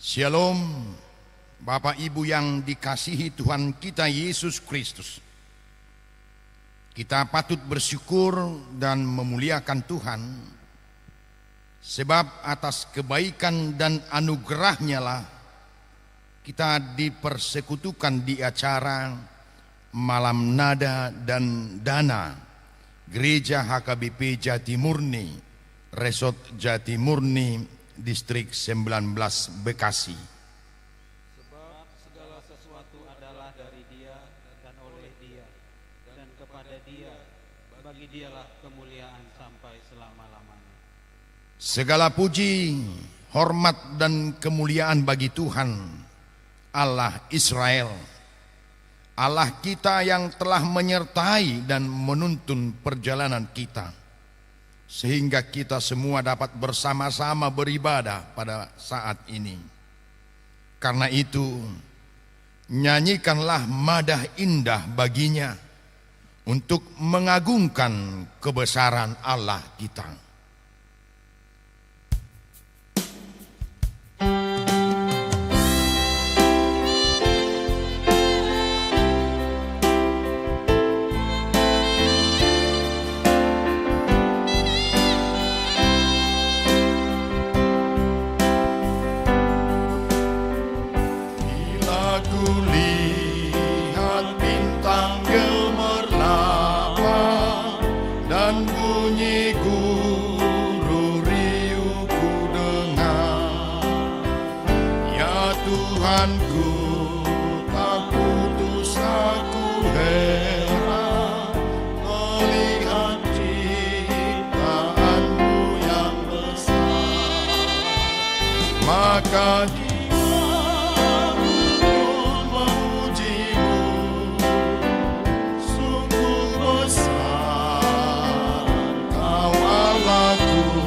Shalom, Bapak Ibu yang dikasihi Tuhan kita Yesus Kristus. Kita patut bersyukur dan memuliakan Tuhan, sebab atas kebaikan dan anugerahnya lah kita dipersekutukan di acara Malam Nada dan Dana Gereja HKBP Jatimurni, Resort Jatimurni, Distrik 19 Bekasi. Sebab segala sesuatu adalah dari Dia dan oleh Dia dan kepada Dia, bagi Dialah kemuliaan sampai selama-lamanya. Segala puji, hormat dan kemuliaan bagi Tuhan Allah Israel, Allah kita yang telah menyertai dan menuntun perjalanan kita, sehingga kita semua dapat bersama-sama beribadah pada saat ini. Karena itu, nyanyikanlah madah indah baginya untuk mengagungkan kebesaran Allah kita. Tuhanku, tak putus aku heran melihat ciptaanmu yang besar. Maka jiwaku pun memujimu, sungguh besar Kau Allahku.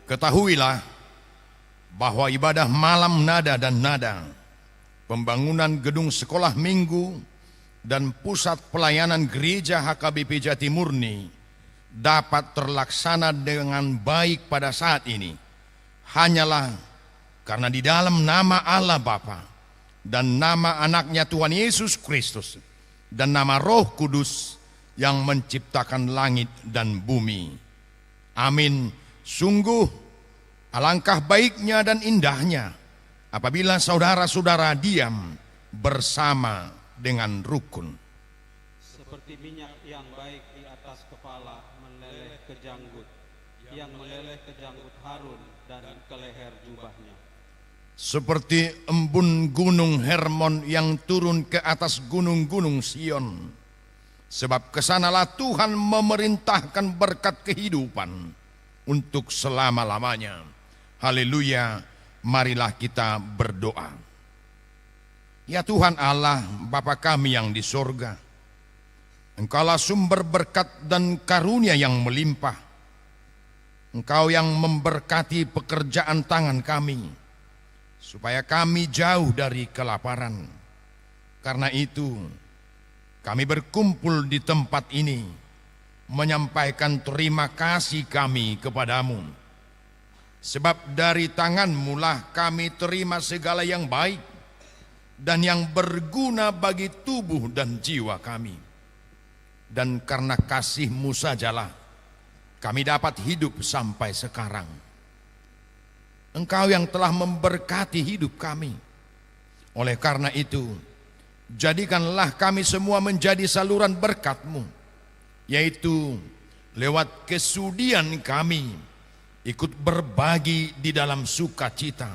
Ketahuilah bahwa ibadah malam nada dan nada, pembangunan gedung sekolah minggu, dan pusat pelayanan gereja HKBP Jatimurni dapat terlaksana dengan baik pada saat ini hanyalah karena di dalam nama Allah Bapa dan nama anaknya Tuhan Yesus Kristus dan nama Roh Kudus yang menciptakan langit dan bumi. Amin. Sungguh alangkah baiknya dan indahnya apabila saudara-saudara diam bersama dengan rukun. Seperti minyak yang baik di atas kepala meleleh ke janggut, yang meleleh ke janggut Harun dan ke leher jubahnya. Seperti embun gunung Hermon yang turun ke atas gunung-gunung Sion, sebab kesanalah Tuhan memerintahkan berkat kehidupan untuk selama-lamanya. Haleluya, marilah kita berdoa. Ya Tuhan Allah, Bapa kami yang di sorga, Engkaulah sumber berkat dan karunia yang melimpah. Engkau yang memberkati pekerjaan tangan kami, supaya kami jauh dari kelaparan. Karena itu, kami berkumpul di tempat ini, menyampaikan terima kasih kami kepadamu. Sebab dari tanganmu lah kami terima segala yang baik dan yang berguna bagi tubuh dan jiwa kami. Dan karena kasih-Mu sajalah kami dapat hidup sampai sekarang. Engkau yang telah memberkati hidup kami. Oleh karena itu, jadikanlah kami semua menjadi saluran berkat-Mu, yaitu lewat kesudian kami ikut berbagi di dalam sukacita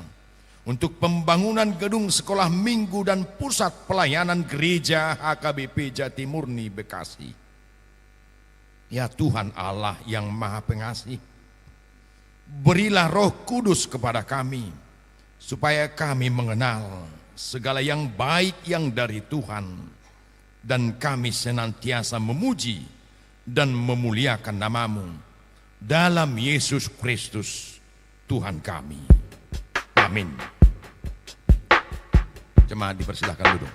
untuk pembangunan gedung sekolah minggu dan pusat pelayanan gereja HKBP Jatimurni Bekasi. Ya Tuhan Allah yang Maha Pengasih, berilah Roh Kudus kepada kami, supaya kami mengenal segala yang baik yang dari Tuhan, dan kami senantiasa memuji dan memuliakan nama-Mu dalam Yesus Kristus Tuhan kami. Amin. Jemaat dipersilakan duduk.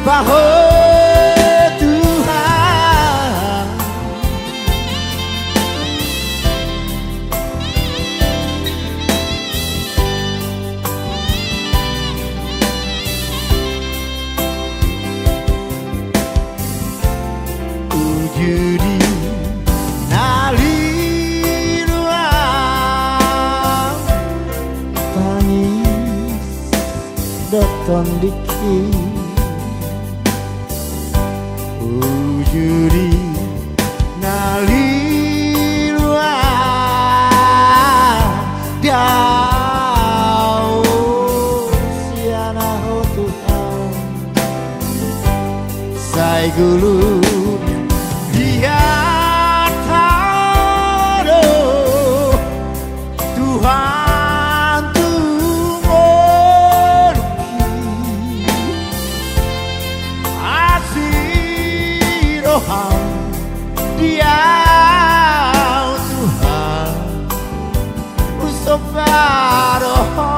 Bahwa Tuhan Judi naliluang tangis datang dikit Judi naliluang Daun siana ho Tuhan Sai gulu dia tahu Tuhan tunggu asih roham dia Tuhan usofaroham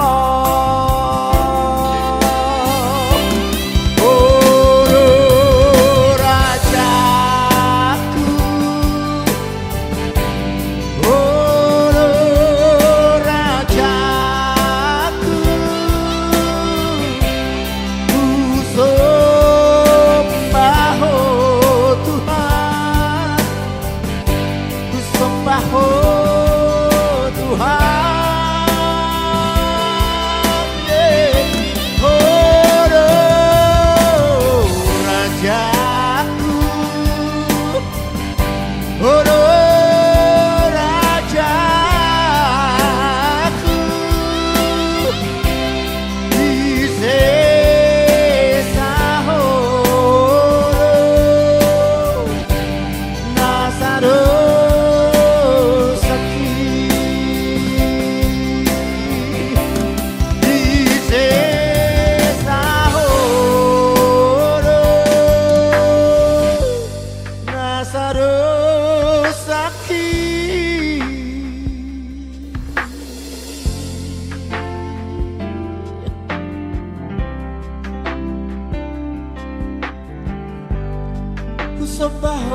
Sembah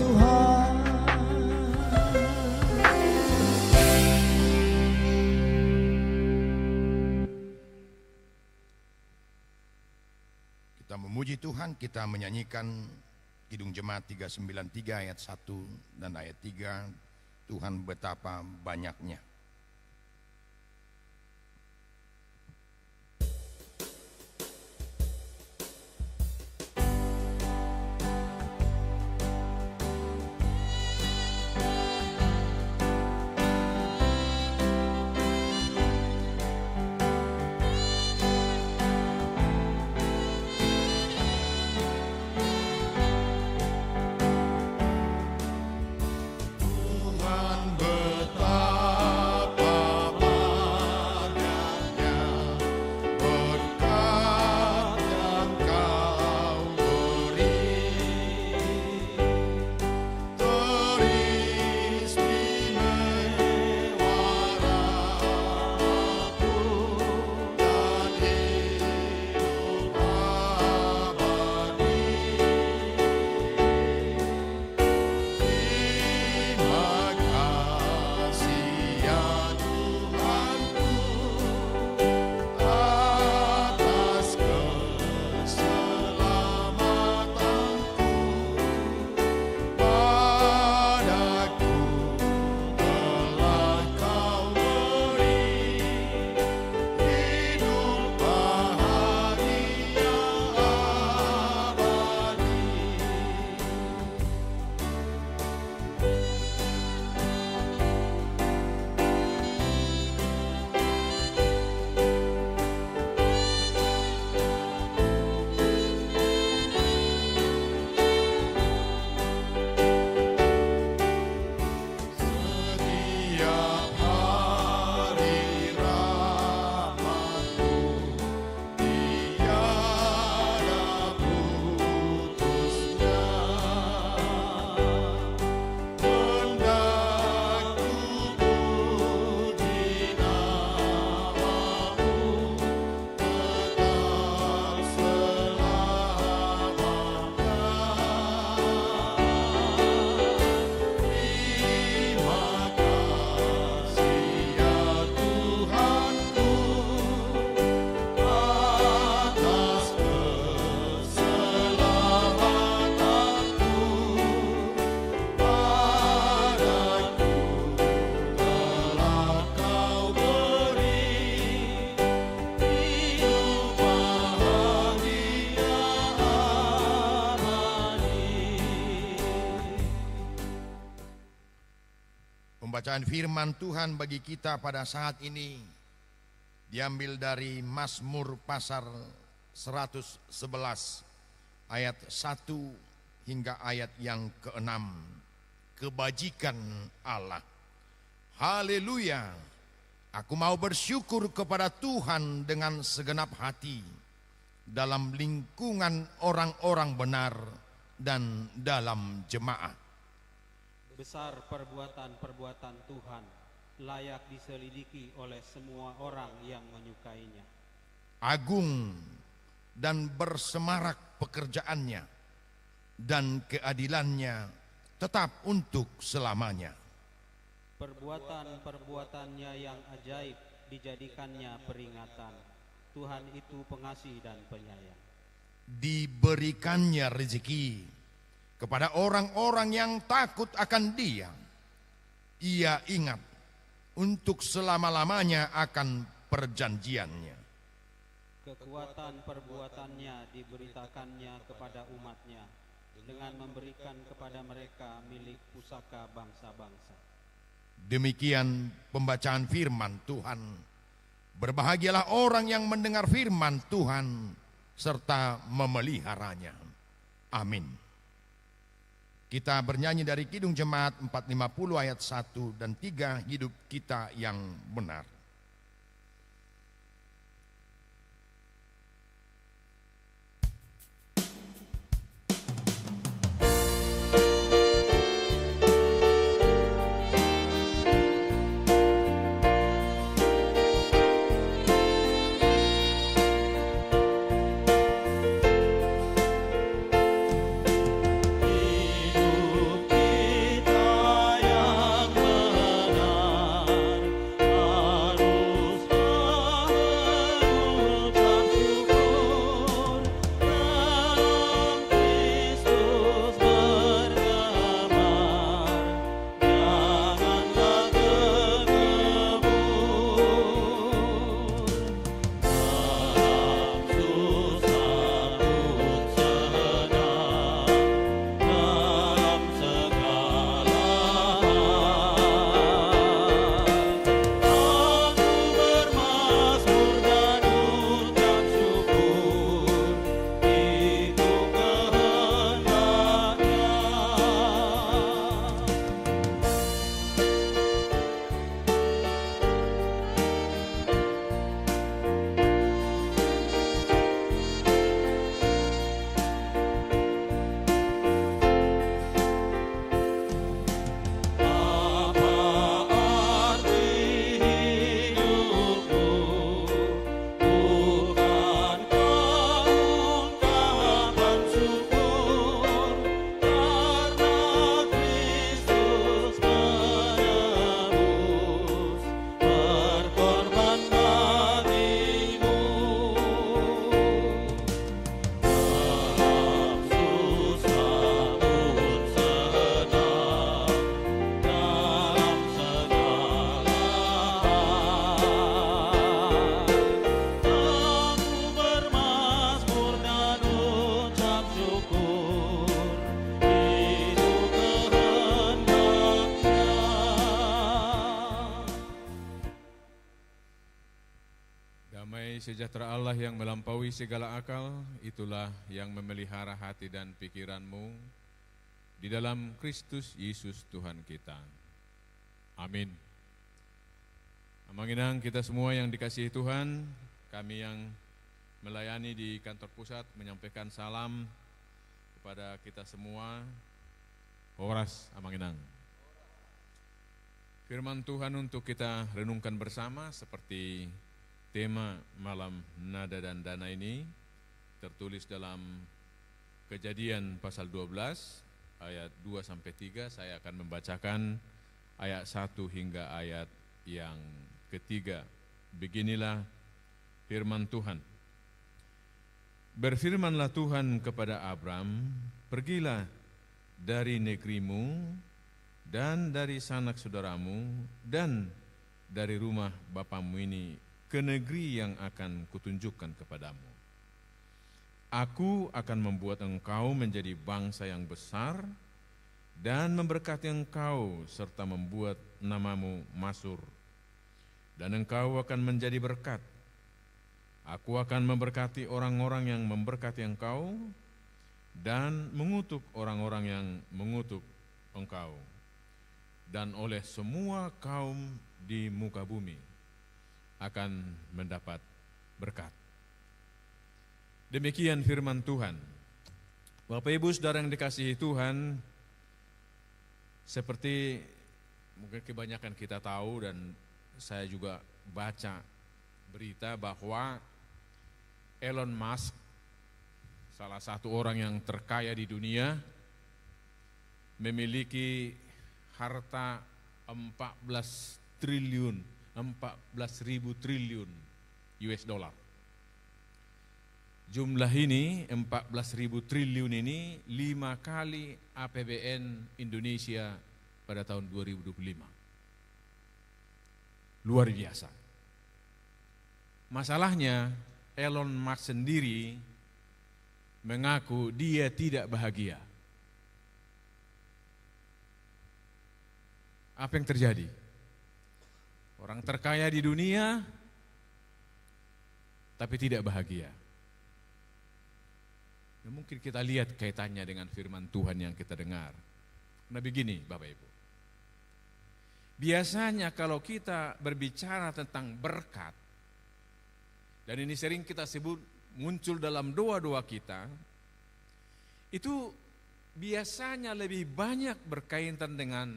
Tuhan. Kita memuji Tuhan, kita menyanyikan Kidung Jemaat 393 ayat 1 dan ayat 3. Tuhan betapa banyaknya. Betapa Pembacaan firman Tuhan bagi kita pada saat ini diambil dari Mazmur pasal 111 ayat 1 hingga ayat yang ke-6. Kebajikan Allah. Haleluya. Aku mau bersyukur kepada Tuhan dengan segenap hati dalam lingkungan orang-orang benar dan dalam jemaah. Besar perbuatan-perbuatan Tuhan, layak diselidiki oleh semua orang yang menyukainya. Agung dan bersemarak pekerjaannya, dan keadilannya tetap untuk selamanya. Perbuatan-perbuatannya yang ajaib dijadikannya peringatan. Tuhan itu pengasih dan penyayang. Diberikannya rezeki kepada orang-orang yang takut akan Dia. Ia ingat untuk selama-lamanya akan perjanjiannya. Kekuatan perbuatannya diberitakannya kepada umatnya dengan memberikan kepada mereka milik pusaka bangsa-bangsa. Demikian pembacaan firman Tuhan. Berbahagialah orang yang mendengar firman Tuhan serta memeliharanya. Amin. Kita bernyanyi dari Kidung Jemaat 450 ayat 1 dan 3, hidup kita yang benar. Sejahtera Allah yang melampaui segala akal, itulah yang memelihara hati dan pikiranmu di dalam Kristus Yesus Tuhan kita. Amin. Amanginang kita semua yang dikasihi Tuhan, kami yang melayani di kantor pusat menyampaikan salam kepada kita semua. Horas Amanginang. Firman Tuhan untuk kita renungkan bersama seperti tema malam nada dan dana ini tertulis dalam Kejadian pasal 12 ayat 2-3. Saya akan membacakan ayat 1 hingga ayat yang ketiga. Beginilah firman Tuhan. Berfirmanlah Tuhan kepada Abram, pergilah dari negerimu dan dari sanak saudaramu dan dari rumah bapamu ini ke negeri yang akan kutunjukkan kepadamu. Aku akan membuat engkau menjadi bangsa yang besar dan memberkati engkau serta membuat namamu masyhur. Dan engkau akan menjadi berkat. Aku akan memberkati orang-orang yang memberkati engkau dan mengutuk orang-orang yang mengutuk engkau. Dan oleh semua kaum di muka bumi akan mendapat berkat. Demikian firman Tuhan. Bapak Ibu Saudara yang dikasihi Tuhan, seperti mungkin kebanyakan kita tahu dan saya juga baca berita bahwa Elon Musk, salah satu orang yang terkaya di dunia, memiliki harta 14.000 triliun US dollar. Jumlah ini 14.000 triliun ini 5 kali APBN Indonesia pada tahun 2025. Luar biasa. Masalahnya Elon Musk sendiri mengaku dia tidak bahagia. Apa yang terjadi? Orang terkaya di dunia tapi tidak bahagia. Nah, mungkin kita lihat kaitannya dengan firman Tuhan yang kita dengar. Nah begini Bapak Ibu. Biasanya kalau kita berbicara tentang berkat, dan ini sering kita sebut muncul dalam doa-doa kita, itu biasanya lebih banyak berkaitan dengan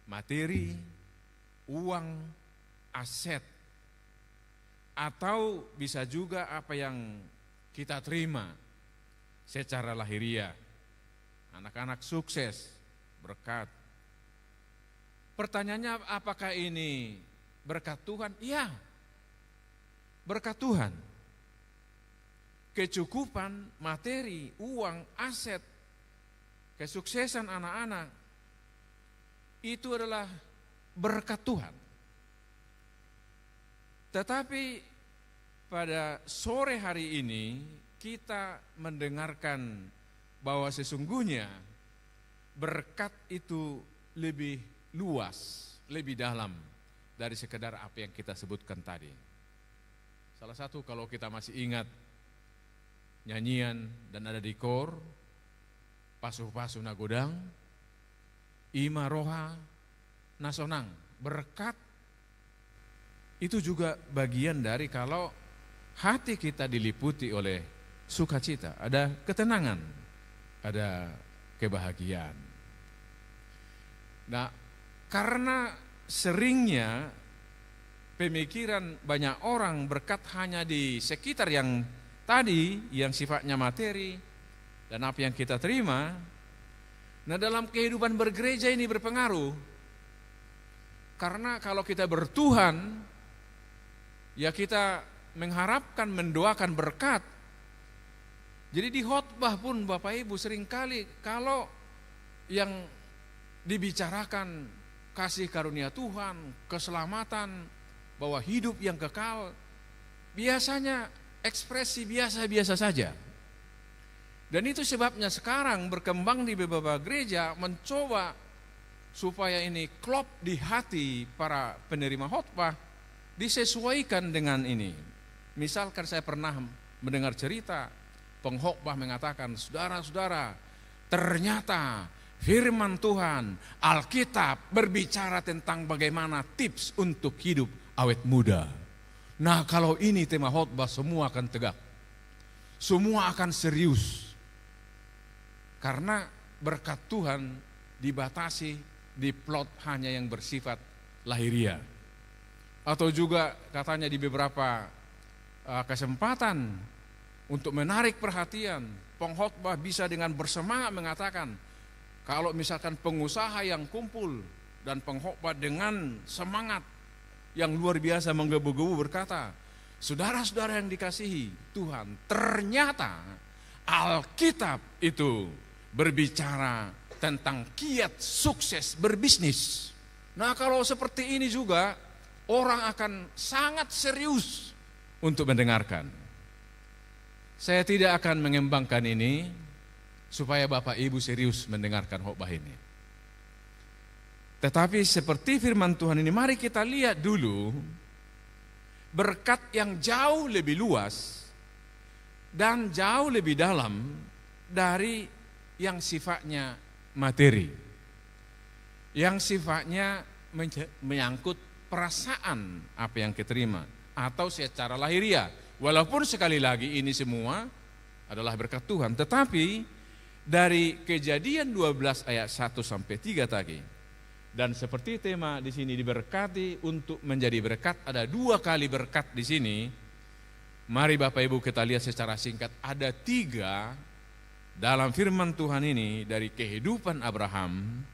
materi, uang, aset, atau bisa juga apa yang kita terima secara lahiriah. Anak-anak sukses, berkat. Pertanyaannya, apakah ini berkat Tuhan? Iya, berkat Tuhan. Kecukupan materi, uang, aset, kesuksesan anak-anak, itu adalah berkat Tuhan. Tetapi pada sore hari ini kita mendengarkan bahwa sesungguhnya berkat itu lebih luas, lebih dalam dari sekedar apa yang kita sebutkan tadi. Salah satu kalau kita masih ingat nyanyian dan ada di kor, pasuh-pasuh nagodang, ima roha nasonang, berkat itu juga bagian dari kalau hati kita diliputi oleh sukacita, ada ketenangan, ada kebahagiaan. Nah, karena seringnya pemikiran banyak orang berkat hanya di sekitar yang tadi, yang sifatnya materi dan apa yang kita terima. Nah, dalam kehidupan bergereja ini berpengaruh. Karena kalau kita bertuhan, ya kita mengharapkan, mendoakan berkat. Jadi di khotbah pun Bapak Ibu seringkali kalau yang dibicarakan kasih karunia Tuhan, keselamatan, bahwa hidup yang kekal, biasanya ekspresi biasa-biasa saja. Dan itu sebabnya sekarang berkembang di beberapa gereja mencoba supaya ini klop di hati para penerima khotbah, disesuaikan dengan ini. Misalkan saya pernah mendengar cerita pengkhotbah mengatakan, saudara-saudara, ternyata firman Tuhan, Alkitab berbicara tentang bagaimana tips untuk hidup awet muda. Nah, kalau ini tema khotbah, semua akan tegak. Semua akan serius. Karena berkat Tuhan dibatasi, diplot hanya yang bersifat lahiriah. Atau juga katanya di beberapa kesempatan untuk menarik perhatian, pengkhotbah bisa dengan bersemangat mengatakan, kalau misalkan pengusaha yang kumpul dan pengkhotbah dengan semangat yang luar biasa menggebu-gebu berkata, saudara-saudara yang dikasihi Tuhan, ternyata Alkitab itu berbicara tentang kiat sukses berbisnis. Nah, kalau seperti ini juga orang akan sangat serius untuk mendengarkan. Saya tidak akan mengembangkan ini supaya Bapak Ibu serius mendengarkan khotbah ini. Tetapi seperti firman Tuhan ini, mari kita lihat dulu berkat yang jauh lebih luas dan jauh lebih dalam dari yang sifatnya materi, yang sifatnya menyangkut perasaan apa yang kita terima atau secara lahiriah. Walaupun sekali lagi ini semua adalah berkat Tuhan, tetapi dari Kejadian 12 ayat 1 sampai 3 tadi, dan seperti tema di sini diberkati untuk menjadi berkat, ada 2 kali berkat di sini. Mari Bapak Ibu kita lihat secara singkat, ada 3 dalam firman Tuhan ini dari kehidupan Abraham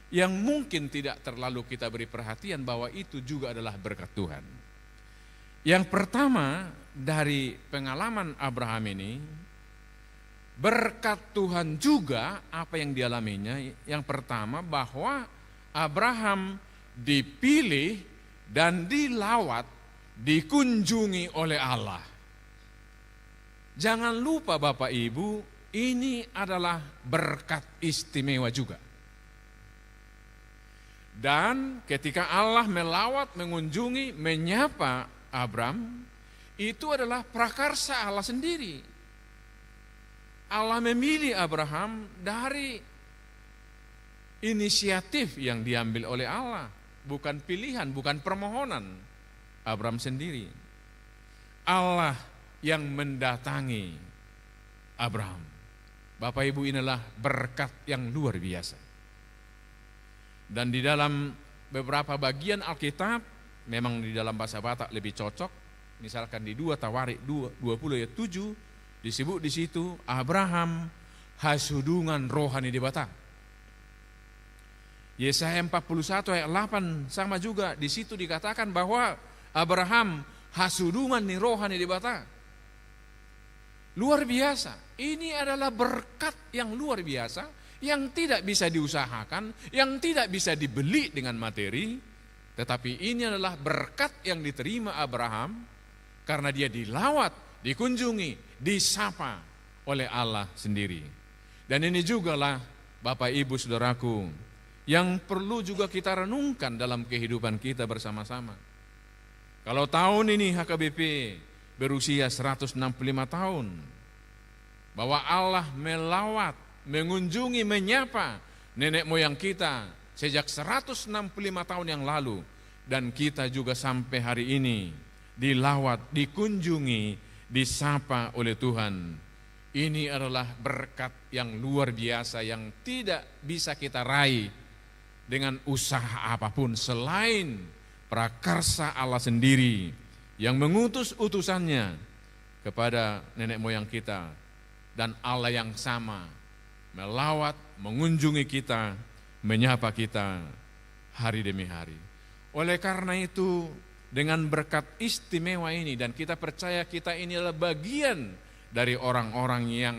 yang mungkin tidak terlalu kita beri perhatian bahwa itu juga adalah berkat Tuhan. Yang pertama dari pengalaman Abraham ini, berkat Tuhan juga apa yang dialaminya. Yang pertama bahwa Abraham dipilih dan dilawat, dikunjungi oleh Allah. Jangan lupa Bapak Ibu, ini adalah berkat istimewa juga. Dan ketika Allah melawat, mengunjungi, menyapa Abraham, itu adalah prakarsa Allah sendiri. Allah memilih Abraham dari inisiatif yang diambil oleh Allah, bukan pilihan, bukan permohonan Abraham sendiri. Allah yang mendatangi Abraham. Bapak Ibu, inilah berkat yang luar biasa. Dan di dalam beberapa bagian Alkitab, memang di dalam bahasa Batak lebih cocok, misalkan di 2 Tawarik 20 ayat 7, disebut di situ Abraham hasudungan rohani di Batak. Yesaya 41 ayat 8 sama juga, di situ dikatakan bahwa Abraham hasudungan ni rohani di Batak. Luar biasa. Ini adalah berkat yang luar biasa, yang tidak bisa diusahakan, yang tidak bisa dibeli dengan materi, tetapi ini adalah berkat yang diterima Abraham karena dia dilawat, dikunjungi, disapa oleh Allah sendiri. Dan ini jugalah Bapak Ibu Saudaraku yang perlu juga kita renungkan dalam kehidupan kita bersama-sama. Kalau tahun ini HKBP berusia 165 tahun, bahwa Allah melawat, mengunjungi, menyapa nenek moyang kita sejak 165 tahun yang lalu, dan kita juga sampai hari ini dilawat, dikunjungi, disapa oleh Tuhan. Ini adalah berkat yang luar biasa yang tidak bisa kita raih dengan usaha apapun selain prakarsa Allah sendiri yang mengutus utusannya kepada nenek moyang kita, dan Allah yang sama melawat, mengunjungi kita, menyapa kita hari demi hari. Oleh karena itu, dengan berkat istimewa ini, dan kita percaya kita ini adalah bagian dari orang-orang yang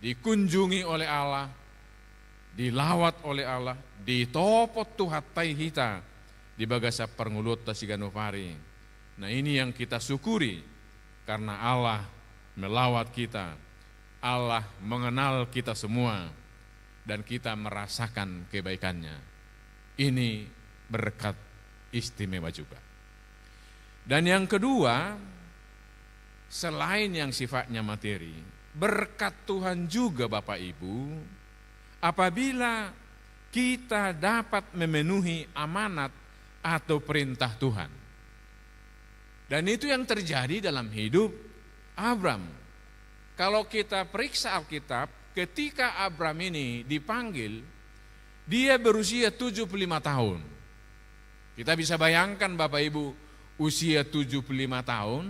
dikunjungi oleh Allah, dilawat oleh Allah, ditopot Tuhan hita di bagasa perngulot tasiganopari. Nah, ini yang kita syukuri karena Allah melawat kita, Allah mengenal kita semua, dan kita merasakan kebaikannya. Ini berkat istimewa juga. Dan yang kedua, selain yang sifatnya materi, berkat Tuhan juga Bapak Ibu, apabila kita dapat memenuhi amanat atau perintah Tuhan. Dan itu yang terjadi dalam hidup Abraham. Kalau kita periksa Alkitab, ketika Abraham ini dipanggil, dia berusia 75 tahun. Kita bisa bayangkan Bapak Ibu, usia 75 tahun,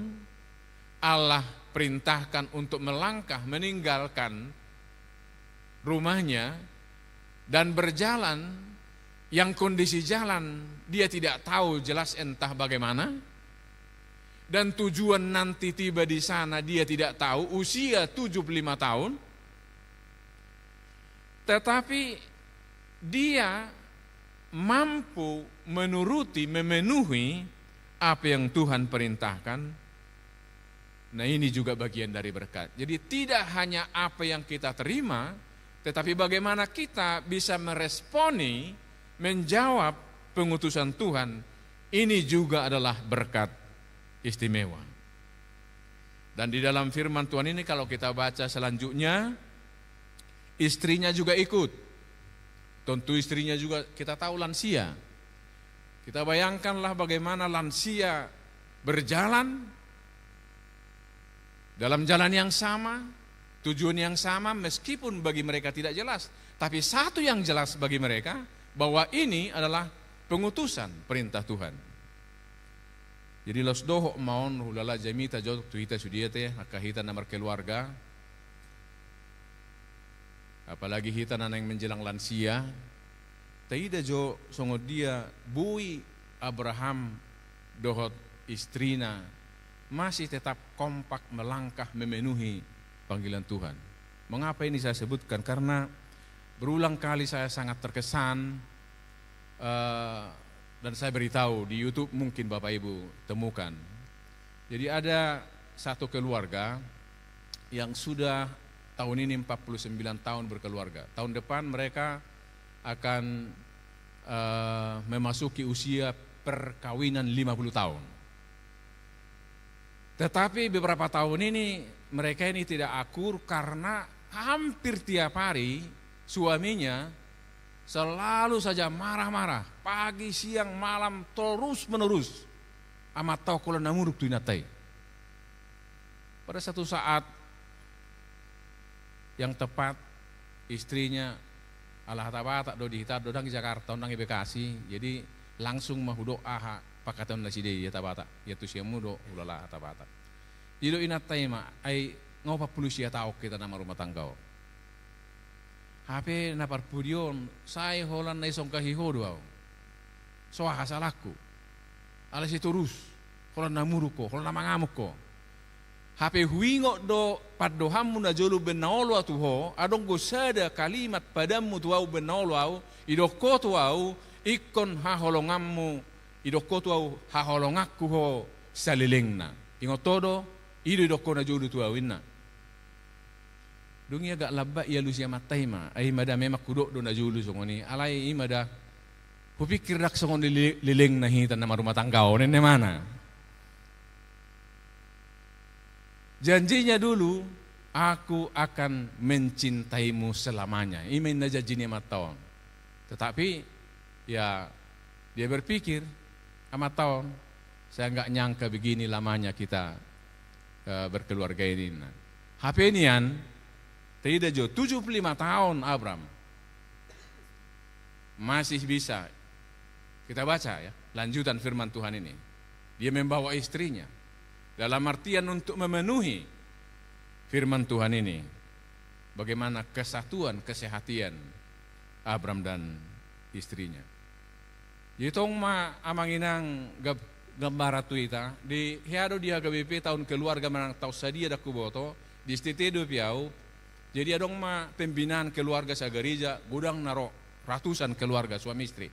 Allah perintahkan untuk melangkah, meninggalkan rumahnya, dan berjalan, yang kondisi jalan dia tidak tahu jelas entah bagaimana, dan tujuan nanti tiba di sana dia tidak tahu, usia 75 tahun, tetapi dia mampu menuruti, memenuhi apa yang Tuhan perintahkan. Nah, ini juga bagian dari berkat. Jadi tidak hanya apa yang kita terima, tetapi bagaimana kita bisa meresponi, menjawab pengutusan Tuhan, ini juga adalah berkat istimewa. Dan di dalam firman Tuhan ini kalau kita baca selanjutnya, istrinya juga ikut. Tentu istrinya juga kita tahu lansia. Kita bayangkanlah bagaimana lansia berjalan dalam jalan yang sama, tujuan yang sama, meskipun bagi mereka tidak jelas. Tapi satu yang jelas bagi mereka, bahwa ini adalah pengutusan perintah Tuhan. Jadi los doho maon hulala jamita jauh tuhita sudiate nakahita namar keluarga. Apalagi hita nana yang menjelang lansia. Taida jo songo dia bui Abraham dohot istrina masih tetap kompak melangkah memenuhi panggilan Tuhan. Mengapa ini saya sebutkan? Karena berulang kali saya sangat terkesan dan saya beritahu di YouTube, mungkin Bapak Ibu temukan. Jadi ada satu keluarga yang sudah tahun ini 49 tahun berkeluarga. Tahun depan mereka akan memasuki usia perkawinan 50 tahun. Tetapi beberapa tahun ini mereka ini tidak akur karena hampir tiap hari suaminya selalu saja marah-marah, pagi, siang, malam, terus menerus. Amat tahu kalau namuruk tu inatai. Pada satu saat yang tepat, istrinya alah tabata do dihitar do dang di Jakarta, dang di Bekasi, jadi langsung mahudo aha pakatan nasi deh ya tabata, ya tu siamu do ulala tabata. Jadi inatai ma, ai ngopa polisi ya tahu kita nama rumah tangga. HP napar pudion, saya holan na isong kahihodo aw. So hasalako. Alas turus, holan namuruk ko, holan namangamuk ko. HP huingo do paddohammu na jolu benaolo atuho, adong go sada kalimat padamu tuau benaolo aw, idokko tuau ikon haholongammu, idokko tuau haholongakku ho salilengna. Ingotodo, ido idokko na jolu tuau inna. Dungi agak labak ia lusia matai ma, ai mada memak kudok do na julu songoni, alai imada kupikir dak songon lileng na hitan nama rumah tanggau nene mana. Janjinya dulu, aku akan mencintaimu selamanya. Imen na janjinya mataon. Tetapi ya dia berpikir amat tahun, saya enggak nyangka begini lamanya kita berkeluarga ini. HP nian tidak jauh 75 tahun Abraham masih bisa. Kita baca ya lanjutan firman Tuhan ini. Dia membawa istrinya dalam artian untuk memenuhi firman Tuhan ini. Bagaimana kesatuan kesehatian Abraham dan istrinya. Jadi tong ma amanginang gambar tuita di hiado dia GBP tahun keluarga menang tau sadia da kuboto di stitedo piau. Jadi adong ma pembinaan keluarga sa gereja, gudang naro ratusan keluarga suami istri.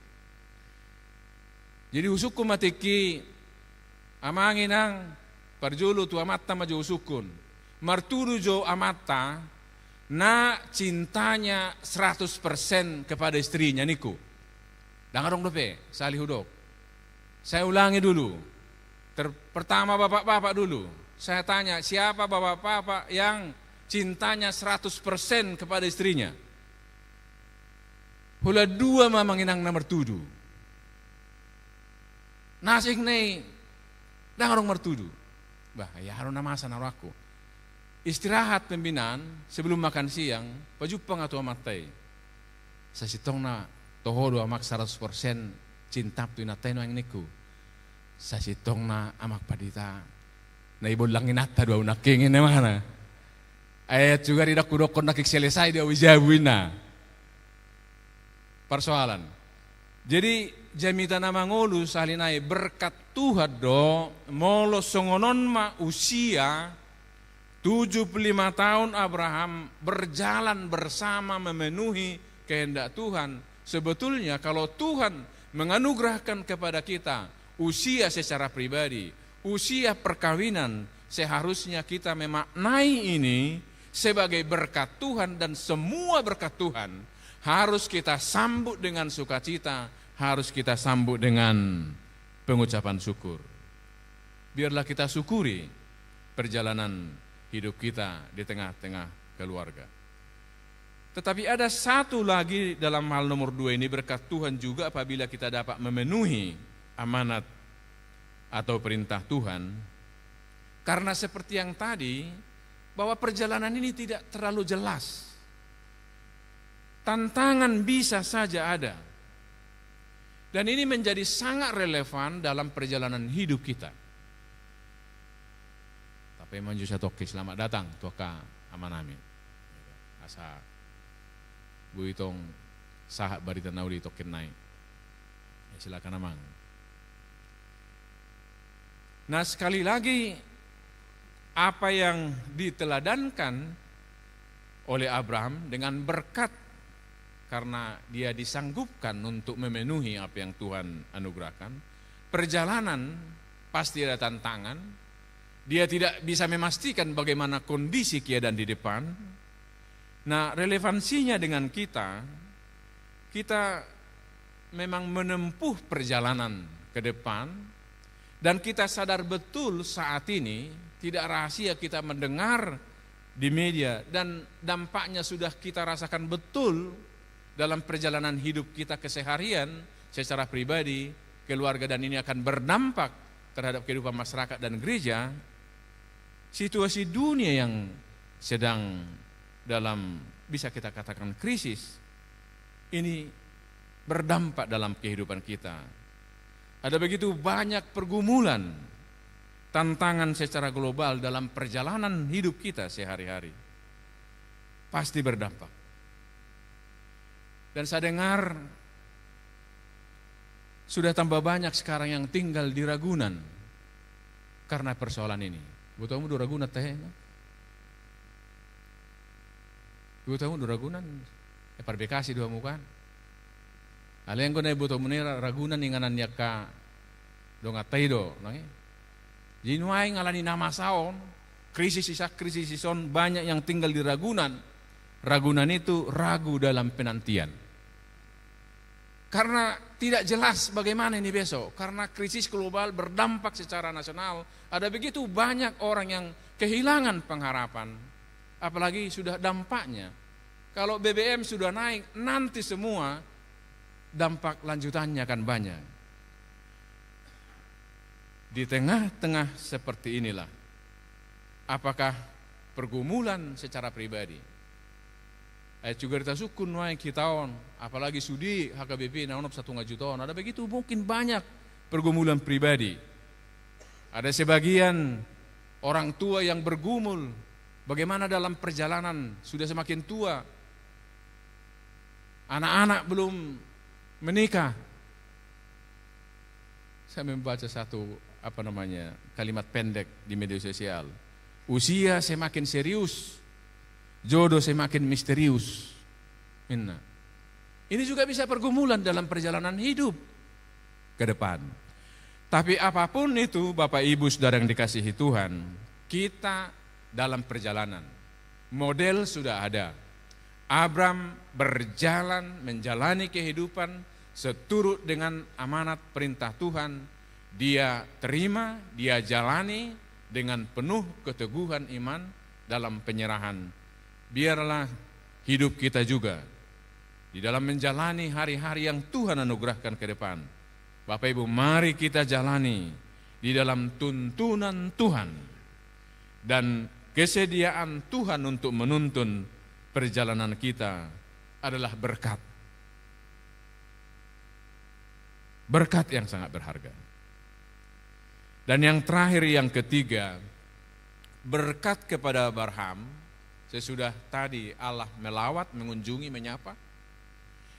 Jadi usukku matiki amanginang parjulu tu amatta maju usukun. Marturu jo amatta na cintanya 100% kepada istrinya niku. Dangarong dope, salih hudok. Saya ulangi dulu. Pertama bapak-bapak dulu. Saya tanya, siapa bapak-bapak yang cintanya 100% kepada istrinya? Hula dua mamanginang nomor 7. Nasik nih, dangarong mertudu. Bah, ya harus namasan aku. Istirahat pembinaan sebelum makan siang, pajupang atau matai. Sa sitong na tohodo amak 100% cinta tu natai no ang niku. Sa sitong na amak padita. Na ibon lang inata dua unakingin na mana. Ayat juga tidak kudokon nakik selesai dia wijabuin na. Persoalan. Jadi jamita nama ngolu salinai berkat Tuhan do molo songonon ma usia 75 tahun Abraham berjalan bersama memenuhi kehendak Tuhan. Sebetulnya kalau Tuhan menganugerahkan kepada kita usia secara pribadi, usia perkawinan, seharusnya kita memaknai ini sebagai berkat Tuhan, dan semua berkat Tuhan harus kita sambut dengan sukacita, harus kita sambut dengan pengucapan syukur. Biarlah kita syukuri perjalanan hidup kita di tengah-tengah keluarga. Tetapi ada satu lagi dalam hal nomor 2 ini, berkat Tuhan juga apabila kita dapat memenuhi amanat atau perintah Tuhan. Karena seperti yang tadi, bahwa perjalanan ini tidak terlalu jelas. Tantangan bisa saja ada. Dan ini menjadi sangat relevan dalam perjalanan hidup kita. Tapi manju satoki, selamat datang tuaka amanami. Asa buitong sahat barita nauli tokin naik. Ya, silakan amang. Nah, sekali lagi apa yang diteladankan oleh Abraham dengan berkat, karena dia disanggupkan untuk memenuhi apa yang Tuhan anugerahkan. Perjalanan pasti ada tantangan. Dia tidak bisa memastikan bagaimana kondisi keadaan di depan. Nah, relevansinya dengan kita memang menempuh perjalanan ke depan, dan kita sadar betul saat ini, tidak rahasia kita mendengar di media, dan dampaknya sudah kita rasakan betul dalam perjalanan hidup kita keseharian secara pribadi, keluarga, dan ini akan berdampak terhadap kehidupan masyarakat dan gereja. Situasi dunia yang sedang dalam, bisa kita katakan, krisis, ini berdampak dalam kehidupan kita. Ada begitu banyak pergumulan, tantangan secara global dalam perjalanan hidup kita sehari-hari. Pasti berdampak. Dan saya dengar sudah tambah banyak sekarang yang tinggal di Ragunan karena persoalan ini. Butamu do Ragunan teh. Butamu do Ragunan. Bekasi dua mukan. Aleng ko na butamu ni Ragunan inganan niya ka do ngatay do, nangi. Jinuay ngalani nama saon, krisis ison, banyak yang tinggal di Ragunan. Ragunan itu ragu dalam penantian. Karena tidak jelas bagaimana ini besok. Karena krisis global berdampak secara nasional. Ada begitu banyak orang yang kehilangan pengharapan. Apalagi sudah dampaknya. Kalau BBM sudah naik, nanti semua dampak lanjutannya akan banyak. Di tengah-tengah seperti inilah, apakah pergumulan secara pribadi, juga kita sukun wae kitaon, apalagi sudi HKBP naonop 1,5 juta, ada begitu mungkin banyak pergumulan pribadi. Ada sebagian orang tua yang bergumul, bagaimana dalam perjalanan sudah semakin tua, anak-anak belum menikah. Saya membaca satu kalimat pendek di media sosial. Usia semakin serius, jodoh semakin misterius. Ini juga bisa pergumulan dalam perjalanan hidup ke depan. Tapi apapun itu, Bapak Ibu Saudara yang dikasihi Tuhan, kita dalam perjalanan. Model sudah ada. Abram berjalan menjalani kehidupan seturut dengan amanat perintah Tuhan. Dia terima, dia jalani dengan penuh keteguhan iman dalam penyerahan. Biarlah hidup kita juga di dalam menjalani hari-hari yang Tuhan anugerahkan ke depan. Bapak Ibu, mari kita jalani di dalam tuntunan Tuhan dan kesediaan Tuhan untuk menuntun perjalanan kita adalah berkat. Berkat yang sangat berharga. Dan yang terakhir, yang ketiga, berkat kepada Abraham. Sesudah tadi Allah melawat, mengunjungi, menyapa.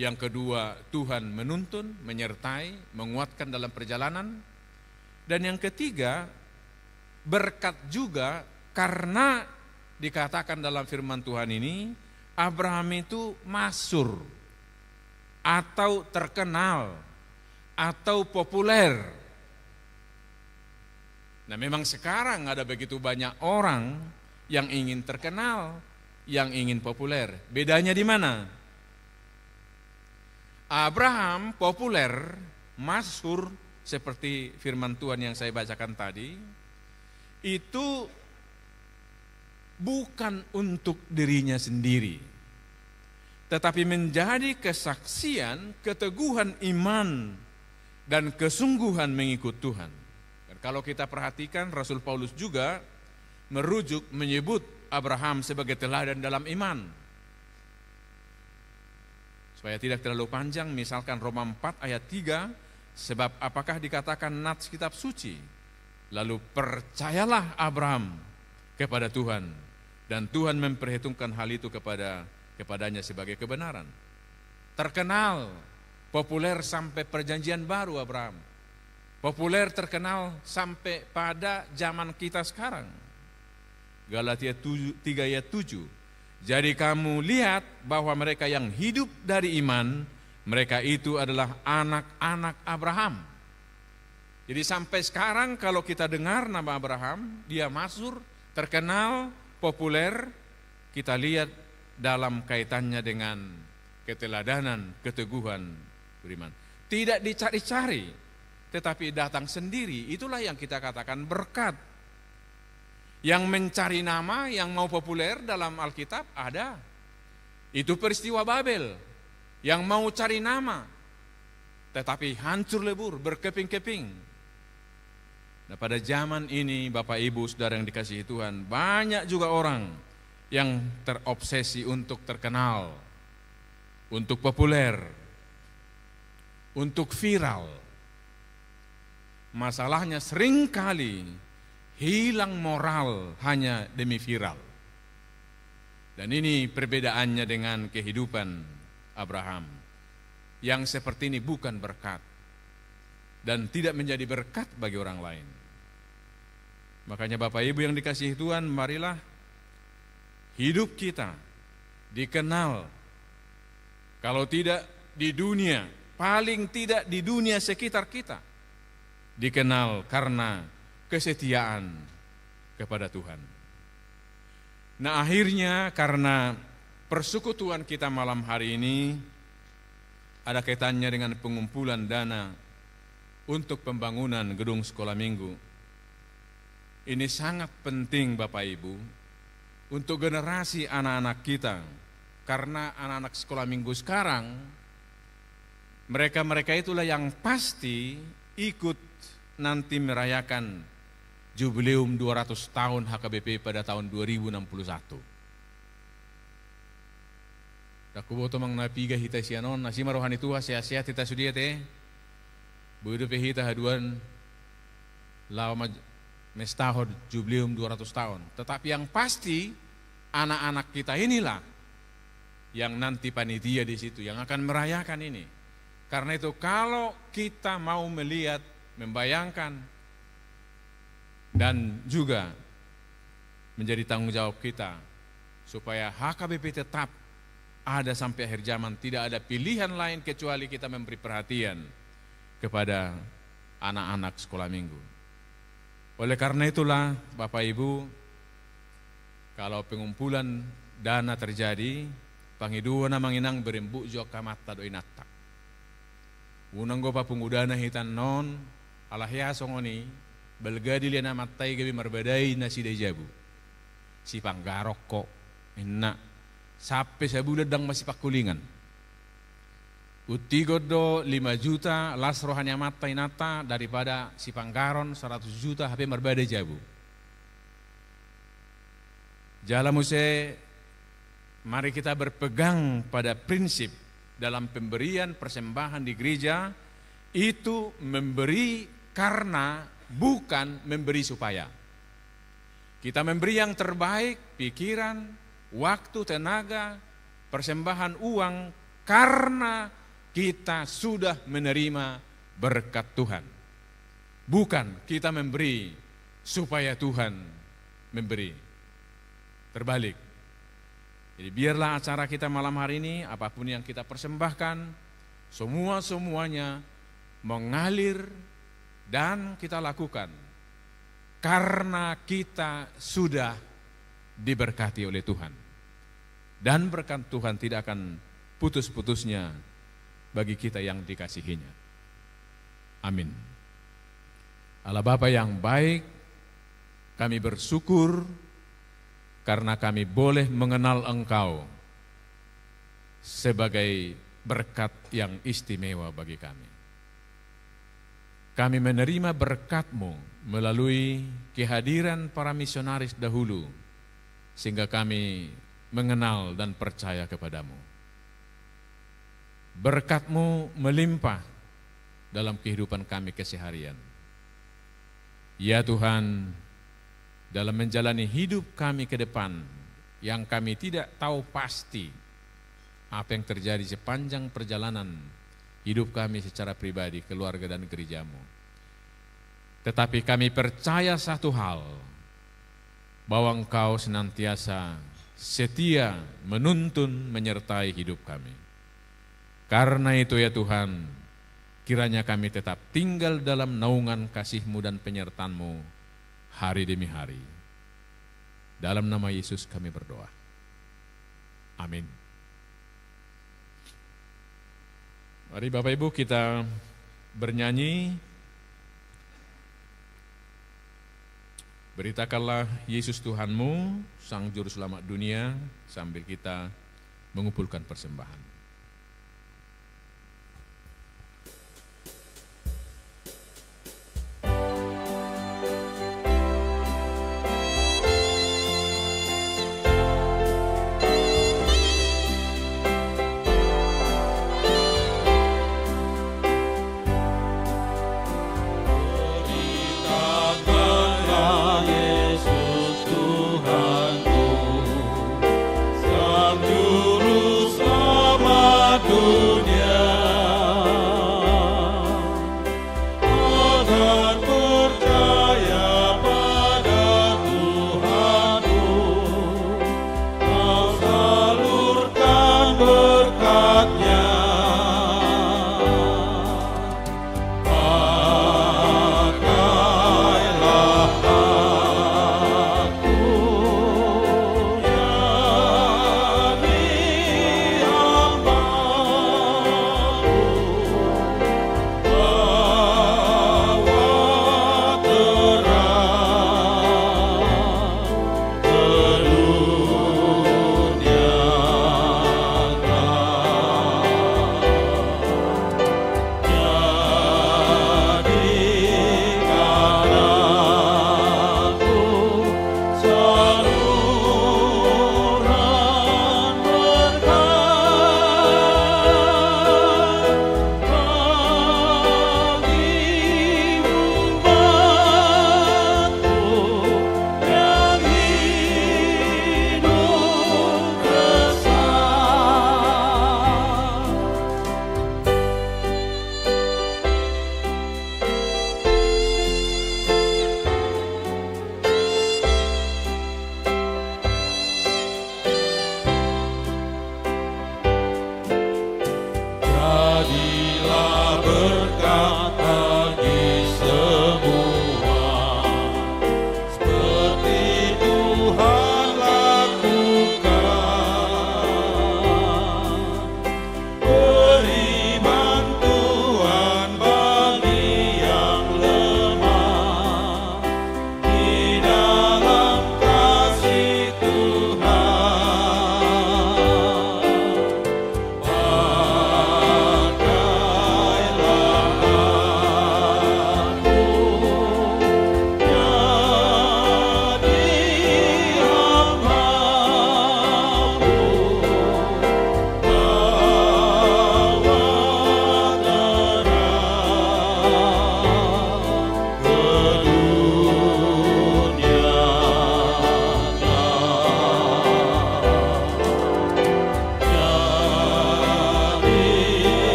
Yang kedua, Tuhan menuntun, menyertai, menguatkan dalam perjalanan. Dan yang ketiga, berkat juga karena dikatakan dalam firman Tuhan ini, Abraham itu masyhur atau terkenal atau populer. Nah, memang sekarang ada begitu banyak orang yang ingin terkenal, yang ingin populer. Bedanya di mana? Abraham populer, masyhur seperti firman Tuhan yang saya bacakan tadi, itu bukan untuk dirinya sendiri, tetapi menjadi kesaksian keteguhan iman dan kesungguhan mengikut Tuhan. Dan kalau kita perhatikan, Rasul Paulus juga menyebut Abraham sebagai teladan dalam iman. Supaya tidak terlalu panjang, misalkan Roma 4 ayat 3, sebab apakah dikatakan nats kitab suci? Lalu percayalah Abraham kepada Tuhan, dan Tuhan memperhitungkan hal itu kepadanya sebagai kebenaran. Terkenal, populer sampai perjanjian baru Abraham. Populer terkenal sampai pada zaman kita sekarang. Galatia 3 ayat 7. Jadi kamu lihat bahwa mereka yang hidup dari iman, mereka itu adalah anak-anak Abraham. Jadi sampai sekarang kalau kita dengar nama Abraham, dia masyhur, terkenal, populer, kita lihat dalam kaitannya dengan keteladanan, keteguhan beriman. Tidak dicari-cari, tetapi datang sendiri. Itulah yang kita katakan berkat. Yang mencari nama, yang mau populer dalam Alkitab ada. Itu peristiwa Babel. Yang mau cari nama, tetapi hancur lebur, berkeping-keping. Nah, pada zaman ini Bapak Ibu Saudara yang dikasihi Tuhan, banyak juga orang yang terobsesi untuk terkenal, untuk populer, untuk viral. Masalahnya seringkali hilang moral hanya demi viral. Dan ini perbedaannya dengan kehidupan Abraham. Yang seperti ini bukan berkat. Dan tidak menjadi berkat bagi orang lain. Makanya Bapak Ibu yang dikasihi Tuhan, marilah hidup kita dikenal. Kalau tidak di dunia, paling tidak di dunia sekitar kita, dikenal karena kesetiaan kepada Tuhan. Nah, akhirnya karena persekutuan kita malam hari ini ada kaitannya dengan pengumpulan dana untuk pembangunan gedung sekolah minggu. Ini sangat penting Bapak Ibu untuk generasi anak-anak kita, karena anak-anak sekolah minggu sekarang mereka itulah yang pasti ikut nanti merayakan Jubileum 200 tahun HKBP pada tahun 2061. Daku boto mang napiga hita sianon, nasi marohani tuha sia-sia tita sudia te. Budu pehita haduan lawa mestahod Jubileum 200 tahun. Tetapi yang pasti anak-anak kita inilah yang nanti panitia di situ yang akan merayakan ini. Karena itu kalau kita mau melihat, membayangkan dan juga menjadi tanggung jawab kita supaya HKBP tetap ada sampai akhir zaman, tidak ada pilihan lain kecuali kita memberi perhatian kepada anak-anak sekolah minggu. Oleh karena itulah Bapak Ibu, kalau pengumpulan dana terjadi, pangidua na manginang berembuk jok kamata doi natak. Unang go papung udana hitan non alahya songoni belgadi liana matai gabi marbadai nasi dejabu. Si panggarok kok enak sampai sabu ledang masih pakulingan. Uti godo 5 juta las rohanya matai nata daripada si panggaron 100 juta HP marbadai jabu. Jala muse, mari kita berpegang pada prinsip dalam pemberian persembahan di gereja, itu memberi karena bukan memberi supaya. Kita memberi yang terbaik, pikiran, waktu, tenaga, persembahan uang, karena kita sudah menerima berkat Tuhan. Bukan kita memberi supaya Tuhan memberi. Terbalik. Jadi biarlah acara kita malam hari ini, apapun yang kita persembahkan, semuanya mengalir dan kita lakukan karena kita sudah diberkati oleh Tuhan. Dan berkat Tuhan tidak akan putus-putusnya bagi kita yang dikasihinya. Amin. Allah Bapa yang baik, kami bersyukur karena kami boleh mengenal Engkau sebagai berkat yang istimewa bagi kami. Kami menerima berkat-Mu melalui kehadiran para misionaris dahulu, sehingga kami mengenal dan percaya kepadamu. Berkat-Mu melimpah dalam kehidupan kami keseharian. Ya Tuhan, dalam menjalani hidup kami ke depan, yang kami tidak tahu pasti apa yang terjadi sepanjang perjalanan hidup kami secara pribadi, keluarga dan gereja-Mu. Tetapi kami percaya satu hal, bahwa Engkau senantiasa setia menuntun menyertai hidup kami. Karena itu ya Tuhan, kiranya kami tetap tinggal dalam naungan kasih-Mu dan penyertaan-Mu hari demi hari. Dalam nama Yesus kami berdoa. Amin. Mari Bapak Ibu kita bernyanyi. Beritakanlah Yesus Tuhanmu, Sang Juru Selamat dunia, sambil kita mengumpulkan persembahan.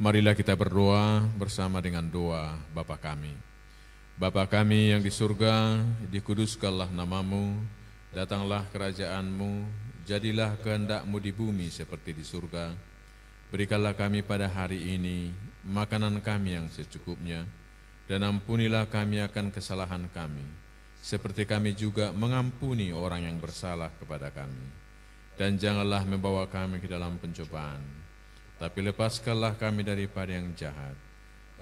Marilah kita berdoa bersama dengan doa Bapa kami. Bapa kami yang di surga, dikuduskanlah namamu, datanglah kerajaanmu, jadilah kehendak-mu di bumi seperti di surga. Berikanlah kami pada hari ini makanan kami yang secukupnya, dan ampunilah kami akan kesalahan kami, seperti kami juga mengampuni orang yang bersalah kepada kami. Dan janganlah membawa kami ke dalam pencobaan, tapi lepaskanlah kami daripada yang jahat,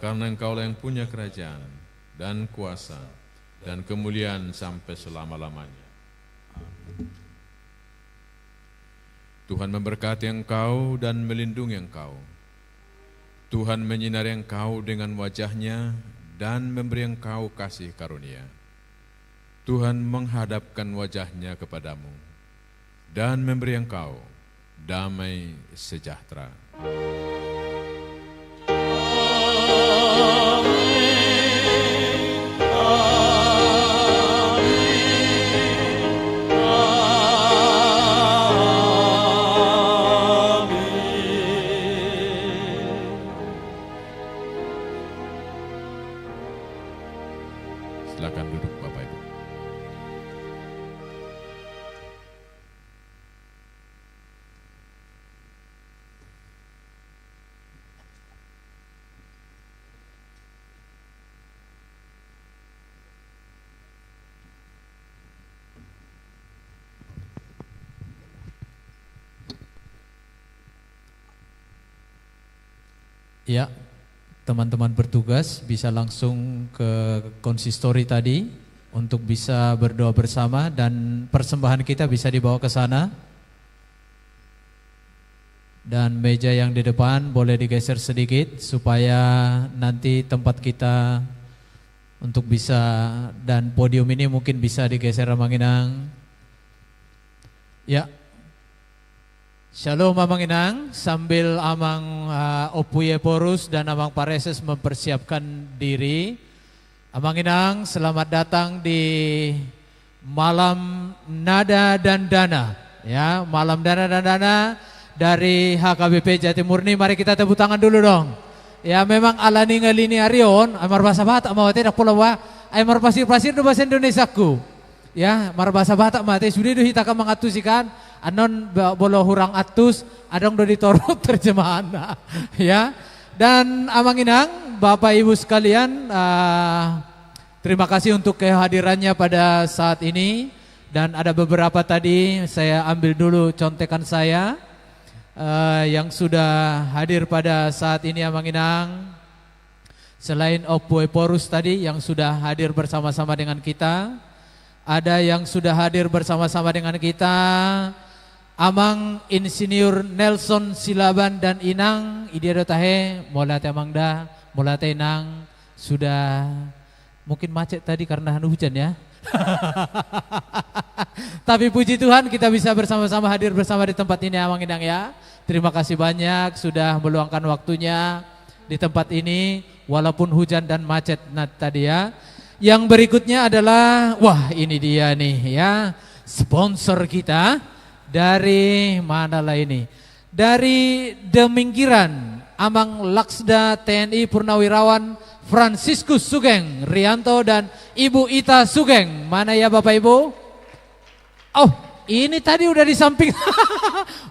karena Engkaulah yang punya kerajaan, dan kuasa, dan kemuliaan sampai selama-lamanya. Tuhan memberkati engkau dan melindungi engkau. Tuhan menyinari engkau dengan wajah-Nya dan memberi engkau kasih karunia. Tuhan menghadapkan wajah-Nya kepadamu dan memberi engkau damai sejahtera. Silakan duduk Bapak Ibu. Ya, teman-teman bertugas bisa langsung ke konsistori tadi untuk bisa berdoa bersama, dan persembahan kita bisa dibawa ke sana. Dan meja yang di depan boleh digeser sedikit supaya nanti tempat kita untuk bisa, dan podium ini mungkin bisa digeser Amang Inang. Ya. Shalom Amang Inang, sambil Amang Opuye Porus dan Amang Pareses mempersiapkan diri. Amang Inang, selamat datang di Malam Nada dan Dana. Ya, Malam Nada dan Dana dari HKBP Jatimurni. Mari kita tepuk tangan dulu dong. Ya, memang ala ningali arion, amar bahasa Batak mawate dak pulau wa, amar pasir-pasir do bahasa Indonesiaku. Ya, mar bahasa Batak mate sudah do hitaka mangatusikan. Anon bolo hurang atus adong do ditorot terjemahan. Ya. Dan Amang Inang, Bapak Ibu sekalian, terima kasih untuk kehadirannya pada saat ini. Dan ada beberapa tadi saya ambil dulu contekan saya yang sudah hadir pada saat ini Amang Inang. Selain Opuye Porus tadi yang sudah hadir bersama-sama dengan kita, ada yang sudah hadir bersama-sama dengan kita, Amang Insinyur Nelson Silaban dan Inang Idia Tahe, Molate Amangda, Molate Inang, sudah mungkin macet tadi karena hujan ya. Tapi puji Tuhan kita bisa bersama-sama hadir bersama di tempat ini Amang Inang ya. Terima kasih banyak sudah meluangkan waktunya di tempat ini walaupun hujan dan macet tadi ya. Yang berikutnya adalah, wah ini dia nih ya, sponsor kita. Dari mana lah ini? Dari Deminggiran, Amang Laksda TNI Purnawirawan Franciscus Sugeng Rianto dan Ibu Ita Sugeng. Mana ya Bapak Ibu? Oh, ini tadi udah di samping.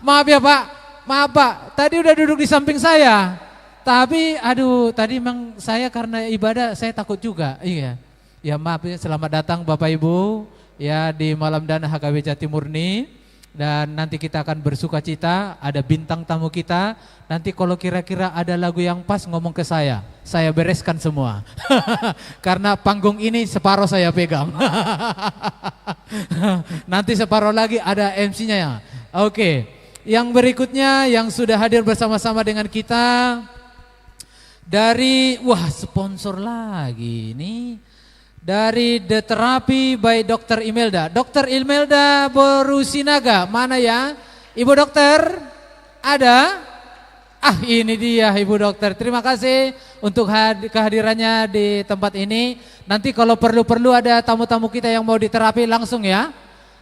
Maaf ya Pak, maaf Pak, tadi udah duduk di samping saya. Tapi aduh, tadi memang saya karena ibadah saya takut juga. Iya. Ya maaf ya, selamat datang Bapak Ibu ya di Malam Dana HKB Jatimurni. Dan nanti kita akan bersuka cita, ada bintang tamu kita. Nanti kalau kira-kira ada lagu yang pas ngomong ke saya bereskan semua. Karena panggung ini separuh saya pegang. Nanti separuh lagi ada MC-nya ya. Oke, yang berikutnya yang sudah hadir bersama-sama dengan kita dari, wah sponsor lagi nih. Dari The Therapy by Dr. Imelda. Dr. Imelda Borusinaga, mana ya? Ibu dokter, ada? Ah ini dia Ibu dokter, terima kasih untuk kehadirannya di tempat ini. Nanti kalau perlu-perlu ada tamu-tamu kita yang mau diterapi langsung ya.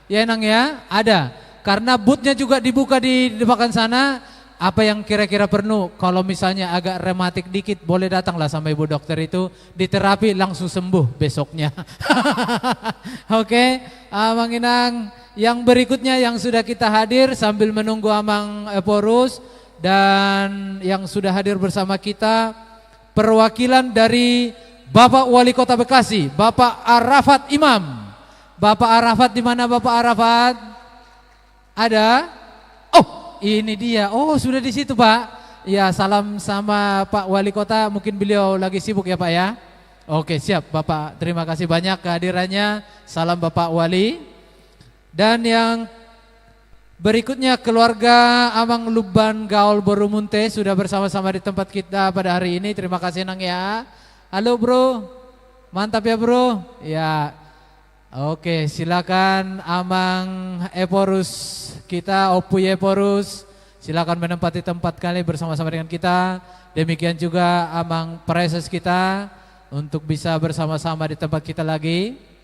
Ya Nang ya, ada. Karena boothnya juga dibuka di depan sana. Apa yang kira-kira perlu? Kalau misalnya agak rematik dikit, boleh datanglah sama ibu dokter itu, diterapi langsung sembuh besoknya. Oke, Amang Inang. Yang berikutnya yang sudah kita hadir sambil menunggu Amang Eporus, dan yang sudah hadir bersama kita perwakilan dari Bapak Wali Kota Bekasi, Bapak Arafat Imam. Bapak Arafat, di mana Bapak Arafat? Ada? Oh, ini dia. Oh, sudah di situ, Pak. Ya, salam sama Pak Wali Kota. Mungkin beliau lagi sibuk ya, Pak ya. Oke, siap, Bapak. Terima kasih banyak kehadirannya. Salam Bapak Wali. Dan yang berikutnya keluarga Amang Luban Gaul Borumunte sudah bersama-sama di tempat kita pada hari ini. Terima kasih Nang ya. Halo bro, mantap ya bro. Ya, oke, silakan Amang Eporus kita, Opuye Eporus, silakan menempati tempat kali bersama-sama dengan kita. Demikian juga Amang Preses kita untuk bisa bersama-sama di tempat kita lagi.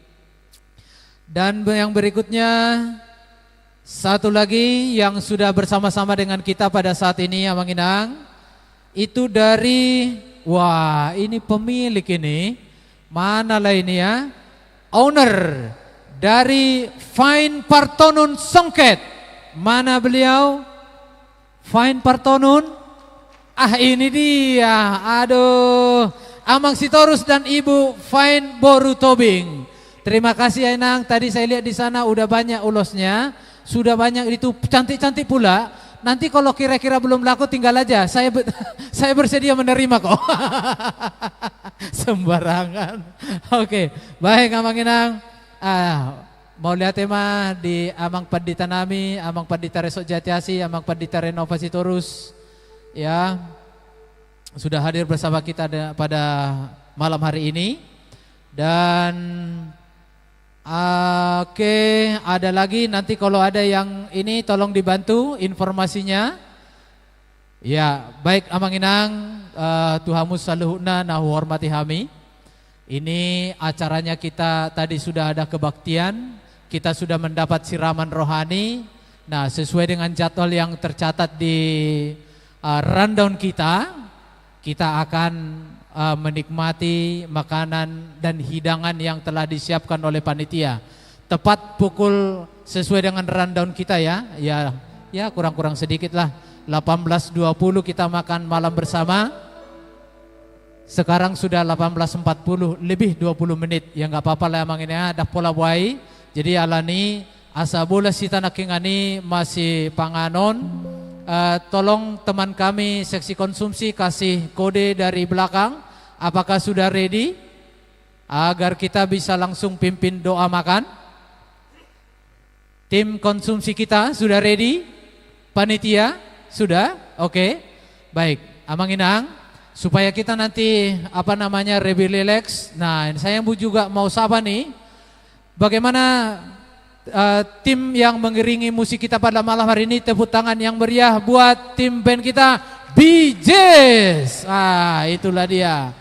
Dan yang berikutnya satu lagi yang sudah bersama-sama dengan kita pada saat ini, Amang Inang, itu dari, wah ini pemilik ini, manalah ini ya, owner dari Fine Partonun Songket. Mana beliau? Fine Partonun. Ah ini dia, aduh, Amang Sitorus dan Ibu Fine Boru Tobing. Terima kasih ya Inang, tadi saya lihat di sana udah banyak ulosnya, sudah banyak itu cantik-cantik pula. Nanti kalau kira-kira belum laku tinggal aja, saya bersedia menerima kok. Sembarangan. Oke, baik Amang Inang. Mau lihat tema di Amang Pandita Nami, Amang Pandita Resok Jatiasi, Amang Pandita Renovasi Torus, ya sudah hadir bersama kita pada malam hari ini. Dan oke, ada lagi nanti kalau ada yang ini tolong dibantu informasinya. Ya, baik Amang Inang, Tuhamus saluhna nahu hormati hami. Ini acaranya kita tadi sudah ada kebaktian, kita sudah mendapat siraman rohani. Nah, sesuai dengan jadwal yang tercatat di rundown kita akan menikmati makanan dan hidangan yang telah disiapkan oleh panitia. Tepat pukul sesuai dengan rundown kita ya. Ya kurang-kurang sedikit lah. 18.20 kita makan malam bersama. Sekarang sudah 18.40, lebih 20 menit. Ya enggak apa-apa lah Amang ini ya, dah pola buai. Jadi alani asa bola sita nakingani masih panganon. Tolong teman kami seksi konsumsi kasih kode dari belakang. Apakah sudah ready? Agar kita bisa langsung pimpin doa makan. Tim konsumsi kita sudah ready? Panitia sudah? Oke. Baik, Amang Inang, supaya kita nanti lebih relax. Nah, saya juga mau sapa nih. Bagaimana tim yang mengiringi musik kita pada malam hari ini, tepuk tangan yang meriah buat tim band kita BJs. Itulah dia.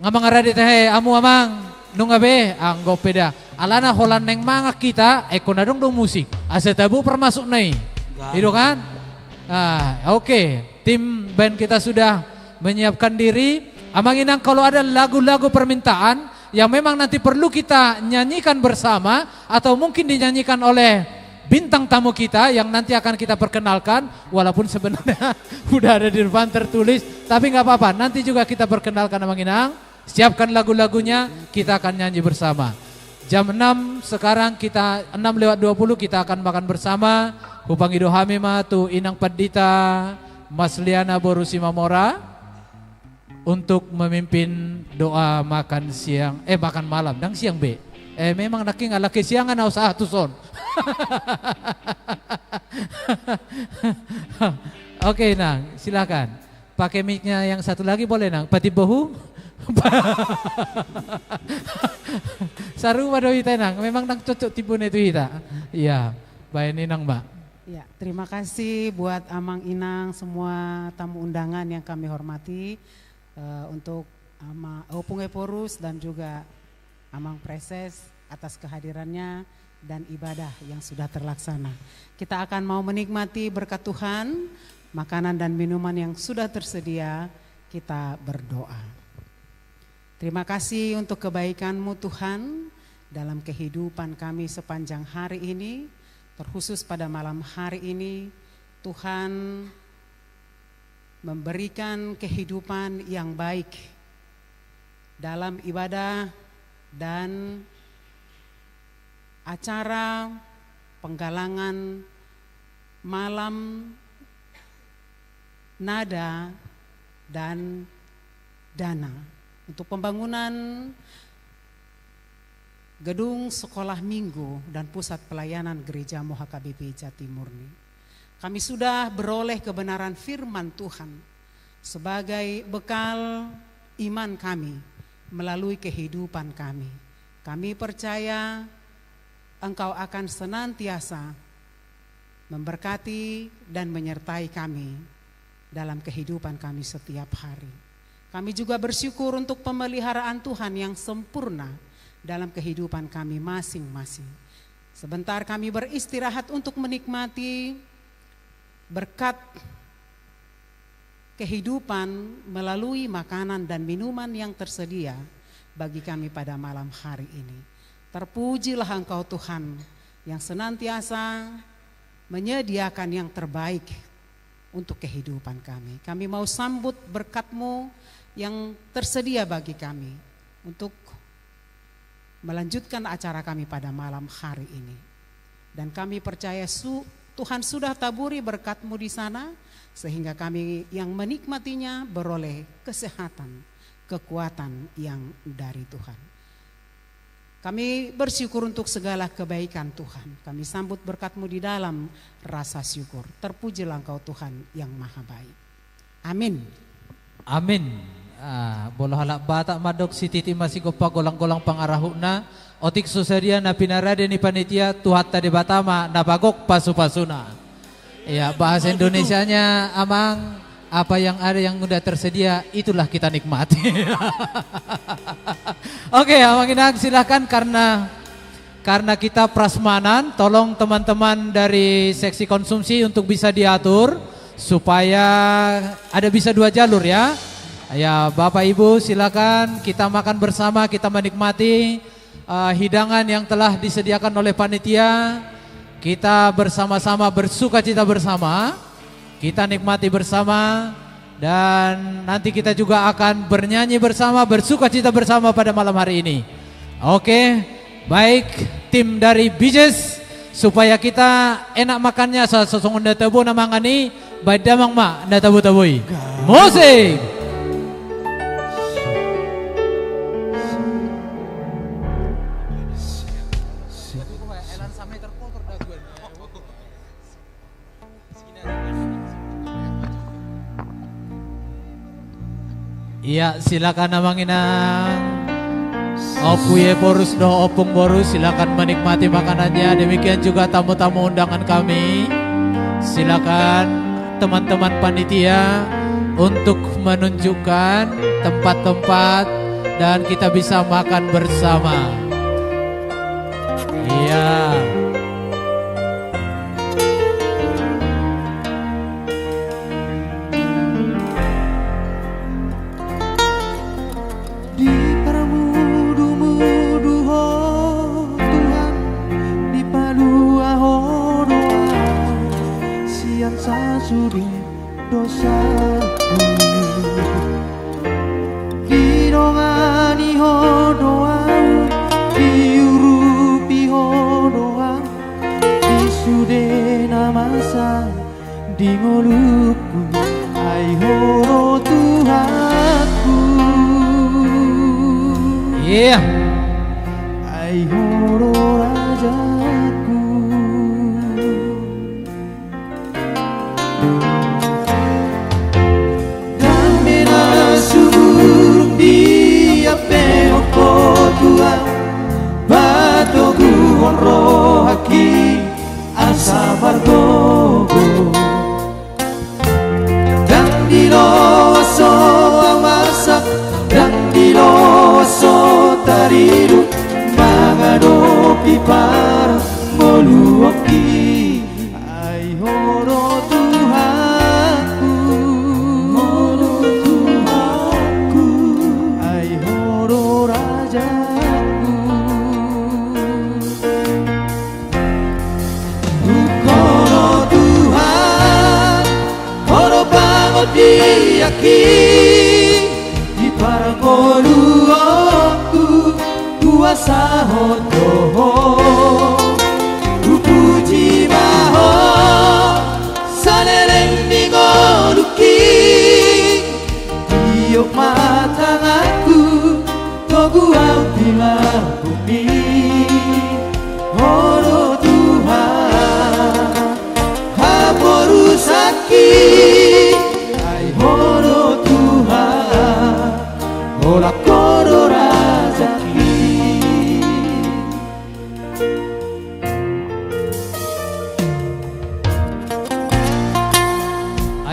Ngamang arade teh amu amang nungga be anggo peda. Alana holan neng mangak kita ekonadong dong musik. Asa tabu permasuk nai. Itu kan? Oke. Tim band kita sudah menyiapkan diri. Amang Inang, kalau ada lagu-lagu permintaan yang memang nanti perlu kita nyanyikan bersama atau mungkin dinyanyikan oleh bintang tamu kita yang nanti akan kita perkenalkan, walaupun sebenarnya udah ada di depan tertulis, tapi nggak apa-apa, nanti juga kita perkenalkan Amang Inang. Siapkan lagu-lagunya, kita akan nyanyi bersama. Jam 6 sekarang kita 6:20 kita akan makan bersama. Hupang Ido Hamima tu Inang Pandita Mas Liana Borusi Mamora untuk memimpin doa makan siang, makan malam dan siang be. Memang laki siangan na usaha tu son. Oke, Nang, silakan. Pakai mic-nya yang satu lagi boleh, Nang. Pati bohu. Saru pada kita, Nang. Memang nang cocok tipu itu kita. Iya, baik ini Nang, Mbak. Ya, terima kasih buat Amang Inang, semua tamu undangan yang kami hormati. Untuk Opung Eporus dan juga Amang Preses atas kehadirannya dan ibadah yang sudah terlaksana. Kita akan mau menikmati berkat Tuhan makanan dan minuman yang sudah tersedia, kita berdoa. Terima kasih untuk kebaikan-Mu Tuhan dalam kehidupan kami sepanjang hari ini, terkhusus pada malam hari ini. Tuhan memberikan kehidupan yang baik dalam ibadah dan acara penggalangan malam nada dan dana untuk pembangunan gedung sekolah minggu dan pusat pelayanan gereja MOHKBP Jatimurni. Kami sudah beroleh kebenaran firman Tuhan sebagai bekal iman kami melalui kehidupan kami. Kami percaya Engkau akan senantiasa memberkati dan menyertai kami dalam kehidupan kami setiap hari. Kami juga bersyukur untuk pemeliharaan Tuhan yang sempurna dalam kehidupan kami masing-masing. Sebentar kami beristirahat untuk menikmati berkat kehidupan melalui makanan dan minuman yang tersedia bagi kami pada malam hari ini. Terpujilah Engkau Tuhan yang senantiasa menyediakan yang terbaik untuk kehidupan kami. Kami mau sambut berkat-Mu yang tersedia bagi kami untuk melanjutkan acara kami pada malam hari ini. Dan kami percaya Tuhan sudah taburi berkat-Mu di sana, sehingga kami yang menikmatinya beroleh kesehatan, kekuatan yang dari Tuhan. Kami bersyukur untuk segala kebaikan Tuhan. Kami sambut berkat-Mu di dalam rasa syukur. Terpujilah Engkau Tuhan yang maha baik. Amin. Amin. Bola halak batak madok si titi masih gopa golang-golang pangarahuna. Otik susadia na pinarade ni panitia tuhat tadi batama na bagok pasu-pasuna. Ya, bahasa Indonesianya Amang, apa yang ada yang udah tersedia itulah kita nikmati. Oke, Amang Inang silakan karena kita prasmanan, tolong teman-teman dari seksi konsumsi untuk bisa diatur supaya ada bisa 2 jalur ya. Ya, Bapak Ibu silakan kita makan bersama, kita menikmati hidangan yang telah disediakan oleh panitia. Kita bersama-sama bersukacita bersama, kita nikmati bersama, dan nanti kita juga akan bernyanyi bersama, bersukacita bersama pada malam hari ini. Oke, baik tim dari Bijes, supaya kita enak makannya sosong nda tabu namangani, baik damang mak nda tabu-tabui. Musik. Iya, silakan Amang Inang. Opuye Porus do Opung Borus, silakan menikmati makanannya. Demikian juga tamu-tamu undangan kami. Silakan teman-teman panitia untuk menunjukkan tempat-tempat dan kita bisa makan bersama. Iya. Sudi dosaku didongani hodoau diurupi hodoau disudena masa di ngoluku ai horo Tuhanku. Iya. Ai horo rajaku. Honro haki asa bargogo dan diloso amasak dan diloso tari diaki di parangoluku kuasa hodoho puji maho sanereng ningoluki iyok matangaku togu au bilang bumi horo Tuhan haporu saki ai horo Tuhan ola koro razaki.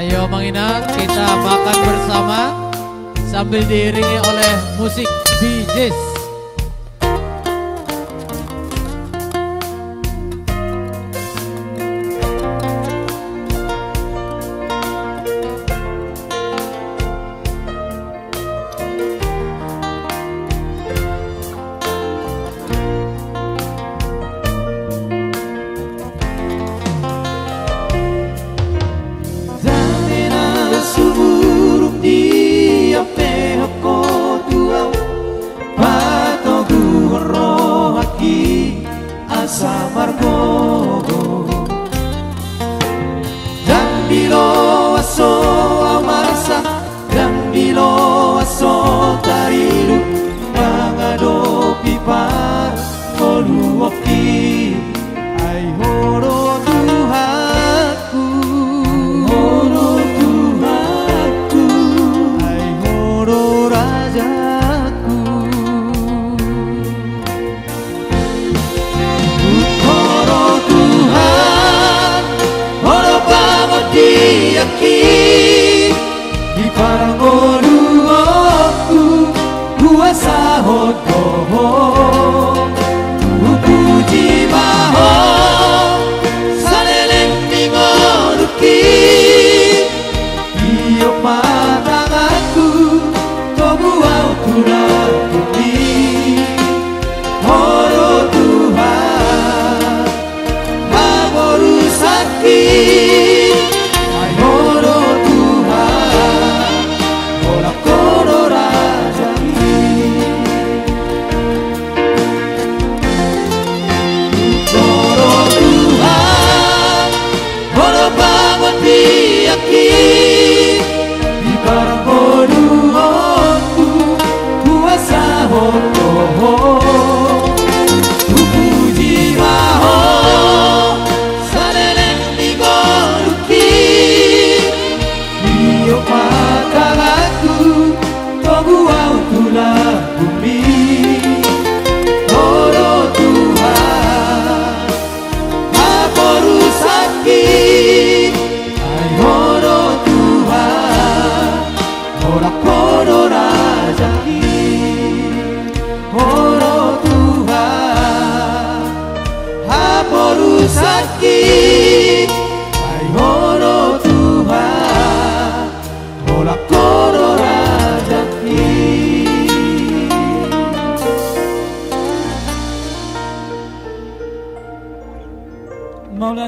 Ayo Mang Inang, kita makan bersama sambil diiringi oleh musik Bee Gees.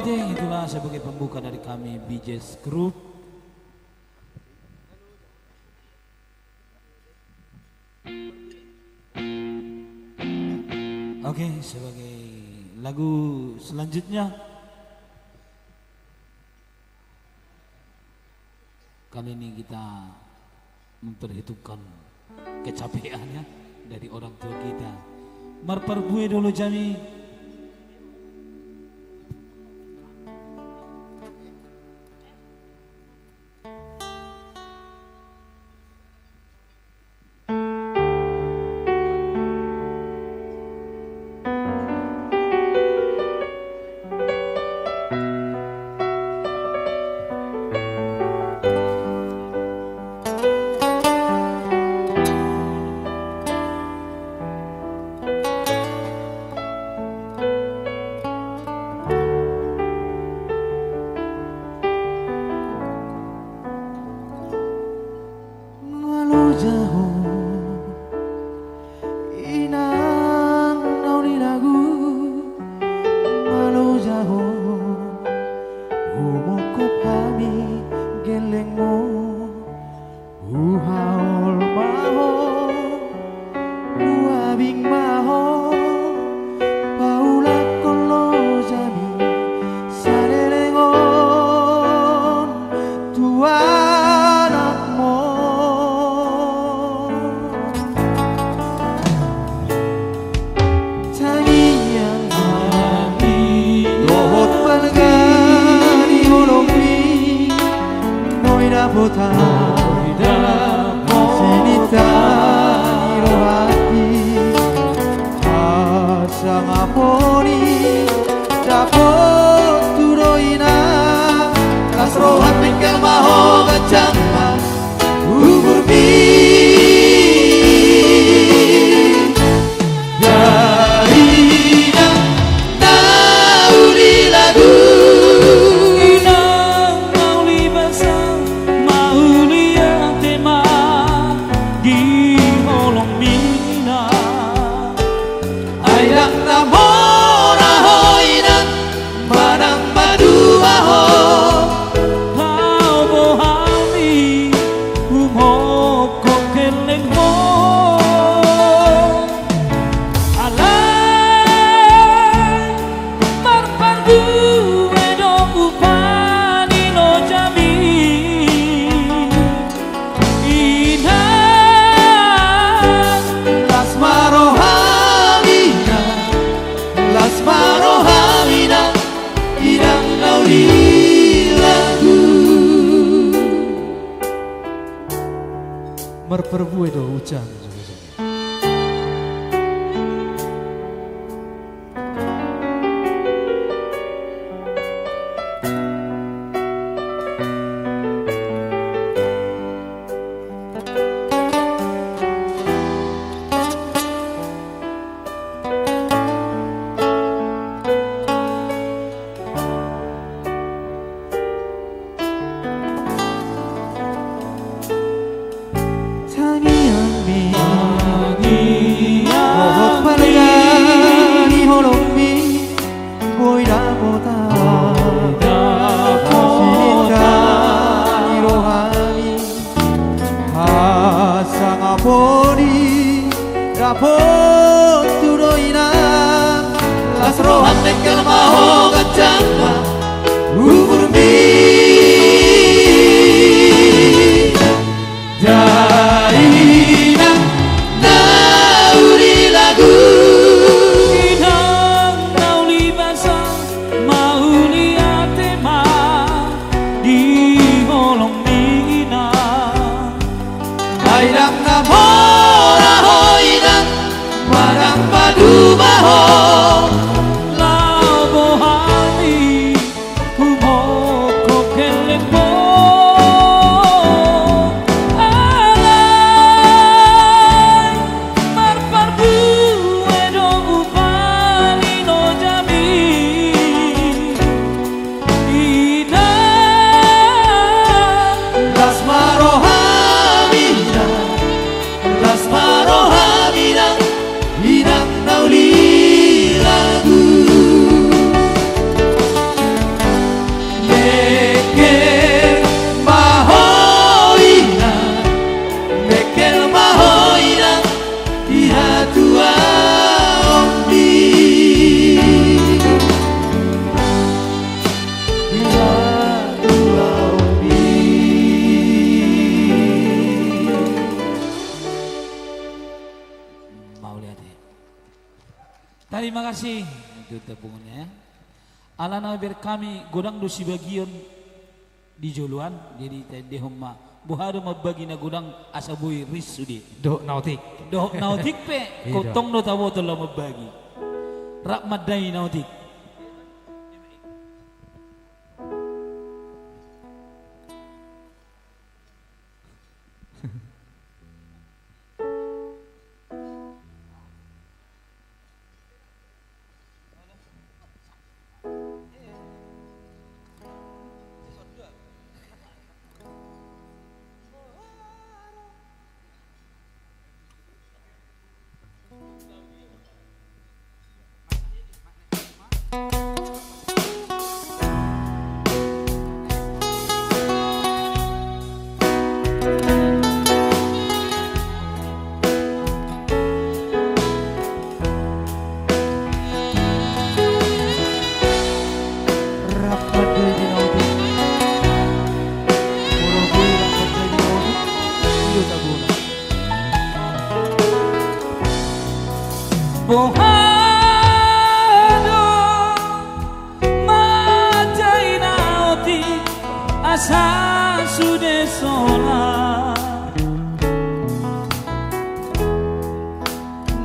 Itulah sebagai pembuka dari kami Bee Gees Group. Oke, sebagai lagu selanjutnya kali ini kita memperhitungkan kecapeannya dari orang tua kita. Marparbue dulu Jami. bota Sinita irohati Asa ngaponi Dapot turoina Kasrohan minggal maho gacamba Umur mi Darina nauli lagu Merperbu itu hujan. Terima kasih untuk tepungannya. Alana ber kami godang dosi bagian di joluan jadi tadi homma buhado mabagi na godang asabui risudi. Dok nautik pe kotong no tawo tolo mabagi. Rak madai nautik. Asa sudah sholat.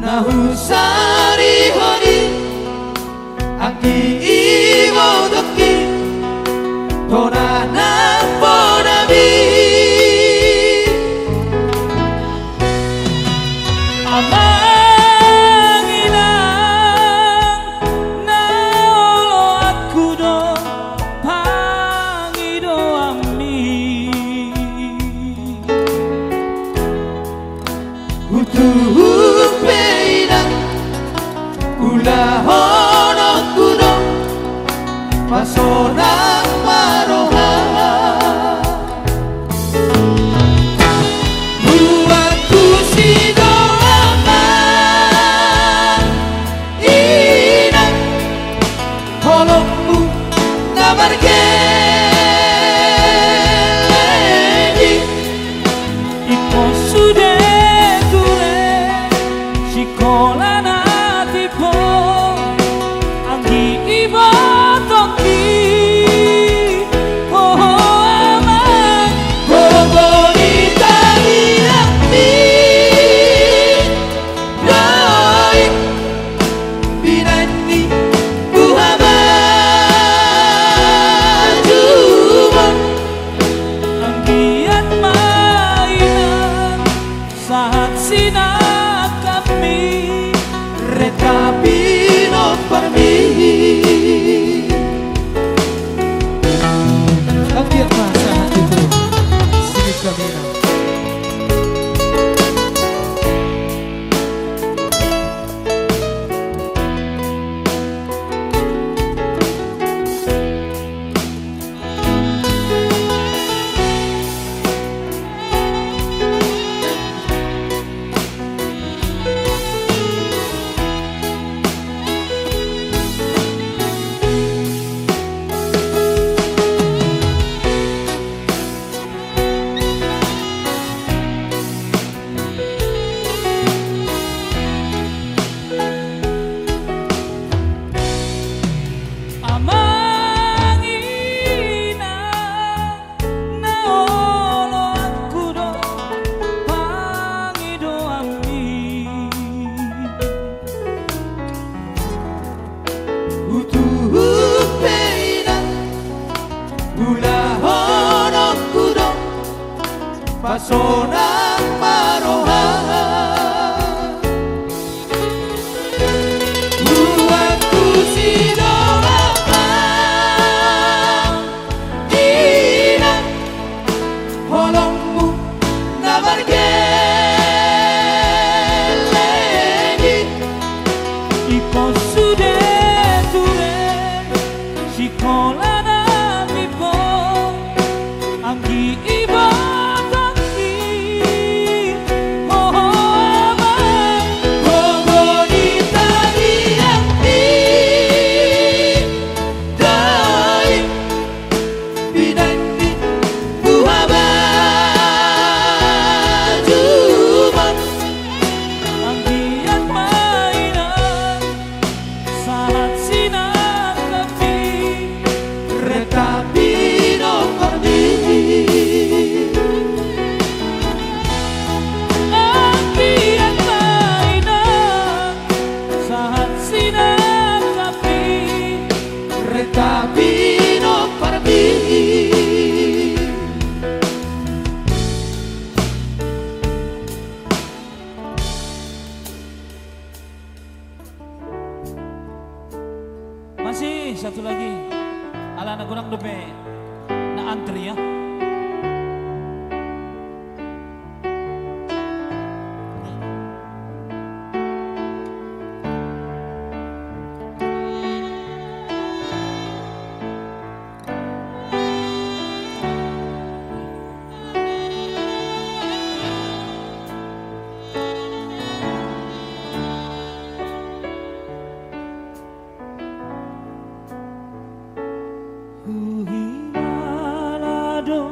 Nahu sari hodi Aki iwo toki Tonana podabi Amang ilang naolo aku do pangido ami Utuhupe inang Ula hono kuno Pasonang maroha Buatku sido aman Inang Holongmu nabar gelegi iko sudah ture sikola natipo anggi ibo toki oh aman Bonita inakti Doi Binani Buhamajumon anggian mainan saat sinar kami Rekapi no permi Takdir pasangan itu Sini kamera. amang ina naolo aku do pangido ami Utuhupe inang Ula hono kudo Pasonang maroha Buatku sido aman Inang Holongmu nabar gelegi iko sudah ture sikola natipo anggi ibo toki oh aman Bonita inakti Doi Binani Buhamajumon anggian mainan saat sinar kami Rekapi no permi anggian mainan saat sinar kami Rekapi no permi masih satu lagi ala anak gunang dope na antri ya. Uhimalado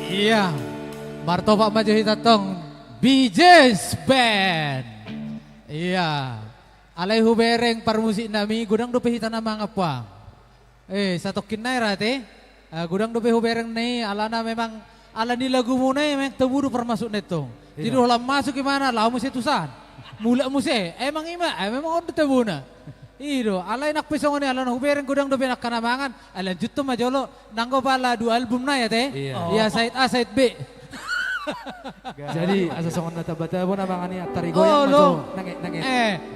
Iya, martoba maju hitatong BJ's Band. Iya, alay hubereng parmusik nami gudang dope hitan nama ngapang. Satokin na rate, gudang dope hubereng nih alana memang ala ni lagu muna memang teburu permasuk netong. Jadi ulam masuk gimana? Lau musi tusan, mulak musi. Emang memang on tebuna. Iyo, alay nak pisong ni alana hubereng gudang dope nak kanamangan. Alan juto majolo nanggo pala 2 album na ya teh. Iya side A side B. Jadi asa songon bata mo na mga ni atari goyang maso nangit.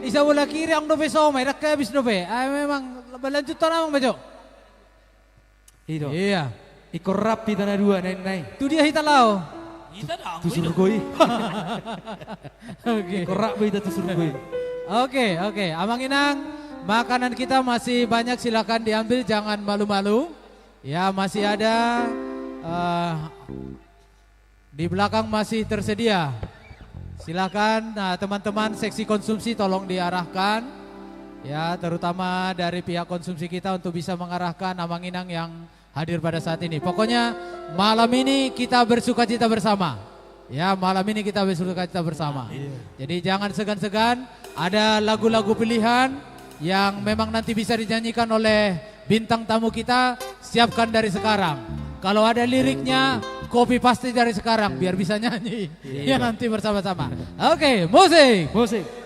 Isa wala kiri ang dope so may rakabis dope. Ay memang balanjut ta namang bajo. Ito. Iya. Ikorap kita na dua nay. Tu dia hitalao. Kita dah. Tusurgoy. Oke. Ikorap ba ita tusurgoy. Oke. Amang Inang, makanan kita masih banyak, silakan diambil, jangan malu-malu. Ya, masih ada di belakang masih tersedia. Silakan teman-teman seksi konsumsi tolong diarahkan. Ya, terutama dari pihak konsumsi kita untuk bisa mengarahkan Amang Inang yang hadir pada saat ini. Pokoknya malam ini kita bersukacita bersama. Ya, malam ini kita bersukacita bersama. Jadi jangan segan-segan, ada lagu-lagu pilihan yang memang nanti bisa dinyanyikan oleh bintang tamu kita, siapkan dari sekarang. Kalau ada liriknya, copy paste dari sekarang biar bisa nyanyi. Ya nanti bersama-sama. Oke, musik.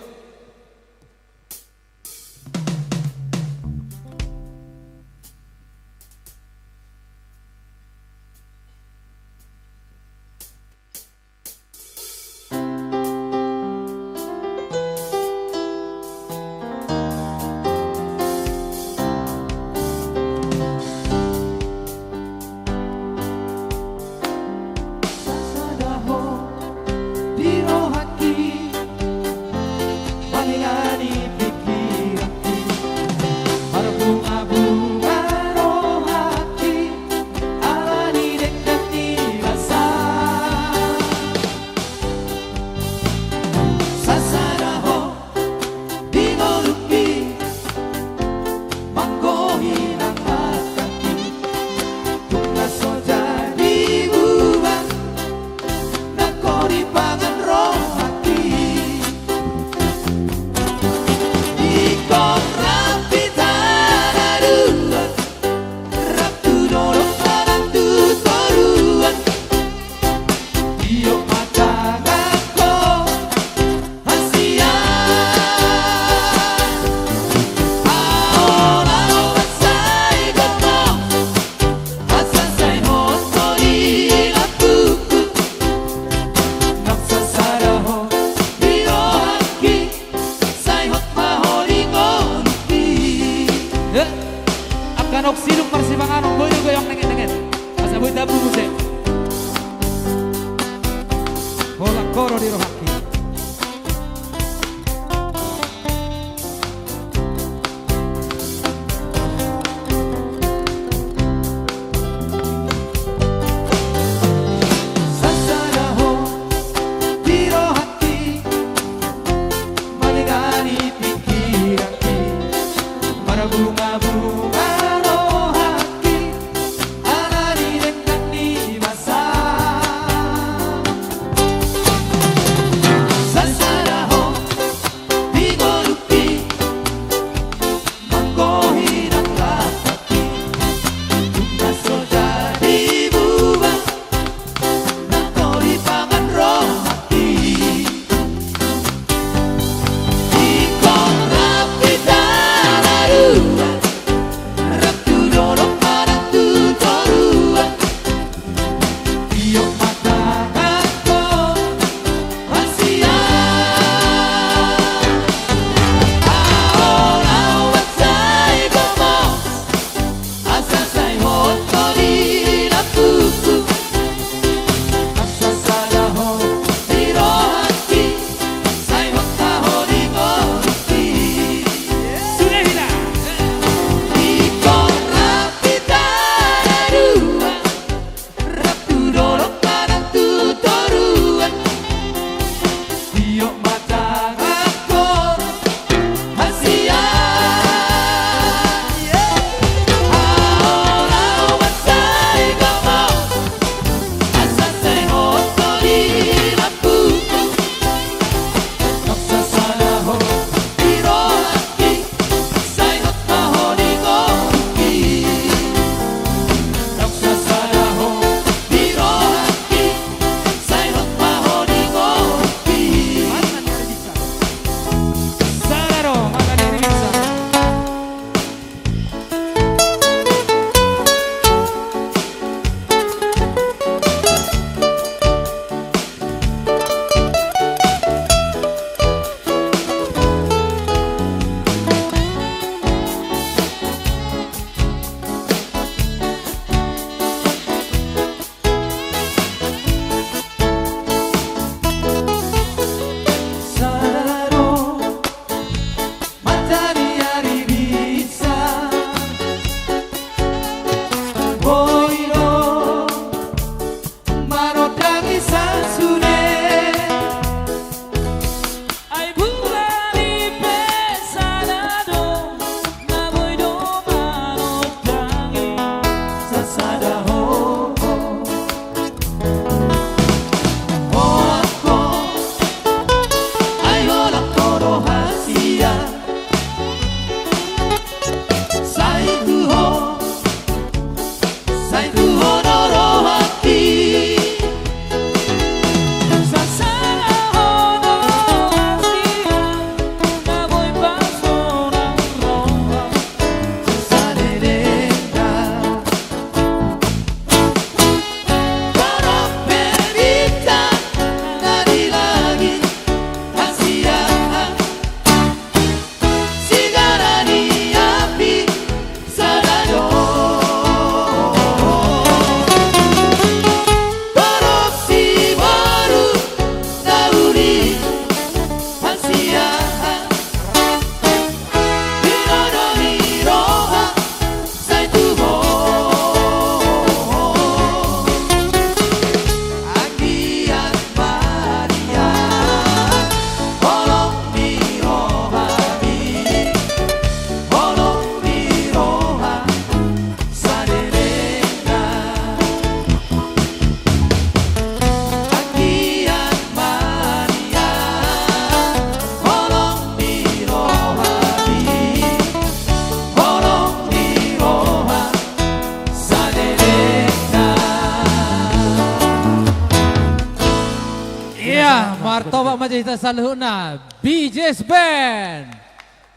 Iya, martoba majahita saluhna BJ's Band.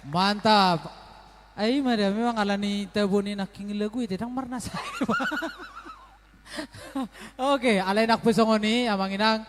Mantap. Ay, madam, memang alani tabuni naking lagu itu tang marna saya. Oke, alay nak pesongoni, amang inang.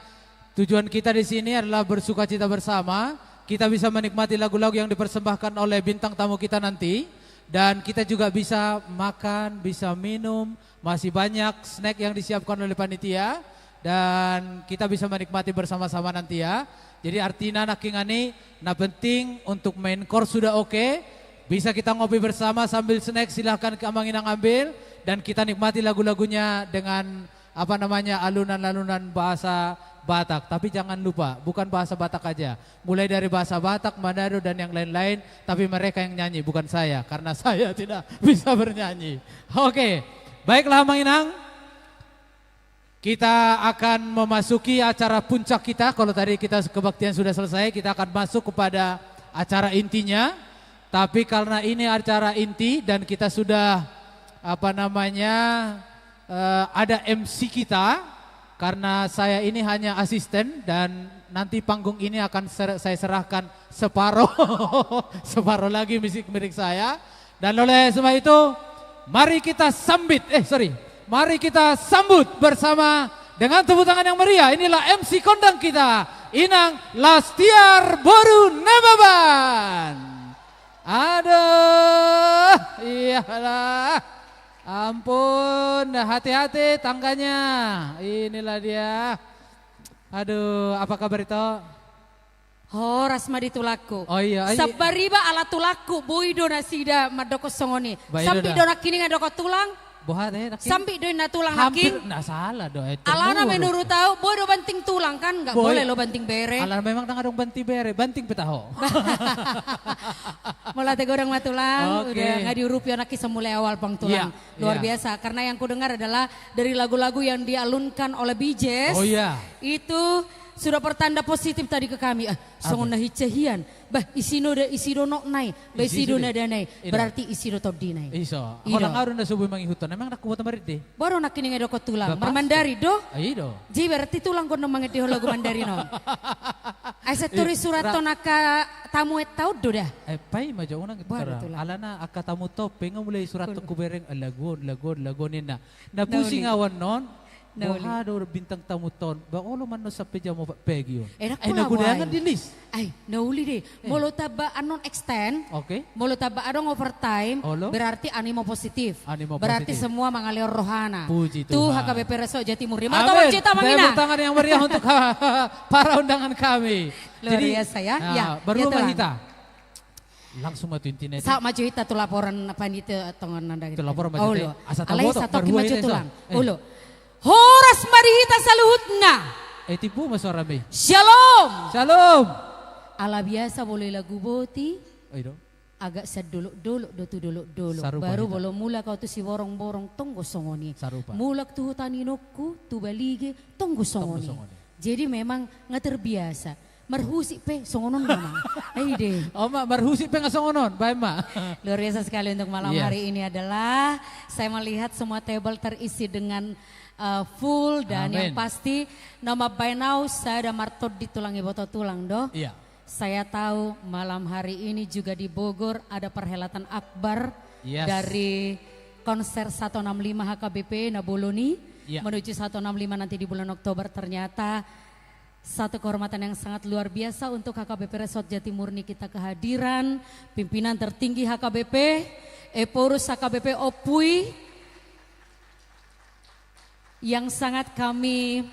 Tujuan kita di sini adalah bersukacita bersama. Kita bisa menikmati lagu-lagu yang dipersembahkan oleh bintang tamu kita nanti. Dan kita juga bisa makan, bisa minum. Masih banyak snack yang disiapkan oleh panitia. Dan kita bisa menikmati bersama-sama nanti ya. Jadi artinya nakingani, nah penting untuk main course sudah oke. Bisa kita ngopi bersama sambil snack, silahkan Amang Inang ambil. Dan kita nikmati lagu-lagunya dengan alunan-alunan bahasa Batak. Tapi jangan lupa, bukan bahasa Batak aja. Mulai dari bahasa Batak, Manado dan yang lain-lain. Tapi mereka yang nyanyi, bukan saya. Karena saya tidak bisa bernyanyi. Oke, baiklah Amang Inang. Kita akan memasuki acara puncak kita. Kalau tadi kita kebaktian sudah selesai, kita akan masuk kepada acara intinya. Tapi karena ini acara inti dan kita sudah ada MC kita. Karena saya ini hanya asisten dan nanti panggung ini akan saya serahkan separuh lagi milik saya. Dan oleh sebab itu, mari kita mari kita sambut bersama dengan tepuk tangan yang meriah. Inilah MC kondang kita, Inang Lastiar Boru Nemaban. Aduh, iyalah, ampun, hati-hati tangganya, inilah dia. Aduh, apa kabar itu? Horas madi tulaku. Oh iya. Sabariba ala tulaku, boido nasida madoko songoni. Sampai dona kini ngadoko tulang. Sampai dona tulang hampir naking. Nggak salah doh. Alana menurut tahu, bodo banting tulang kan, nggak boleh lo banting bere. Alana memang tangadong banting bere, banting petaho. Mulai tegorang matulang, Oke. udah nggak diurupi anak kisah mulai awal pang tulang. Luar biasa, karena yang ku dengar adalah dari lagu-lagu yang dialunkan oleh BJ's. Oh iya. Itu sudah pertanda positif tadi ke kami. Songon nahi cehian, bah isido no nai, bah isido na danai, berarti isido top dinai. Iso. Orang arun na subuh mangihuton, emang nak kuat marit deh. Baru nak kini ngedoko tulang, mermandari do. Aido. Ji berarti tulang kono mangedi lagu mandari no. Asa turis surat to naka tamu tau do dah. Pai maja unang kita. Alana aka tamu to pengen mulai surat to kubereng lagon na. Na pusing awan non. Bahado bintang tamu ton. Ba olo man no sa peja mo pegi yun. Ay nagudangan di list. Ay nauli deh. Molo taba anon extend. Oke. Molo taba adong overtime. Berarti animo positif. Berarti semua mengalir rohana. Puji Tuhan. Tuh HKBP Resort Jatimur. Martabat Cita Mangina. Tepuk tangan yang meriah untuk para undangan kami. Luar biasa ya. Ya. Baru kita. Langsung matu internet. Sa maju hita tu laporan panitia tongon nanda. Tu laporan maju teh. Asa tahu satu maju tulang. Ulo. Horas marihita saluhutna. Tipu masuk rame. Shalom. Shalom. Ala biasa boleh lagu boti. Aido. Agak seduluk-duluk dulu. Baru belum mula kau tu si borong-borong tunggu songoni. Sarupa. Mulak tu hutaninoku tu balige tunggu songoni. Jadi memang nggak terbiasa. Marhusi pe songonon memang. Aide. Oh mak marhusi pe nggak songonon, baik mak. Luar biasa sekali untuk malam hari ini adalah saya melihat semua table terisi dengan full dan yang pasti nama by now saya ada martot di tulang iboto tulang doh. Iya. Saya tahu malam hari ini juga di Bogor ada perhelatan akbar dari konser 165 HKBP Naboloni menuju 165 nanti di bulan Oktober. Ternyata satu kehormatan yang sangat luar biasa untuk HKBP Resort Jatimurni, kita kehadiran pimpinan tertinggi HKBP, Eporus HKBP Opui, yang sangat kami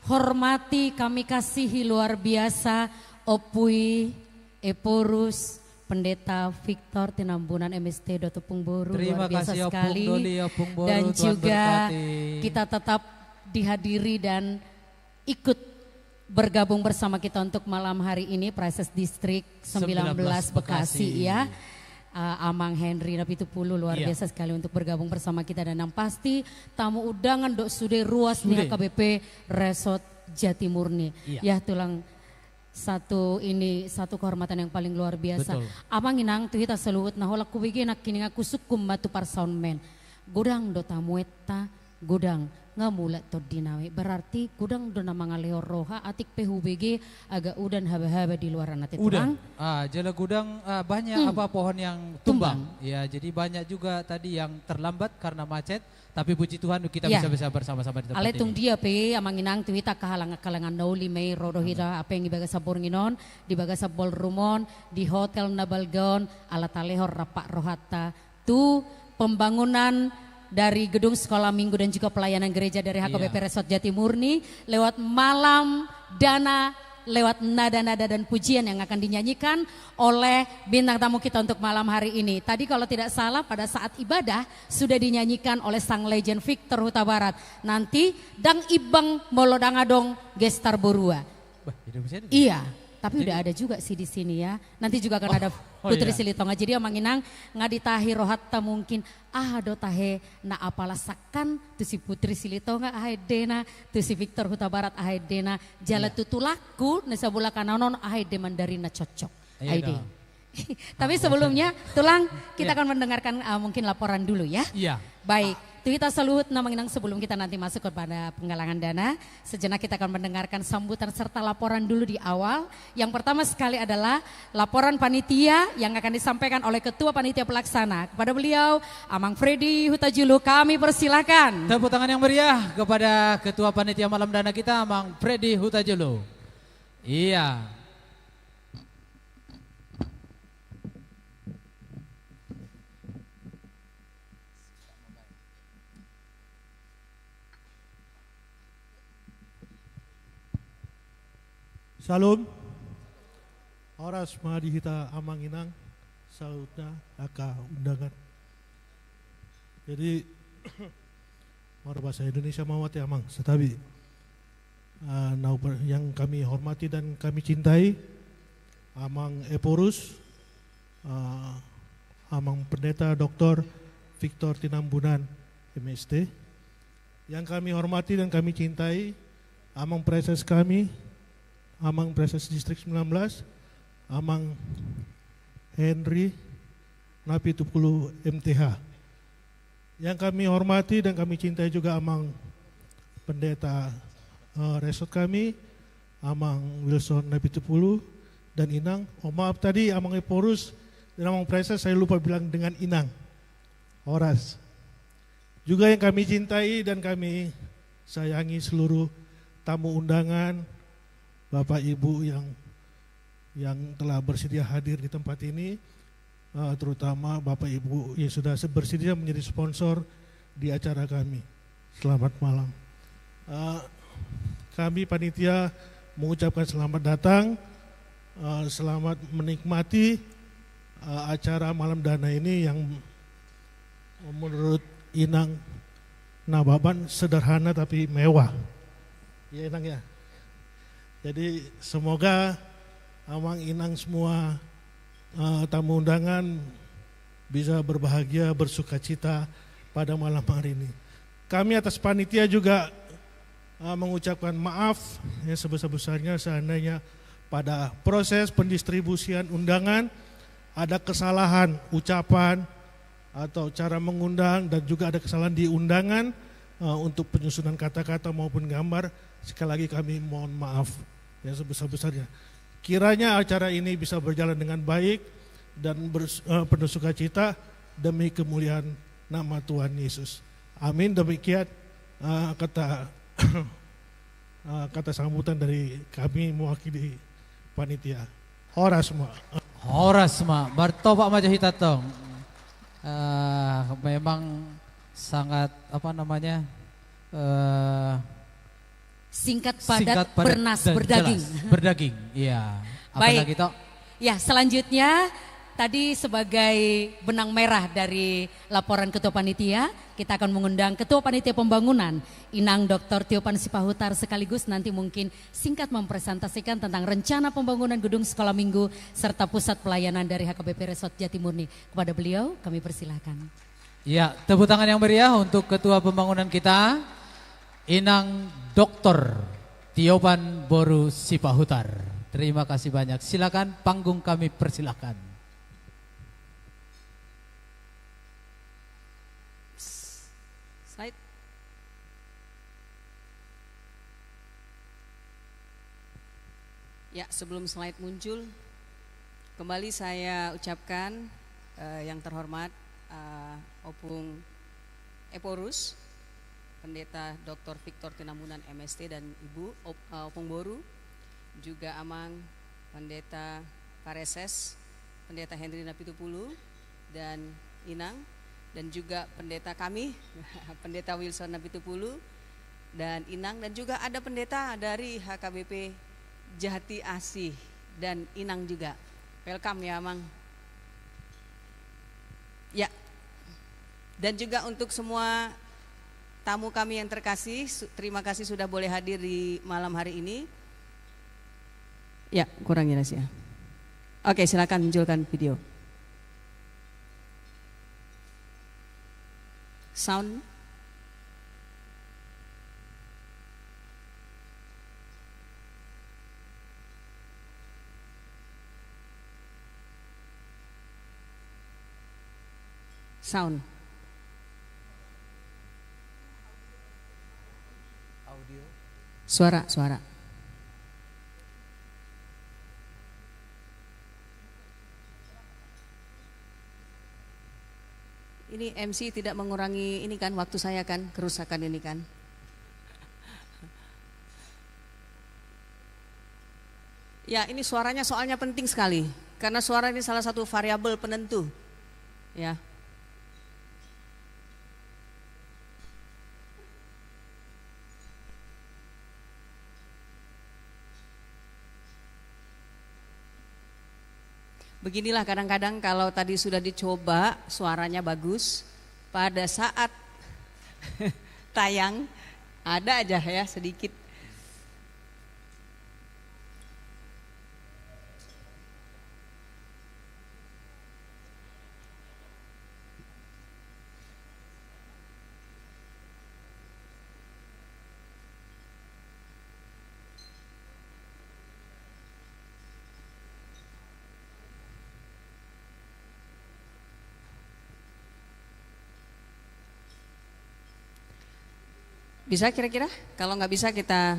hormati, kami kasihi luar biasa, Opui, Eporus, Pendeta Victor Tinambunan MST Dotopung Boru, luar biasa sekali. Dan juga kita tetap dihadiri dan ikut bergabung bersama kita untuk malam hari ini Prices District 19 Bekasi ya. Amang Henry Napitupulu luar biasa sekali untuk bergabung bersama kita, dan yang pasti tamu undangan dok sudah ruas nih HKBP Resort Jatimurni. Ya tulang satu kehormatan yang paling luar biasa. Amang inang tuh kita seluut nah holak kubigi nak kini ngaku sukum batu par soundman. Godang do tamu eta, godang ngamulat to dinawi. Berarti kudang dona mangaleo roha atik PHBG agak udan haba-haba di luar nanti Udan. Jala gudang banyak apa pohon yang tumbang. Ya, jadi banyak juga tadi yang terlambat karena macet. Tapi puji Tuhan kita bisa bersama-sama di tempat Ale tung ini. dia pe amanginang tuita kahalangan nauli may rodohira apa yang ibaga sa Bornginon, di baga sa ballroomon, di hotel Nabalgon, ala talehor rapak rohata. Tu pembangunan dari gedung sekolah minggu dan juga pelayanan gereja dari HKBP Resort Jatimurni lewat malam dana, lewat nada-nada dan pujian yang akan dinyanyikan oleh bintang tamu kita untuk malam hari ini. Tadi kalau tidak salah pada saat ibadah sudah dinyanyikan oleh sang legend Victor Huta Barat. Nanti dang ibang molodangadong gestar borua. Iya, tapi udah ada juga sih di sini ya. Nanti juga akan ada Putri Silitonga. Jadi amanginang ngaditahi rohatta mungkin do tahe na apala sakan tu si Putri Silitonga ahay dena, tu si Victor Huta Barat ahay dena, jala tutulaku na sa Bulakananon ahay de Mandarina cocok. Aide. Tapi sebelumnya tulang kita akan mendengarkan mungkin laporan dulu ya. Iya. Baik. Kita salut namanginang sebelum kita nanti masuk kepada penggalangan dana. Sejenak kita akan mendengarkan sambutan serta laporan dulu di awal. Yang pertama sekali adalah laporan panitia yang akan disampaikan oleh Ketua Panitia Pelaksana. Kepada beliau, Amang Freddy Hutajulu, kami persilakan. Tepuk tangan yang meriah kepada Ketua Panitia Malam Dana kita, Amang Freddy Hutajulu. Iya. Salam, oras madihita amanginang, salutna aka undangan. Jadi, orang bahasa Indonesia mawat ya amang, setabi yang kami hormati dan kami cintai, Amang Eporus, Amang Pendeta Dr. Victor Tinambunan MST, yang kami hormati dan kami cintai, Amang Preses kami, Amang Preses Distrik 19, Amang Henry Napi Tupulu MTH. Yang kami hormati dan kami cintai juga Amang Pendeta Resort kami, Amang Wilson Napi Tupulu dan Inang. Oh maaf tadi Amang Eporus dan Amang Preses saya lupa bilang dengan Inang. Horas. Juga yang kami cintai dan kami sayangi seluruh tamu undangan, Bapak Ibu yang telah bersedia hadir di tempat ini, terutama Bapak Ibu yang sudah bersedia menjadi sponsor di acara kami. Selamat malam. Kami panitia mengucapkan selamat datang, selamat menikmati acara Malam Dana ini yang menurut Inang Nababan sederhana tapi mewah. Ya Inang ya. Jadi semoga Amang Inang semua tamu undangan bisa berbahagia, bersuka cita pada malam hari ini. Kami atas panitia juga mengucapkan maaf yang sebesar-besarnya seandainya pada proses pendistribusian undangan ada kesalahan ucapan atau cara mengundang dan juga ada kesalahan di undangan untuk penyusunan kata-kata maupun gambar. Sekali lagi kami mohon maaf yang sebesar-besarnya. Kiranya acara ini bisa berjalan dengan baik dan penuh sukacita demi kemuliaan nama Tuhan Yesus. Amin. Demikian kata sambutan dari kami mewakili panitia. Horas semua. Horas semua. Bertopak majahita tong. Memang sangat singkat padat bernas berdaging. Jelas, berdaging, iya. Baik, ya selanjutnya tadi sebagai benang merah dari laporan Ketua Panitia, kita akan mengundang Ketua Panitia Pembangunan, Inang Dr. Tiopan Sipahutar, sekaligus nanti mungkin singkat mempresentasikan tentang rencana pembangunan gedung sekolah minggu serta pusat pelayanan dari HKBP Resort Jatimurni. Kepada beliau kami persilahkan. Ya, tepuk tangan yang meriah untuk Ketua Pembangunan kita, Inang Dr. Tiopan Boru Sipahutar. Terima kasih banyak. Silakan panggung kami persilakan. Ya, sebelum slide muncul, kembali saya ucapkan yang terhormat Opung Eporus, Pendeta Dr. Victor Tinambunan MST dan Ibu Opung Boru, juga Amang Pendeta Pareses, Pendeta Hendrina Pitupulu dan Inang, dan juga pendeta kami Pendeta Wilson Pitupulu dan Inang, dan juga ada pendeta dari HKBP Jati Asih dan Inang juga. Welcome ya Amang. Ya. Dan juga untuk semua tamu kami yang terkasih, terima kasih sudah boleh hadir di malam hari ini. Ya, kurangi rahasia. Oke, silakan munculkan video. Sound. Sound. Audio. Suara. Ini MC tidak mengurangi ini kan waktu saya kan, kerusakan ini kan. Ya, ini suaranya soalnya penting sekali karena suara ini salah satu variabel penentu. Ya. Beginilah kadang-kadang kalau tadi sudah dicoba suaranya bagus, pada saat tayang ada aja ya sedikit. Bisa kira-kira? Kalau nggak bisa kita,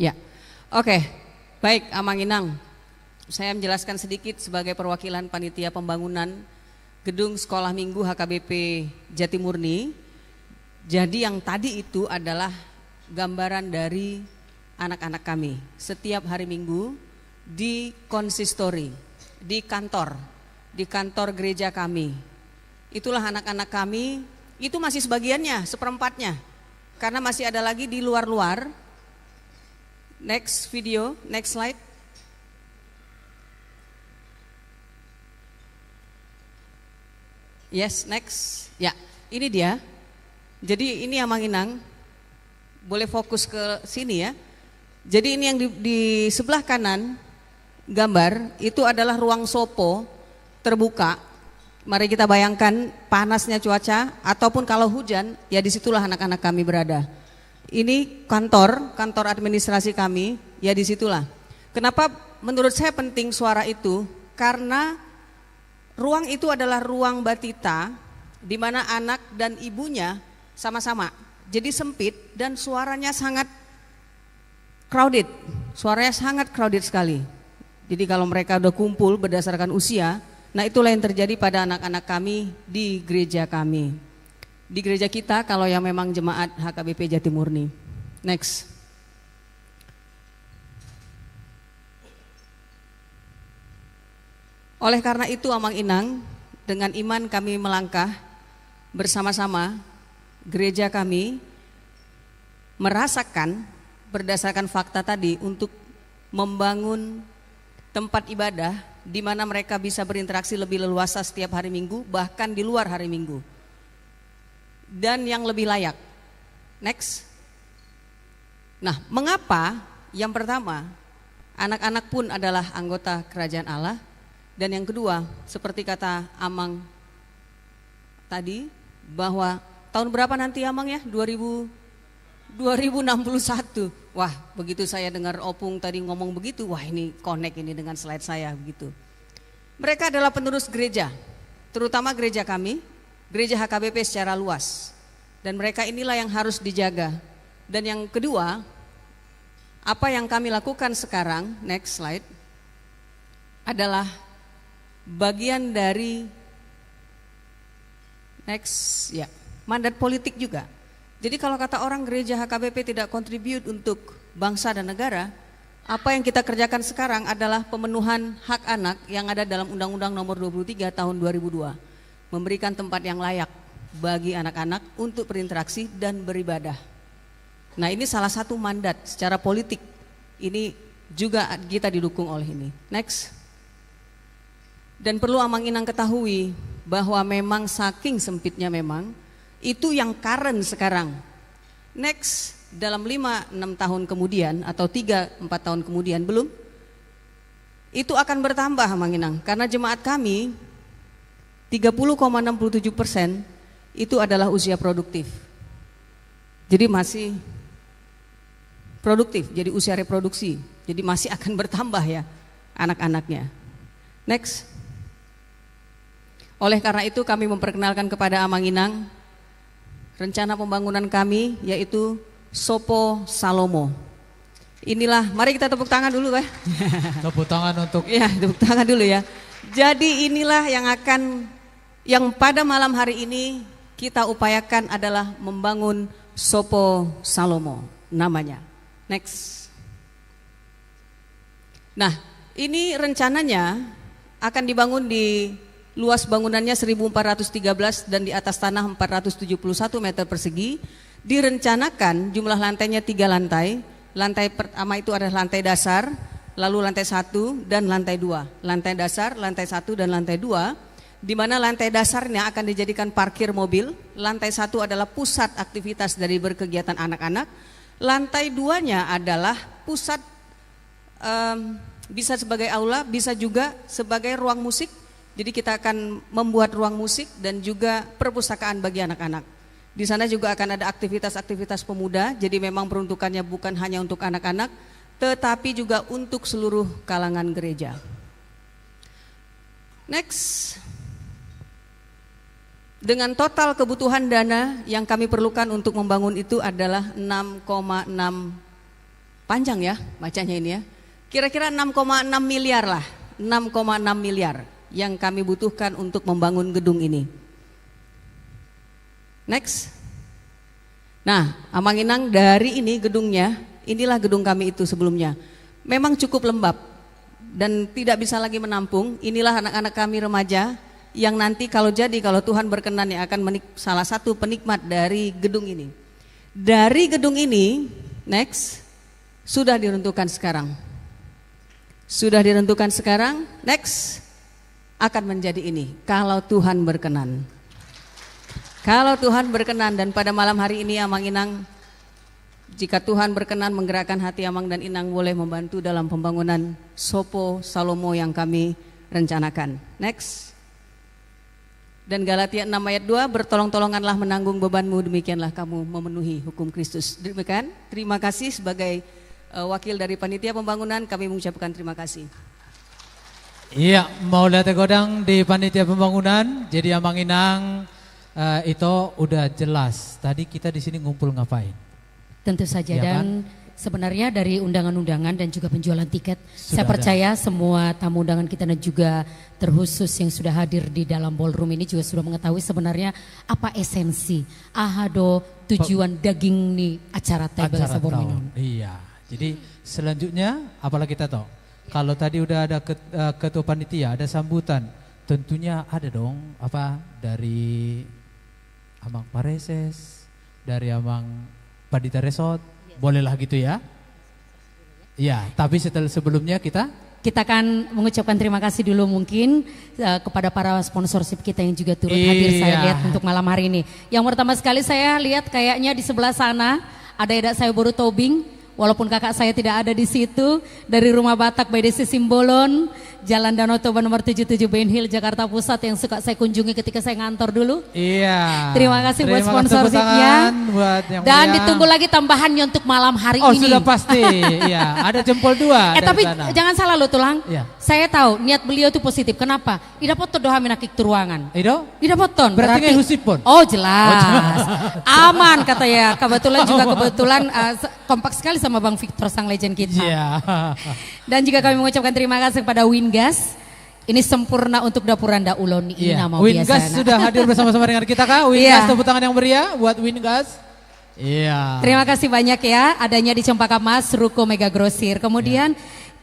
ya, oke, baik Amang Inang. Saya menjelaskan sedikit sebagai perwakilan panitia pembangunan gedung sekolah minggu HKBP Jatimurni. Jadi yang tadi itu adalah gambaran dari anak-anak kami setiap hari Minggu di konsistori, di kantor gereja kami. Itulah anak-anak kami. Itu masih sebagiannya, seperempatnya. Karena masih ada lagi di luar-luar. Next video, next slide. Yes, next. Ya, ini dia. Jadi ini Amang Inang. Boleh fokus ke sini ya. Jadi ini yang di sebelah kanan gambar itu adalah ruang sopo terbuka. Mari kita bayangkan panasnya cuaca ataupun kalau hujan, ya disitulah anak-anak kami berada. Ini kantor administrasi kami, ya disitulah. Kenapa menurut saya penting suara itu? Karena ruang itu adalah ruang batita di mana anak dan ibunya sama-sama. Jadi sempit dan suaranya sangat crowded, suaranya sangat crowded sekali. Jadi kalau mereka udah kumpul berdasarkan usia, nah itulah yang terjadi pada anak-anak kami di gereja kami. Di gereja kita kalau yang memang jemaat HKBP Jatimurni. Next. Oleh karena itu Amang Inang, dengan iman kami melangkah bersama-sama gereja kami merasakan berdasarkan fakta tadi untuk membangun tempat ibadah di mana mereka bisa berinteraksi lebih leluasa setiap hari Minggu, bahkan di luar hari Minggu. Dan yang lebih layak. Next. Nah, mengapa? Yang pertama, anak-anak pun adalah anggota kerajaan Allah. Dan yang kedua, seperti kata Amang tadi, bahwa tahun berapa nanti Amang ya? 2061. Wah, begitu saya dengar Opung tadi ngomong begitu, wah ini connect ini dengan slide saya begitu. Mereka adalah penerus gereja, terutama gereja kami, gereja HKBP secara luas. Dan mereka inilah yang harus dijaga. Dan yang kedua, apa yang kami lakukan sekarang, next slide, adalah bagian dari mandat politik juga. Jadi kalau kata orang gereja HKBP tidak kontribut untuk bangsa dan negara, apa yang kita kerjakan sekarang adalah pemenuhan hak anak yang ada dalam Undang-Undang Nomor 23 Tahun 2002, memberikan tempat yang layak bagi anak-anak untuk berinteraksi dan beribadah. Nah, ini salah satu mandat secara politik. Ini juga kita didukung oleh ini. Next. Dan perlu Amang Inang ketahui bahwa memang saking sempitnya memang itu yang current sekarang. Next, dalam 5-6 tahun kemudian atau 3-4 tahun kemudian belum, itu akan bertambah Amang Inang, karena jemaat kami 30,67% itu adalah usia produktif. Jadi masih produktif, jadi usia reproduksi. Jadi masih akan bertambah ya anak-anaknya. Next. Oleh karena itu kami memperkenalkan kepada Amang Inang rencana pembangunan kami, yaitu Sopo Salomo. Inilah, mari kita tepuk tangan dulu ya. Tepuk tangan untuk ya, tepuk tangan dulu ya. Jadi inilah yang pada malam hari ini kita upayakan adalah membangun Sopo Salomo namanya. Next. Nah, ini rencananya akan dibangun di luas bangunannya 1413 dan di atas tanah 471 meter persegi. Direncanakan jumlah lantainya 3 lantai. Lantai pertama itu adalah lantai dasar, lalu lantai 1 dan lantai 2. Lantai dasar, lantai 1 dan lantai 2, di mana lantai dasarnya akan dijadikan parkir mobil. Lantai 1 adalah pusat aktivitas dari berkegiatan anak-anak. Lantai 2-nya adalah pusat bisa sebagai aula, bisa juga sebagai ruang musik. Jadi kita akan membuat ruang musik dan juga perpustakaan bagi anak-anak. Di sana juga akan ada aktivitas-aktivitas pemuda, jadi memang peruntukannya bukan hanya untuk anak-anak, tetapi juga untuk seluruh kalangan gereja. Next. Dengan total kebutuhan dana yang kami perlukan untuk membangun itu adalah 6,6, panjang ya bacanya ini ya, kira-kira 6,6 miliar lah, 6,6 miliar yang kami butuhkan untuk membangun gedung ini. Next. Nah, Amang Inang, dari ini gedungnya, inilah gedung kami itu sebelumnya. Memang cukup lembab dan tidak bisa lagi menampung. Inilah anak-anak kami remaja yang nanti kalau Tuhan berkenan ya akan salah satu penikmat dari gedung ini. Dari gedung ini, next, sudah ditentukan sekarang. Sudah ditentukan sekarang, next, akan menjadi ini kalau Tuhan berkenan. Kalau Tuhan berkenan, dan pada malam hari ini Amang Inang, jika Tuhan berkenan menggerakkan hati Amang dan Inang, boleh membantu dalam pembangunan Sopo Salomo yang kami rencanakan. Next. Dan Galatia 6 ayat 2, bertolong-tolonganlah menanggung bebanmu, demikianlah kamu memenuhi hukum Kristus. Demikian, terima kasih sebagai wakil dari panitia pembangunan, kami mengucapkan terima kasih. Iya, mau lihat godang di panitia pembangunan, jadi Amang Inang itu udah jelas. Tadi kita di sini ngumpul ngapain? Tentu saja ya dan kan? Sebenarnya dari undangan-undangan dan juga penjualan tiket, saya percaya semua tamu undangan kita dan juga terkhusus yang sudah hadir di dalam ballroom ini juga sudah mengetahui sebenarnya apa esensi, ahado tujuan daging nih acara table Sabominun. Iya. Jadi selanjutnya apalah kita tahu? Kalau tadi udah ada ketua panitia, ada sambutan, tentunya ada dong apa dari Amang Pareses, dari Amang Pandita Resort, bolehlah gitu ya. Iya, tapi sebelumnya kita akan mengucapkan terima kasih dulu mungkin kepada para sponsorship kita yang juga turut hadir saya lihat untuk malam hari ini. Yang pertama sekali saya lihat kayaknya di sebelah sana ada Eda saya baru Tobing, walaupun kakak saya tidak ada di situ, dari Rumah Batak by Desi Simbolon, Jalan Danau Toba nomor 77 Ben Hill Jakarta Pusat yang suka saya kunjungi ketika saya ngantor dulu. Iya. Terima kasih buat sponsorshipnya. Dan ditunggu lagi tambahannya untuk malam hari ini. Oh sudah pasti. Iya. Ada jempol 2. Tapi sana. Jangan salah lo Tulang. Iya. Saya tahu niat beliau itu positif. Kenapa? Tidak potong doa minakik turuangan. Tidak potong. Berarti husip pun. Oh jelas. Aman kata ya. Kebetulan kompak sekali sama Bang Victor sang legend kita. Iya. Dan juga kami mengucapkan terima kasih kepada Wingas. Ini sempurna untuk dapur Anda Ulon. Ini Iya. nama Wingas biasa. sudah hadir bersama-sama dengan kita Kak. Wingas, tepuk tangan yang meriah buat Wingas. Iya. Terima kasih banyak ya, adanya di Cempaka Mas, Ruko Mega Grosir. Kemudian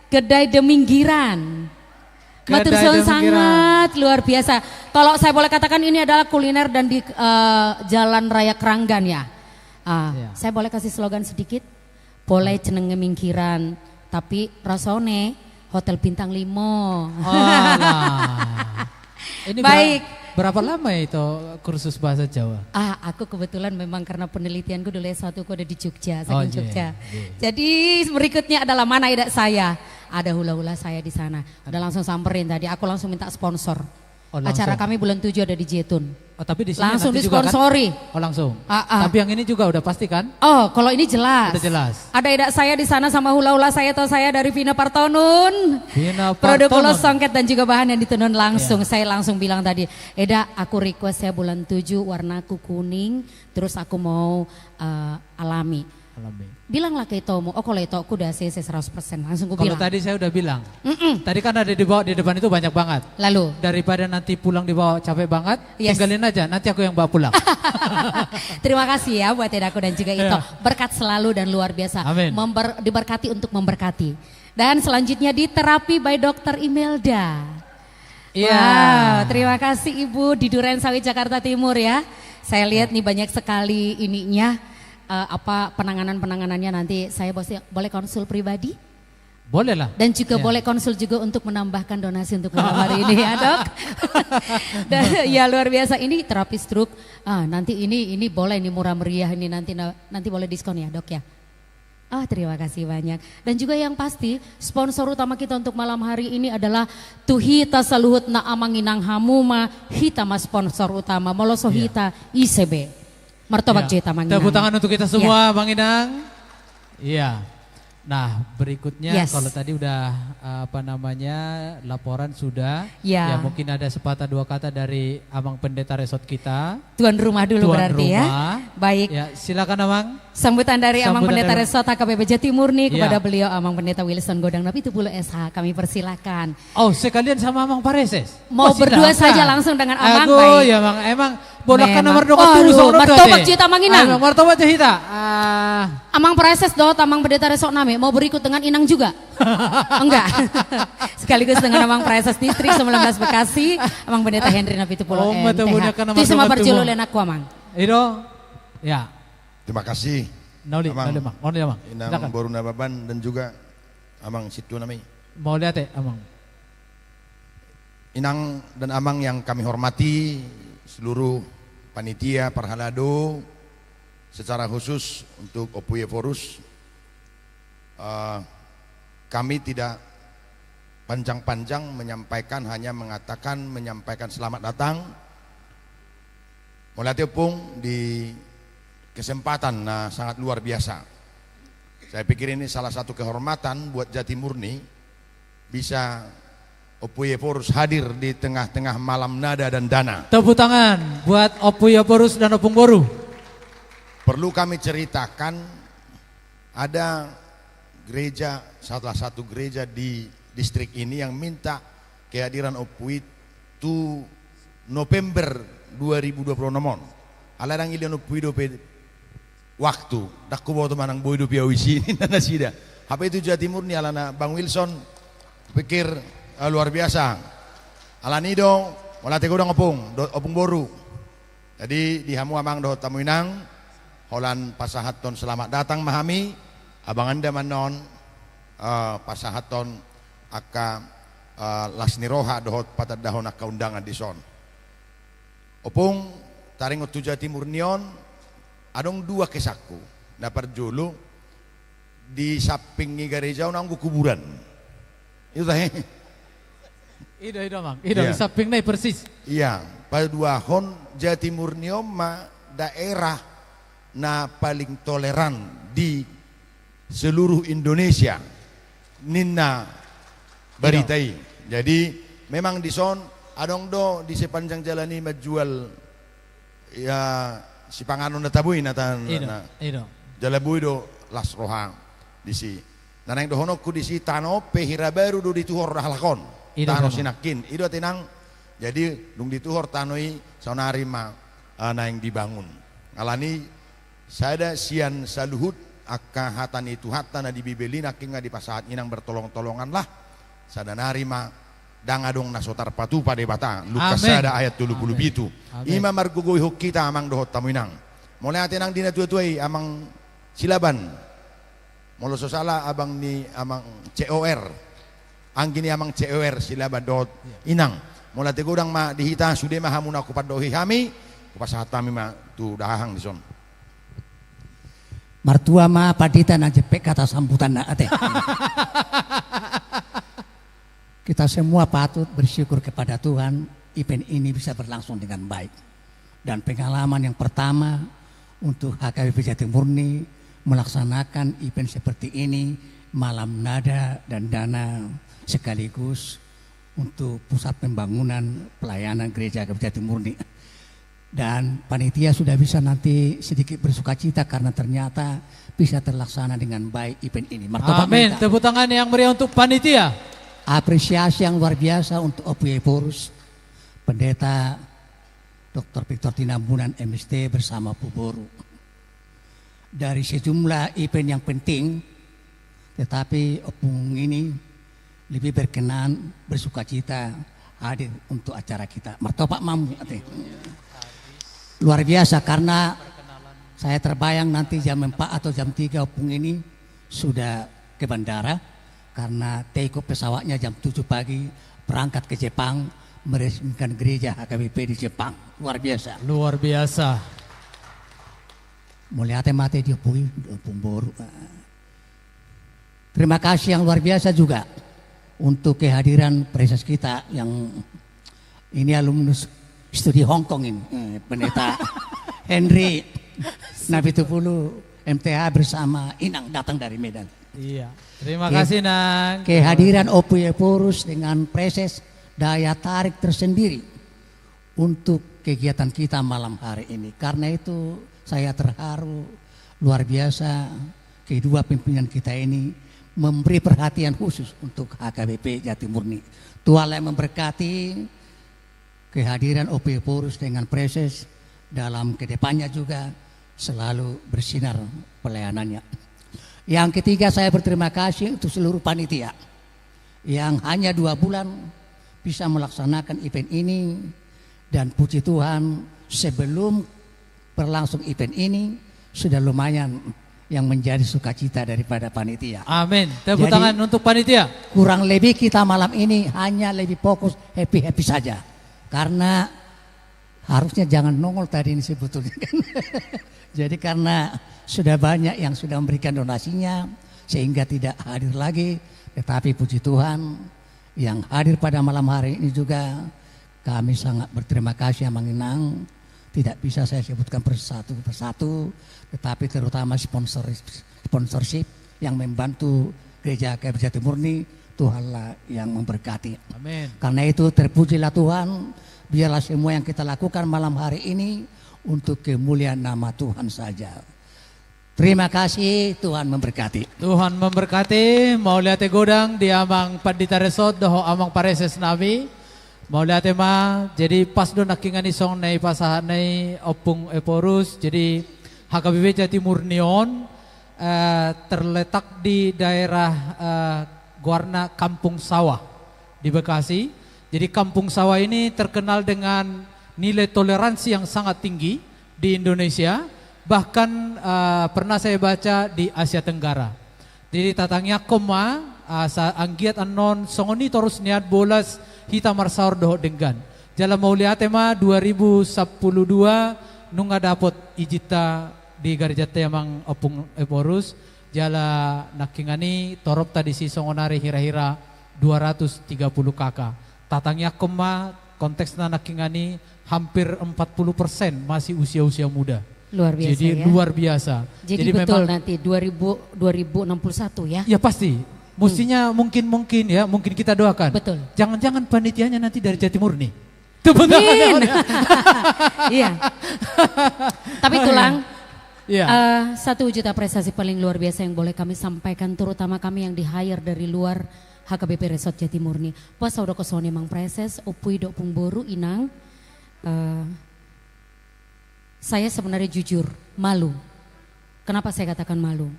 Kedai Deminggiran. Matur suwun sangat luar biasa. Kalau saya boleh katakan ini adalah kuliner dan di Jalan Raya Keranggan ya. Saya boleh kasih slogan sedikit? Boleh jenenge minggiran, tapi rasone Hotel Bintang 5. Ini baik. Berapa lama ya itu kursus bahasa Jawa? Aku kebetulan memang karena penelitianku dulu S1 aku ada di Jogja, saking Jogja. Iya. Jadi berikutnya adalah mana idak saya? Ada hula-hula saya di sana. Udah langsung samperin tadi, aku langsung minta sponsor. Acara kami bulan 7 ada di Jetun. Oh, tapi di sini langsung nanti juga disponsori. Kan? Oh, langsung. Tapi yang ini juga udah pasti kan? Oh, kalau ini jelas. Udah jelas. Ada idak saya di sana sama hula-hula saya atau saya dari Vina Partonun. Vina Partonun. Produk ulos songket dan juga bahan yang ditenun langsung. Saya langsung bilang tadi, Eda aku request saya bulan 7 warnaku kuning, terus aku mau alami. Bilanglah ke Itomu, kalau itu aku udah CC 100%, langsung aku bilang. Kalau tadi saya udah bilang, tadi kan ada di bawah, di depan itu banyak banget. Lalu? Daripada nanti pulang di bawah capek banget, tinggalin aja, nanti aku yang bawa pulang. Terima kasih ya buat Edaku dan juga Ito. Berkat selalu dan luar biasa. Amin. Diberkati untuk memberkati. Dan selanjutnya di Terapi by Dr. Imelda. Iya. Wow, terima kasih Ibu di Duren Sawit Jakarta Timur ya. Saya lihat nih banyak sekali ininya. Penanganannya nanti saya boleh konsul pribadi? Boleh lah. Dan juga boleh konsul juga untuk menambahkan donasi untuk malam hari ini ya Dok. Dan, ya luar biasa ini terapi stroke. Nanti ini boleh ini murah meriah ini nanti boleh diskon ya Dok ya. Terima kasih banyak. Dan juga yang pasti sponsor utama kita untuk malam hari ini adalah Tuhita Saluhut na Amanginang Hamuma Hita mas sponsor utama Moloso Hita ICB. Martabak Jeta Manginang. Tepuk tangan untuk kita semua Bang Inang. Iya. Nah berikutnya kalau tadi udah laporan sudah. Ya mungkin ada sepatah dua kata dari Amang Pendeta Resort kita. Tuan rumah dulu berarti ya. Baik. Ya silakan Amang. Sambutan dari Amang Pendeta Resort HKBP Jatimurni kepada beliau Amang Pendeta Wilson Godang Napi Tupulu SH. Kami persilakan. Oh sekalian sama Amang Pareses. Mau berdua saja langsung dengan Amang. Baik. Ya Mang, emang bolehkan nomor 2 Martabak Jeta Manginang. Martabak Jeta. Amang Pareses do Amang Pendeta Resort name mau berikut dengan Inang juga? Enggak. Sekaligus dengan Amang Pareses Distrik 19 Bekasi, Amang Pendeta Henry Napi Tupulu MTH. Itu sama perjuluan aku Amang. Ido. Ya. Terima kasih. Amang. Inang Boruna Baban dan juga Amang Situ Nami. Mau lihat Amang. Inang dan Amang yang kami hormati, seluruh panitia Parhalado, secara khusus untuk Opuye Forus, kami tidak panjang-panjang menyampaikan selamat datang melatih opung di kesempatan sangat luar biasa. Saya pikir ini salah satu kehormatan buat Jatimurni bisa Opuye Forus hadir di tengah-tengah malam nada dan dana. Tepuk tangan buat Opuye Forus dan Opung Boru. Perlu kami ceritakan, ada gereja, salah satu gereja di distrik ini yang minta kehadiran Opuye tu November 2020 nomon. Aladang ilian Opuye dope waktu. Dakku bawa temanang boy dope awisi ini nana sida. Apa itu Jatimurni alana Bang Wilson pikir luar biasa. Alanido molate godang Opung Boru. Jadi dihamu amang do tamu inang holan pasahaton selamat datang mahami abang anda manon pasahaton aka lasniroha dohot patad dahon aka undangan di son. Opung taring utu Jatimurnion adong dua kesakku dapat julu di samping gereja nanggu kuburan. Itu teh. Ido Mang. Ido samping nai persis. Iya, pada dua hon Jatimurnion ma daerah na paling toleran di seluruh Indonesia. Nina baritai. Jadi memang di son adong do di sepanjang jalan ini menjual ya si panganon na tabuin natan. Ido. Jalabuy do las rohang. disi. Nah yang dohonokku disi tano pehira baru do dituhor halakon. Tano sinakin. Ido tinang jadi dung dituhor tanoi sonari ma yang dibangun. Alani saya sian saluhut akka hatan itu hatana di bibelina kinga di pasahat inang bertolong-tolongan lah. Sada narima dangadong nasotar patu pada batang. Lukas sada ayat 70 itu. Ima margugoi hok kita amang dohot tamuinang. Mulai atinang dina tua-tuai amang silaban. Molo sosala abang ni amang COR. Anggini amang COR silaban dohot inang. Mulai tegudang ma dihita sudah mahamuna kupat dohi kami. Kupasahat kami ma tu dahang di son. Martua ma padita na jepek kata sambutan na ate. Kita semua patut bersyukur kepada Tuhan event ini bisa berlangsung dengan baik. Dan pengalaman yang pertama untuk HKBP Jatimurni melaksanakan event seperti ini, malam nada dan dana sekaligus untuk pusat pembangunan pelayanan gereja HKBP Jatimurni. Dan panitia sudah bisa nanti sedikit bersukacita karena ternyata bisa terlaksana dengan baik event ini. Amin. Tepuk tangan yang meriah untuk panitia. Apresiasi yang luar biasa untuk OPI Porus, Pendeta Dr. Victor Tinambunan MST bersama Bu Boru. Dari sejumlah event yang penting, tetapi opung ini lebih berkenan bersukacita hadir untuk acara kita. Martopak mamu. Luar biasa karena saya terbayang nanti jam 4 atau jam 3 opung ini sudah ke bandara. Karena take off pesawatnya jam 7 pagi berangkat ke Jepang meresmikan gereja HKBP di Jepang. Luar biasa. Luar biasa. Melihat mate dia pui Boru. Terima kasih yang luar biasa juga untuk kehadiran preses kita yang ini alumnus studi Hong Kong ini, Pendeta Henry Nabitupulu MTH bersama Inang datang dari Medan. Iya, terima kasih Nang. Kehadiran OPI Porus dengan preses daya tarik tersendiri untuk kegiatan kita malam hari ini. Karena itu saya terharu luar biasa kedua pimpinan kita ini memberi perhatian khusus untuk HKBP Jatimurni. Tuhan yang memberkati kehadiran OPI Porus dengan preses dalam kedepannya juga selalu bersinar pelayanannya. Yang ketiga saya berterima kasih untuk seluruh panitia yang hanya 2 bulan bisa melaksanakan event ini. Dan puji Tuhan sebelum berlangsung event ini sudah lumayan yang menjadi sukacita daripada panitia. Amin. Tepuk tangan untuk panitia. Kurang lebih kita malam ini hanya lebih fokus happy-happy saja. Karena harusnya jangan nongol tadi ini sebetulnya. Jadi karena sudah banyak yang sudah memberikan donasinya sehingga tidak hadir lagi. Tetapi puji Tuhan yang hadir pada malam hari ini juga kami sangat berterima kasih Amang Inang. Tidak bisa saya sebutkan persatu persatu, tetapi terutama sponsorship yang membantu gereja HKBP Jatimurni, Tuhanlah yang memberkati. Amin. Karena itu terpujilah Tuhan, biarlah semua yang kita lakukan malam hari ini untuk kemuliaan nama Tuhan saja. Terima kasih, Tuhan memberkati. Tuhan memberkati. Mau lihat godang di amang Pandita Resort doho amang pareses nabi. Mau lihat ma jadi pas do nakingan isong nei pasahan nei opung Eporus. Jadi HKBP Jatimurnion terletak di daerah Guarna Kampung Sawah di Bekasi. Jadi Kampung Sawah ini terkenal dengan nilai toleransi yang sangat tinggi di Indonesia. Bahkan pernah saya baca di Asia Tenggara. Jadi tatangnya koma sa anggiat anon songoni torus niat bolas hita marsaur doho denggan. Jala mau lihat tema 2012 nunga dapot ijita di garjate amang opung Eporus. Jala nakingani torop tadi si songonari hira-hira 230 kakak. Tatangnya koma konteksnya nakingani hampir 40% masih usia-usia muda. Luar biasa. Jadi ya? luar biasa. Jadi betul nanti 2061 ya? Ya pasti. Mestinya mungkin ya, mungkin kita doakan. Betul. Jangan-jangan panitianya nanti dari Jatimurni. Iya. Tapi Tulang, Iya. 1 wujud apresiasi paling luar biasa yang boleh kami sampaikan, terutama kami yang di-hire dari luar HKBP Resort Jatimurni. Puasa udah kosong emang preses, opui dok pungboru inang. Saya sebenarnya jujur, malu. Kenapa saya katakan malu?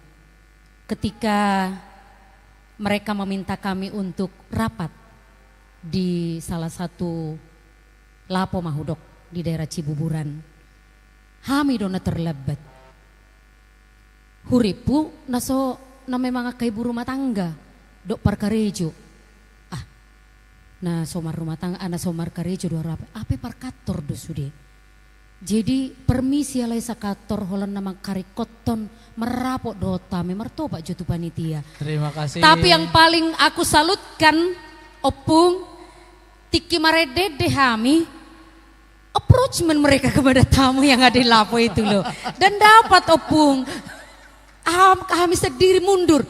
Ketika mereka meminta kami untuk rapat di salah satu lapo mahudok di daerah Cibuburan. Kami dona terlebat. Huripu naso na memang akai ibu rumah tangga dok parkarejo. Nah somar rumah tangga ana somar karejo dua rapi ape parkator do sude. Jadi permisi alai sakator holan nama karikoton merapok dota memerto pak jotu panitia. Terima kasih. Tapi yang paling aku salutkan opung tiki marede dehami approachment mereka kepada tamu yang ada di lapo itu loh. Dan dapat opung kami sendiri mundur.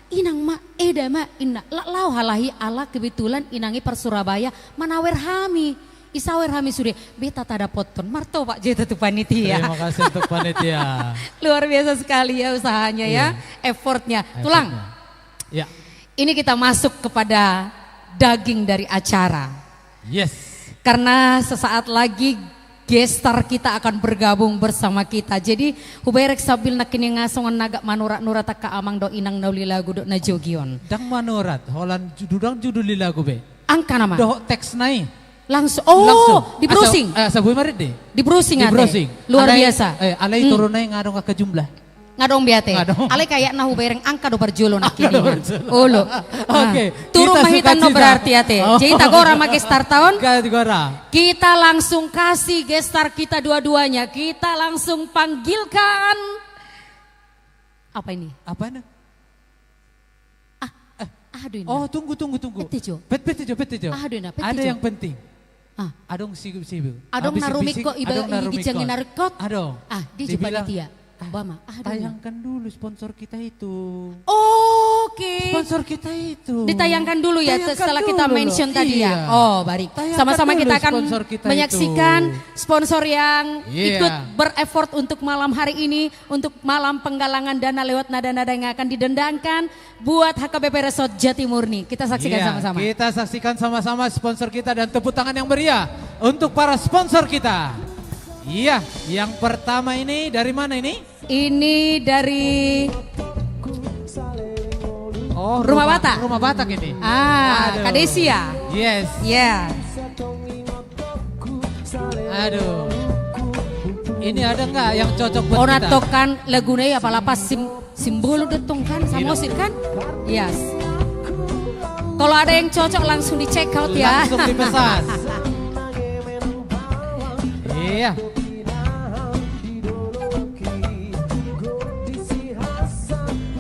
Inang mak eda mak ina lau halahi ala kebetulan inangi per Surabaya manawer hami isawer hami sudah beta tada poton marto pak jeta tuh panitia. Terima kasih untuk panitia. Luar biasa sekali ya usahanya ya, effortnya. Tulang. Ya. Ini kita masuk kepada daging dari acara. Yes. Karena sesaat lagi gestar kita akan bergabung bersama kita. Jadi huberek sabil nakin ngasongan naga manurat nurat ka amang do inang nauli lagu do na jogion. Dang manurat, holan judul lagu be. Angka nama. Do teks nai. Langsung. Di browsing. Sabuy marit deh. Di browsing ate. Luar biasa. Alay turun nai ngadong ka jumlah. Ngadong biate. Ale kayak nahu bereng angka do berjolo nakini. Olo. Oke. Turun mahitan no berarti ate. Jadi tagora make gestar tahun. Kita langsung kasih gestar kita dua-duanya. Kita langsung panggilkan. Apa ini? Apa ini? Aduh ini. Oh tunggu. Petijo. Petijo. Aduh ini. Ada yang penting. Adong sibu. Adong narumiko iba gijangin narikot. Adong. Di panitia. Bama, tayangkan dulu sponsor kita itu. Oke. Sponsor kita itu. Ditayangkan dulu ya setelah kita mention tadi ya. Oh, baik. Sama-sama kita akan menyaksikan sponsor yang ikut berefort untuk malam hari ini, untuk malam penggalangan dana lewat nada-nada yang akan didendangkan buat HKBP Resort Jatimurni. Kita saksikan sama-sama. Kita saksikan sama-sama sponsor kita dan tepuk tangan yang meriah untuk para sponsor kita. Iya, yang pertama ini dari mana ini? Ini dari Rumah Batak. Rumah Batak ini. Kadesia. Yes. Yeah. Aduh. Ini ada nggak yang cocok buat kita? Onatokan laguna ya palapas simbol detong kan sama musik kan? Yes. Kalau ada yang cocok langsung di check out ya. Langsung dipesan. Iya.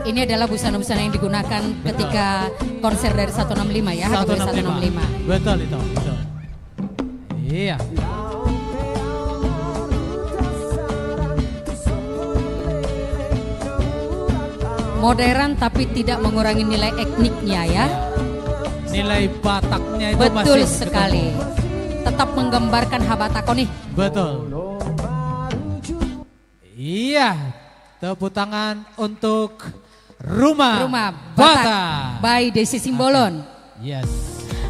Ini adalah busana-busana yang digunakan ketika konser dari 165 ya, HKBP 165. Betul itu, betul. Iya. Modern tapi tidak mengurangi nilai etniknya ya. Nilai Bataknya itu betul masih sekali. Tetap menggambarkan Habatako nih. Betul. Iya. Tepuk tangan untuk Rumah Batak by Desi Simbolon. Yes.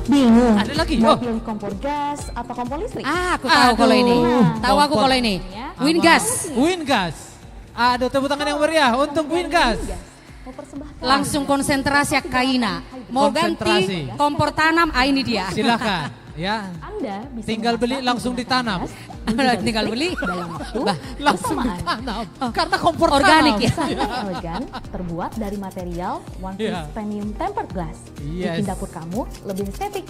Bingung. Ada lagi. Mau pilih kompor gas atau kompor listrik? Aku tahu kalau ini. Tahu aku kalau ini. Wingas. Ada tepuk tangan yang meriah untuk Wingas. Langsung konsentrasi Kaina. Mau ganti kompor tanam, ini dia. Silakan. Ya. Anda bisa tinggal beli langsung ditanam. Tinggal beli langsung ditanam. Karena kompor organik ya. Sangat elegan, terbuat dari material one piece premium tempered glass. Bikin dapur kamu lebih estetik.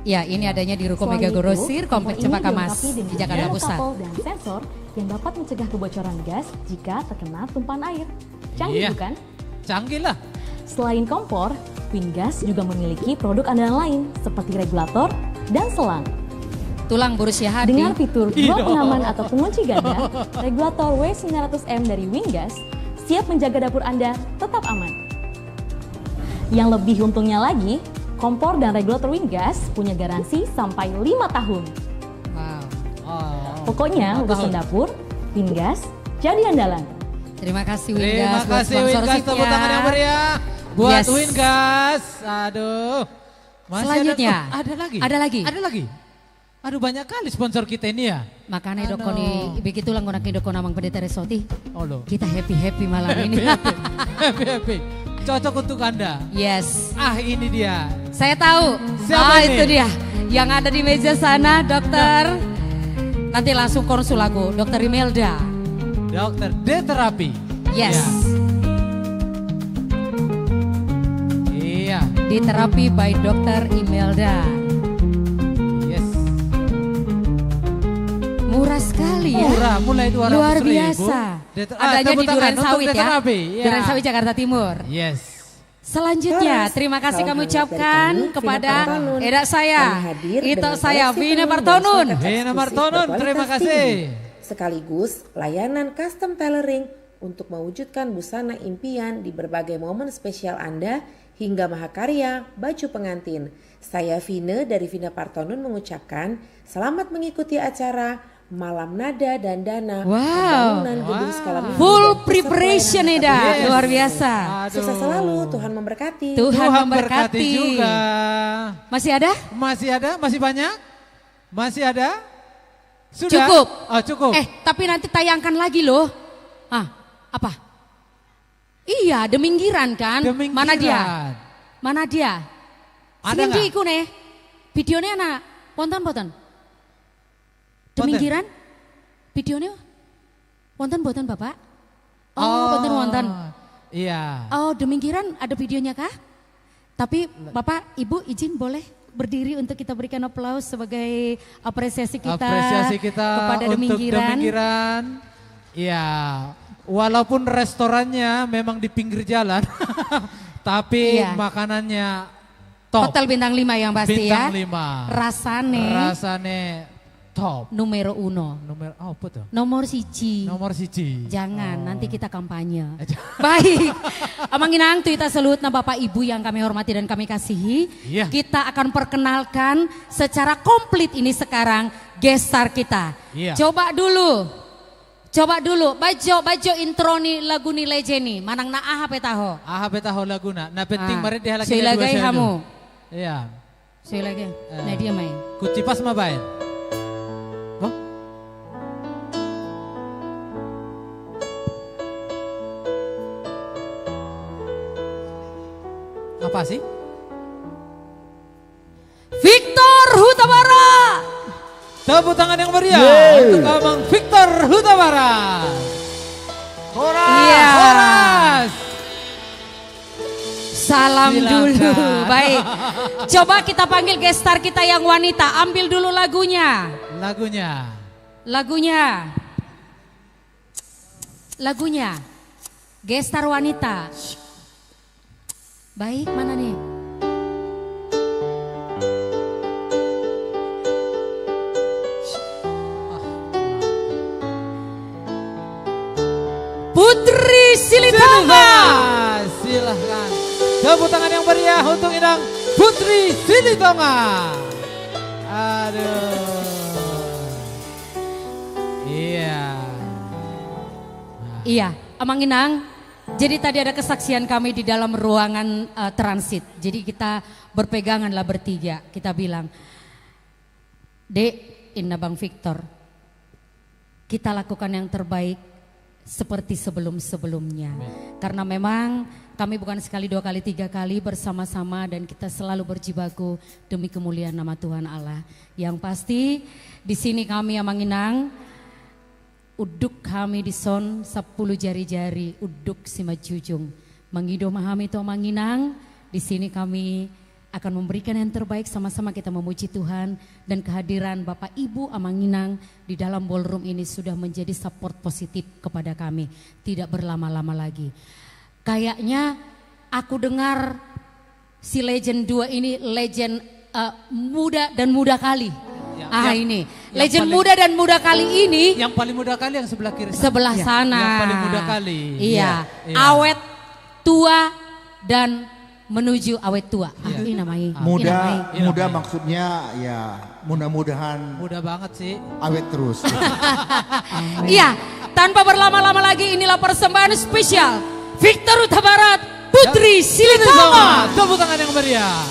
Ya, ini adanya di Ruko Mega Grosir, Komplek Cempaka Mas di Jakarta Pusat. Dan sensor yang dapat mencegah kebocoran gas jika terkena tumpahan air. Canggih bukan? Canggih lah. Selain kompor, Wingas juga memiliki produk andalan lain seperti regulator dan selang. Tulang berusia hati. Dengan fitur dua pengaman atau pengunci ganda, regulator W900M dari Wingas siap menjaga dapur Anda tetap aman. Yang lebih untungnya lagi, kompor dan regulator Wingas punya garansi sampai 5 tahun. Wow. Pokoknya urusan dapur, Wingas jadi andalan. Terima kasih Terima Wingas buat kasih Wingas, tepuk sponsorshipnya. tangan yang meriah buat Yes. Wingas. Aduh. Masih Selanjutnya. ada lagi. Ada lagi. Ada lagi. Aduh banyak kali sponsor kita ini ya. Makanya dokoni begitulah ngurangin dokon amang pendeta Resoti. Oh loh. Kita happy malam ini. Happy. Cocok untuk Anda. Yes. Ini dia. Saya tahu. Siapa ini? Itu dia. Yang ada di meja sana, dokter. Nanti langsung konsul aku, Dokter Imelda. Dokter D-terapi. Yes. Iya. D-terapi by Dokter Imelda. Yes. Murah sekali ya. Murah, mulai 200.000. Luar biasa. Adanya di Duren Sawit ya. Iya. Duren Sawit Jakarta Timur. Yes. Selanjutnya, terima kasih kami ucapkan kepada edak saya, itu saya, Vina Martonun. Vina Martonun, terima kasih. Sekaligus layanan custom tailoring untuk mewujudkan busana impian di berbagai momen spesial Anda hingga mahakarya baju pengantin. Saya Vina dari Vina Partonun mengucapkan selamat mengikuti acara Malam Nada dan Dana pembangunan gedung skala mini. Full preparation Eda, luar biasa. Sukses selalu, Tuhan memberkati. Tuhan memberkati juga. Masih ada? Masih ada? Masih banyak? Masih ada? Sudah? Cukup. Oh, cukup. Tapi nanti tayangkan lagi loh. Apa? Iya, Deminggiran kan? Mana dia? Mana dia? Ada Singin iku nih. Videonya anak. Wonten. Deminggiran? Videonya wonten Bapak? Oh, wonten. Iya. Oh, Deminggiran ada videonya kah? Tapi Bapak, Ibu izin boleh berdiri untuk kita berikan aplaus sebagai apresiasi kita kepada untuk Deminggiran. Iya. Walaupun restorannya memang di pinggir jalan, tapi makanannya top. Hotel bintang 5 yang pasti bintang ya. 5. Rasane top. Numero 1. Apa tuh? Nomor siji. Jangan, nanti kita kampanye. Baik, Amang Inang kita salut na Bapak Ibu yang kami hormati dan kami kasihi. Iya. Kita akan perkenalkan secara komplit ini sekarang guest star kita. Iya. Coba dulu, bajo intro ni lagu ni legend manang na aha petaho. Aha petaho laguna. Na penting mari dia lagi silagay hamu. Iya. Silagay. Nah dia main. Kucipas mabayan. Apa sih? Victor Hutabara. Tepuk tangan yang meriah untuk Abang Victor Hutabara. Horas. Salam dulu. Baik. Coba kita panggil guest star kita yang wanita. Ambil dulu lagunya. Lagunya. Guest star wanita. Baik, mana nih? Putri Silitonga. Silahkan. Tepuk tangan yang meriah untuk Inang Putri Silitonga. Aduh. Iya, Amang Inang. Jadi tadi ada kesaksian kami di dalam ruangan transit. Jadi kita berpeganganlah bertiga. Kita bilang, Dek, Inna Bang Victor, kita lakukan yang terbaik seperti sebelum-sebelumnya. Karena memang kami bukan sekali, 2 kali, 3 kali bersama-sama dan kita selalu berjibaku demi kemuliaan nama Tuhan Allah. Yang pasti di sini kami Amang Inang, uduk kami di son 10 jari-jari, uduk sima jujung. Mengido mahami to manginang, di sini kami akan memberikan yang terbaik, sama-sama kita memuji Tuhan. Dan kehadiran Bapak Ibu Amanginang di dalam ballroom ini sudah menjadi support positif kepada kami. Tidak berlama-lama lagi. Kayaknya aku dengar si legend 2 ini legend muda dan muda kali. Ini legend muda dan muda kali ini. Yang paling muda kali yang sebelah kiri. Sebelah sana. Yang paling muda kali. Iya. Awet, tua dan menuju awet tua. Ini namanya. Muda maksudnya ya mudah-mudahan. Mudah banget sih. Awet terus. Iya, tanpa berlama-lama lagi inilah persembahan spesial Victor Huta Barat Putri Silitonga. Tepuk tangan yang meriah.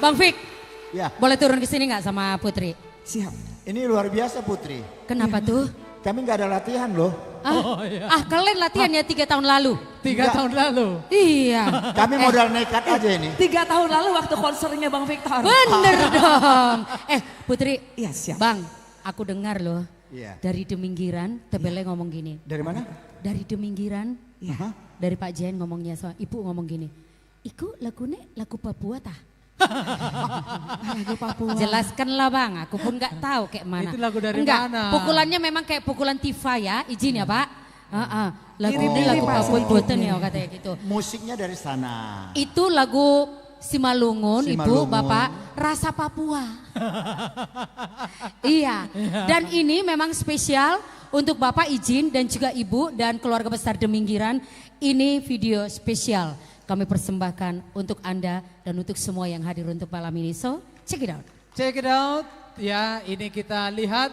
Bang Fik, ya. Boleh turun ke sini nggak sama Putri? Siap. Ini luar biasa Putri. Kenapa tuh? Kami nggak ada latihan loh. Kalian latihan ya 3 tahun lalu. 3 tahun lalu. Iya. Kami modal nekat aja ini. 3 tahun lalu waktu konsernya Bang Victor. Bener dong. Putri, iya, siap. Bang, aku dengar loh. Iya. Dari Deminggiran, Tebele ngomong gini. Dari mana? Dari Deminggiran. Iya. Dari Pak Jen ngomongnya, so, Ibu ngomong gini. Iku lagu Papua tah? Lagu Papua. Jelaskanlah Bang, aku pun nggak tahu kayak mana. Itu lagu dari Enggak, mana? pukulannya memang kayak pukulan Tifa ya, izin ya Pak. Lagu ini Mirip-mirip, lagu Pak, Papua sedikit Boten nih. ya katanya gitu. Musiknya dari sana. Itu lagu Simalungun, Ibu, Simalungun. Bapak, Rasa Papua. Iya, dan ini memang spesial untuk Bapak izin dan juga Ibu dan keluarga besar Deminggiran. Ini video spesial kami persembahkan untuk Anda dan untuk semua yang hadir untuk malam ini. So, check it out. Check it out. Ya, ini kita lihat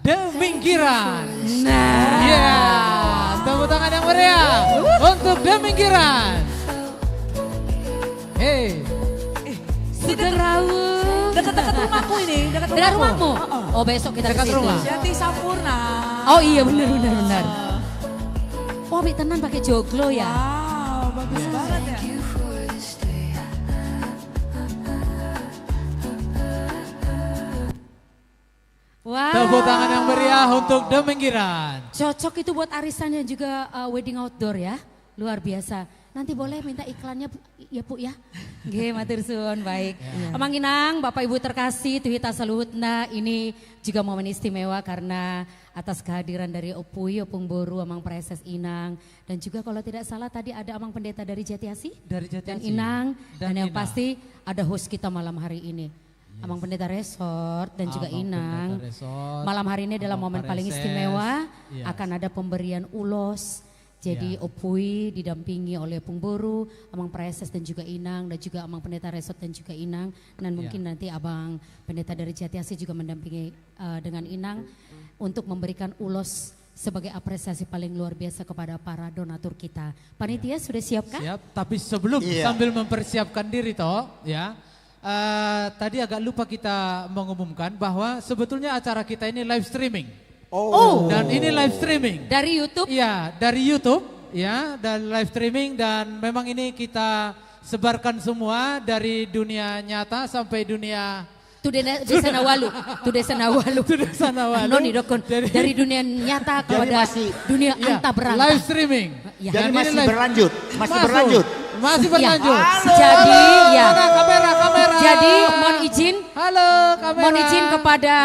Deminggiran. Nah. Ya, tepuk tangan yang meriah untuk Deminggiran. Hey. Sudrawu. Dekat-dekat rumahku ini, dekat Dekat rumahku. rumahmu? Oh besok kita Dekat ke situ. rumah. Jati Sampurna. Oh iya benar. Oh Abi tenan pakai joglo ya. Wow, bagus banget ya. Wow. Tepuk tangan yang meriah untuk Deminggiran. Cocok itu buat arisan dan juga wedding outdoor ya. Luar biasa. Nanti boleh minta iklannya ya Bu ya. Nggih, matur suwun, baik. Amang Inang, Bapak Ibu terkasih, Tuhita Saluhutna, ini juga momen istimewa karena atas kehadiran dari Opui, Opung Boru, Amang Preses Inang. Dan juga kalau tidak salah tadi ada Amang Pendeta dari Jatiasi. Dari Jatiasi. Dan Inang, dan yang Inang. pasti ada host kita malam hari ini. Amang Pendeta Resort dan juga Inang. Malam hari ini adalah momen paling istimewa, akan ada pemberian ulos. Jadi Opui didampingi oleh Pung Boru, Amang Preses dan juga Inang, dan juga Amang Pendeta Resort dan juga Inang. Dan mungkin nanti Abang Pendeta dari Jatiasi juga mendampingi dengan Inang untuk memberikan ulos sebagai apresiasi paling luar biasa kepada para donatur kita. Panitia sudah siapkah? Siap, tapi sebelum sambil mempersiapkan diri toh ya. Tadi agak lupa kita mengumumkan bahwa sebetulnya acara kita ini live streaming. Dan ini live streaming. Dari YouTube? Iya, dari YouTube ya, dan live streaming dan memang ini kita sebarkan semua dari dunia nyata sampai dunia Desa Nawalu. Noni dokon dari dunia nyata kepada dunia anta berantah. Live streaming. Ya. Jadi masih berlanjut, Masih berlanjut. Jadi ya. Kamera. Jadi mohon izin. Halo kamera. Mohon izin kepada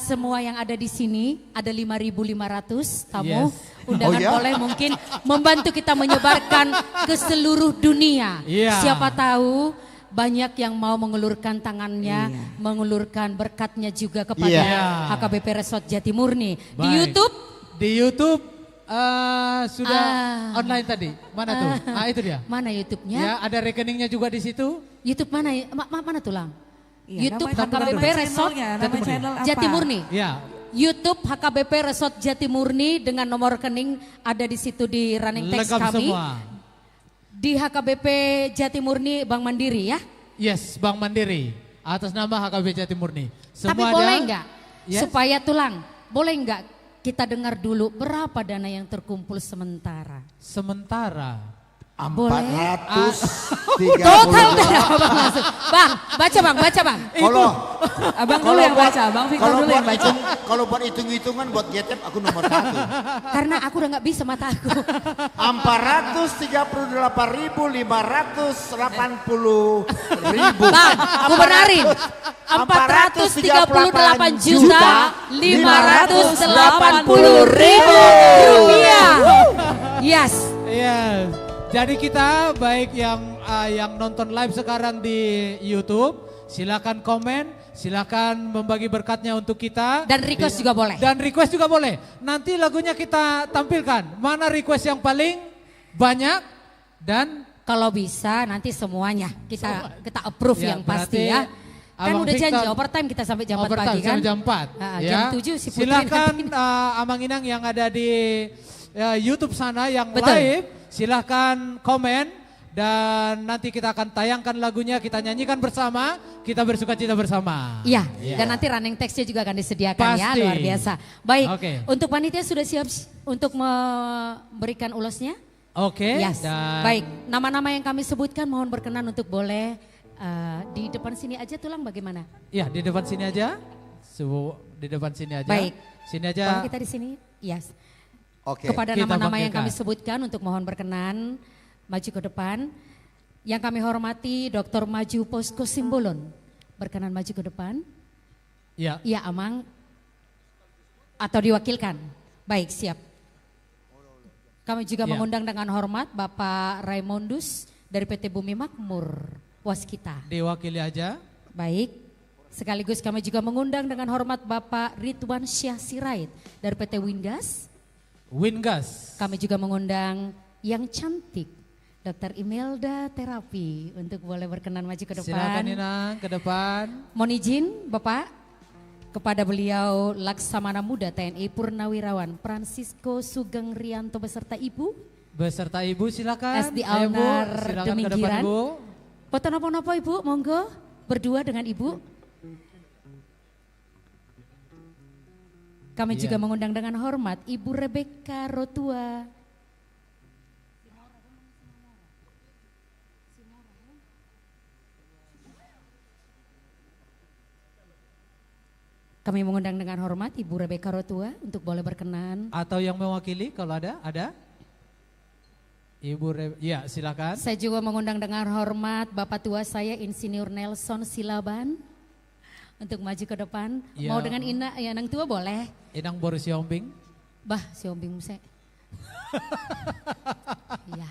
semua yang ada di sini, ada 5.500 tamu. Undangan boleh mungkin membantu kita menyebarkan ke seluruh dunia. Siapa tahu banyak yang mau mengulurkan tangannya, mengulurkan berkatnya juga kepada HKBP Resort Jatimurni. Di YouTube? Di YouTube sudah online tadi. Mana tuh? Itu dia. Mana YouTube-nya? Ya, ada rekeningnya juga di situ. YouTube mana? Mana tulang? YouTube nama HKBP Resort Jatimurni. Ya. YouTube HKBP Resort Jatimurni dengan nomor rekening ada di situ di running text Lengkap kami. semua. Di HKBP Jatimurni Bank Mandiri ya? Yes, Bank Mandiri. Atas nama HKBP Jatimurni. Tapi boleh enggak supaya tulang, boleh enggak kita dengar dulu berapa dana yang terkumpul sementara? Sementara 430. Total dana Bang langsung. Bang, baca bang. Kalau Abang dulu yang baca, Bang Victor dulu yang baca. Kalau buat hitung-hitungan buat GTP aku nomor 1. Karena aku udah nggak bisa mata aku. 438.580.000. Bang, aku benarin. 438.580.000 rupiah. Yes. Yes. Jadi kita baik yang nonton live sekarang di YouTube, silakan komen, silakan membagi berkatnya untuk kita. Dan request juga boleh. Dan request juga boleh. Nanti lagunya kita tampilkan. Mana request yang paling banyak dan kalau bisa nanti semuanya kita approve Ya, yang pasti ya. Kan Abang udah janji Victor, overtime kita sampai jam 4 overtime pagi kan. sampai jam 4. Jam 7 si Putri silakan nanti. Amang Inang yang ada di YouTube sana yang Betul. live, silakan komen Dan nanti kita akan tayangkan lagunya, kita nyanyikan bersama, kita bersukacita bersama. Iya, dan nanti running text-nya juga akan disediakan ya, Pasti. luar biasa. Baik, Oke. untuk panitia sudah siap untuk memberikan ulasnya? Oke. Yes. Dan Baik, nama-nama yang kami sebutkan mohon berkenan untuk boleh di depan sini aja tulang bagaimana? ya di depan sini aja. Di depan sini aja. Baik. Sini aja. Kalau kita di sini, yes. Oke. Kepada Kita nama-nama yang panggilkan. kami sebutkan untuk mohon berkenan maju ke depan. Yang kami hormati Dr. Maju Posko Simbolon. Berkenan maju ke depan. Ya. Iya Amang. Atau diwakilkan. Baik, siap. Kami juga Ya. mengundang dengan hormat Bapak Raimondus dari PT Bumi Makmur, Waskita. Diwakili aja. Baik. Sekaligus kami juga mengundang dengan hormat Bapak Ridwan Syah Sirait dari PT Wingas. Wingas. Kami juga mengundang yang cantik Dr. Imelda Terapi untuk boleh berkenan maju ke depan. Silakan Inang ke depan. Mohon izin Bapak kepada beliau Laksamana Muda TNI Purnawirawan Francisco Sugeng Rianto beserta Ibu. Beserta Ibu silakan. SD Ayo, Bu. Alnar Silakan ke depan Deminggiran. Bu. Foto nopo-nopo Ibu, monggo berdua dengan Ibu. Kami Iya. juga mengundang dengan hormat Ibu Rebecca Rotua. Kami mengundang dengan hormat Ibu Rebecca Rotua untuk boleh berkenan. Atau yang mewakili kalau ada? Ada? Ya silakan. Saya juga mengundang dengan hormat Bapak tua saya Insinyur Nelson Silaban untuk maju ke depan. Ya. Mau dengan Inang tua boleh. Inang Boris Yombing. Bah, si Ombing Muse. Iya.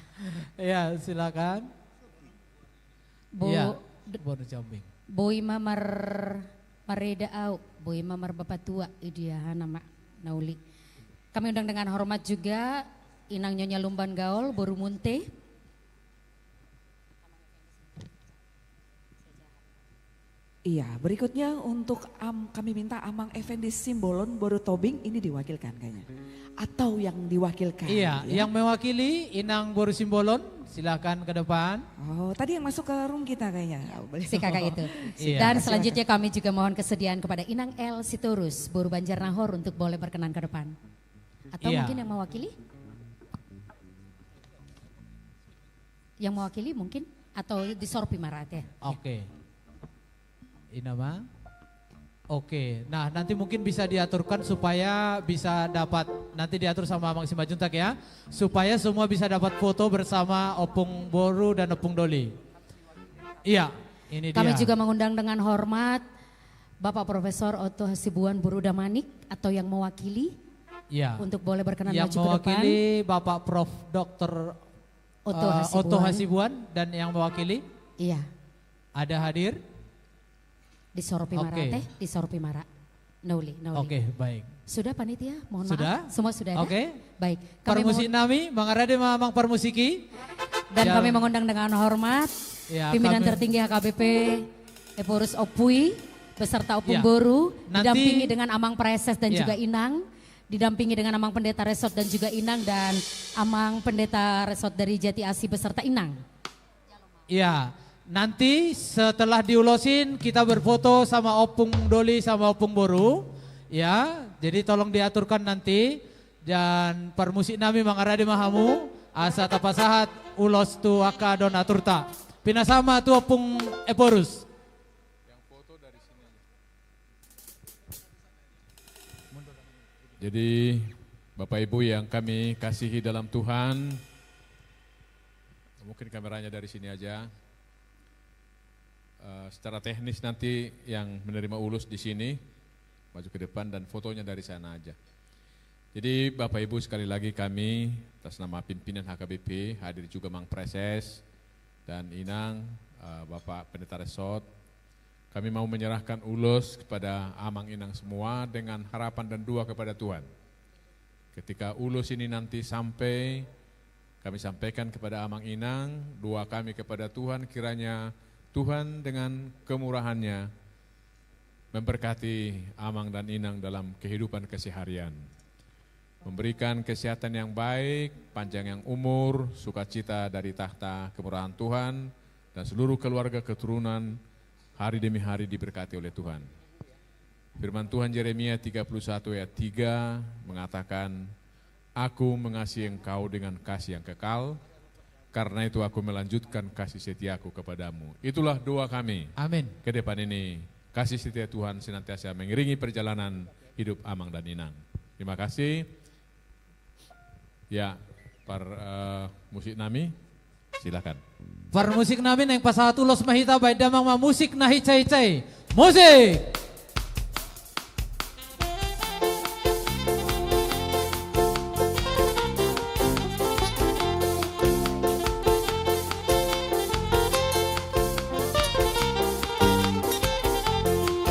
Ya silakan. Bu, Ya, Boris Yombing. Boy Mamar Mareda Au, Boy Mamar Bapak tua, dia nama Nauli. Kami undang dengan hormat juga Inang Nyonya Lumban Gaul, Boru Munte. Iya, berikutnya untuk kami minta Amang Effendi Simbolon Boru Tobing ini diwakilkan kayaknya. Atau yang diwakilkan. Iya, ya. yang mewakili Inang Boru Simbolon, silakan ke depan. Oh, tadi yang masuk ke room kita kayaknya. Si kakak itu. Iya. Dan selanjutnya kami juga mohon kesediaan kepada Inang L. Sitorus, Boru Banjarnahor untuk boleh berkenan ke depan. Atau Iya. mungkin yang mewakili? Yang mewakili mungkin? Atau di Sorpi Marat ya? Oke. Inama. Oke. Nah nanti mungkin bisa diaturkan supaya bisa dapat, nanti diatur sama Mang Simajuntak ya. Supaya semua bisa dapat foto bersama Opung Boru dan Opung Doli. Iya, ini Kami dia. juga mengundang dengan hormat Bapak Profesor Otto Hasibuan Boru Damanik atau yang mewakili Iya. untuk boleh berkenan Yang maju ke depan. mewakili Bapak Prof. Dr. Otto Hasibuan dan yang mewakili? Iya. Ada hadir? Di Sorpi Mara Oke. teh, di Sorpi Mara. Nauli. Oke, baik. Sudah panitia? Mohon Sudah? maaf. Semua sudah ada? Oke. Baik. Permusik nami, Mang Arade Mang Permusiki. Dan Yang- kami mengundang dengan hormat Ya, pimpinan kami- tertinggi HKBP Eporus Opui beserta Opung Ya. Boru Nanti- didampingi dengan Amang Preses dan Ya. juga Inang, didampingi dengan Amang Pendeta Resort dan juga Inang dan Amang Pendeta Resort dari Jati Asih beserta Inang. Iya, nanti setelah diulosin kita berfoto sama Opung Doli sama Opung Boru. Ya, jadi tolong diaturkan nanti. Dan permusik nami Mang Arade Mahamu, asa tapasahat ulos tu aka donaturta. Pinasama tu Opung Eporus. Jadi Bapak Ibu yang kami kasihi dalam Tuhan, mungkin kameranya dari sini aja. Secara teknis nanti yang menerima ulus di sini, maju ke depan dan fotonya dari sana aja. Jadi Bapak Ibu sekali lagi kami atas nama pimpinan HKBP, hadir juga Mang Preses dan Inang, Bapak Pendeta Resort. Kami mau menyerahkan ulus kepada Amang Inang semua dengan harapan dan doa kepada Tuhan. Ketika ulus ini nanti sampai, kami sampaikan kepada Amang Inang, doa kami kepada Tuhan kiranya Tuhan dengan kemurahannya memberkati Amang dan Inang dalam kehidupan keseharian. memberikan kesehatan yang baik, panjang yang umur, sukacita dari tahta kemurahan Tuhan, dan seluruh keluarga keturunan hari demi hari diberkati oleh Tuhan. Firman Tuhan Yeremia 31 ayat 3 mengatakan, Aku mengasihi engkau dengan kasih yang kekal, karena itu aku melanjutkan kasih setiaku kepadamu. Itulah doa kami. Amin. Ke depan ini, kasih setia Tuhan senantiasa mengiringi perjalanan hidup Amang dan Inang. Terima kasih. Ya, para musik nami, silakan. Para musik nami yang pasal tulos mahita baik damang ma musik nahi cai-cai. Musik!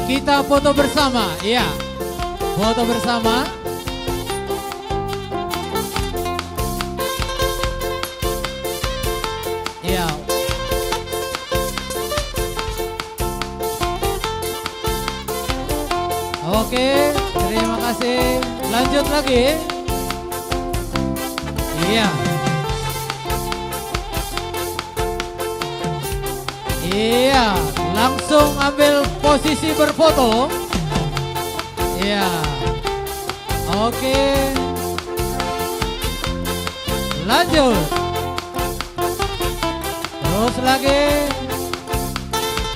Kita foto bersama, iya. Foto bersama. Iya. Oke, terima kasih. Lanjut lagi. Iya. Iya, langsung ambil posisi berfoto. Iya. Oke. Lanjut. Terus lagi.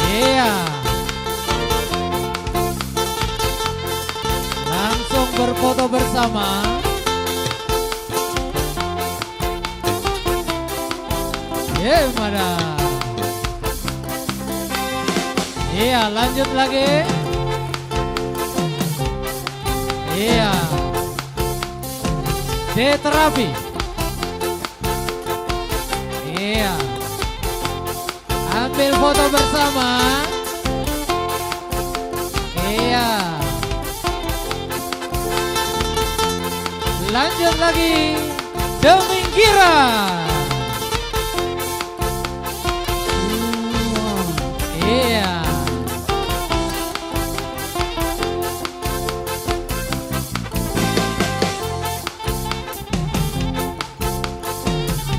Iya. Langsung berfoto bersama. Mana? Iya, lanjut lagi. Iya. Terapi. Iya. Ambil foto bersama. Iya. Lanjut lagi. Demingkiran. Iya.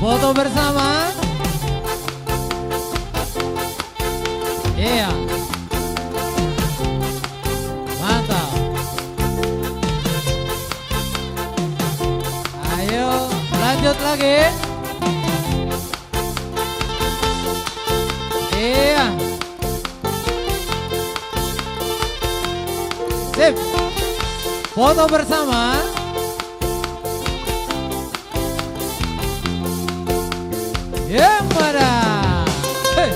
Foto bersama. Iya. Mantap. Ayo lanjut lagi. Iya. Sip. Foto bersama. Yang mana? Hey.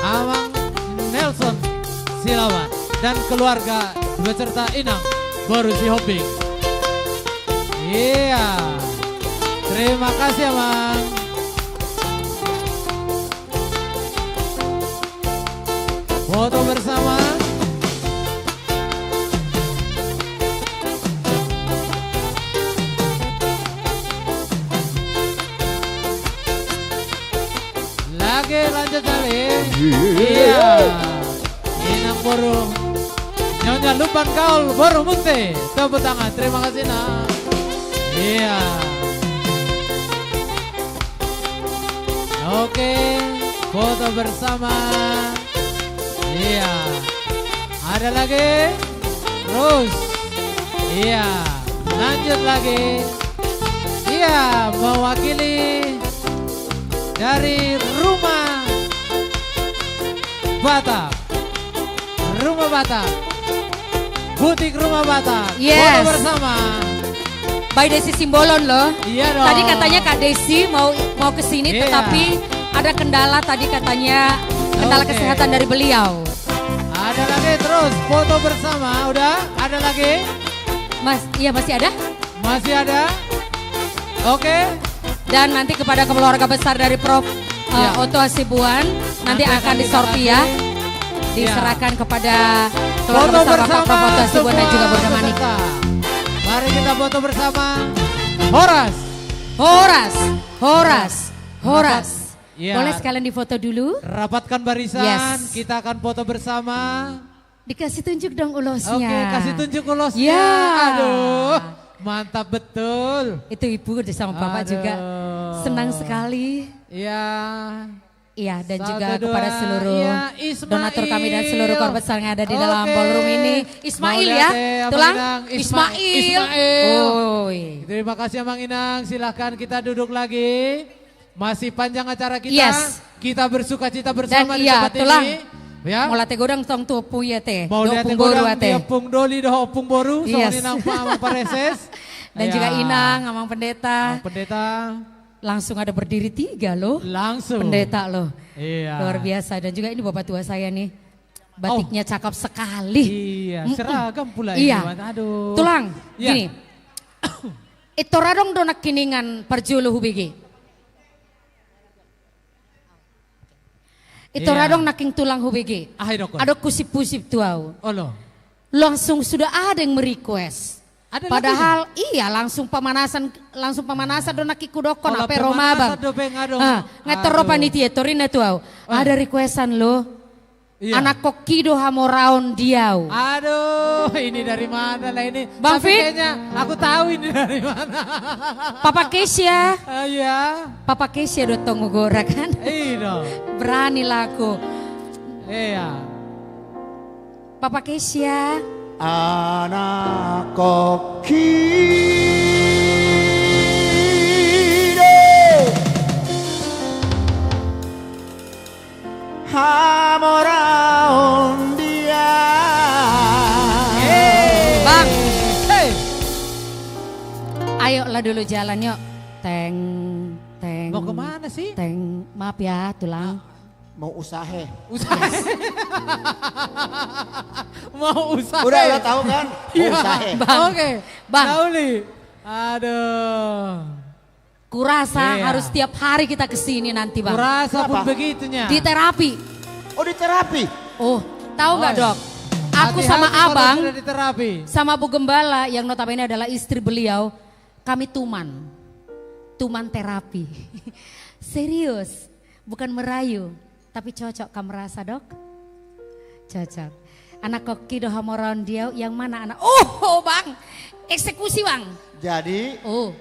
Amang Nelson Silawan dan keluarga beserta Inang Borusi Hopping. Iya. Terima kasih Amang. Foto bersama. Lagi lanjut kali. Iya. Inang Boru. Nyonya Lupan Kaul Boru Munte. Tepuk tangan. Terima kasih Nak. Iya. Oke. Foto bersama. Iya. Ada lagi. Terus. Iya. Lanjut lagi. Iya. Mewakili dari Rumah Batak. Rumah Batak. Butik Rumah Batak. Yes. Foto bersama. By Desi Simbolon loh. Iya dong. Tadi katanya Kak Desi mau ke sini Iya. tetapi ada kendala tadi katanya kendala Oke. kesehatan dari beliau. Ada lagi terus foto bersama. Udah? Ada lagi? Mas, iya masih ada? Masih ada. Oke. Dan nanti kepada keluarga besar dari Prof Iya. Otto Hasibuan nanti akan kita disorti ya. kasih. Diserahkan kepada Foto keluarga besar Bapak bersama Prof Otto Hasibuan dan juga Bunda Manik. peserta. Mari kita foto bersama. Horas. Horas. Horas. Horas. Iya. Boleh sekalian difoto dulu? Rapatkan barisan, Yes. kita akan foto bersama. Dikasih tunjuk dong ulosnya. Oke, kasih tunjuk ulosnya. Ya. Aduh, Mantap betul. Itu ibu sama bapak juga senang sekali. Iya. Iya, dan Satu, juga dua, kepada seluruh iya, Ismail. donatur kami dan seluruh korban yang ada di dalam Oke. ballroom ini. Ismail ya, tulang. Ismail. Oh, Terima kasih Amang Inang, silahkan kita duduk lagi. Masih panjang acara kita. Yes. Kita bersuka cita Dan bersama di iya, tempat tulang. ini. Ya. Mau latih godang tong tu opung ya teh. Mau lihat opung boru godang teh. dia opung doli doh opung boru. Yes. Soalnya Inang Pak Amang Pareses. Dan juga Inang, Amang Pendeta. Pendeta. Langsung ada berdiri 3 loh. Langsung. Pendeta loh. Iya. Luar biasa. Dan juga ini bapak tua saya nih. Batiknya cakep sekali. Iya, seragam pula iya. ini. Aduh. Tulang, Iya. gini. Itu radong donak kiningan perjulu hubigi. Itu Iya. radong naking tulang hubigi. Ada kusip-kusip tuau. Oh loh. Langsung sudah ada yang merequest. Ada Padahal iya langsung pemanasan do nakikudokon Oh, ape romabang. Ngatoro panitia torina tuau. Ada requestan lo. Iya. Anak kokido hamoraon diau. Aduh, ini dari mana lah ini? Bang Tapi Fit? kayaknya aku tahu ini dari mana. Papa Kesia. Iya. Papa Kesia do tongo gora kan. Iya. Berani lah aku. Iya. Papa Kesia. Anak kokido hamoraon dia. Bang. Ayolah dulu jalan yuk. Teng. Mau kemana sih? Teng. Maaf ya tulang. Mau usahe. Mau usaha. Udah lo tahu kan? Mau usahe. Bang. Oke. Bang. Sauli. Aduh. Kurasa Iya. harus tiap hari kita kesini nanti bang. Kurasa pun Kenapa? begitunya. Di terapi. Oh di terapi? Oh tahu nggak iya. dok? Aku sama Hati-hati kalau abang. sudah di terapi. Sama Bu Gembala yang notabene adalah istri beliau. Kami tuman. Tuman terapi. Serius. Bukan merayu. Tapi cocok kamu merasa dok? Cocok. Anak koki do hamoraon dia yang mana anak? Oh bang. Eksekusi bang. Jadi Oh.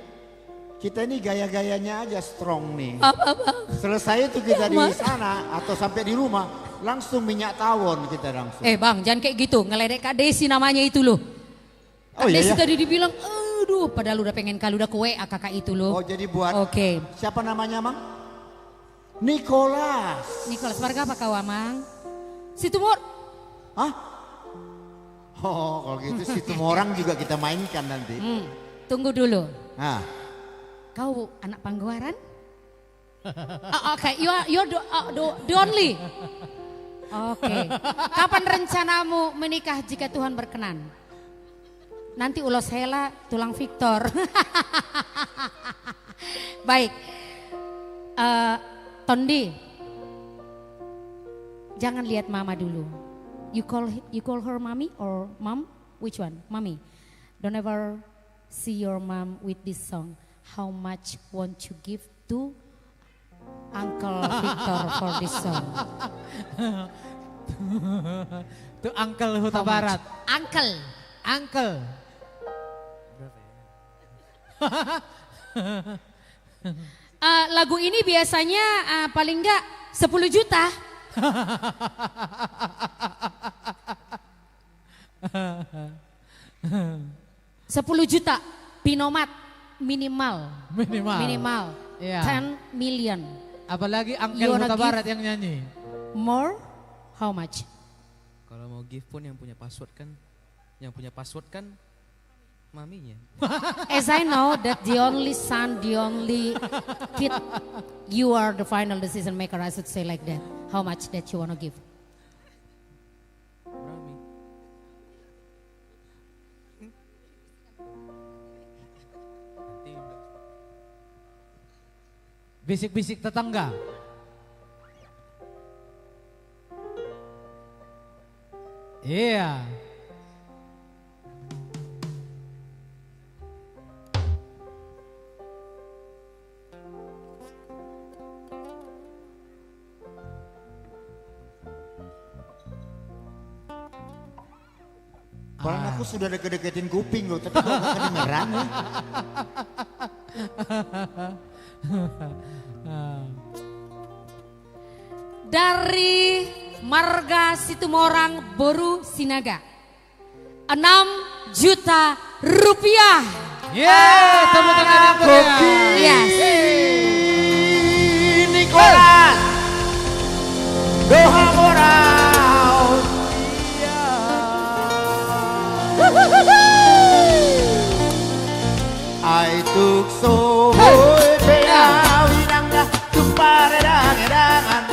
kita ini gaya-gayanya aja strong nih. Apa bang? Selesai itu kita di Mas. sana atau sampai di rumah langsung minyak tawon kita langsung. Bang jangan kayak gitu. Ngeledek Kak Desi namanya itu loh. Kak Oh iya Desi ya? tadi dibilang aduh padahal udah pengen kali udah kue kakak itu loh. Oh jadi buat Oke. siapa namanya Mang? Nicholas. Nicholas warga apa kau Amang? Situmor. Hah? Oh kalau gitu situ orang juga kita mainkan nanti. Tunggu dulu. Nah. Kau anak Panggowaran? Oke, you're the only. Oke. Kapan rencanamu menikah jika Tuhan berkenan? Nanti ulos hela tulang Victor. Baik. Tondi. Jangan lihat mama dulu. You call her mommy or mom? Which one? Mommy. Don't ever see your mom with this song. How much won't you give to Uncle Victor for this song? Tuh Uncle Huta How much? Barat. Uncle. Lagu ini biasanya paling enggak 10 juta. 10 juta Pinomat minimal. Iya. 10 million. Apalagi You Uncle wanna Huta give Barat yang nyanyi. More? How much? Kalau mau gift pun yang punya password kan maminya. As I know that the only son, the only kid, you are the final decision maker. I should say like that. How much that you wanna give? Bisik-bisik tetangga. Iya. Padahal aku sudah deket-deketin kuping loh, tapi kok kedengeran ya? Dari Marga Situmorang Boru Sinaga, 6 juta rupiah. Yeay, tepuk tangan yang meriah. Yes. Nicolas Doha Morao. I took so winangga tumparedang-edangan.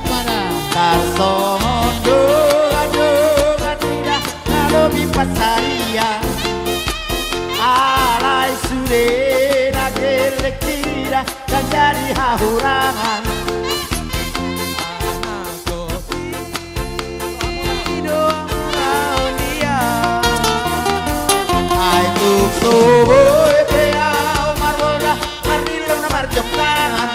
Mana? Tarsongon dongan tidak nalobi pasaria. Alai sude nagelek tidak dan jadi hahurangan. Ay tuksoboy peao marbola marnilong na marjoktangan.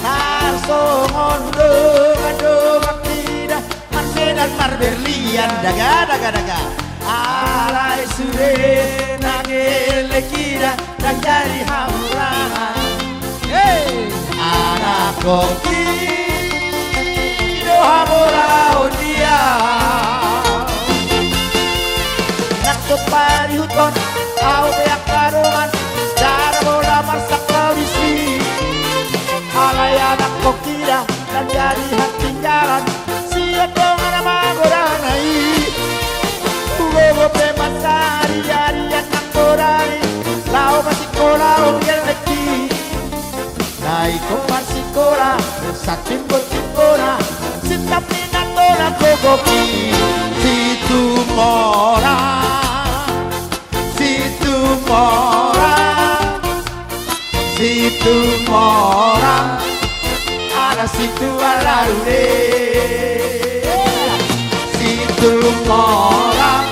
Tarsongon dongan tidak marsedan marberlian daga. Alai sude nagelekira dan jadi hamurangan. Anak koki doha morao dia. Nakepari huton au beak karungan cara bola marsak kawisi. Alai anak kokira dan jadi hati jalan. Siap dongan magoranai. Ugo pemasari dari anak korari. Lau masikola ungel leki. Naiko masikola satim botikora. Sitap minatola kogoki. Situ mora ada situ alarude. Situ mora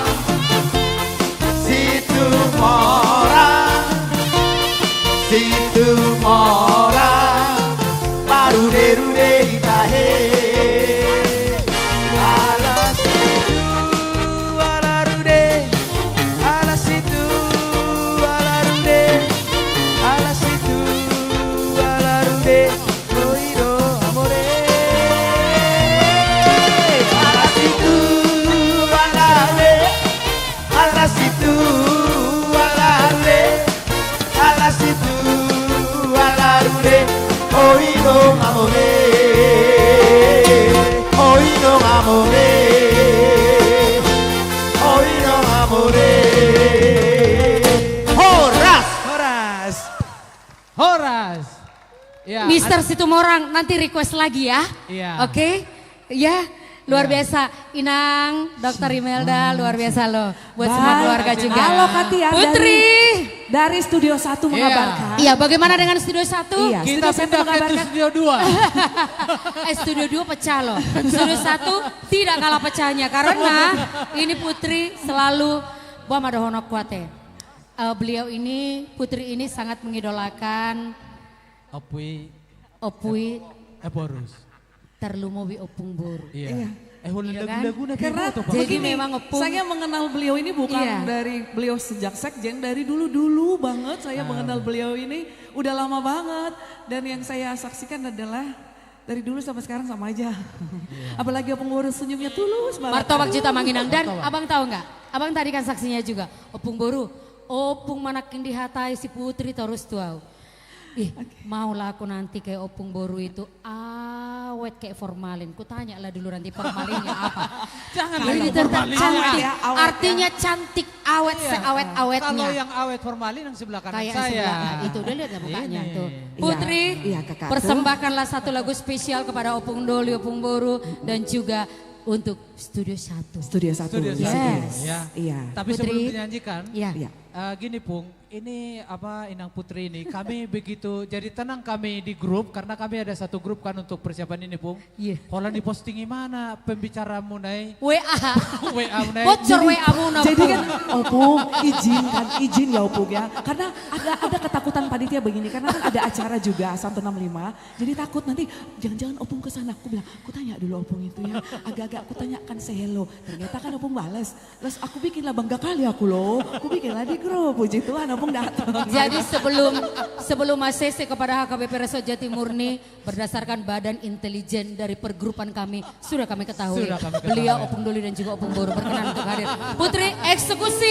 parude-rude itahe. Ala situ alarude, ala situ alarude, ala situ alarude, oiro amore. Ala situ alarude, ala situ alarude, ala situ alarude, oiro amore, oiro amore, oiro amore. Horas. Ya, Mister Situmorang nanti request lagi ya. Iya. Oke. Ya, luar biasa. Inang, Dr. Imelda, luar biasa loh. Buat semua keluarga juga. Halo Katia. Putri. Dari Studio 1 mengabarkan. Iya, bagaimana dengan Studio 1? Iya, Kita pindah ke Studio 2. Studio 2 pecah loh. Studio 1 tidak kalah pecahnya. Karena ini Putri selalu buah madohonok kuate. Beliau ini, Putri ini sangat mengidolakan Opui Eporus. Terlumobi Opung Boru. Iya. Iya kan? Karena jadi memang Opung. Saya mengenal beliau ini bukan dari beliau sejak sekjen, dari dulu banget saya mengenal beliau ini udah lama banget, dan yang saya saksikan adalah dari dulu sampai sekarang sama aja. Apalagi Opung Boru senyumnya tulus banget. Martabak Juta Manginang. Dan abang tahu nggak? Abang tadi kan saksinya juga Opung Boru. Opung manakin dihatai si Putri terus tuau. Ih, maulah aku nanti kayak Opung Boru itu awet kayak formalin. Ku tanya lah dulu nanti formalinnya apa. Jangan ini tetap cantik. Artinya cantik, awet seawet-awetnya. Kalau yang awet formalin yang sebelah kanan kayak saya. Sebelah, itu udah lihat ya mukanya Ini. tuh. Putri, persembahkanlah satu lagu spesial kepada Opung Doli, Opung Boru dan juga untuk Studio 1. Studio 1. Yes. Ya. Iya. Tapi Putri, sebelum dinyanyikan, ya. Gini Pung, ini Inang Putri ini kami begitu jadi tenang kami di grup karena kami ada satu grup kan untuk persiapan ini Pung. Iya. Kalau di postingi mana pembicara munai? WA. WA munai. Bocor WA muna. Jadi kan Opung izin ya Opung ya. Karena ada ketakutan panitia begini karena kan ada acara juga 165. Jadi takut nanti jangan-jangan Opung ke sana. Aku bilang, aku tanya dulu Opung itu ya. Agak-agak aku tanyakan say hello. Ternyata kan Opung balas. Terus aku bikinlah bangga kali aku loh. Aku bikinlah di grup. Puji Tuhan Opung datang. Jadi sebelum ACC kepada HKBP Resort Jatimurni berdasarkan badan intelijen dari pergrupan kami sudah kami ketahui. Beliau Opung Doli dan juga Opung Boru berkenan untuk hadir. Putri eksekusi.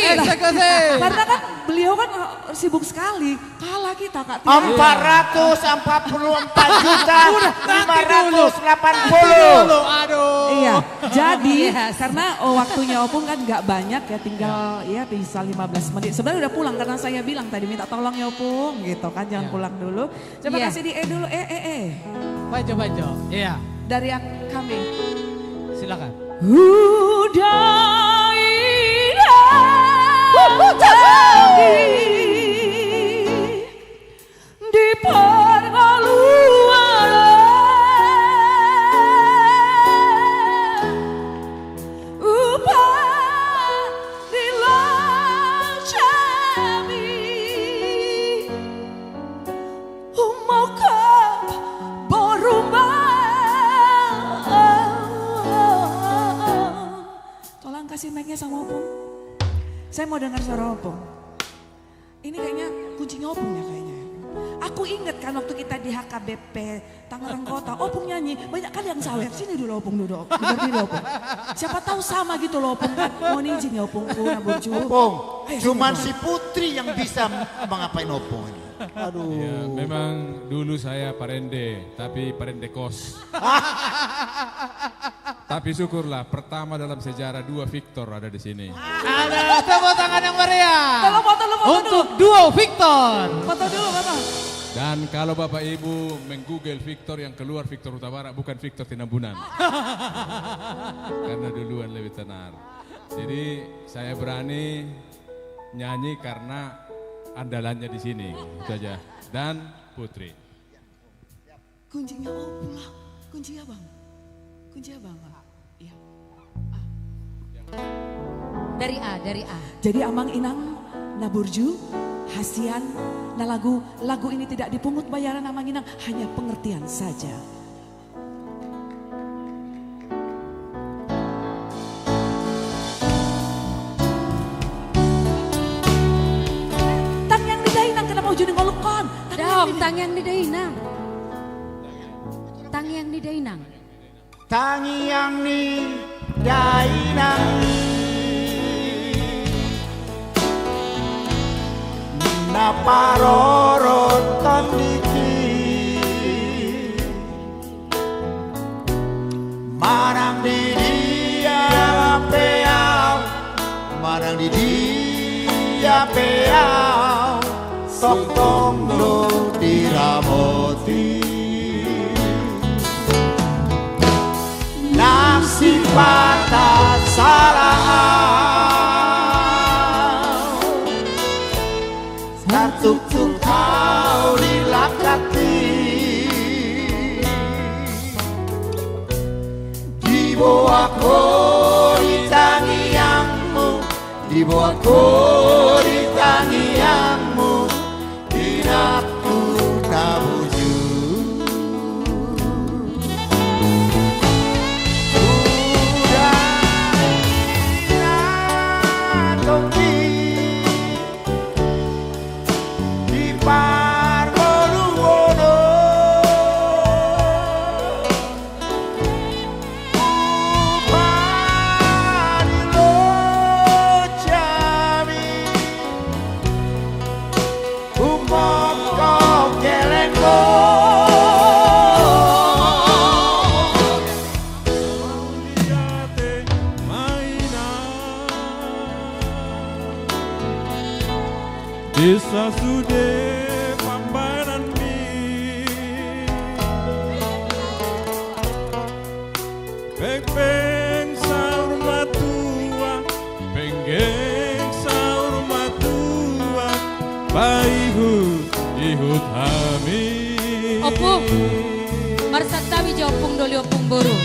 Karena kan beliau kan sibuk sekali. Kalah kita Kak Tia. 444 juta 580. Aduh. Iya. Jadi karena waktunya Opung kan nggak banyak ya, tinggal ya bisa 15 menit. Sebenarnya udah pulang karena saya bilang tadi minta tolong ya Opung gitu kan, jangan pulang dulu. Coba kasih di dulu Bajo. Iya. Dari kami. Silakan. Udah di pergaluan upah di lancami umokap berubah. Tolong kasih mic-nya sama Opung. Saya mau dengar suara Opung. Ini kayaknya kuncinya Opung ya kayaknya. Aku ingat kan waktu kita di HKBP Tangerang Kota, Opung nyanyi, banyak kali yang sawer. Sini dulu Opung duduk, dengar dulu Opung. Siapa tahu sama gitu loh Opung kan. Mohon izin ya Opungku, Naburju. Opung, cuman si Putri yang bisa mengapain Opung ini. Aduh. Ya, memang dulu saya parende, tapi parende kos. Tapi syukurlah pertama dalam sejarah 2 Victor ada di sini. Ada tepuk tangan yang meriah. Tolong foto untuk duo Victor. Foto dulu Bapak. Dan kalau Bapak Ibu menggoogle Victor yang keluar Victor Huta Barat bukan Victor Tinambunan. Karena duluan lebih tenar. Jadi saya berani nyanyi karena andalannya di sini. Itu aja. Dan Putri. Kuncinya Opung lah. Kuncinya Bang. Kuncinya Bang. Iya. Dari A. Jadi Amang Inang, Naburju, Hasian, nah lagu ini tidak dipungut bayaran Amang Inang, hanya pengertian saja. Tang yang di dainang kenapa ujung ngolokon? Tang yang di dainang. Tang yang di dainang. Tangi yang ni dainang na paroroton diki marang di dia peau marang di dia peau sok tong lo diramoti nasib patah salah tuk-tuk kau dilakati dibawa di tangianmu dibawa di tangianmu dinaku tabuju Desa sude pambaran mi Peng saur matua Marsaktawi Jopung Doli Opung Boru.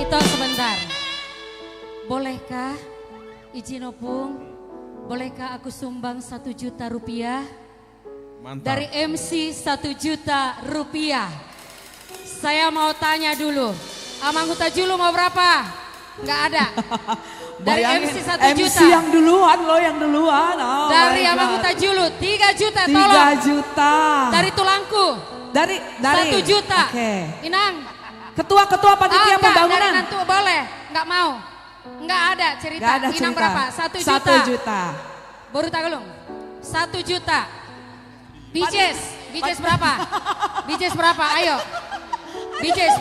Itu sebentar. Bolehkah izin Opung? Bolehkah aku sumbang 1 juta rupiah? Mantap. Dari MC 1 juta rupiah. Saya mau tanya dulu. Amang Huta Julu mau berapa? Enggak ada. Dari MC 1 juta. MC yang duluan loh, yang duluan. Oh dari Amang Huta Julu 3 juta tolong. 3 juta. Dari tulangku. Dari 1 juta. Oke. Inang. Ketua panitia pembangunan. Dari Nantu boleh. Enggak mau. Enggak ada cerita. Nggak ada Inang cerita. berapa? 1 juta. 1 juta. Baru Tagalung. 1 juta. Bijes berapa? Bijes berapa? Ayo. Bijes.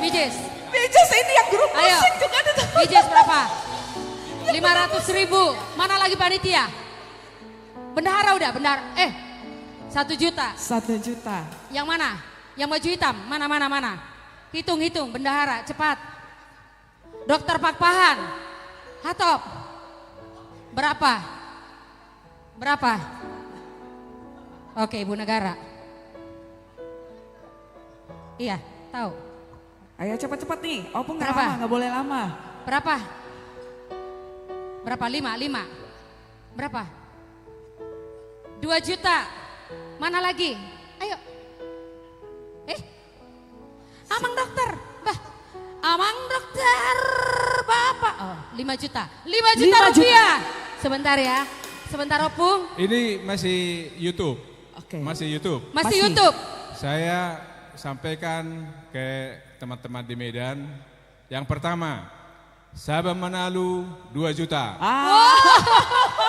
Bijes ini yang grup Ayo. musik juga ada. Bijes berapa? 500.000. Mana lagi panitia? Bendahara udah, 1 juta. 1 juta. Yang mana? Yang baju hitam? Mana? Hitung, bendahara, cepat. Dokter Pakpahan. Hatop. Berapa? Oke, Ibu Negara. Iya, tahu. Ayo cepat-cepat nih. Opung nggak Berapa? lama, nggak boleh lama. Berapa? 5. Berapa? 2 juta. Mana lagi? Ayo. Amang dokter. Amang dokter. Bapak. 5 juta. 5 juta rupiah. Sebentar ya. Sebentar Opung. Ini masih YouTube. Oke. Masih YouTube. Masih YouTube. Saya sampaikan ke teman-teman di Medan. Yang pertama, Sabah Manalu 2 juta. Wow,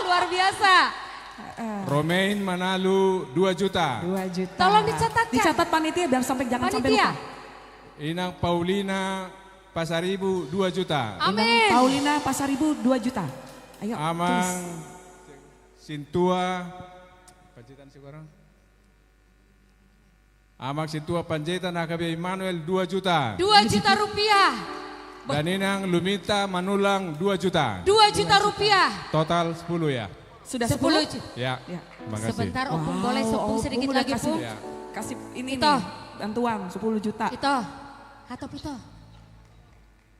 luar biasa. Romain Manalu 2 juta. 2 juta. Tolong dicatatkan. Dicatat panitia biar jangan sampai Panitia. lupa. Inang Paulina Pasaribu 2 juta. Amin. Paulina Pasaribu 2 juta. Ayo. Amang tulis. Sintua Panjaitan sekarang. Amang Sintua Panjaitan AKB Immanuel 2 juta. 2 juta rupiah. Dan Inang Lumita Manulang 2 juta. 2 juta rupiah. Total 10 ya. Sudah 10 juta. Ya. Terima kasih. Sebentar Opung boleh Opung sedikit udah lagi Pung. Kasih ini Ito. nih, bantuan 10 juta. Ito. Hatop itu.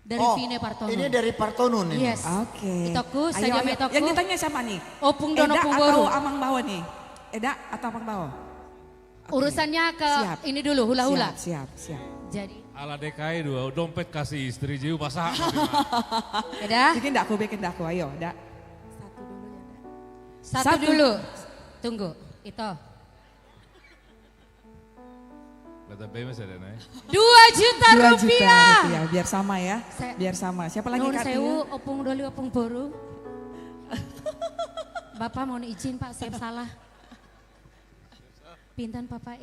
Dari Vine Partono. Ini dari Partono nih. Yes. Oke. Itoku, saja metoku. Yang ditanya siapa nih? Opung dan Eda Opung atau Boru. Amang Bawa nih? Eda atau Amang Bawa? Urusannya ke Siap. ini dulu, hula-hula. Siap. Jadi. Ala DKI 2, dompet kasih istri jiu pasak. Eda. Bikin daku, ayo, Eda. Satu dulu. Tunggu. Itu. Kata B masih ada naik. 2 juta 2 rupiah. juta rupiah, biar sama ya. Biar sama. Siapa lagi Nun kartunya? sewu, Opung Doli, Opung Boru. Bapak mohon izin Pak, saya salah. Pinten Bapak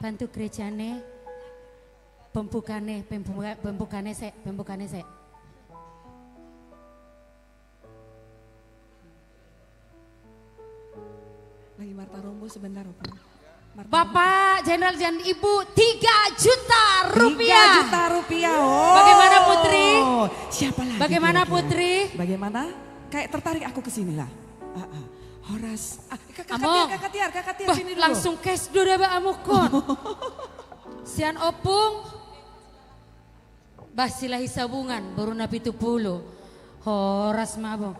bantu gerejane. Pembukane sek. Lagi Marta Rombo sebentar, Opung. Bapak Jenderal dan Ibu 3 juta rupiah. 3 juta rupiah. Oh. Bagaimana Putri? Siapa lagi? Bagaimana kira-kira? Putri? Bagaimana? Kayak tertarik aku ke sini lah. Horas. Kakak Tiar Bah, sini dulu. langsung cash dulu Mbak Amukon. Sian Opung. Bah silahi sabungan baru nabi tupulu. Horas mabong.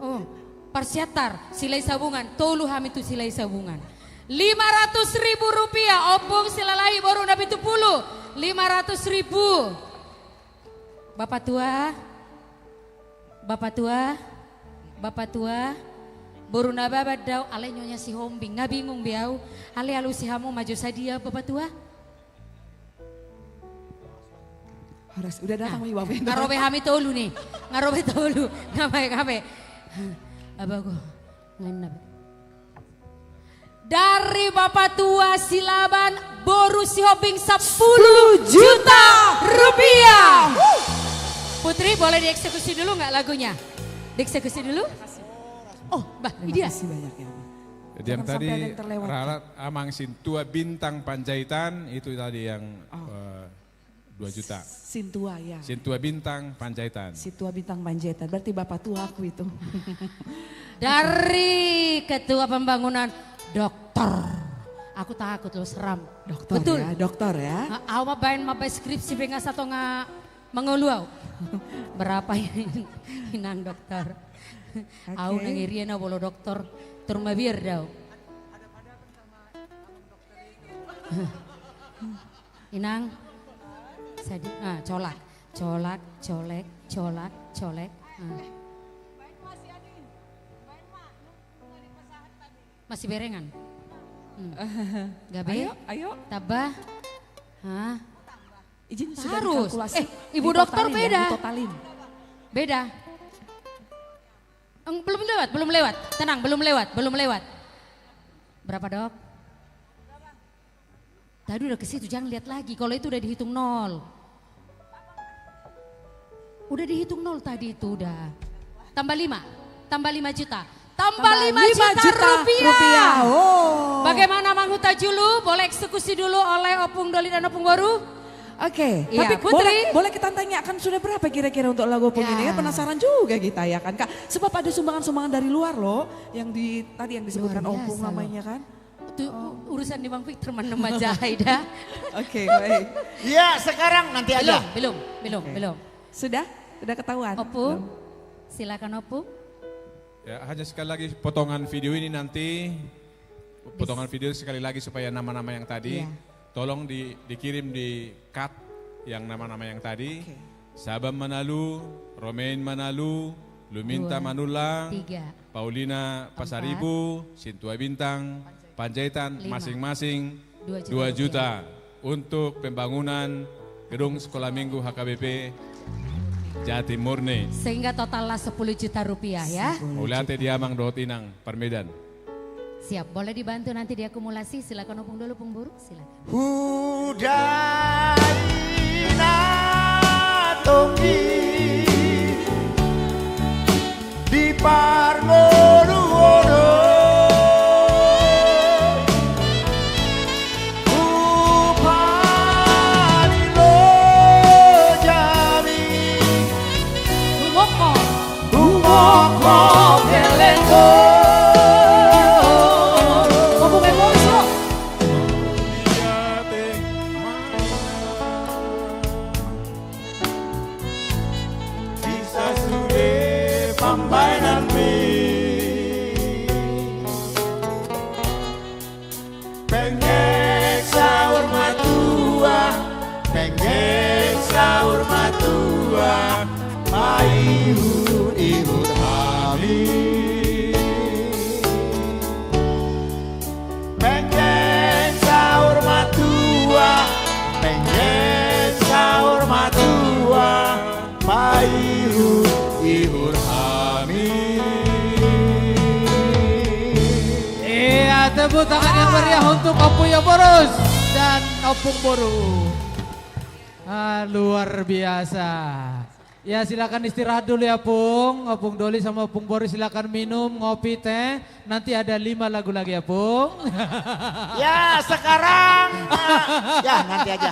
Oh, Persyatar silai sabungan. Tolu hami tu silai sabungan. 500.000 rupiah. Opung silalahi baru nabi tupulu. 500.000. Bapak tua. Baru nababa daw alay nyonya si hombing. Nga bingung biau. Alay alu si hamu maju sadia Bapak tua. Horas, udah datang Ibu Bapak. Ngarobe hami tolu nih. Ngarobe tolu. Ngabe. Abago. Ngenab. Dari Bapak tua Silaban Boru si hombing 10 juta rupiah. Putri boleh dieksekusi dulu nggak lagunya? Dieksekusi dulu? Oh, Mbak, ini dia. Terima kasih banyak ya. Jadi yang Jangan tadi sampai ada yang terlewat. Rarat Amang Sintua Bintang Panjaitan itu tadi yang 2 juta. Sintua ya. Sintua Bintang Panjaitan. Sintua Bintang Panjaitan. Berarti Bapak tua aku itu. Dari Ketua Pembangunan Dr. Aku takut loh, seram. Dokter Betul. ya, dokter ya. Aku mabain skripsi pengas atau nggak mengeluau. Berapa inang dokter. Aku nangirian bolo dokter termabir daw. Inang, colak, colek. Masih berengan? Gabe? Ayo. Tabah? Hah? Izin sudah Harus. dikalkulasi. Ibu dokter Ditotalin beda. Ya, ditotalin. Beda. Belum lewat. Tenang, belum lewat. Berapa dok? Tadi udah ke situ, jangan lihat lagi. Kalau itu udah dihitung 0. Udah dihitung 0 tadi itu udah. Tambah 5 juta. Tambah 5 juta rupiah. Oh. Bagaimana Mang Huta Julu? Boleh eksekusi dulu oleh Opung Doli dan Opung Boru? Oke, Iya, tapi Putri. boleh kita tanyakan sudah berapa kira-kira untuk lagu Opung ini ya? Penasaran juga kita ya kan Kak. Sebab ada sumbangan-sumbangan dari luar loh, yang tadi yang disebutkan Opung namanya kan. Itu urusan di Bang Victor menemba Jahaida. Oke, baik. Iya, sekarang nanti aja. Belum. Sudah ketahuan. Opung, silakan Opung. Ya, hanya sekali lagi potongan video ini nanti, potongan video sekali lagi supaya nama-nama yang tadi, tolong dikirim di cut yang nama-nama yang tadi. Sabam Manalu, Romain Manalu, Luminta 2, Manulang, 3, Paulina Pasaribu, Sintua Bintang, Panjaitan, 5, masing-masing 2 juta untuk pembangunan gedung sekolah minggu HKBP Jati Murni. Sehingga totalnya 10 juta rupiah ya. Mulate Diamang Dotinang, Permedan. Siap, boleh dibantu nanti diakumulasi. Silakan Opung dulu, Opung Boru, silakan. Hudaina tonggi di Parmoruwono. Tepuk tangan yang meriah untuk Opung Eporus dan Opung Boru. Luar biasa. Ya silakan istirahat dulu ya Pung. Opung Doli sama Opung Boru silakan minum, ngopi, teh. Nanti ada 5 lagu lagi ya Pung. Ya sekarang, ya nanti aja.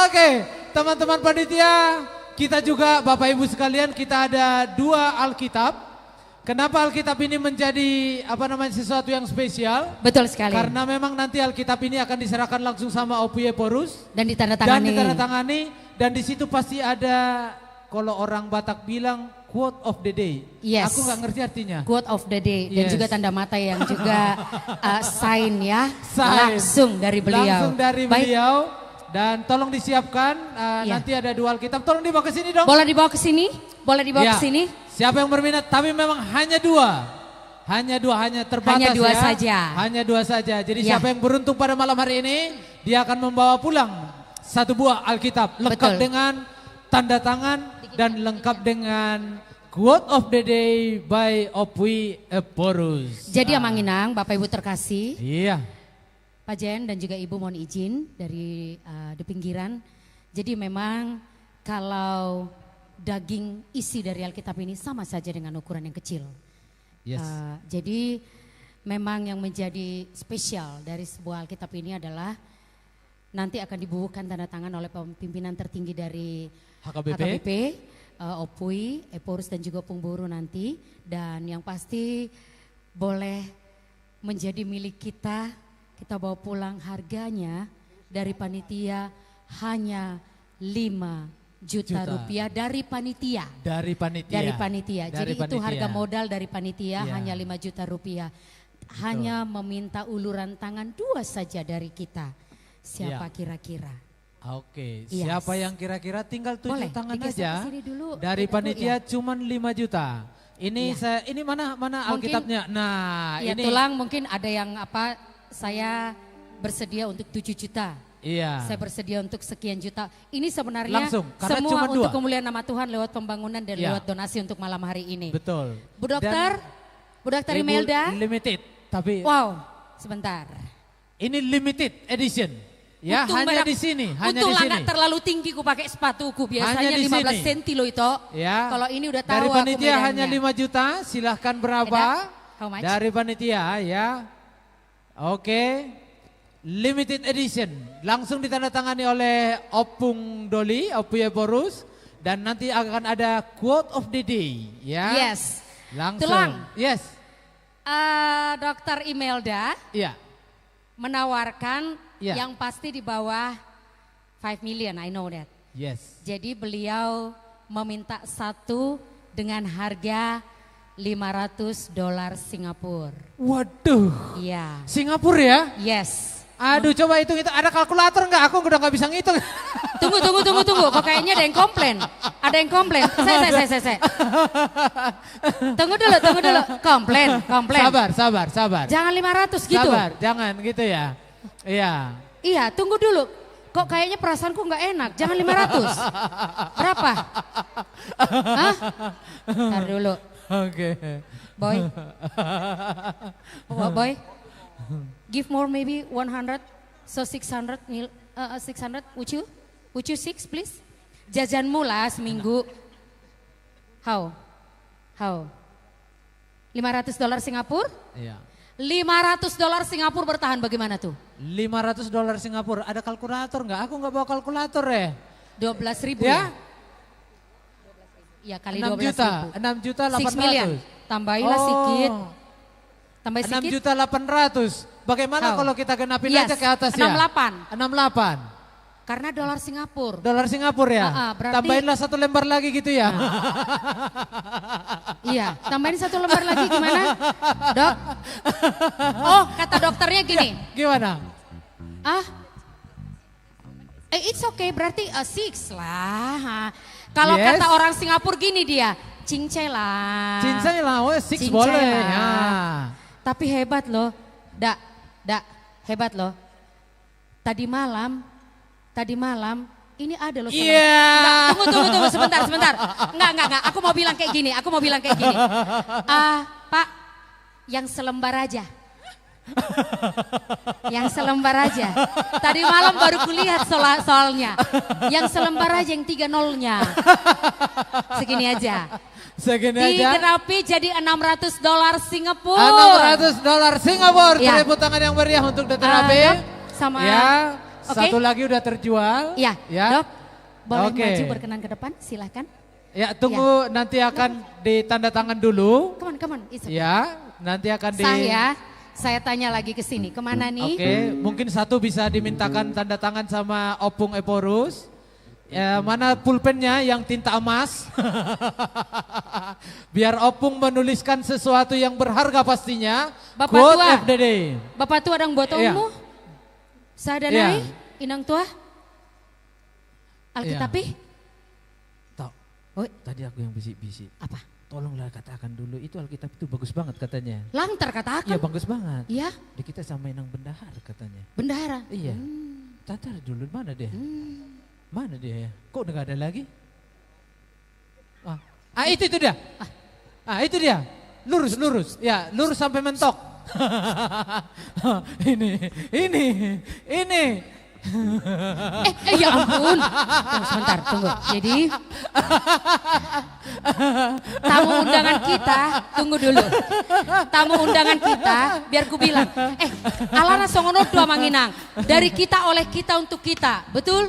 Oke, teman-teman panitia, kita juga Bapak Ibu sekalian, kita ada 2 Alkitab. Kenapa Alkitab ini menjadi sesuatu yang spesial? Betul sekali. Karena memang nanti Alkitab ini akan diserahkan langsung sama Opung Eporus dan ditandatangani. Dan di situ pasti ada, kalau orang Batak bilang, quote of the day. Yes. Aku nggak ngerti artinya. Quote of the day dan Yes. juga tanda mata yang juga sign ya, Sign. langsung dari beliau. Langsung dari Baik. beliau. Dan tolong disiapkan, nanti ada 2 Alkitab. Tolong dibawa ke sini dong. Boleh dibawa ke sini? Boleh dibawa Ya. ke sini? Siapa yang berminat? Tapi memang hanya 2. Hanya terbatas Hanya 2 ya. saja. Hanya 2 saja. Jadi Ya. siapa yang beruntung pada malam hari ini, dia akan membawa pulang 1 buah Alkitab. Lengkap Betul. dengan tanda tangan dan lengkap dengan quote of the day by Opung Eporus. Jadi Amang Inang, Bapak Ibu terkasih. Iya. Pak Jen dan juga Ibu mohon izin dari di pinggiran. Jadi memang kalau daging isi dari Alkitab ini sama saja dengan ukuran yang kecil. Yes. Jadi memang yang menjadi spesial dari sebuah Alkitab ini adalah nanti akan dibubuhkan tanda tangan oleh pimpinan tertinggi dari HKBP, Opung Eporus dan juga Opung Boru nanti. Dan yang pasti boleh menjadi milik kita kita bawa pulang harganya dari panitia hanya 5 juta rupiah dari panitia. Dari panitia. Dari panitia. Dari Jadi itu panitia. harga modal dari panitia Ya. hanya 5 juta rupiah. Hanya meminta uluran tangan 2 saja dari kita. Siapa Ya. kira-kira? Oke, Yes. siapa yang kira-kira tinggal tunjuk Boleh, tangan digeser aja. ke sini dulu. Dari Ibu, panitia ya. cuman 5 juta. Ini Iya. ini mana Mungkin- Alkitabnya? Nah, Ya ini tulang mungkin ada yang apa, saya bersedia untuk 7 juta. Iya. Saya bersedia untuk sekian juta. Ini sebenarnya Langsung, karena semua cuma untuk 2. kemuliaan nama Tuhan lewat pembangunan dan Ya. lewat donasi untuk malam hari ini. Betul. Bu Dokter, Bu Dokter Ibu Imelda. limited, tapi Wow, sebentar. ini limited edition. Ya, Untung hanya merah- di sini, hanya Untung di lah sini. nggak terlalu tinggi ku pakai sepatuku. Biasanya Hanya di 15 sini. cm loh itu. Ya. Kalau ini udah tahu Dari aku panitia hanya medannya. 5 juta, silahkan berapa? How much? Dari panitia ya. Oke. Limited edition. Langsung ditandatangani oleh Opung Doli, Opuye Porus. Dan nanti akan ada quote of the day. Ya. Yes. Langsung. Tulang. Yes. Dokter Imelda Iya. menawarkan Ya. yang pasti di bawah 5 million, I know that. Yes. Jadi beliau meminta satu dengan harga $500 Singapura. Waduh. Iya. Singapura ya? Yes. Aduh, coba hitung itu. Ada kalkulator nggak? Aku udah nggak bisa ngitung. Tunggu. Kok kayaknya ada yang komplain. Ada yang komplain. Saya. Tunggu dulu. Komplain. Sabar. Jangan 500 gitu. Sabar, jangan gitu ya. Iya. Iya, tunggu dulu. Kok kayaknya perasaanku nggak enak. Jangan 500. Berapa? Hah? Ntar dulu. Oke. Boy. Boy. Give more maybe 100. So 600. 600. Would you 6 please? Jajanmu lah seminggu. How? $500 Singapura? Iya. $500 Singapura bertahan bagaimana tuh? $500 Singapura. Ada kalkulator nggak? Aku nggak bawa kalkulator ya. 12.000 Ya? Ya kali 6 12.000. 6 juta 6 million. 800. Tambahilah sedikit. Tambah 6 sedikit. juta 800. Bagaimana How? kalau kita genapin Yes, aja ke atas ya? 68. 68. Karena dolar Singapura. Dolar Singapura ya? Berarti, Tambahinlah 1 lembar lagi gitu ya? Iya, tambahin 1 lembar lagi gimana? Dok? Oh, kata dokternya gini. Gimana? It's okay, berarti 6 lah. Kalau Yes. kata orang Singapura gini dia, cincai lah. Cincai lah, 6 Cincai boleh. lah. Ya. Tapi hebat loh, hebat loh. Tadi malam ini ada loh. Iya. Tunggu, sebentar. Enggak. Aku mau bilang kayak gini. Pak, yang selembar aja. Tadi malam baru kulihat soalnya. Yang selembar aja, yang 3 nolnya. Segini aja. Digerapi jadi $600 Singapura. $600 Singapura. Ya. Tepuk tangan yang meriah untuk Dr. Abe. Dok, sama Ya, Oke. satu lagi udah terjual. Ya, Dok, boleh Oke. maju berkenan ke depan, silahkan. Ya, tunggu nanti akan ditanda tangan dulu. Come on, it's okay. Ya, nanti akan Saya tanya lagi ke sini, kemana nih? Oke, mungkin satu bisa dimintakan tanda tangan sama Opung Eporus. Ya, mana pulpennya yang tinta emas? Biar Opung menuliskan sesuatu yang berharga pastinya. Bapak Quote tua. of the day. Bapak tua ada buat Iya. ummu? Sadanai, Iya. inang tua? Alkitabi? Tahu. Tadi aku yang bisik-bisik. Apa? Tolonglah katakan dulu, itu Alkitab itu bagus banget katanya. Lantar katakan. Iya bagus banget. Iya. Di kita sama Inang Bendahara katanya. Bendahara? Iya. Tatar dulu, mana dia? Mana dia ya? Kok udah gak ada lagi? Itu dia. Itu dia. Lurus. Ya, lurus sampai mentok. Ini. Ya ampun. Sebentar, tunggu. Jadi tamu undangan kita, tunggu dulu. Tamu undangan kita, biar ku bilang. Alana songono dua manginang. Dari kita oleh kita untuk kita, betul?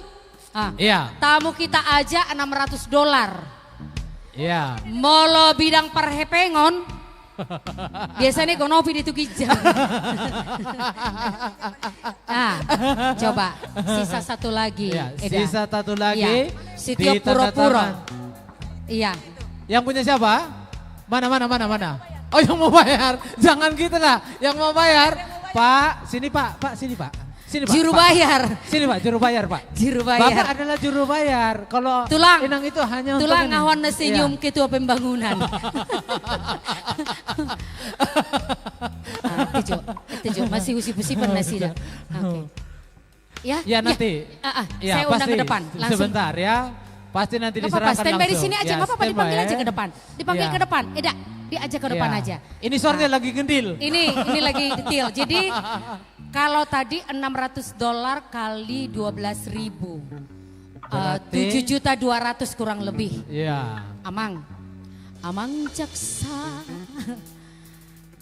Iya. Tamu kita aja $600. Iya. Molo bidang perhepengon, Biasanya konopi di Tukijang. Nah, coba sisa satu lagi. Ya, Eda. sisa satu lagi. Ya. Sitio di tanda Puro-Puro. tangan. Iya. Yang punya siapa? Mana? Oh, yang mau bayar. Jangan gitu lah. Yang mau bayar, Pak, sini Pak, sini Pak. Sini Pak. Juru Pak. bayar. Sini Pak, juru bayar Pak. Juru bayar. Bapak adalah juru bayar. Kalau Tulang. Inang itu hanya untuk Tulang ini. awan senyum Iya. ketua pembangunan. Tujuh, masih usi-usipan nasi dah. Oke. Ya, Ya nanti. Ya, saya undang pasti. ke depan. Langsung. Sebentar ya. Pasti nanti Gak apa-apa, diserahkan standby di langsung. sini aja, Ya, gak apa-apa dipanggil standby, aja ya. ke depan. Dipanggil Ya. ke depan, Eda, diajak ke depan Ya. aja. Ini suaranya lagi gendil. Ini lagi detail. Jadi kalau tadi $600 kali 12.000. Berarti- 7.200.000 kurang lebih. Iya. Amang jaksa,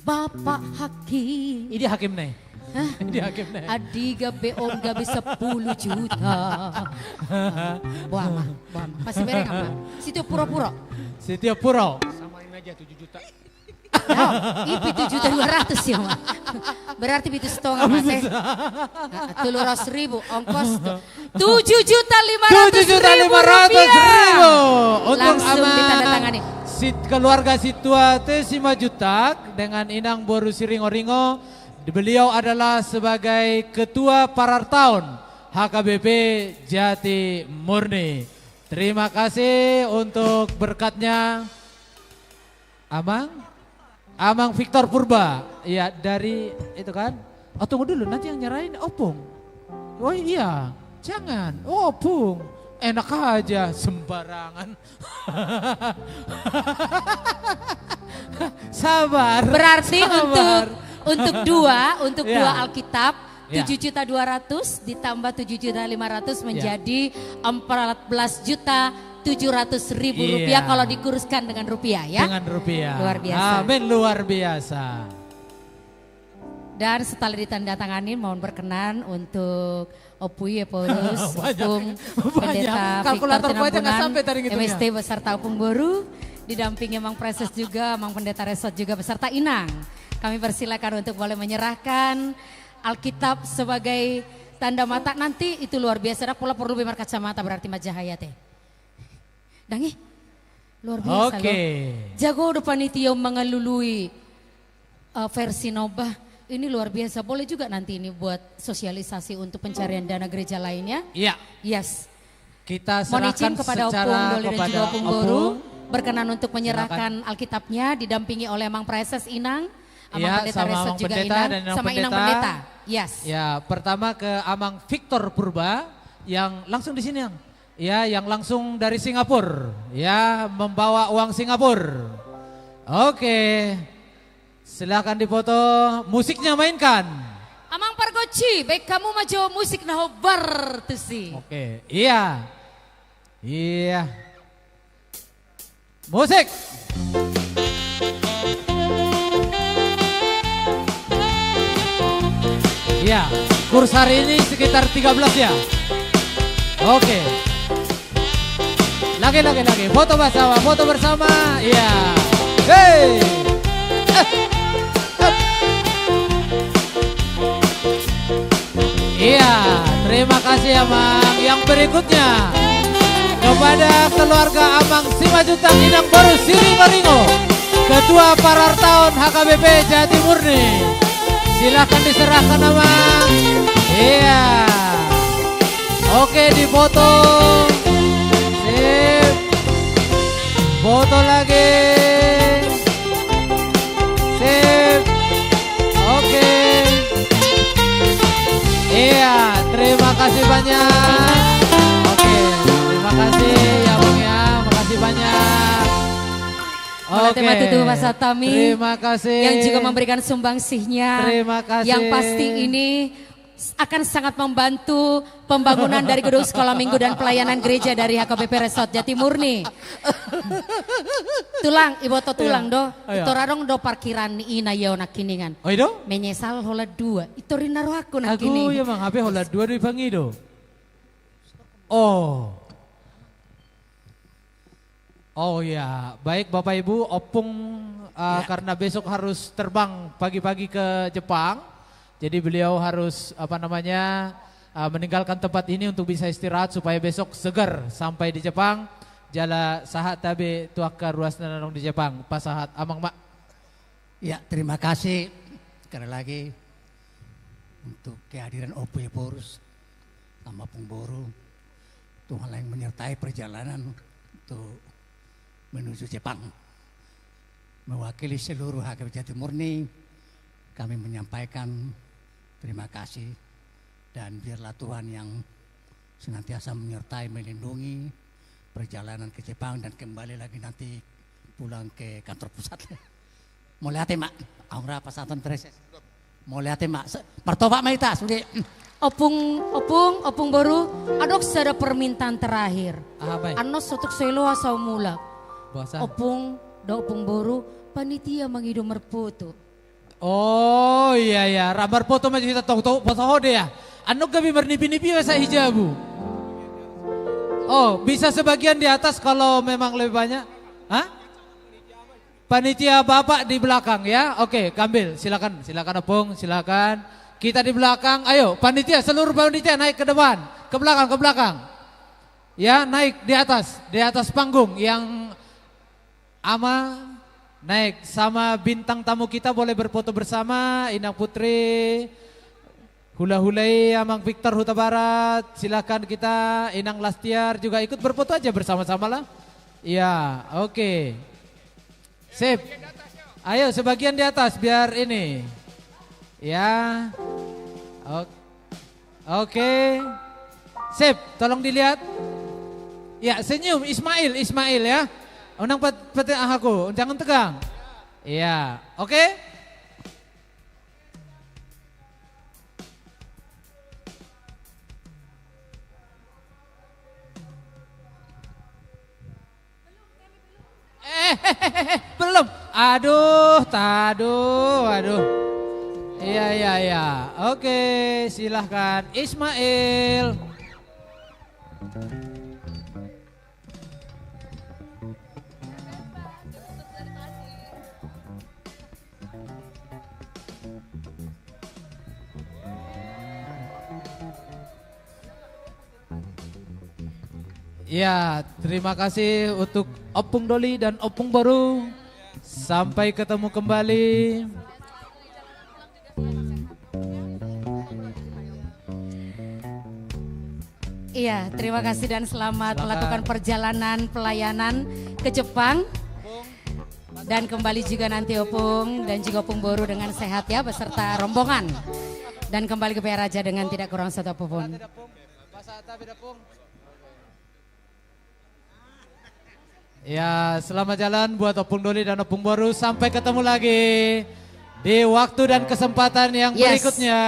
Bapak Hakim. Ini hakim nih. Hah? Ini hakim nih. Adiga beon gabe 10 juta. Buama. Masih bereng apa? Sitio Puro-Puro. Sitio Puro. Samain aja 7 juta. Ipi 7.200 ya, Mak. Berarti itu setengah Mas. 300.000 ongkos 7.500.000 Untuk langsung aman ditandatangani. keluarga Situate Simajutak dengan Inang Boru Siringo-Ringo. Beliau adalah sebagai Ketua Parartaun HKBP Jati Murni. Terima kasih untuk berkatnya. Amang Victor Purba. Ya dari itu kan. Oh tunggu dulu, nanti yang nyerahin Opung. Oh iya, jangan. Oh Opung, enak aja sembarangan. Sabar. Berarti sabar. untuk dua Ya. Alkitab Ya. 7.200.000 ditambah 7.500.000 Ya. menjadi 14.700.000 rupiah Iya. kalau dikuruskan dengan rupiah ya. Dengan rupiah. Luar biasa. Amin, luar biasa. Dan setelah ditandatangani mohon berkenan untuk Opui Eporus, Opung Pendeta Kalkulator Victor gua aja nggak Tinambunan, sampai tadi ngitungnya. MST beserta Opung Boru, didampingi Mang Preses juga, Mang Pendeta Resot juga beserta Inang. Kami persilakan untuk boleh menyerahkan Alkitab sebagai tanda mata. Nanti itu luar biasa, dah pula perlu bimar kacamata berarti majahaya teh. Dangi, luar biasa Oke. loh. Jago udah panitia mengelului versi Nobah. Ini luar biasa, boleh juga nanti ini buat sosialisasi untuk pencarian dana gereja lainnya. Iya. Yes. Kita Mohon serahkan izin kepada secara Opung Doli dan kepada juga Opung Boru Opung. berkenan untuk menyerahkan Alkitabnya didampingi oleh Mang Preses Inang, Amang Ya, Pendeta sama Resot Amang juga Pendeta Inang, dan Inang sama Inang Pendeta. Pendeta. Yes. Ya, pertama ke Amang Victor Purba yang langsung di sini yang. Ya, yang langsung dari Singapura. Ya, membawa uang Singapura. Oke. Silakan dipoto, musiknya mainkan. Amang Pargoci, baik kamu maju musik nahobar tuh sih. Oke, iya. Iya. Musik. Iya, kurs hari ini sekitar 13 ya. Oke. Lagi. Foto bersama. Iya. Hey. Iya, terima kasih Amang. Yang berikutnya kepada keluarga Amang Simajutak Inang Boru Siringo-Ringo, Ketua Parartaun HKBP Jati Murni. Silakan diserahkan Amang. Iya. Oke, dipoto. Sip. Foto lagi. Sip. Oke. Iya, terima kasih banyak. Oke, terima kasih ya Bang ya, makasih banyak. Oke, Tutu Wasatami. Terima kasih. Yang juga memberikan sumbangsihnya. Terima kasih. Yang pasti ini akan sangat membantu pembangunan dari gedung sekolah minggu dan pelayanan gereja dari HKBP Resort Jati Murni. Tulang, ibu to tulang do. Ayo. Itu radong do parkiran ina yau nak kiningan. Oh itu? Menyesal hola 2. Itu rinaro aku nak Aku kini. ya Bang, HP hola 2 di Pangido. Oh. Oh ya, baik Bapak Ibu, Opung karena besok harus terbang pagi-pagi ke Jepang, jadi beliau harus meninggalkan tempat ini untuk bisa istirahat supaya besok segar sampai di Jepang. Jala sahat tabe tuaka ruas nanong di Jepang, pasahat amang mak. Ya, terima kasih sekali lagi untuk kehadiran Opung Eporus sama Pung Boru. Tuhan yang menyertai perjalanan untuk menuju Jepang. Mewakili seluruh HKBP Jatimurni, kami menyampaikan terima kasih dan biarlah Tuhan yang senantiasa menyertai, melindungi perjalanan ke Jepang dan kembali lagi nanti pulang ke kantor pusat. Mau lihat mak, aura pasatan preses. Mau lihat mak, pertoba maita sudah. Opung Boru, adok ada permintaan terakhir. Anos untuk selo asal mula. Opung Boru, panitia menghidup merputu. Oh iya ya, ramar foto maju kita tahu pasahode ya. Anu gabi bernipi-nipi wasa hijabu. Oh, bisa sebagian di atas kalau memang lebih banyak. Hah? Panitia Bapak di belakang ya. Oke, ambil. Silakan Opung, silakan. Kita di belakang. Ayo, panitia, seluruh panitia naik ke depan, ke belakang. Ya, naik di atas panggung yang Ama naik sama bintang tamu kita boleh berfoto bersama. Inang Putri, Hula-Hulai, Amang Victor Huta Barat, silakan kita. Inang Lastiar juga ikut berfoto aja bersama-sama lah. Iya, oke. Sip. Ayo sebagian di atas biar ini. Ya. Oke. Sip, tolong dilihat. Ya, senyum Ismail ya. Unang peti aku, jangan tegang. Iya, oke. Belum. Aduh. Iya. Oke, silahkan Ismail. Ya, terima kasih untuk Opung Doli dan Opung Boru. Sampai ketemu kembali. Iya, terima kasih dan selamat melakukan perjalanan pelayanan ke Jepang. Dan kembali juga nanti Opung dan juga Opung Boru dengan sehat ya beserta rombongan. Dan kembali ke PR Raja dengan tidak kurang satu apapun. Ya, selamat jalan buat Opung Doli dan Opung Boru. Sampai ketemu lagi di waktu dan kesempatan yang berikutnya.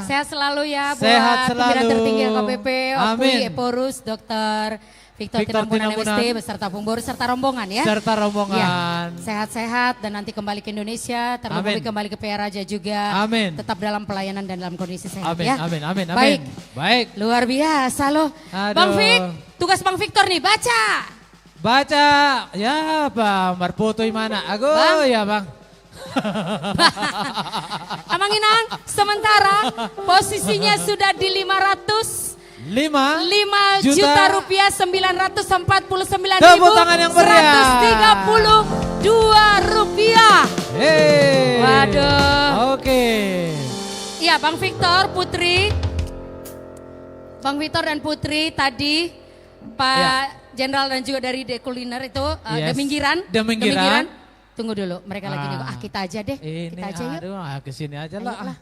Sehat selalu ya buat Sehat selalu. pimpinan tertinggi KBP, Opung Amin. Eporus, Dr. Victor Tinambunan MST beserta Opung Boru serta rombongan ya. Serta rombongan. Ya, sehat-sehat dan nanti kembali ke Indonesia, terlebih kembali ke PR Raja juga. Amin. Tetap dalam pelayanan dan dalam kondisi sehat Amin, ya. amin. Baik. Luar biasa loh. Bang Vic, tugas Bang Victor nih baca. Ya Bang, berfoto mana? Aku ya Bang. Amang Inang, sementara posisinya sudah di 5 juta rupiah 949.132 rupiah. Waduh. Oke. Iya Bang Victor, Putri. Bang Victor dan Putri tadi Pak Jenderal dan juga dari Dekuliner itu Deminggiran. Tunggu dulu, mereka lagi nih. Kita aja deh. Kita aja yuk. Kesini aja lah.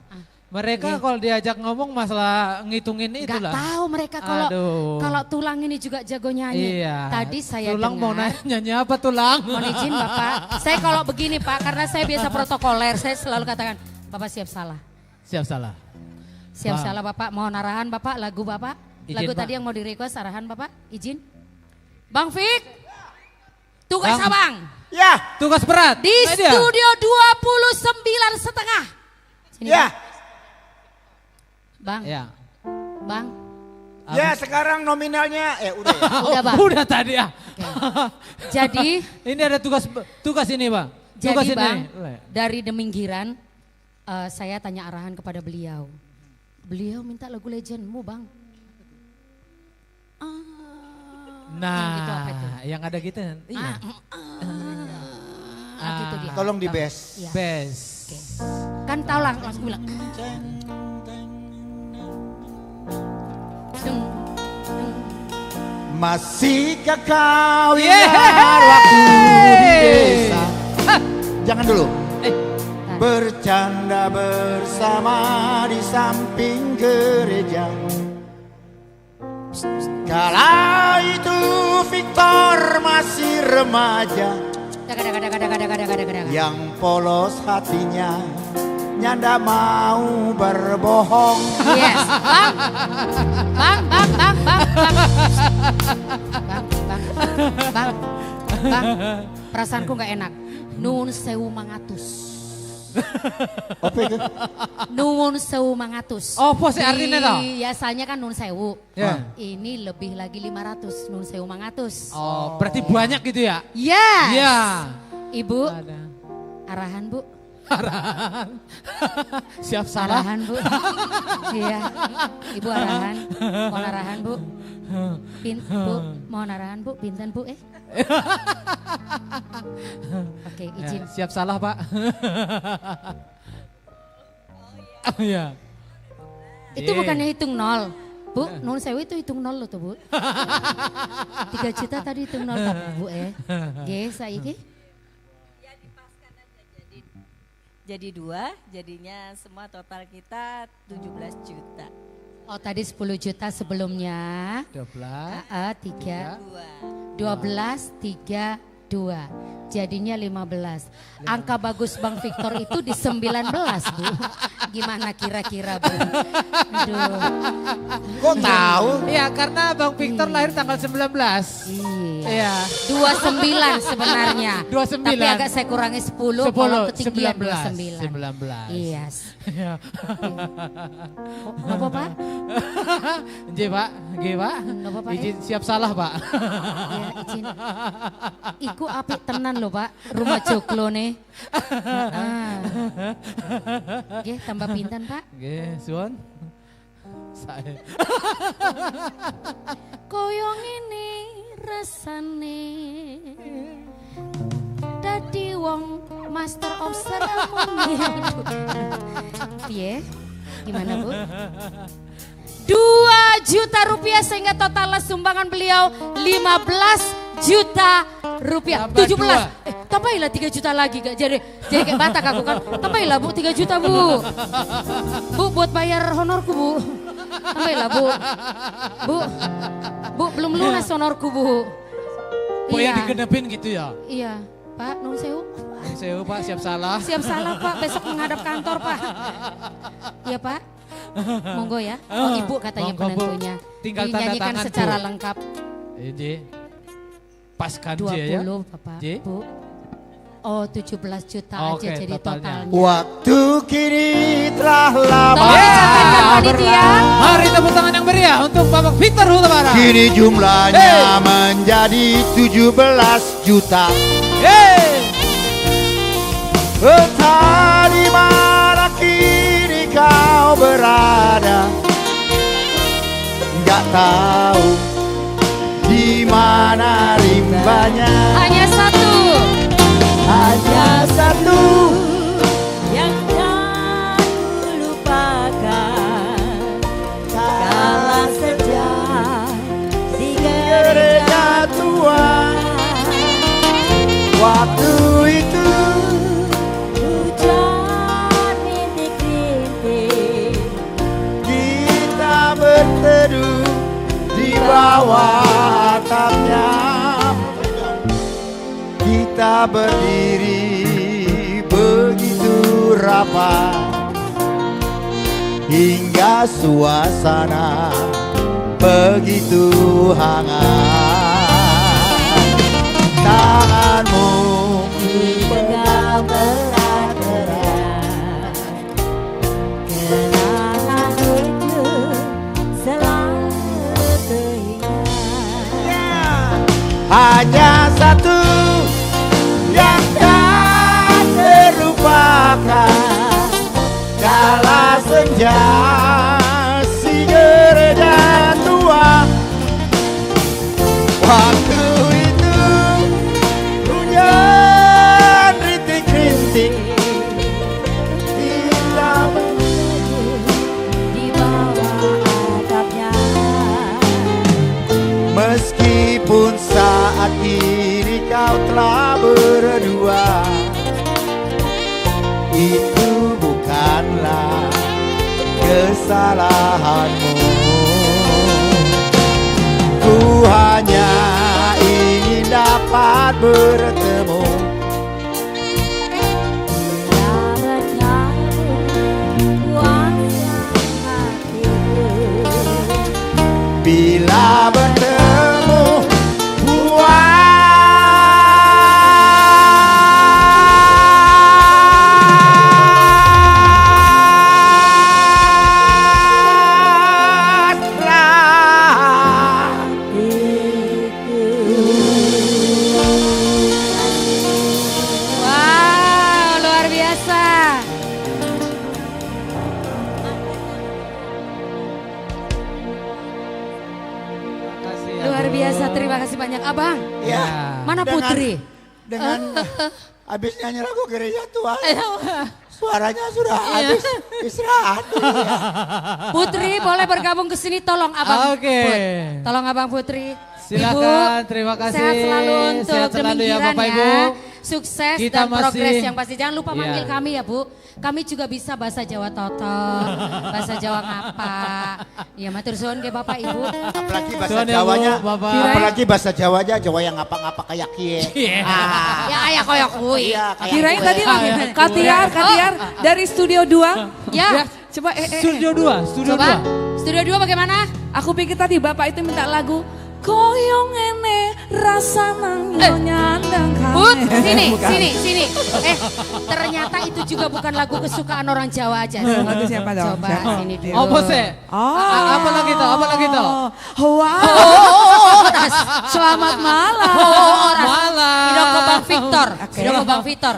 Mereka kalau diajak ngomong masalah ngitungin itu lah. Gak tahu mereka kalau tulang ini juga jago nyanyi. Iya. Tadi saya tulang dengar. mau nyanyi apa tulang? Mohon izin Bapak. Saya kalau begini Pak, karena saya biasa protokoler, saya selalu katakan, Bapak siap salah. Siap salah. Siap salah Bapak. Mohon arahan Bapak, lagu Bapak. Izin, lagu Pak. tadi yang mau di-request, arahan Bapak. Izin. Bang Vic, tugas Abang. Ya. Tugas berat. Di studio 29,5. Sini, ya. Bang. Ya. Bang. Ya sekarang nominalnya udah ya. Udah Bang. Udah tadi ya. Jadi ini ada tugas ini, Pak. Tugas jadi ini. Bang, dari Deminggiran saya tanya arahan kepada beliau. Beliau minta lagu legendmu, Bang. Nah, gitu apa itu? yang ada gitu. Iya. Gitu dia. Tolong di bass. Iya. Bass. Oke. Kan tahu langsung bilang. Masihkah kau ingat waktu di desa? Jangan dulu. Bercanda bersama di samping gereja. Kala itu Victor masih remaja, yang polos hatinya, nyanda mau berbohong. Yes, Bang, perasaanku nggak enak. Nuwun sewu mangatus. Apa itu? Nuwun sewu mangatus. Oh, apa sih artinya toh? Biasanya kan nuwun sewu. Ya. Ini lebih lagi 500, nuwun sewu mangatus. Oh, berarti banyak gitu ya? Yes. Iya. Ibu, arahan Bu. Arahan. Siap salah. Arahan Bu. Iya. Ibu arahan. Mohon arahan Bu. Bu, mohon arahan Bu. Pinten Bu Oke, izin. Ya, siap salah Pak. Oh iya. Itu bukannya hitung nol. Bu, nun sewu itu hitung nol loh tuh Bu. 3 juta tadi hitung nol tapi Bu Ge, saiki. Jadi 2, jadinya semua total kita 17 juta. Oh tadi 10 juta sebelumnya. 12, 3, 2. Jadinya 15. Angka bagus Bang Victor itu di 19 Bu. Gimana kira-kira Bu? Aduh. Kok tahu? Iya karena Bang Victor lahir tanggal 19. Iya. 29 sebenarnya. 29. Tapi agak saya kurangi 10 kalau ketinggian 29. 19. Iya. Apa Pak? Nggih Pak, nggih Pak. Izin siap salah Pak. Iya izin. Iku apik tenan lho Pak, rumah joglo nih. Nggih tambah pinten Pak? Nggih, suwun. Saya. Koyong ini rasane dadi wong master of ceremony. Piye? Gimana Bu? 2 juta rupiah sehingga total sumbangan beliau 15 juta rupiah. 17. Tambahilah 3 juta lagi gak jadi kayak Batak aku kan. Tambahilah Bu 3 juta Bu. Bu buat bayar honorku Bu. Tambahilah Bu. Bu belum lunas honorku Bu. Bu yang digenepin gitu ya? Iya. Pak nun sewu. Nun sewu Pak siap salah. Siap salah Pak besok menghadap kantor Pak. Iya Pak. Monggo ya. Oh Ibu katanya penentunya. Tinggal tanda tangan secara lengkap. Ini paskan ya. 20 Bapak. Bu. Oh 17 juta aja jadi totalnya. Waktu kini telah lama. Mari tepuk tangan yang meriah untuk Bapak Victor Hutabara. Kini jumlahnya menjadi 17 juta. Entah di mana kini kau berada, nggak tahu di mana rimbanya. Hanya satu yang tak lupakan, kala sejak di gereja tua. Waktu itu hujan rintik-rintik, kita berteduh di bawah atapnya. Kita berdiri begitu rapat hingga suasana begitu hangat. Tanganmu dipegang erat-erat, kenangan itu selalu teringat. hanya satu yang tak terlupakan. Kala senja si gereja tua, waktu itu hujan rintik-rintik tidak di bawah atapnya. Meskipun saat ini kau telah berdua, itu bukanlah kesalahanmu. Ku hanya ingin dapat bertemu. Bila bertemu Wow, luar biasa. Luar biasa, terima kasih banyak Abang. Ya, Mana Putri? Dengan habis nyanyi lagu gereja tua, suaranya sudah habis istirahat. Putri boleh bergabung ke sini, tolong Abang. Oke. Put. Tolong Abang Putri. Silakan, Ibu, terima kasih. Sehat selalu untuk Sehat selalu ya, Geminggiran Bapak, ya. Ibu. Sukses Kita dan progres masih- yang pasti. Jangan lupa Iya. manggil kami ya Bu. Kami juga bisa bahasa Jawa totor, bahasa Jawa ngapa. Ya matur suwun ke Bapak Ibu. Apalagi bahasa Suwun ya, Bu, Jawanya, Bapak. apalagi bahasa Jawanya, Jawa yang ngapa-ngapa kayak kie. Ya ayah koyok kui. Iya, kayak Kirain kue. tadi Katiar dari Studio 2. Ya. Coba Studio 2, Studio Coba. 2. Studio 2 bagaimana? Aku pikir tadi Bapak itu minta lagu Koyong ene rasa nang nyandang Put, kane. sini. Ternyata itu juga bukan lagu kesukaan orang Jawa aja. Lagu siapa dong? Coba Siapa? sini dulu. Apa sih? Apa lagi tuh? Apa lagi tuh? Wow. Selamat malam. Malam. Idoko Bang Victor. Oke. Idoko Bang Victor.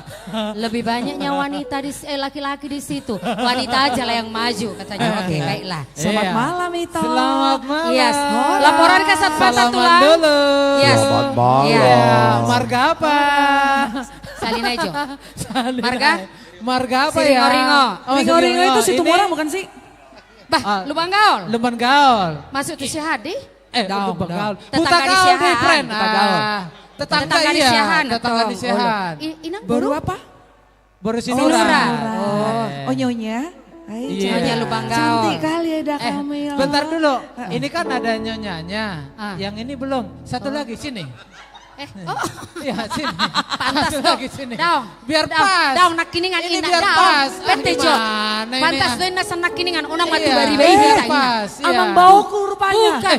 Lebih banyaknya wanita laki-laki di situ. Wanita aja lah yang maju katanya. Oke, baiklah. Selamat Iya. malam Ito. Selamat malam. Yes. Laporan kasat mata Salaman tulang. dulu. Yes. Selamat malam. Iya. Marga apa? Salina Ijo. Salina. Marga? Marga apa Si ya? Ringo-Ringo. Ringo-ringo itu situ Ini Morang bukan sih? Bah, Lubang Gaul. Leman Gaul. Masuk tuh Syahadi. Lubang Gaul. Tetangga Buta di Gaul Siahan. di friend. Buta Gaul. Tetangga Tetangga di iya. Siahan. Tetangga di betul. Siahan. Inang Baru Buru. apa? Baru Sinura. Sinura. Oh nyonya. Hai, Iya. Nyonya Lubang Gaul. Cantik kali ada kami. Bentar dulu. Ini kan ada nyonyanya. Ah. Yang ini belum. Satu lagi sini. Oh. Iya sini. Pantas Satu dong. lagi sini. Daung. Biar Daung. pas. Daung nak kiningan Ini ina. biar Daung. pas. Pente Jo. Gimana ini, Pantas ah? tuh nasa nak kiningan. Unang mati Iya. bari bayi kita ina. Pas. Iya. Abang bauku rupanya. Bukan.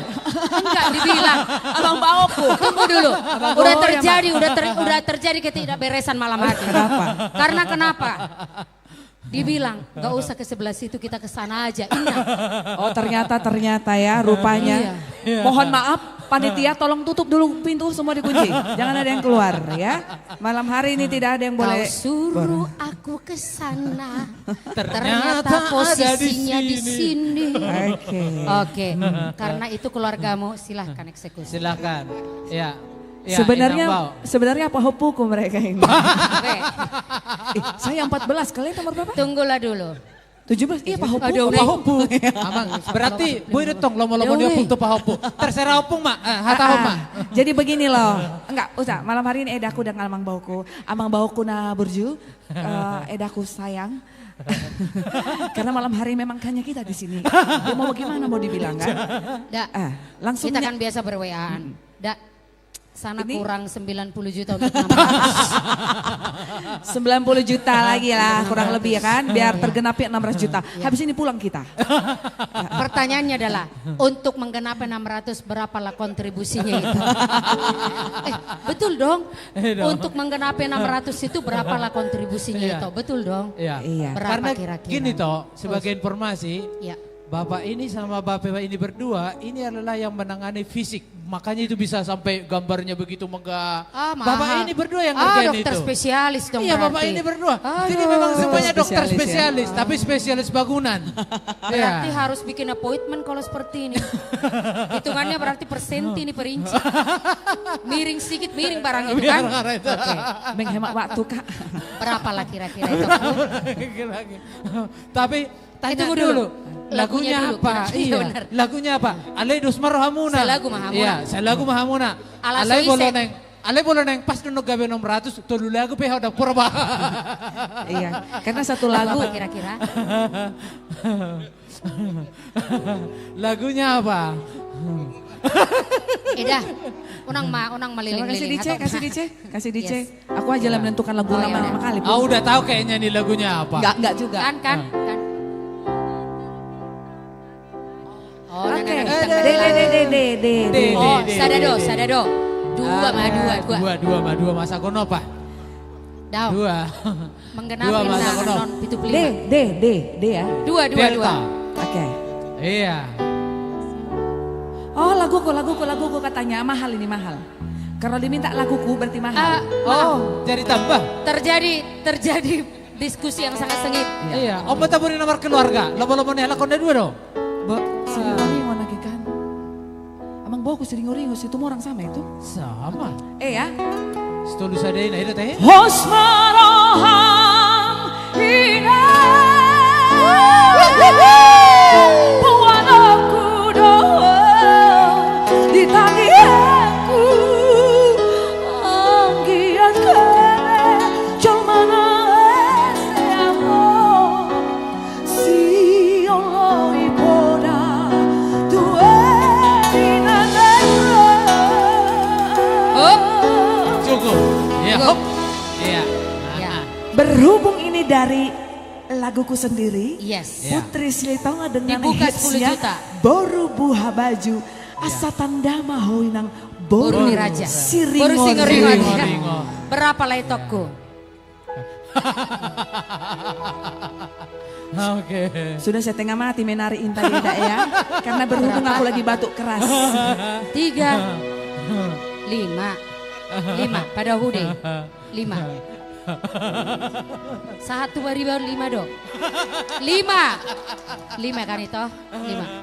Enggak dibilang. Abang bauku. Tunggu dulu. Abang Udah bau ya, terjadi, udah terjadi ketidakberesan malam hari. Kenapa? Karena kenapa? Dibilang gak usah ke sebelah situ, kita ke sana aja. Inang. Oh ternyata ya rupanya. Iya. Mohon maaf panitia tolong tutup dulu pintu semua dikunci. Jangan ada yang keluar ya. Malam hari ini tidak ada yang Kau boleh. suruh aku ke sana. Ternyata Ternyata posisinya ada di di sini. Oke. Oke. Karena itu keluargamu silahkan eksekusi. Silakan. Ya. Ya, Inang Bau. Sebenarnya apa hopuku mereka ini? Oke. Saya 14, kalian nomor berapa? Tunggulah dulu. 17, iya Pak Hopu. Aduh, Pak Hopu. Amang, berarti boy detong lomo-lomo dia pung tuh Pak Hopu. Terserah opung mak, hata homa. Jadi begini loh, enggak usah. Malam hari ini edaku dan amang bauku na burju, edaku sayang. Karena malam hari memang hanya kita di sini. Dia mau bagaimana mau dibilang kan? Dak, langsung kita kan biasa berweaan. Dak, sana Ini? kurang 90 juta untuk 90 juta lagi lah kurang lebih ya kan biar tergenapi 600 juta. Habis ini pulang kita. Pertanyaannya adalah untuk menggenapi 600 berapalah kontribusinya itu? Betul dong. Untuk menggenapi 600 itu berapalah kontribusinya Iya. itu? Betul dong. Iya. Berapa Karena kira-kira? gini toh, sebagai informasi, Ya. Bapak ini sama Bapak ini berdua, ini adalah yang menangani fisik. Makanya itu bisa sampai gambarnya begitu megah. Bapak ini berdua yang ngerjain dokter itu. spesialis dong Iya, berarti. Bapak ini berdua. Jadi memang semuanya dokter spesialis, tapi spesialis bangunan. Berarti harus bikin appointment kalau seperti ini. Hitungannya berarti per senti ini per inci. Miring sedikit, miring barang itu kan. Oke. Menghemat waktu Kak. Berapa lah kira-kira itu? Tapi tanya Tunggu dulu. dulu. Lagunya Lagunya dulu, apa? iya, Iya. benar. Lagunya apa? Alai dus marhamuna. Salagu mahamuna. Iya, salagu mahamuna. Ala Alai soise. boloneng. Alai boloneng pas nunuk gawe 600 tolu lagu pe udah purba. Iya, karena satu lagu Apa kira-kira? Lagunya apa? Dah, unang maliling-liling. Kasih dice. Aku aja lah menentukan lagu lama-lama kali. Ah, udah tahu kayaknya nih lagunya apa. Enggak juga. Kan. Oh, Oke. De. Oh, sadado. Dua masa kono apa? Dau. Dua Menggenapi masa kono. non pitu pelima. D ya. Dua. Oke. Iya. Oh, laguku katanya mahal ini mahal. Kalau diminta laguku berarti mahal. Jadi tambah. Terjadi diskusi yang sangat sengit. Iya. Om taburin nomor keluarga. Lobo-lobo nih lakonnya dua dong. Seringo lagi kan. Amang bawa ku seringo-ringo itu orang sama itu? Sama. Ya. Setuju saja ini itu teh. Hosmaroham ina Puanaku doa ditagi aku anggiat kere colmana eseamo si Allah ipoda tuerina Cukup. Iya. Hop. Iya. Berhubung ini dari laguku sendiri, yes. Putri Silitonga dengan Dibuka 10 hitsnya juta. Boru Buha Baju, asa tanda mahoinang Boru Boru Niraja. Siringo. Boru Singoringo. Berapa lah itokku? Oke. Sudah setengah mati menariin tadi ya, karena berhubung aku lagi batuk keras. 3, 5 pada hude 5 1 baru 5 dong 5 kan itu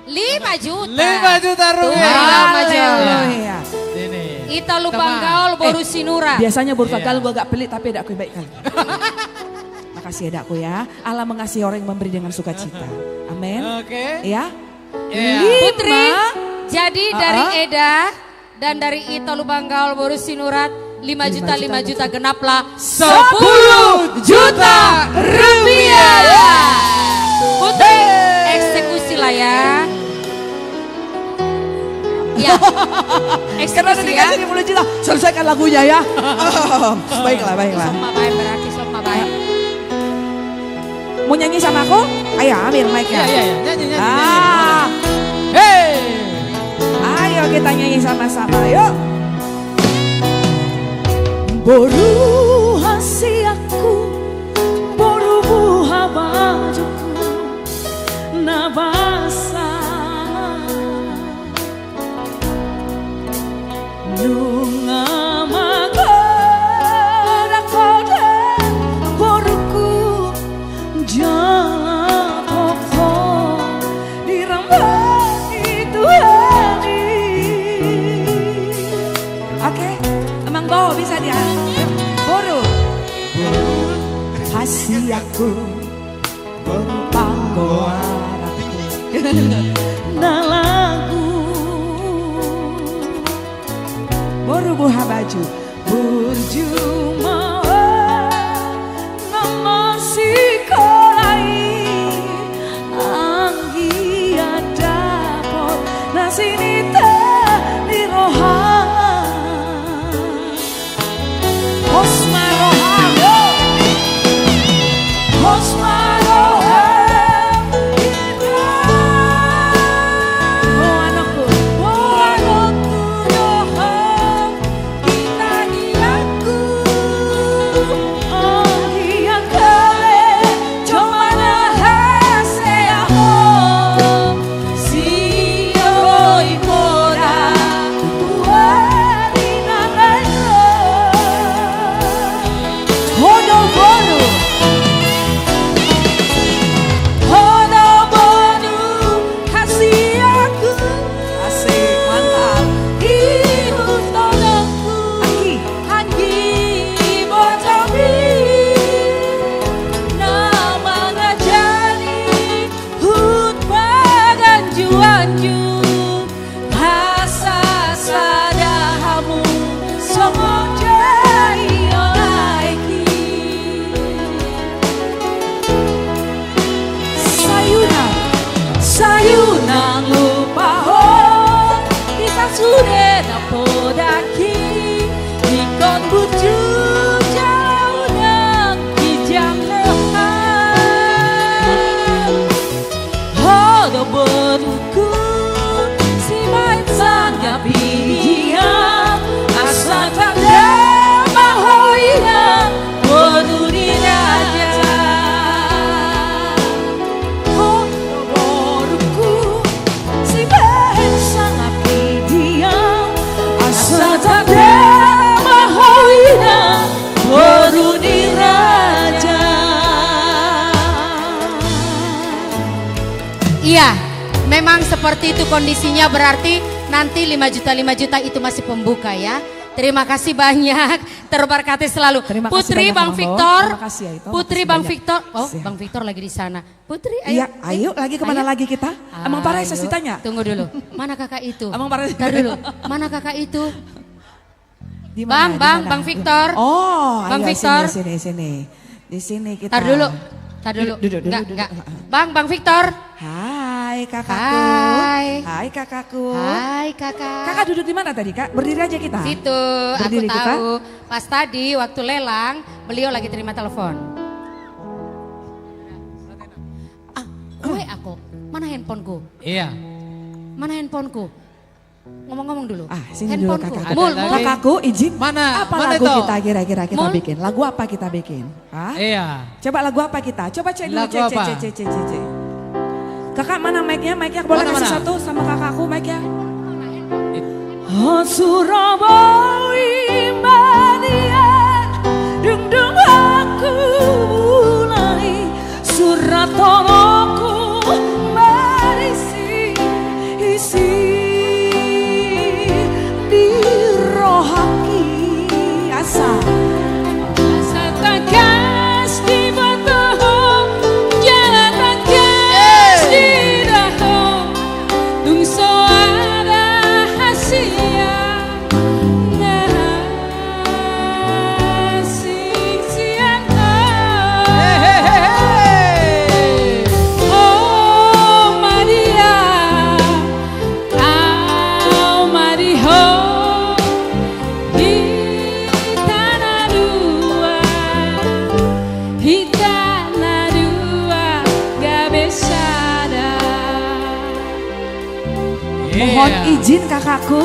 5 juta 5 juta rupiah. Lama jauh Ya. Ini. Ita lubang gaul boru sinura. Biasanya boru gaul gue agak pelit tapi ada aku baik kali. Makasih ya dakku ya. Allah mengasihi orang yang memberi dengan sukacita. Amin. Oke. Ya. Putri, jadi dari Eda dan dari Ita lubang gaul boru sinurat 5 juta genaplah 10 juta rupiah. Putri, eksekusi lah ya. Ya, Karena udah dikasih 10 juta, selesaikan lagunya ya. Baiklah. Soma baik berarti soma baik. Mau nyanyi sama aku? Ayo ambil mic-nya. Iya, nyanyi. Hey. Ayo kita nyanyi sama-sama, yuk. Boru hasiaku, boru buha bajuku, nabasa nunga magara kode boruku jatuh dirambah itu hari. Oke, emang bawa bisa dia. Boru hasiaku, boru panggoaraku, nalagu boru buha baju, burjuma nama sikolai anggi ada pot nasinita di rohan Hosmaroham oh anakku oh iya kan memang seperti itu kondisinya, berarti nanti 5 juta itu masih pembuka ya. Terima kasih banyak, terberkati selalu. Terima kasih Putri banyak, Bang Bang Bo. Victor, Terima kasih ya, Ito. Putri Makasih Bang banyak. Victor, oh Siap. Bang Victor lagi di sana. Putri, ayo. Iya, ayo lagi kemana Ayo. lagi kita? Emang Pareses Ayo. ditanya? Tunggu dulu, mana kakak itu? Emang Pareses. Ntar dulu, mana kakak itu? Di mana, di mana? Bang Victor. Oh, Bang ayo Victor. sini. Di sini kita. Tar dulu. Duduk. Enggak. Bang Victor. Hai kakakku. Hai kakakku. Hai kakak. Kakak duduk di mana tadi kak? Berdiri aja kita. Situ, Berdiri aku tahu. Pas tadi waktu lelang, beliau lagi terima telepon. Gue aku, mana handphoneku? Iya. Mana handphoneku? Ngomong-ngomong dulu. Sini dulu Handphoneku. kakak. Mul. Kakakku izin. Mana? Apa Mana lagu itu? kita kira-kira kita Mul. bikin? Lagu apa kita bikin? Hah? Iya. Coba lagu apa kita? Coba cek dulu. Lagu apa? Cek. Kakak mana mic-nya? Mic-nya boleh Mana, kasih mana? satu sama kakakku mic-nya. Oh Surabaya Mania Dung aku mulai Surat tolongku berisi isi di rohaki asa takas di batuh jalan takas di dahu dung soada hasia ngasih siang oh Maria oh Mariho di tanah dua gak besada. Mohon Iya. izin kakakku.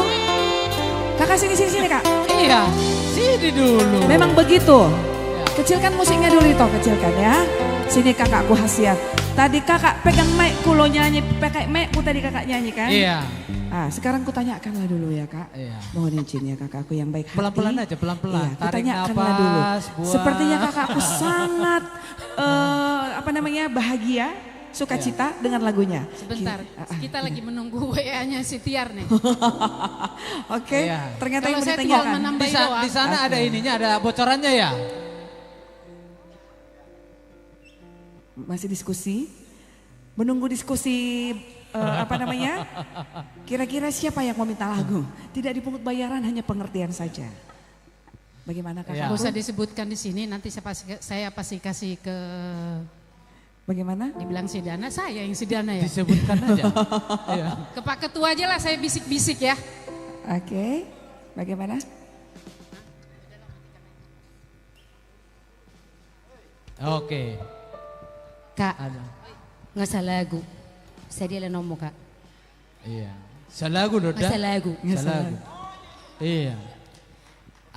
Kakak sini kak. Iya, sini dulu. Memang begitu. Kecilkan musiknya dulu itu, kecilkan ya. Sini kakakku Hasiat. Tadi kakak pegang mic, kulo nyanyi, pakai mic-ku tadi kakak nyanyi kan? Iya. Sekarang kutanyakanlah dulu ya kak. Iya. Mohon izin ya kakakku yang baik hati. Pelan-pelan aja, pelan-pelan. Iya, Tarik kutanyakanlah dulu. nafas, buang. Sepertinya kakakku sangat bahagia, sukacita dengan lagunya. Sebentar, kita lagi menunggu WA-nya si Tiar nih. Oke, Iya. ternyata Kalau yang saya ditanyakan. tinggal menambah doang. Di sana ada ininya, ada bocorannya ya? Masih diskusi, menunggu diskusi kira-kira siapa yang mau minta lagu? Tidak dipungut bayaran, hanya pengertian saja. Bagaimana kakak? Gak usah disebutkan di sini, nanti saya pasti kasih ke... Bagaimana? Dibilang si Dana, saya yang si Dana ya. Disebutkan aja. Iya. Ke Pak Ketua aja lah, saya bisik-bisik ya. Oke, bagaimana? Oke. Kak, nggak salah lagu. Saya dia nomo kak. Iya. Salagu Doda. Nggak salah lagu. Salagu. Iya.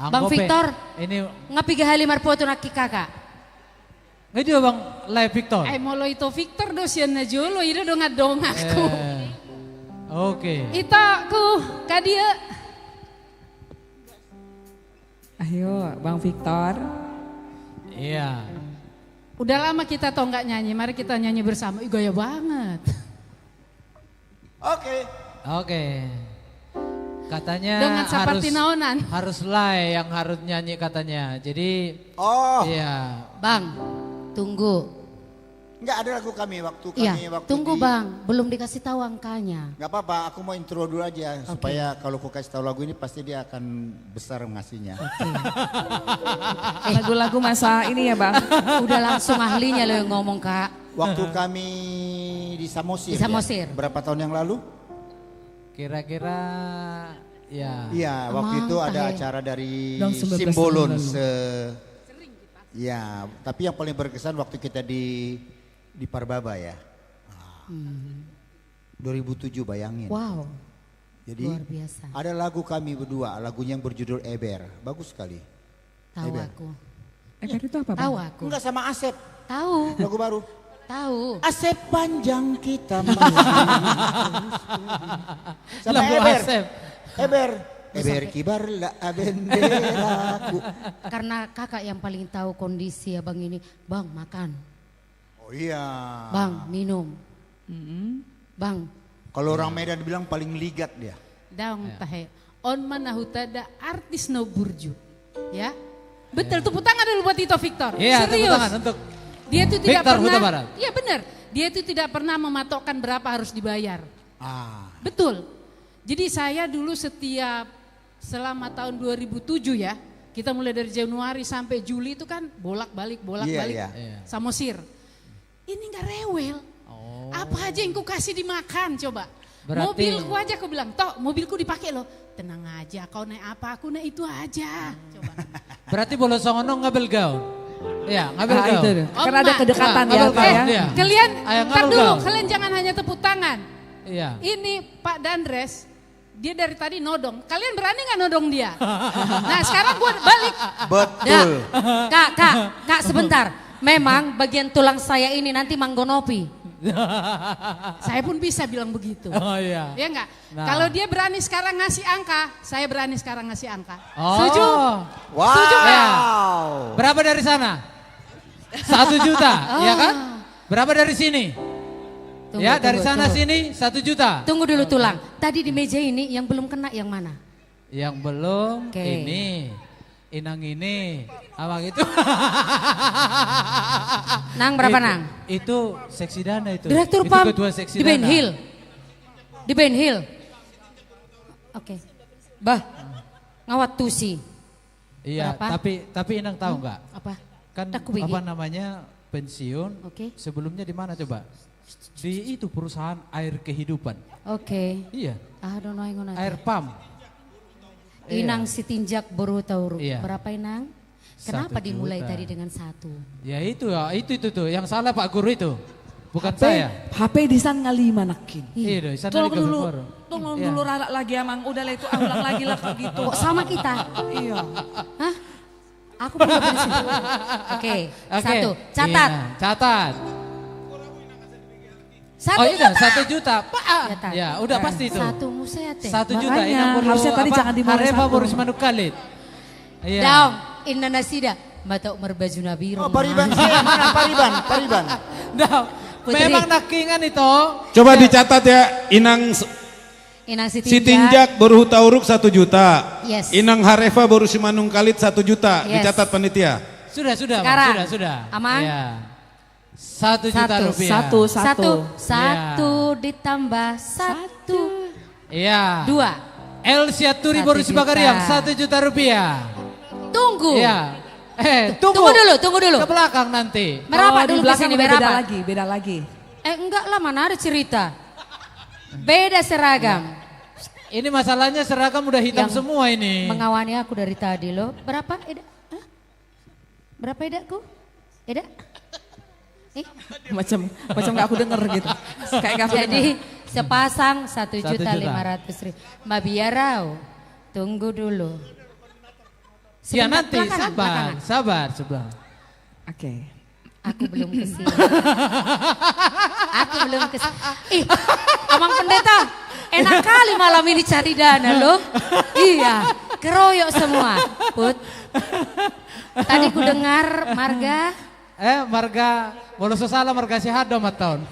Bang Victor, ini ngapi gahali marpoto naki kakak. nggak dia bang live Victor. Molo itu Victor dosian na jolo, itu dong aku. Oke. Ita ku kadia. Ayo, Bang Victor. Iya. Udah lama kita toh nggak nyanyi, mari kita nyanyi bersama. Ih, gaya banget. Oke. Katanya Dengan seperti naonan. harus Lai yang harus nyanyi katanya. Jadi iya. Bang, tunggu. Enggak ada lagu kami waktu Iya, tunggu bang, belum dikasih tahu angkanya. Enggak apa-apa, aku mau intro dulu aja supaya kalau aku kasih tahu lagu ini pasti dia akan besar ngasihnya. Lagu-lagu masa ini ya bang. Udah langsung ahlinya lo yang ngomong kak. Waktu kami di Samosir. Di Samosir. Ya, berapa tahun yang lalu? Kira-kira ya. Iya, waktu itu ada acara dari Dong, 19 Simbolon. tahun Ya, tapi yang paling berkesan waktu kita di Parbaba ya. 2007 bayangin. Wow. Jadi luar biasa. ada lagu kami berdua, lagunya yang berjudul Eber. Bagus sekali. Tahu Eber. aku. Eber itu apa bang? Tahu aku. Enggak sama Asep. Tahu. Lagu baru. Tahu. Asep panjang kita sama Lagu Eber. Asep. Eber. Eber kibar la benderaku. Karena kakak yang paling tahu kondisi abang ini. Bang makan. Oh iya. Bang minum. Bang Kalau orang Medan bilang paling ligat dia. Daung tahe. On manahutada artis no burju. Ya. Betul, tepuk tangan dulu buat Tito Victor. Iya, tepuk Serius. tangan untuk Dia itu tidak Victor Huta pernah. Barat. Iya benar. Dia itu tidak pernah mematokkan berapa harus dibayar. Betul. Jadi saya dulu setiap selama tahun 2007 ya, kita mulai dari Januari sampai Juli itu kan bolak-balik Samosir. Ini nggak rewel. Apa aja yang ku kasih dimakan coba. Berarti- Mobilku aja aku bilang, toh mobilku dipakai loh. Tenang aja, kau naik apa, aku naik itu aja. Coba. Berarti bolos songono ngabel gaun. Iya, ngabel Ah, gaun. itu. Karena ada kedekatan ya, Pak ya. Iya. Kalian, Ayo, ntar ngabel dulu, gaun. kalian jangan hanya tepuk tangan. Iya. Ini Pak Dandres, dia dari tadi nodong. Kalian berani nggak nodong dia? Nah sekarang gue balik. Betul. Kak, sebentar. Memang bagian tulang saya ini nanti manggonopi. Saya pun bisa bilang begitu. Oh iya. Ya enggak? Nah. Kalau dia berani sekarang ngasih angka, saya berani sekarang ngasih angka. Oh. Setuju? Wow. Setuju nggak? Ya. Berapa dari sana? 1 juta, ya kan? Berapa dari sini? Tunggu, ya, dari tunggu, sana tunggu. sini 1 juta. Tunggu dulu tulang. Tadi di meja ini yang belum kena yang mana? Yang belum Oke. ini. Inang ini. Apa gitu? Nang berapa Itu- nang? Itu seksi dana itu. Direktur Itu PAM ketua seksi di Ben dana. Hill. Di Ben Hill. Oke. Bah, ngawat tusi. Iya, Berapa? tapi Inang tahu nggak? Apa? Kan Tak kubigi. apa namanya pensiun? Oke. Sebelumnya di mana coba? Di itu perusahaan air kehidupan. Oke. Iya. Ah, don't know yang Air pam. Inang sitinjak boru tauru. Iya. Berapa Inang? Kenapa 1 dimulai juta. tadi dengan 1? Ya itu tuh yang salah Pak Guru itu. Bukan HP, saya. HP di sana lima nakin. Iya, di sana Tolong di dulu, Gofur. tolong Iya. dulu rara lagi emang. Udah lah itu, ulang lagi lah kayak gitu. Kok sama kita? Iya. Hah? Aku belum bersih. Oke, satu. Catat. Iya, catat. Satu Oh iya, juta. 1 juta. Pak. Catat. Ya, udah pasti itu. Satu museat teh. 1 juta. Makanya, Inang perlu harusnya tadi jangan dimulai Hareva 1. Boris Manukalit. Iya. Daung, inna nasida. Batok merbaju nabi. Oh, Pariban sih, mana Pariban? Pariban. Daung. Putri. Memang nakingan itu. Coba dicatat ya, Inang Inang Sitinjak Boru Tauruk 1 juta. Yes. Inang Hareva Boru Simanungkalit 1 juta. Yes. Dicatat panitia. Sudah, Bang. Sekarang. Sudah. Aman? Iya. 1 juta rupiah. Satu ditambah satu. Iya. 2. El Siaturi 1 Boru juta. Sibagariang 1 juta rupiah. Tunggu. Iya. Tunggu. Tunggu dulu. Ke belakang nanti. Merapat di dulu ke belakang sini, udah berapa? beda lagi. Enggak lah, mana ada cerita. Beda seragam. Ini masalahnya seragam udah hitam Yang semua ini. Mengawani aku dari tadi loh. Berapa Eda? Hah? Berapa Edaku? Eda? Macam gak aku denger gitu. Kayak gak aku Jadi denger. sepasang 1 1 juta juta. 500.000. Mbak Biarau, tunggu dulu. Ya Sebentar, nanti belakangan. sabar sebelah. Oke. Aku belum kesini. Aku belum kesini. Ih, Amang Pendeta, enak kali malam ini cari dana loh. Iya, keroyok semua. Put, tadi ku dengar Marga. Marga, Boloso salah Marga Syahado tahun.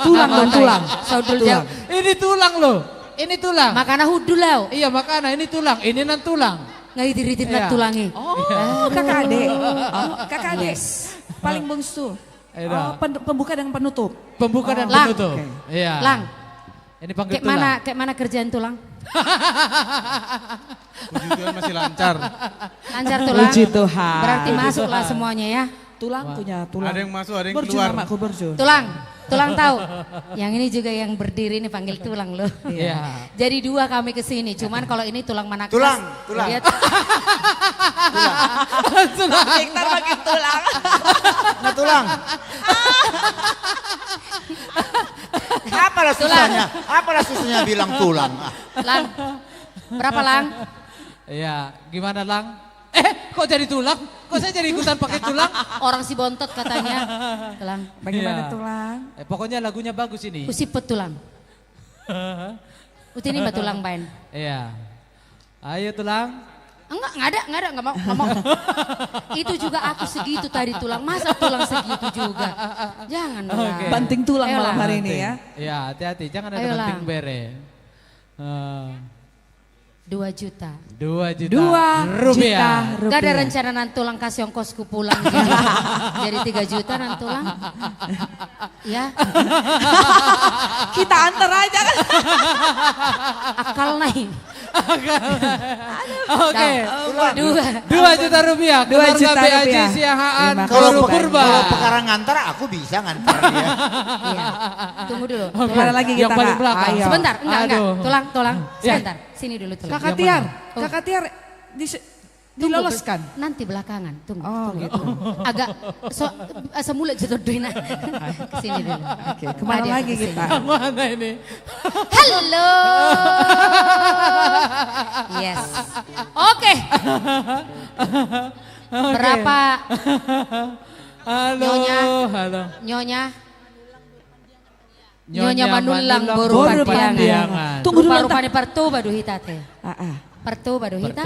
Tulang dong, tulang. Saudul Tulang. jauh. Ini tulang loh. Ini tulang. Makana hudulau. Iya makana ini tulang. Ini nan tulang. Nggak irit-irit Iya. tulangi. Oh, kakak adik. Kakak adik. Yes. Paling bungsu. Iya. Oh, pembuka dan penutup. Pembuka dan Lang. penutup. Iya. Lang, Ini panggil kayak mana kerjaan tulang? Puji Tuhan masih lancar. Lancar tulang. Puji Tuhan. Berarti Puji masuklah Tuhan. semuanya ya. Tulang punya tulang. Ada yang masuk, ada yang Berju keluar. namaku berju. Tulang tahu. Yang ini juga yang berdiri ini panggil tulang loh. Iya. Jadi 2 kami kesini. Cuman kalau ini tulang mana Tulang. Lihat. Ntar makin tulang. Nah, tulang. Apalah susahnya? Apalah susahnya bilang tulang? Lang. Berapa Lang? Iya. Gimana Lang? Kok jadi tulang? Kok saya jadi ikutan pakai tulang? Orang si bontot katanya. Tulang. Bagaimana Iya. tulang? Pokoknya lagunya bagus ini. Usipet tulang. Uti ini mbak tulang pain. Iya. Ayo tulang. Enggak ada, enggak mau. Itu juga aku segitu tadi tulang, masa tulang segitu juga. Jangan dong. Okay. Banting tulang malam hari ini ya. Ya, hati-hati, jangan ada banting bere. 2 juta. 2 juta rupiah. Gak ada rencana nantulang kasih ongkosku pulang jadi 3 juta nantulang. Ya. Kita antar aja kan. Akal naik. Oke. 2 juta rupiah. 2 juta rupiah. rupiah. Siahaan Kalau Purba. kalau perkara ngantar aku bisa ngantar dia. Iya. Tunggu dulu. Kemana lagi kita? Yang paling belakang. Ayo. Sebentar, enggak. Aduh. Tulang. Sebentar. Sini dulu tulang. Kakak Tiar diloloskan. Nanti belakangan. Tunggu. Gitu. Agak semulut jatuh duina. Kesini dulu. Oke, kemana lagi kita? Mana ini? Halo. Yes. Oke. Berapa? Halo. Nyonya Manulang boru pandiangan. Tunggu dulu. Rupa-rupanya pertuba duhitate. Pertuba duhita.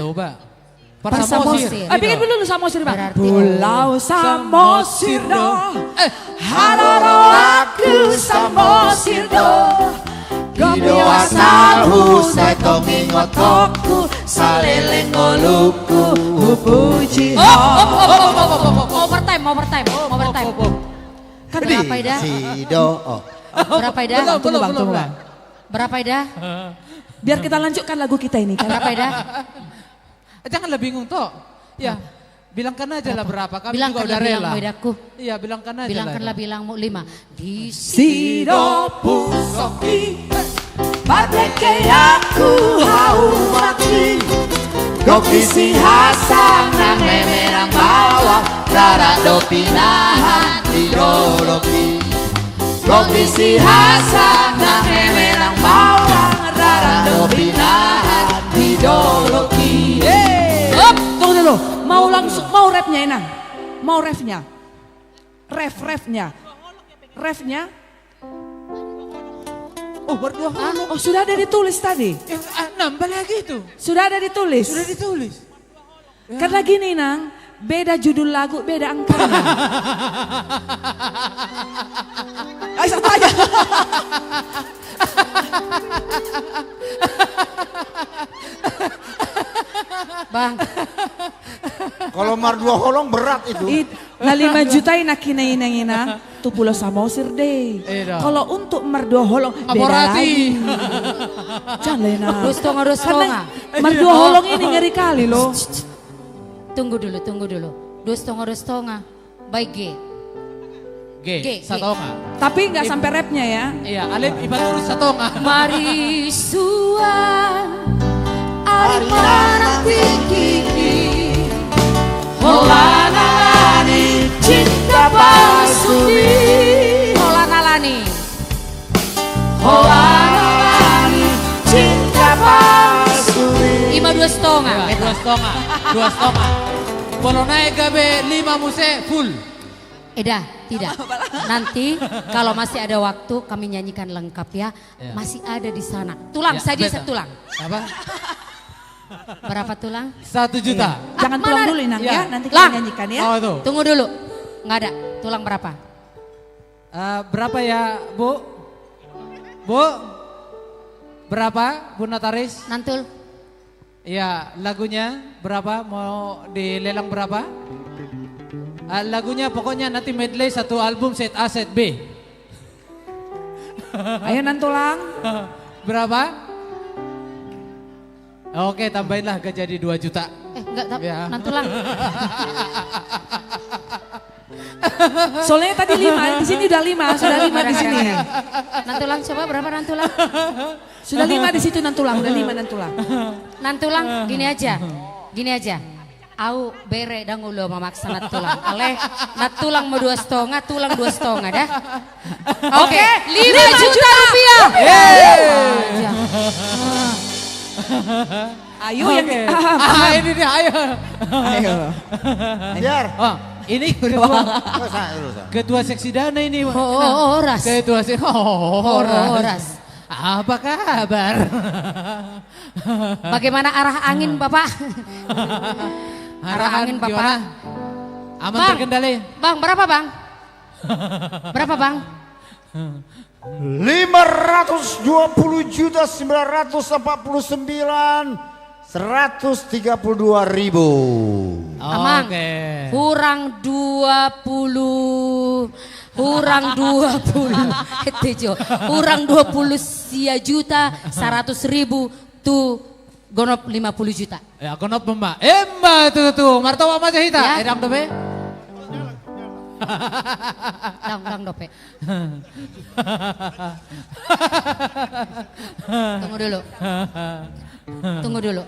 Samosir. Bikin dulu Samosir Bang. Berarti Pulau Samosir do. Hararo aku Samosir do. Ido asal husai tongi ngotoku saleleng ngoluku hupuji Overtime. Kan berapa ida? Sido. Berapa ida? Tunggu bang. Berapa ida? Biar kita lanjutkan lagu kita ini kan. Berapa ida? Janganlah bingung toh. Ya, bilangkan aja lah berapa. Kami juga udah Bilangkanlah rela. bedaku. Iya, bilangkan aja. Bilangkanlah bilangmu 5. Di Sido pusoki badeke aku hau mati. Goki si hasang nang memerang bawah rara do pinahan idoloki. Goki si hasang nang memerang bawah rara do pinahan idoloki. Tunggu dulu, mau rapnya Enang, mau refnya, refnya. Oh berdua holong. Oh sudah ada ditulis tadi. Nambah lagi itu. Sudah ada ditulis. Ya. Karena gini Nang, beda judul lagu, beda angkanya. Ayo satu aja. Bang. Kalau mardua holong berat itu. Nah 5 juta ina tu Pulau Samosir deh. Kalau untuk mardua holong beda lagi. Jangan Lena. Rustonga. Mardua holong ini ngeri kali loh. Tunggu dulu. Rustonga. Baik G. Satonga. Tapi nggak sampai rapnya ya. Iya, Alif ibarat satonga. Mari suan Armana tinggi Holana lani cinta pasudi Holana lani cinta pasudi 2 setengah. Kalau naik gabe 5 muse full. Tidak. Nanti kalau masih ada waktu kami nyanyikan lengkap ya. Masih ada di sana. Tulang saja tulang. Apa? Berapa tulang? 1 juta. Jangan tulang dulu Inang ya. Nanti kita nyanyikan ya. Oh, itu. Tunggu dulu. Nggak ada. Tulang berapa? Berapa ya Bu? Berapa Bu Notaris? Nantul. Iya, lagunya berapa? Mau dilelang berapa? Lagunya pokoknya nanti medley 1 album set A set B. Ayo Nantulang. Berapa? Oke, tambahinlah gak jadi 2 juta. Enggak, Nantulang. Soalnya tadi 5, di sini udah 5, sudah 5 di sini. Nantulang coba berapa Nantulang? Sudah 5 di situ Nantulang, udah 5 Nantulang. Nantulang gini aja. Au bere dangulo mamaksa natulang. Ale natulang mau 2 setengah, tulang 2 setengah dah. Oke, 5 juta rupiah. Ayo yang ini dia, ayo. Biar. Ini ketua seksi dana ini. Horas. Ketua seksi. Horas. Apa kabar? Bagaimana arah angin Bapak? Arah angin Bapak. Gimana? Aman Bang, terkendali. Bang, berapa Bang? Berapa Bang? 520.949.132.000. Amang, kurang 20, kurang 20, Tejo, kurang 20 juta 100.000 tuh gonop 50 juta. Ya gonop Mbak. Mbak tuh martawa aja hita. Ya. Edang dope. Dang dope. Tunggu dulu.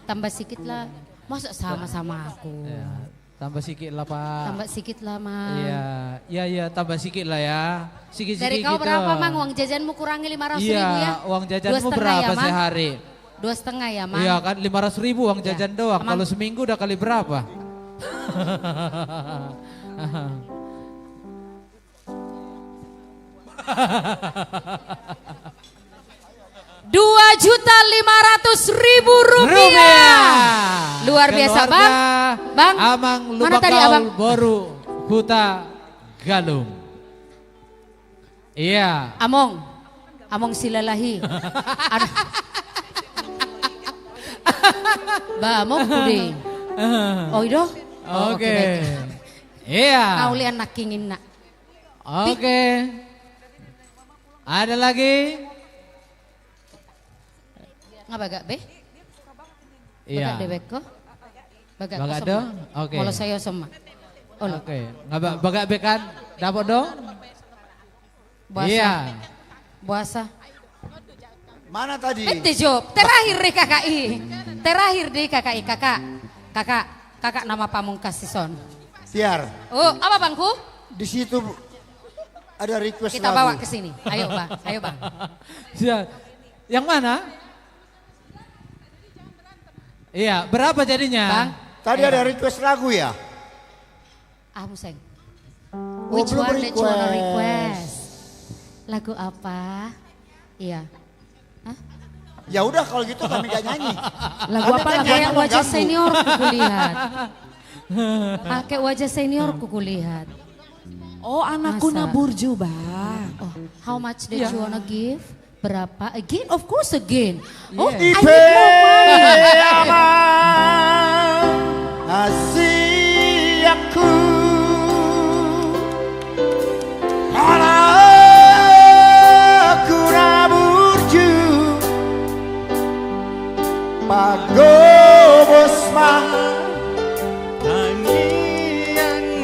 Tambah sedikit lah. Masa sama-sama aku. Ya, tambah sedikit lah Pak. Tambah sedikit lah Mang. Iya tambah sedikit lah ya. Sedikit-sedikit Dari kau gitu. berapa Mang? Uang jajanmu kurangi 500.000 ya? Iya, uang jajanmu berapa ya, sehari? 2,5 ya Mang? Iya kan 500.000 uang jajan doang. Kalau seminggu udah kali berapa? 2.500.000 rupiah. Luar biasa Bang. Bang, Amang mana tadi Abang? Boru Huta Galung. Iya. Among silalahi. Ba, among kude. Oh ido? Oke. Iya. Kau lihat nak kingin nak. Oke. Ada lagi? Ngabagak be? Iya. Bagak debek ko? Bagak Bagak ko do? sama. Oke. Kalau saya sama. Oke. Bagak bekan dapat dong? Buasa. Iya. Buasa. Mana tadi? Tejo, terakhir deh KKI. Terakhir deh KKI kakak nama Pamungkas Sison. Tiar. Oh, apa Bangku? Di situ ada request Kita lagu. bawa ke sini. Ayo Bang. Yang mana? Iya, berapa jadinya? Bang. Tadi ada request lagu ya? Museng. Oh, Which belum one that you wanna request. request? Lagu apa? Iya. Ya udah kalau gitu kami gak nyanyi. Lagu apa? Kami kan Kayak nyanyi wajah mengganggu. senior kulihat. Pakai wajah senior kulihat. Oh, anakku Masa? Naburju Bang. Oh, how much that you wanna give? Berapa? Again? Of course again. Oh, Yeah. I need more money. Kasih aku aku Naburju Pagobos mah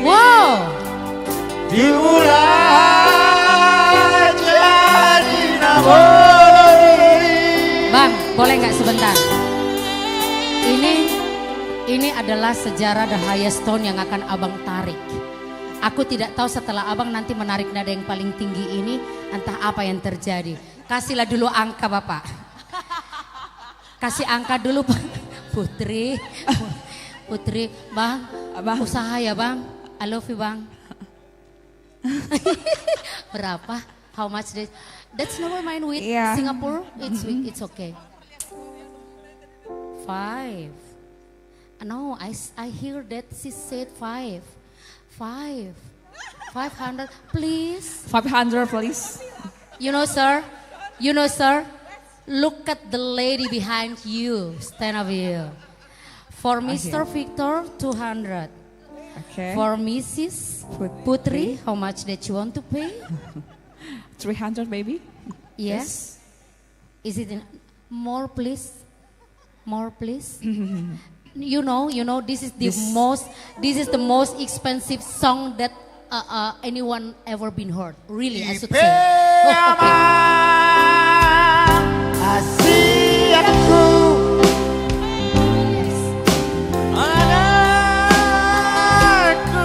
Wow. Dimulai jadi nabolori. Bang, boleh nggak sebentar? Ini adalah sejarah The Highest Tone yang akan abang tarik. Aku tidak tahu setelah abang nanti menarik nada yang paling tinggi ini, entah apa yang terjadi. Kasihlah dulu angka Bapak. Kasih angka dulu Pak. Putri, Bang, usaha ya Bang. I love you Bang. Berapa? How much? That's never mind with Singapore. It's okay. 5. No, I hear that she said 5. 500, please. 500 please. You know, sir. Look at the lady behind you. Stand up here. For Mr. Victor, 200. Okay. For Mrs. Putri, how much that you want to pay? 300 maybe? Yes. Is it more, please? More, please. You know, this is the most expensive song that anyone ever been heard. Really, I should say. Oh, okay. Kasih aku anakku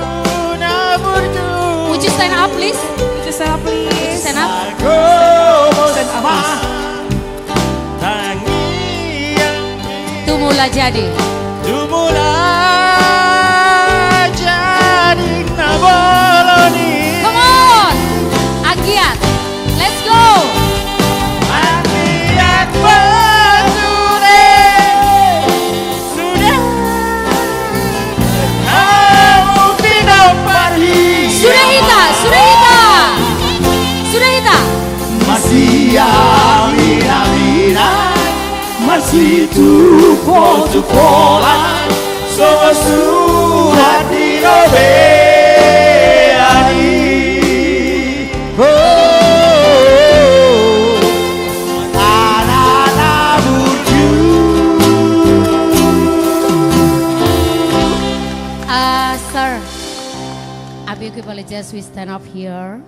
Naburju. Would you stand up, please? Stand up. Tumula jadi. naboloni. Come on, Agiat, let's go. masih tupo-tupolan sama surat di robeani. Anak-anak buju. Sir, Abi apologize, we stand up here.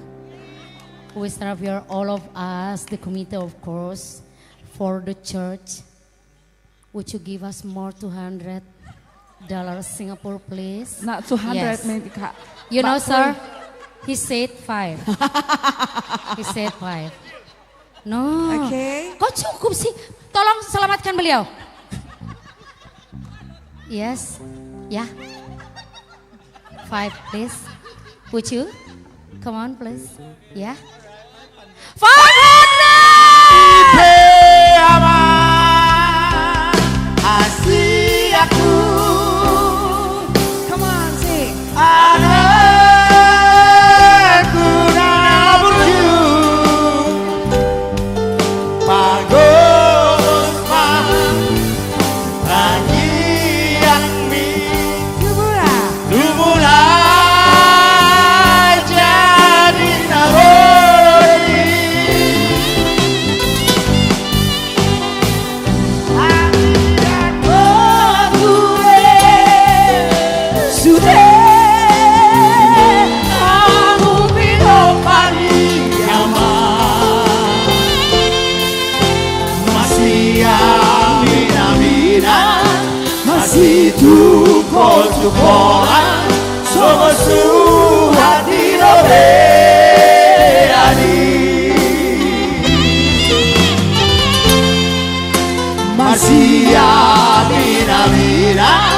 We stand up here, all of us, the committee of course, for the church. Would you give us more $200 Singapore, please? Not 200, Yes. maybe, Kak. You know, Pak sir, Troy. he said 5. He said 5. No. Oke. Kok cukup sih? Tolong selamatkan beliau. Yes. Ya. 5, please. Would you? Come on, please. Ya. 500! Kasih aku. Come on, sing. Anakku nak berjumpa bagus mah lagi yang dumulai jadi nabodi. Tupo-tupoan sama surat di robeani. Masih amina-mina,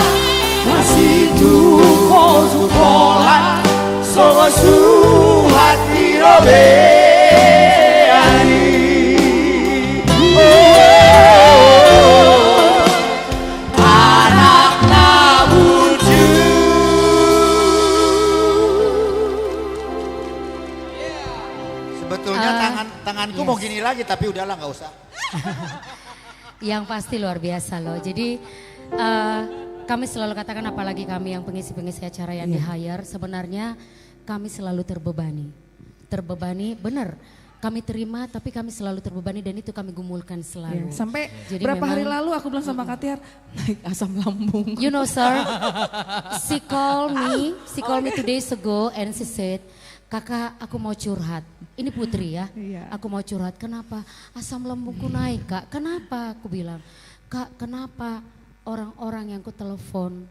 masih tupo-tupoan sama surat di robeani. Tanganku mau gini lagi tapi udahlah nggak usah. Yang pasti luar biasa loh. Jadi kami selalu katakan, apalagi kami yang pengisi-pengisi acara yang di-hire, sebenarnya kami selalu terbebani. Terbebani, benar. Kami terima tapi kami selalu terbebani dan itu kami gumulkan selalu. Sampai Jadi berapa hari memang- lalu aku bilang sama Kak Tiar, naik asam lambung. You know, sir, she called me 2 days ago and she said, "Kakak, aku mau curhat." Ini Putri ya. Iya. Aku mau curhat. Kenapa? Asam lambungku naik, Kak. Kenapa? Aku bilang, "Kak, kenapa orang-orang yang ku telepon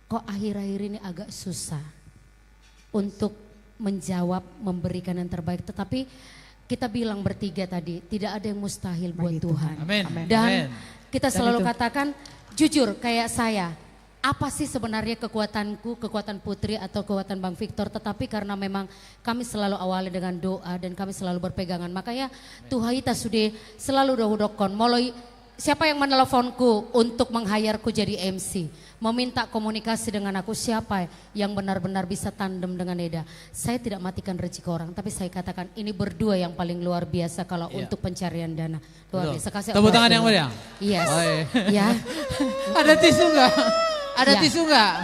kok akhir-akhir ini agak susah untuk menjawab, memberikan yang terbaik." Tetapi kita bilang bertiga tadi, tidak ada yang mustahil buat Tuhan. Amin. Dan Amin. kita Dan selalu itu. katakan, jujur kayak saya, apa sih sebenarnya kekuatanku, kekuatan Putri atau kekuatan Bang Victor, tetapi karena memang kami selalu awali dengan doa dan kami selalu berpegangan. Makanya Tuhan kita sudah selalu dohudokon, mulai siapa yang meneleponku untuk meng-hire-ku jadi MC, meminta komunikasi dengan aku, siapa yang benar-benar bisa tandem dengan Eda. Saya tidak matikan rezeki orang, tapi saya katakan ini berdua yang paling luar biasa kalau untuk pencarian dana. Luar biasa. Kasih Tepuk aplaus tangan dulu. yang meriah. Yes. Oh, iya. Ya. Ada tisu enggak? Ada Ya. tisu enggak?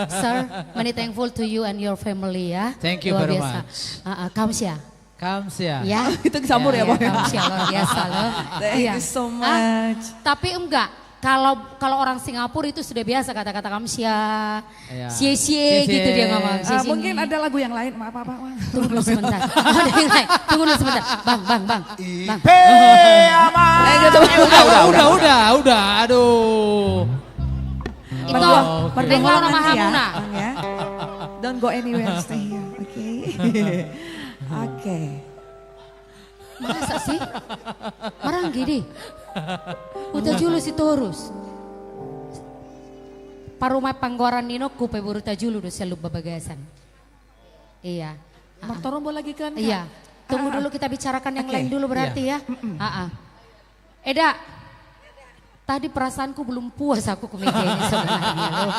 Sir, many thankful to you and your family ya. Thank you Luar very biasa. Kamsia. Kamsia. Ya. Itu kesambur ya, Bang? Kamsia luar biasa loh. Thank you so much. Tapi enggak, kalau orang Singapura itu sudah biasa kata-kata kamsia, Iya. cie-cie gitu dia ngomong. Cie-cie. Mungkin ada lagu yang lain, maaf. Tunggu dulu sebentar. Ada yang lain. Tunggu dulu sebentar. Bang. Udah. Aduh. Itu Perjuangan Renglo nama ya, Hamuna. Bang ya. Don't go anywhere, stay here, oke? Oke. Masa sih? Marang gini. Udah julu si Torus. Parumai panggoran nino kupe buru tajulu do selu babagasan. Iya. Martoron boleh lagi kan? Kak? Iya. Tunggu dulu kita bicarakan yang Oke. lain dulu berarti ya. Eda. Tadi perasaanku belum puas aku ke meja ini sebenarnya loh.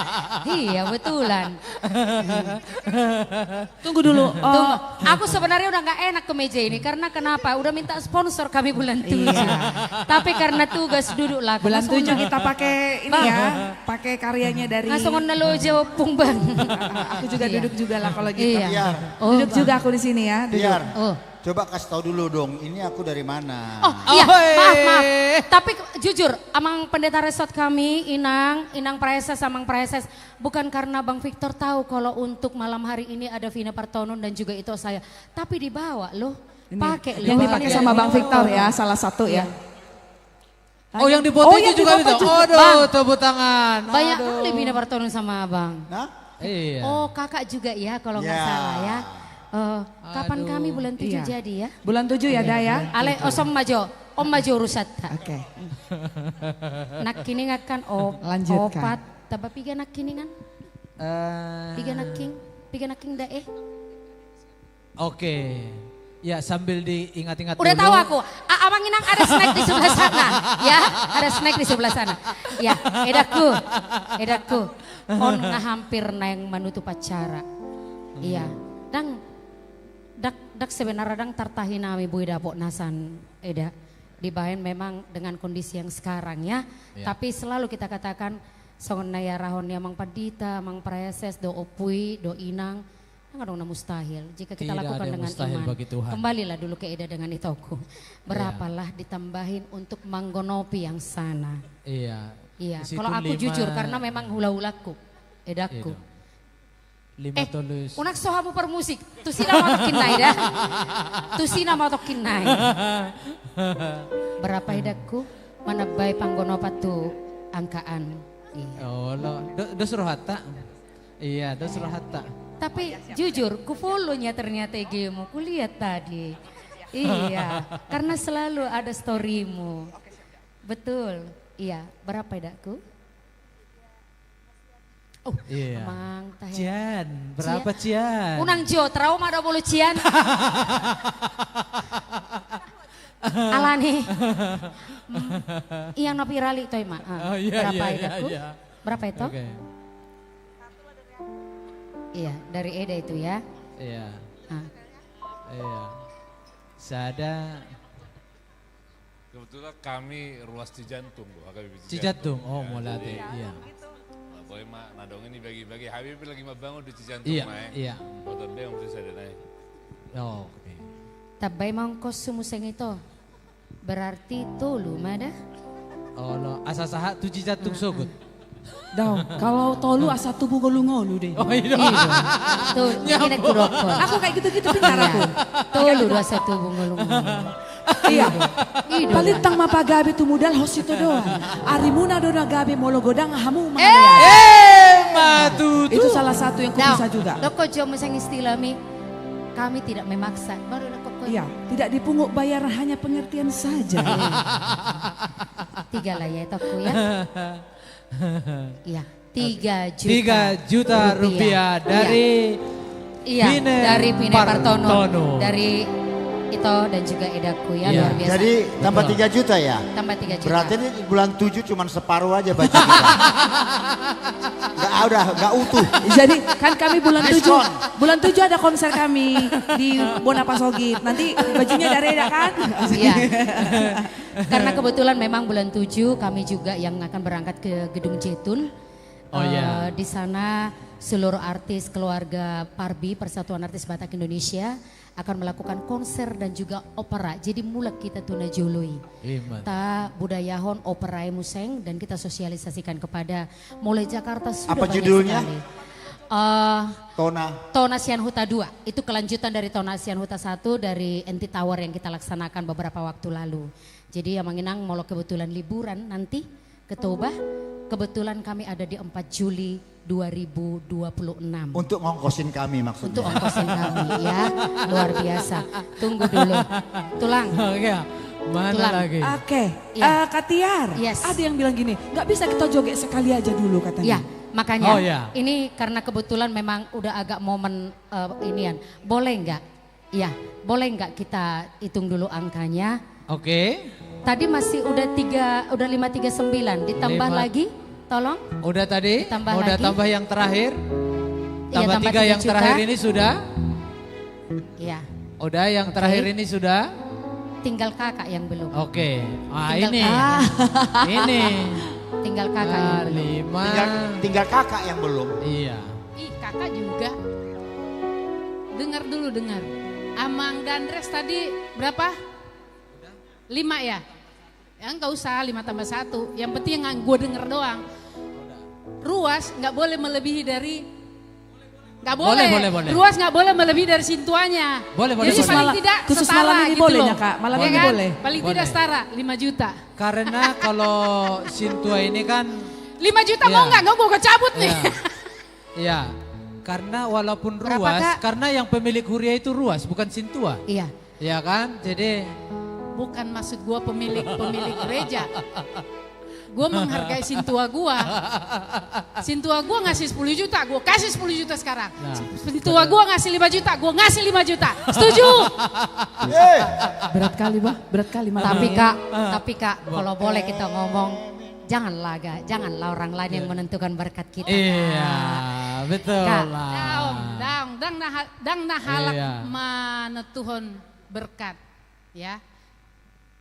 Iya betulan. Tunggu dulu. Tunggu. Aku sebenarnya udah nggak enak ke meja ini karena kenapa? Udah minta sponsor kami bulan 7. Tapi karena tugas duduk lah. Bulan 7 kita pakai ini ya, pakai karyanya dari. Langsung nelo jawab pung bang. Aku juga duduk juga lah kalau gitu. Iya. Duduk juga aku di sini ya. Biar. Coba kasih tahu dulu dong, ini aku dari mana? Oh iya, maaf. Tapi jujur, Amang Pendeta Resort kami, Inang Praeses, Amang Praeses, bukan karena Bang Victor tahu kalau untuk malam hari ini ada Vina Partonon dan juga itu saya. Tapi dibawa loh, pakai yang dipakai sama Bang Victor ya, salah satu ya. Oh yang di foto itu juga bisa. Aduh, tepuk tangan. Banyak kali Vina Partonon sama Abang. Nah? Iya. Oh kakak juga ya kalau nggak salah ya. Kapan kami bulan 7 jadi ya? Bulan 7 ya Daya? Ale osom majo, om majo rusata. Oke. Nak kini ngakan Lanjutkan. opat, taba piga nak kini kan? Piga nak king dae. Oke. Ya sambil diingat-ingat Udah dulu. tahu aku, Amang Inang ada snack di sebelah sana. Ya, ada snack di sebelah sana. Ya, edaku. On hampir nang manutup acara. Iya, dak sebenarnya dang tartahi nami bui dapok nasan eda. Dibahen memang dengan kondisi yang sekarang ya. Tapi selalu kita katakan songon naya rahon ya Mang Padita, Mang Praeses, do Opui, do Inang. Nggak dong mustahil jika kita Tidak lakukan ada dengan mustahil iman. bagi Tuhan. Kembalilah dulu ke Eda dengan itoku. Berapalah ditambahin untuk manggonopi yang sana. Iya. Iya, Di situ kalau aku 5 jujur karena memang hula-hulaku, Edaku. 5 tulus. Unak sohamu per musik, tusina mau tokin naik dah. Tusina mau tokin naik. Berapa Edaku? Mana bayi panggonopat tuh angkaan. Iya. Oh lo, dos rohata. Iya, dos rohata. Tapi jujur, ku follow-nya ternyata IG-mu, ku lihat tadi. Iya, karena selalu ada story-mu. Betul, iya. Berapa Edaku? Oh, iya. Mang tahe. Cian, berapa Cian? Unang Jo, trauma 20 Cian. Alani. Yang no virali toy mak. Berapa Edaku? Berapa itu? Okay. Iya, dari Eda itu ya. Iya. Iya. Sada. Kebetulan kami ruas Cijantung, Bu. Cijantung, oh mulai iya. Boleh mak, nadong ini bagi-bagi. Habib lagi mau bangun di Cijantung, Iya, Mak. iya. Motor dia yang bisa ada naik. Oh, oke. Tabay mangkos sumuseng itu. Berarti tolu mada. Oh lo, asa saha tu Cijantung sogut. Daw, kalau tolu asa tubuh ngolu-ngolu deh. Oh iya. Tuh, ini kurokon. Aku kayak gitu-gitu pintar aku. Tolu 21 bungulung-ngulu. Iya. Paling tang mapagabi tu modal hos itu doang. Arimuna dona gabi molo godang hamu mangalaya. Matu. Itu salah satu yang ku bisa juga. Doko jo museng istilah mi. Kami tidak memaksa. Baru nak kok. Iya, tidak dipungut bayar hanya pengertian saja. 3 lah ya toko ya. Iya, 3 juta rupiah dari dari Vina Partonon, dari itu dan juga Edaku ya, luar biasa. Jadi tambah 3 juta ya? Tambah 3 juta. Berarti ini bulan 7 cuma separuh aja baca kita. Gak utuh. Jadi kan kami bulan 7 ada konser kami di Bonapasogit. Nanti bajunya dari Eda kan? Iya. Karena kebetulan memang bulan 7 kami juga yang akan berangkat ke Gedung Jetun. Oh iya. Di sana seluruh artis keluarga Parbi, Persatuan Artis Batak Indonesia akan melakukan konser dan juga opera. Jadi mulak kita tuna jului. Ta budayahon operai museng dan kita sosialisasikan kepada mulai Jakarta sudah apa banyak judulnya? sekali. Tona Sian Huta 2. Itu kelanjutan dari Tona Sian Huta 1 dari NT Tower yang kita laksanakan beberapa waktu lalu. Jadi Amang Inang mau kebetulan liburan nanti ke Toba. Kebetulan kami ada di 4 Juli 2026. Untuk ngongkosin kami maksudnya. Untuk ngongkosin kami ya, luar biasa. Tunggu dulu. Tulang. Oke, mana Tulang. lagi? Oke, Ya. Katiar. Yes. Ada yang bilang gini, nggak bisa kita joget sekali aja dulu katanya. Ya, makanya Oh, ya. ini karena kebetulan memang udah agak momen inian. Boleh nggak? Iya, boleh nggak kita hitung dulu angkanya? Oke. Tadi masih udah 539, ditambah lagi, tolong. Udah tadi, Ditambah udah lagi. tambah yang terakhir. Iya, Tambah tambah 3 yang 3 juta. terakhir ini sudah. Iya. Udah yang terakhir ini sudah. Tinggal kakak yang belum. Oke, Tinggal ini, kakak. ini. Tinggal kakak yang belum. 5. Tinggal kakak yang belum. Iya. Ih, kakak juga. Dengar dulu, dengar. Amang dan Dres tadi berapa? 5 ya? Ya enggak usah 5 tambah 1. Yang penting yang gue denger doang. Ruas nggak boleh melebihi dari nggak boleh. Boleh. Ruas nggak boleh melebihi dari sintuanya. Boleh. Jadi paling tidak khusus setara malam ini gitu boleh loh. ya, Kak? Malam Ya ini kan? boleh? Paling Boleh. tidak setara 5 juta. Karena kalau Sintua ini kan 5 juta Iya. mau nggak? Nggak mau cabut nih. Iya. Karena walaupun Berapa, Ruas, Kak? karena yang pemilik Huria itu Ruas, bukan Sintua. Iya. Iya kan? Jadi Bukan maksud gue pemilik gereja. Gue menghargai sintua gue. Sintua gue ngasih 10 juta, gue kasih 10 juta sekarang. Sintua gue ngasih 5 juta, gue ngasih 5 juta. Setuju? Berat kali, Bah. Berat kali malam Tapi ini. Kak, kalau boleh kita ngomong, janganlah orang lain yang menentukan berkat kita. iya, betul Kak. lah. Dang nahalak Iya. manetuhon berkat. Ya,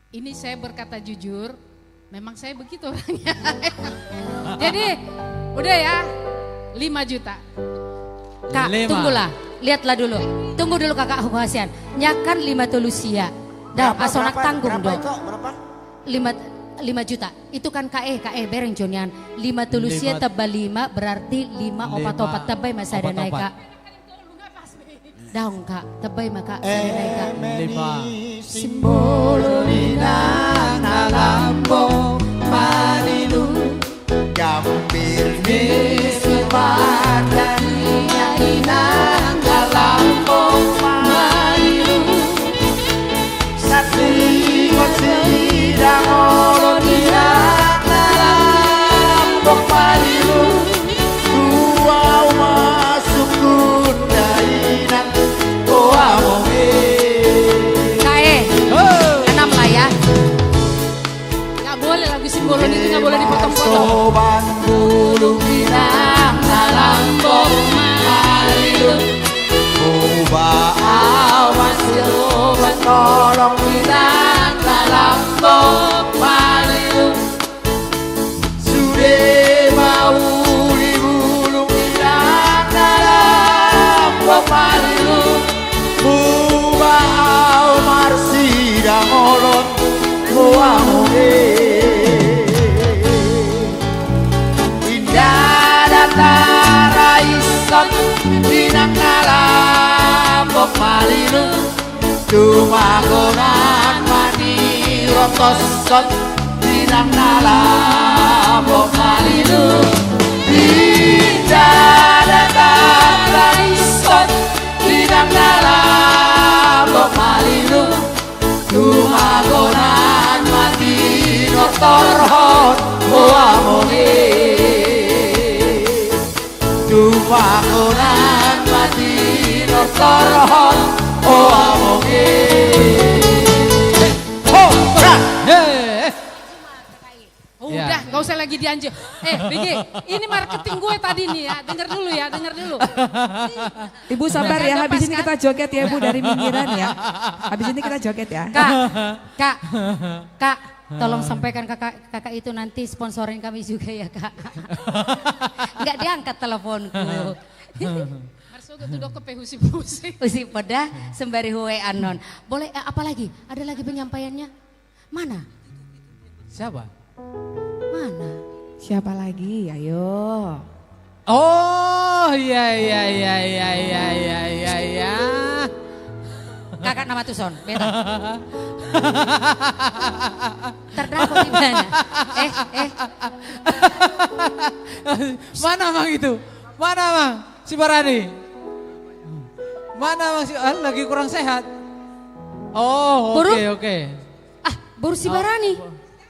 ini saya berkata jujur, memang saya begitu orangnya. Jadi udah ya 5 juta. Kak, 5. tunggulah. Lihatlah dulu. Tunggu dulu Kakak Huasian. Nyakan 5 tulusia. Dah, asonak tanggung dong. Berapa? 5 juta. Itu kan KE bereng Jonian. 5 tulusia 5. tebal 5 berarti 5 opat-opat tebay masa ada naik Kak. Daun Kak, tebay maka saya naik Kak. 5. Simbolo minang nalambo marilu gambir misepadaninya inang nalambo marilu satingot sidang olo minang nalambo marilu dua masuk kundainan doa moge KE, 6 lah ya. Nggak boleh lagu simbolon itu nggak boleh dipotong-potong. Soban bulu minang nalambo marilu Kuba awas soban tolong minang nalambo marilu Sude mau di bulu minang nalambo marilu Kuba awas sidang olon Indah datara ison Dinang nalambok malilu Dumagonan mani rotoson Dinang nalambok malilu Indah datara ison Dinang nalambok malilu Dumagonan mati notorhon Hoa moge Dumagonan mati notorhon Hoa moge Udah, nggak usah lagi dianjur. Bigi, ini marketing gue tadi nih ya. Dengar dulu ya, dengar dulu. Ibu sabar ya, habis ini kita joget ya Bu dari minggiran ya. Habis ini kita joget ya. Kak, tolong sampaikan kakak itu nanti sponsorin kami juga ya Kak. Nggak diangkat teleponku. Marsoga tuh dok kepehusi-husi. Usi pada sembari huwe anon. Boleh apa lagi? Ada lagi penyampaiannya? Mana? Siapa? Mana? Siapa lagi? Ayo. Oh, iya. Kakak nama Tuson, beta. Terdakwa di mana? Mana Mang itu? Mana Mang? Si Barani? Mana Mang? Lagi kurang sehat. Oh, oke. Baru si Barani.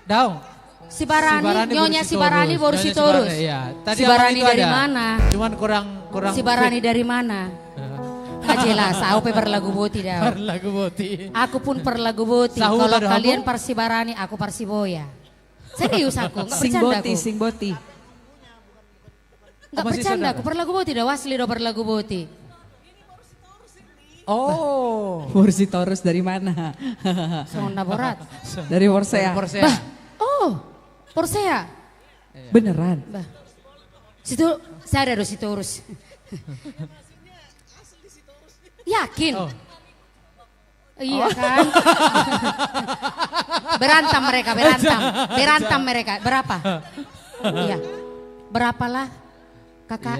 Daung. Si Barani, nyonya si Barani baru si Torus. Iya. Si Barani dari mana? Cuman kurang. Si Barani dari mana? Nggak jelas, aku berlagu boti dah. Berlagu boti. Aku pun berlagu boti. Sahu Kalau ada kalian aku? Persibarani, aku Persiboya. Serius aku, nggak bercanda aku. Sing boti. Nggak bercanda aku, berlagu boti dah. Wasli dah berlagu boti. Oh. Porsi Taurus dari mana? Sonda Borat. Dari Porsea. Bah, oh, Porsea. Beneran. Bah. Situ, saya ada situ urus. Yakin? Oh. Iya kan? Berantam mereka, berantam. Berantam mereka. Berapa? Iya. Berapalah? Kakak,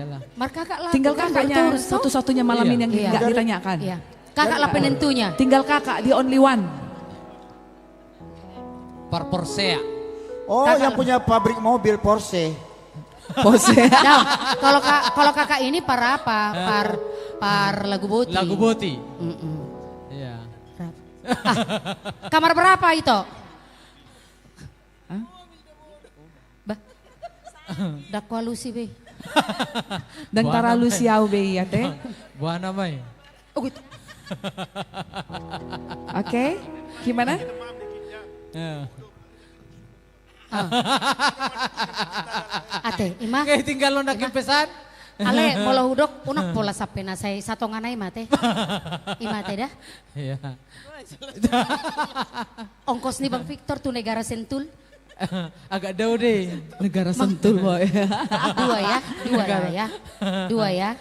kakak lah. Tinggal kakaknya satu-satunya malam ini yang nggak ditanyakan. Iya. Kakak lah penentunya. Tinggal kakak di only one. Porsea. Oh, yang punya pabrik mobil Porsche. Porsche. Nah, kalau kakak ini par apa? Par lagu boti. Lagu boti. Iya. Kamar berapa itu? Bah. Dakwa Lucy be. Dan para Luciau be ya teh. Buana mai. Oh gitu. Oke, gimana? Ate, ima. Kayak tinggal lo nakin pesan. Ale pola hudok unak pola sapena saya satongan ay mate. Imate dah. Iya. Ongkos nih Bang Victor tuh negara Sentul. Agak jauh deh. Negara Sentul boy. Dua ya.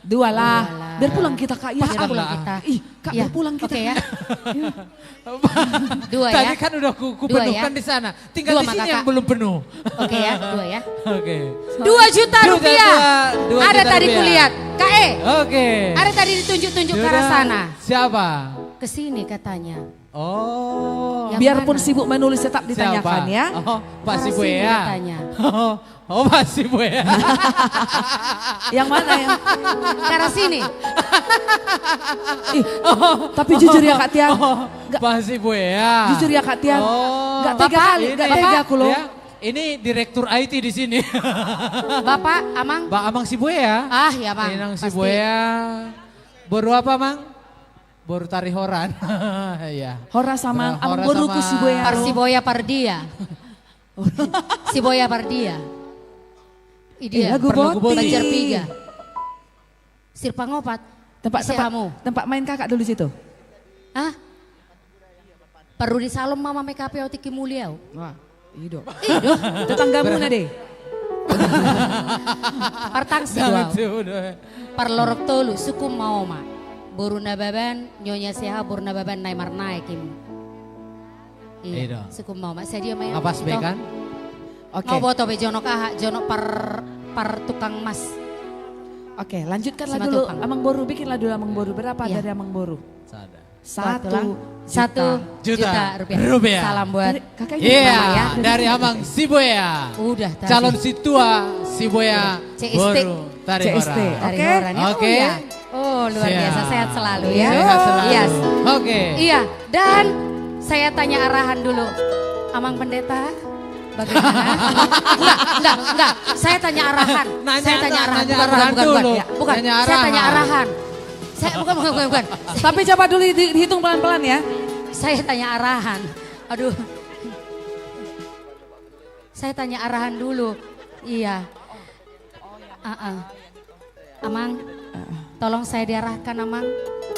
Dua lah. Biar pulang kita Kak ya. Biar pulang kita. Ih, Kak biar pulang kita. Oke ya. Dua ya. Tadi kan udah kupenuhkan di sana. Tinggal di sini yang belum penuh. Oke ya, dua ya. Oke. 2 juta rupiah. Ada tadi kulihat. KE. Oke. Ada tadi ditunjuk-tunjuk ke arah sana. Siapa? Kesini katanya. Oh. Biarpun sibuk menulis tetap ditanyakan ya. Oh, Pak Sibuya. Katanya. Oh, Pak Sibuya. Yang mana yang? Ke arah sini. Tapi jujur ya Kak Tiang. Pak Sibuya. Jujur ya Kak Tiang. Oh. Gak tega kali, gak tega aku loh. Ya, ini direktur IT di sini. Bapak Amang. Pak Amang Sibuya. Ah ya Bang. Inang Sibuya. Baru apa Mang? Baru tari horan. Ya. Hora sama Amang Boru ku Sibuya. Persiboya Pardia. Siboya Pardia. Dia lagu boti. Banjar Piga. Sirpangopat. Tempat main kakak dulu situ. Hah? Perlu di salon mama make up Tiki Mulia. Wah, ido. Tetanggamu na deh. Partangsi Parlorok tolu suku maoma. Boruna baban nyonya seha boruna baban naimar naikim. Iya, suku maoma. Saya dia main. Apa sebekan? Oke. Mau boto be jono kaha, jono par tukang mas. Oke, lanjutkanlah dulu. Amang Boru, bikinlah dulu Amang Boru. Berapa dari Amang Boru? Satu juta rupiah. Salam buat kakaknya ya. Dari Amang Sibuya. Udah. Calon situa Sibuya. Boru tari CST. Oke. Oh luar biasa, sehat selalu ya. Sehat selalu. Yes. Oke. Iya, dan saya tanya arahan dulu. Amang Pendeta, bagaimana? Enggak. Saya tanya arahan. Saya tanya arahan. Bukan. Saya tanya arahan. Bukan. Tapi coba dulu dihitung pelan-pelan ya. Saya tanya arahan. Aduh. Saya tanya arahan dulu. Iya. Amang, tolong saya diarahkan Amang.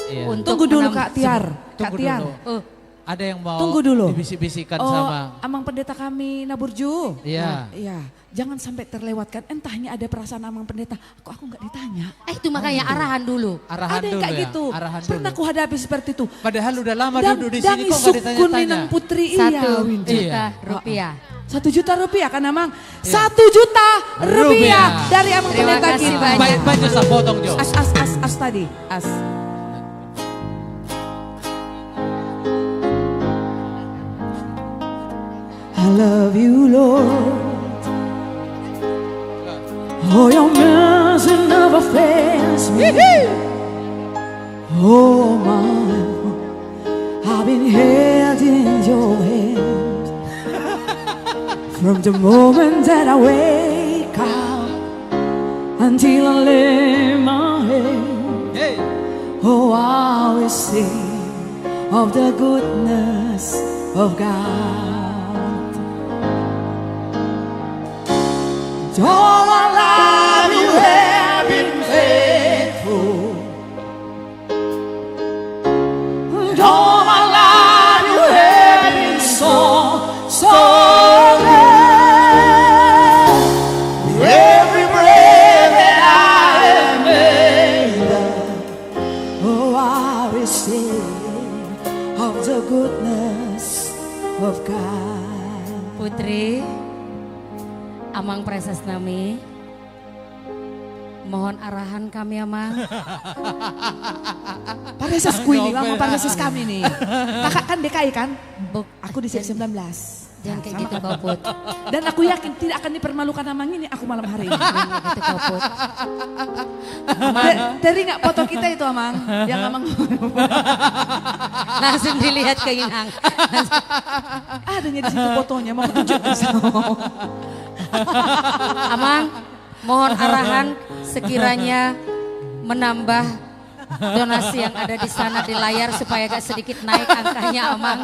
Iya. Tunggu dulu Kak Tiar. Kak Tiar. Ada yang mau tunggu dulu. Dibisik-bisikan sama Amang Pendeta kami Naburju. Iya. Iya. Jangan sampai terlewatkan. Entahnya ada perasaan Amang Pendeta. Kok aku nggak ditanya? Itu makanya arahan dulu. Ada yang kayak gitu. Arahan Pernah aku hadapi seperti itu. Padahal udah lama duduk di sini kok nggak ditanya-tanya. Kuninang Putri 1 juta rupiah. 1 juta rupiah kan Amang? 1 juta rupiah dari Amang Pendeta kita. Banyak sa potong Jo. As tadi. As. I love you, Lord. Oh, your mercy never fails me. Oh, my, I've been held in your hands from the moment that I wake up until I lay my head. Oh, I will sing of the goodness of God. All my life you have been faithful. All my life you have been so good. Every breath that I have made, oh, I will sing of the goodness of God. Putri, Amang Preses Nami, mohon arahan kami Amang. Pareses ku ini, lama pareses kami nih. Kakak kan DKI kan? Aku di CF 19. Jangan kayak gitu kau Put. Dan aku yakin tidak akan dipermalukan Amang ini aku malam hari ini. Jangan kayak gitu kau Put. Dari nggak foto kita itu Amang? Yang Amang langsung dilihat ke Inang. Adanya di situ fotonya, mau tunjukkan. Amang, mohon arahan sekiranya menambah donasi yang ada di sana di layar supaya agak sedikit naik angkanya Amang.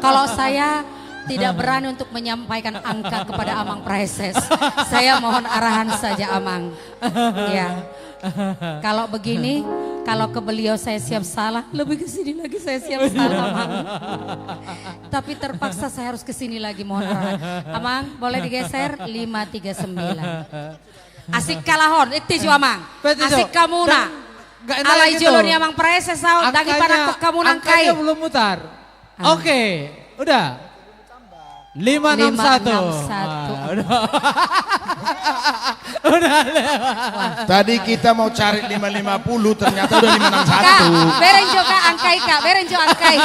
Kalau saya tidak berani untuk menyampaikan angka kepada Amang Preses, saya mohon arahan saja Amang. Ya, kalau begini, kalau ke beliau saya siap salah, lebih ke sini lagi saya siap salah Amang. Tapi terpaksa saya harus ke sini lagi, mohon arahan. Amang, boleh digeser 539. Asik kalahon, itu Amang. Asik kamuna. Alai joloni Amang Preses saud dagi pada kamu nangkai. Angkanya belum mutar. Oke, udah. 561. Udah lewat. Tadi kita mau cari 550 ternyata udah 561. Beren juga angkai Kak, beren juga angkai.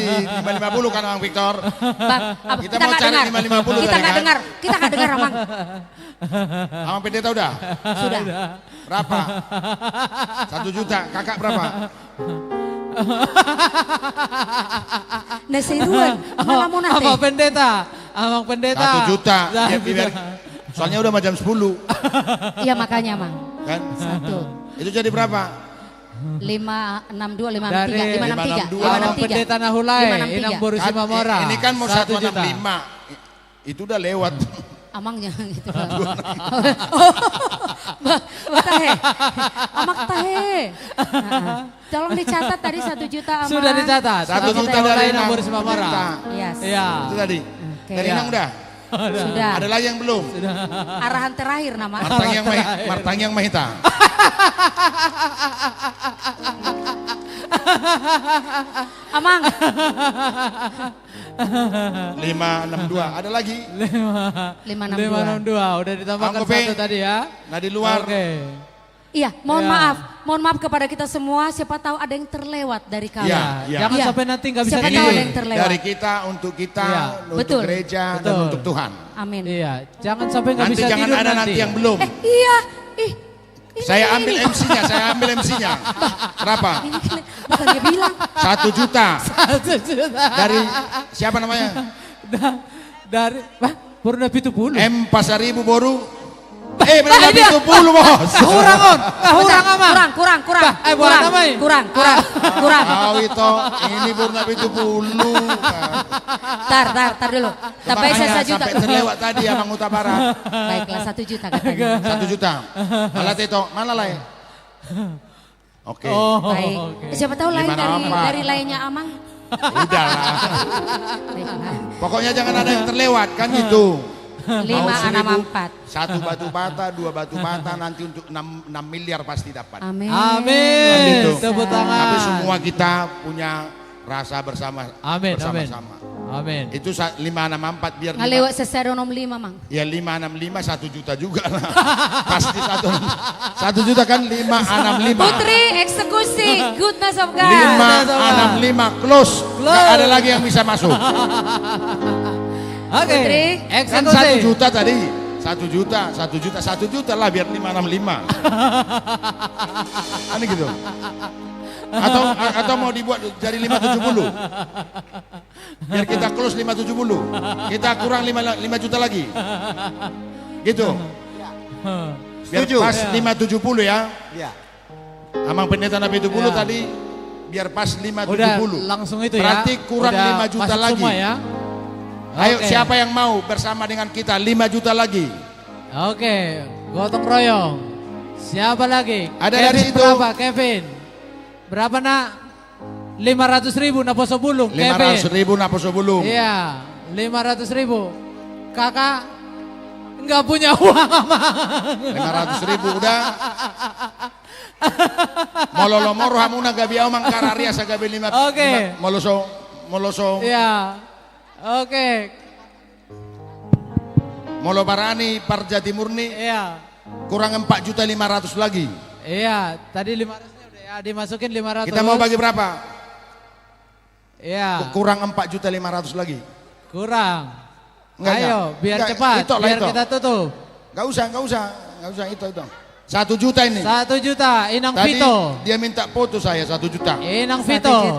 Di 550 kan Bang Victor. Bang, kita mau cari 550 kita nggak dengar, kita nggak dengar Amang. Amang Pendeta udah? Sudah. Berapa? 1 juta, kakak berapa? Nasiruan, mana mau nanti? Amang Pendeta, Amang Pendeta. 1 juta, ya, biar, soalnya udah jam 10. Iya makanya Amang. Kan? 1. Itu jadi berapa? 562, 563, 563. Pendeta Nahulai, Inang Boru Simamora. Ini kan mau 165, itu udah lewat. Amang jangan gitu. Tahe, Amang tahe. Tolong dicatat tadi 1 juta Amang. Sudah dicatat. 1 juta dari Inang Boru Simamora. Yes. Iya. Itu tadi. Dari Inang udah? Sudah. Ada lagi yang belum? Sudah. Arahan terakhir nama. Martang yang Mahita. Amang. 562. Ada lagi? 562. Udah ditambahkan 1 tadi ya. Nah di luar. Oke. Iya, mohon maaf kepada kita semua. Siapa tahu ada yang terlewat dari kami. Jangan sampai nanti nggak bisa siapa tahu ada yang terlewat. Dari kita untuk kita, untuk betul. gereja dan untuk Tuhan. Amin. Iya, jangan sampai nggak bisa jangan tidur ada nanti yang belum. Iya, Saya ambil MC-nya, Berapa? Bukan dia bilang. 1 juta. 1 juta. Dari siapa namanya? Dari Purna Pitupulu. M Pasaribu Boru. Berapa Pitupulu bos? Kurang on. Kurang. Kurang. Tahu itu, ini Purna Pitupulu. Tar dulu. Tapi saya 1 juta. Sampai terlewat tadi Amang Huta Barat. Baiklah 1 juta katanya. 1 juta. Malah Tito, mana lah ya? Oke. Baik. Siapa tahu lain dari lainnya Amang. Udahlah. Pokoknya jangan ada yang terlewat kan gitu. 564. 1 batu bata, 2 batu bata, nanti untuk 6 miliar pasti dapat. Amin. Amin. Tepuk tangan. Tapi semua kita punya rasa bersama. Amin. Amin. Itu 564 biar nggak lewat seseronom 5 Mang. Ya 565 1 juta juga lah. Pasti 1 juta kan 565. Putri eksekusi goodness of God. 565 close. Nggak ada lagi yang bisa masuk. Oke. Kan 1 juta tadi. 1 juta lah biar 565. Aneh gitu. Atau mau dibuat jadi 570. Biar kita close 570. Kita kurang 5 juta lagi. Gitu. Biar Setuju. pas Ya. 570 ya. Ya. Amang pendeta Nabi 70 Ya. tadi biar pas 570. Udah langsung itu ya. Berarti kurang Udah 5 juta masuk lagi. semua ya. Ayo Oke. siapa yang mau bersama dengan kita 5 juta lagi. Oke, gotong royong. Siapa lagi? Ada Kevin dari situ. Berapa Kevin? Berapa nak? 500.000 naposo bulung 500.000 naposo bulung. Iya, 500.000. Kakak nggak punya uang Amang. 500.000 udah. Mololo moro hamuna gabi au mangkararia sa gabi 5. Oke. Moloso. Iya. Oke. Molo Barani Parjati Murni. Iya. Kurang 4.500.000 lagi. Iya, tadi 500-nya udah ya, dimasukin 500. Kita mau bagi berapa? Iya. Kurang 4.500.000 lagi. Kurang. Enggak, Ayo, biar enggak, cepat, itu lah, biar itu. kita tutup. Enggak usah itu. 1 juta ini. 1 juta, Inang Tadi Vito. dia minta foto saya 1 juta. Inang Vito, 1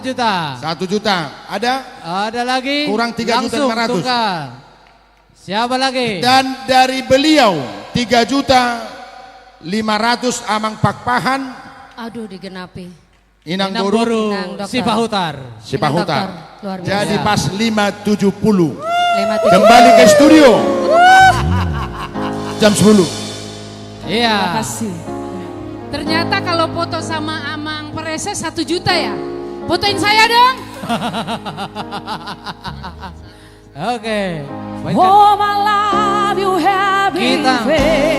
juta. 1 juta. Ada? Ada lagi? Kurang 3.500.000. Langsung tukar. Siapa lagi? Dan dari beliau 3.500.000 Amang Pakpahan. Aduh digenapi. Inang Inang Boru. Boru, Inang dokter. Sipahutar. Sipahutar. Luar biasa. Jadi pas 5.70. 5.70. Kembali ke studio. Jam 10. Iya. Terima kasih. Ternyata kalau foto sama Amang Preses 1 juta ya. Fotoin saya dong. Oke. Oh my love you have been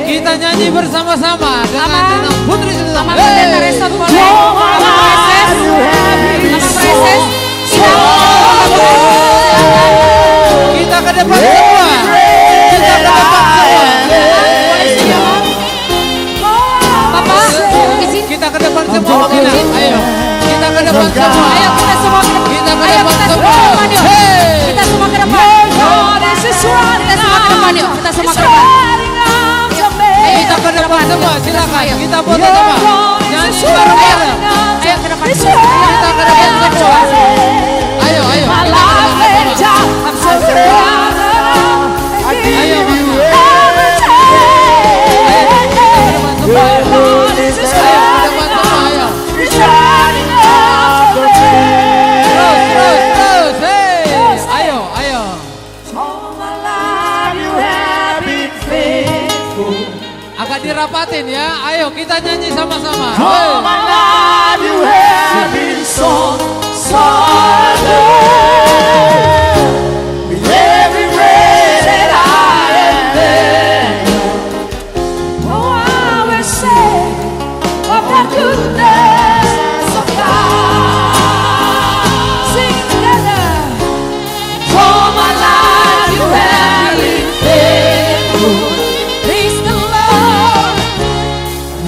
Kita nyanyi bersama-sama dengan Inang Putri Susanto. Sama Pendeta Resort boleh. Amang Preses. Amang Preses. Kita ke depan semua. Kita ke depan semua. Bapak, Kita ke depan semua. Ayo. Kita ke depan semua. Ayo kita semua ke depan. Kita ke Ayo depan kita semua. semua ke depan yuk. Hey. Kita semua ke depan. Kita semua ke depan yuk. Kita semua ke depan. Kita ke depan semua. Silakan. Kita foto sama. Nyanyi bareng-bareng. Ayo ke depan. Kita ke depan semua. Ayo, ayo. Agak dirapatin ya. Ayo kita nyanyi sama-sama. Oh my love you have been so good. With every breath that I am there. Oh, I will say of the goodness of God. Sing together. Oh my life you have been faithful. Praise the Lord.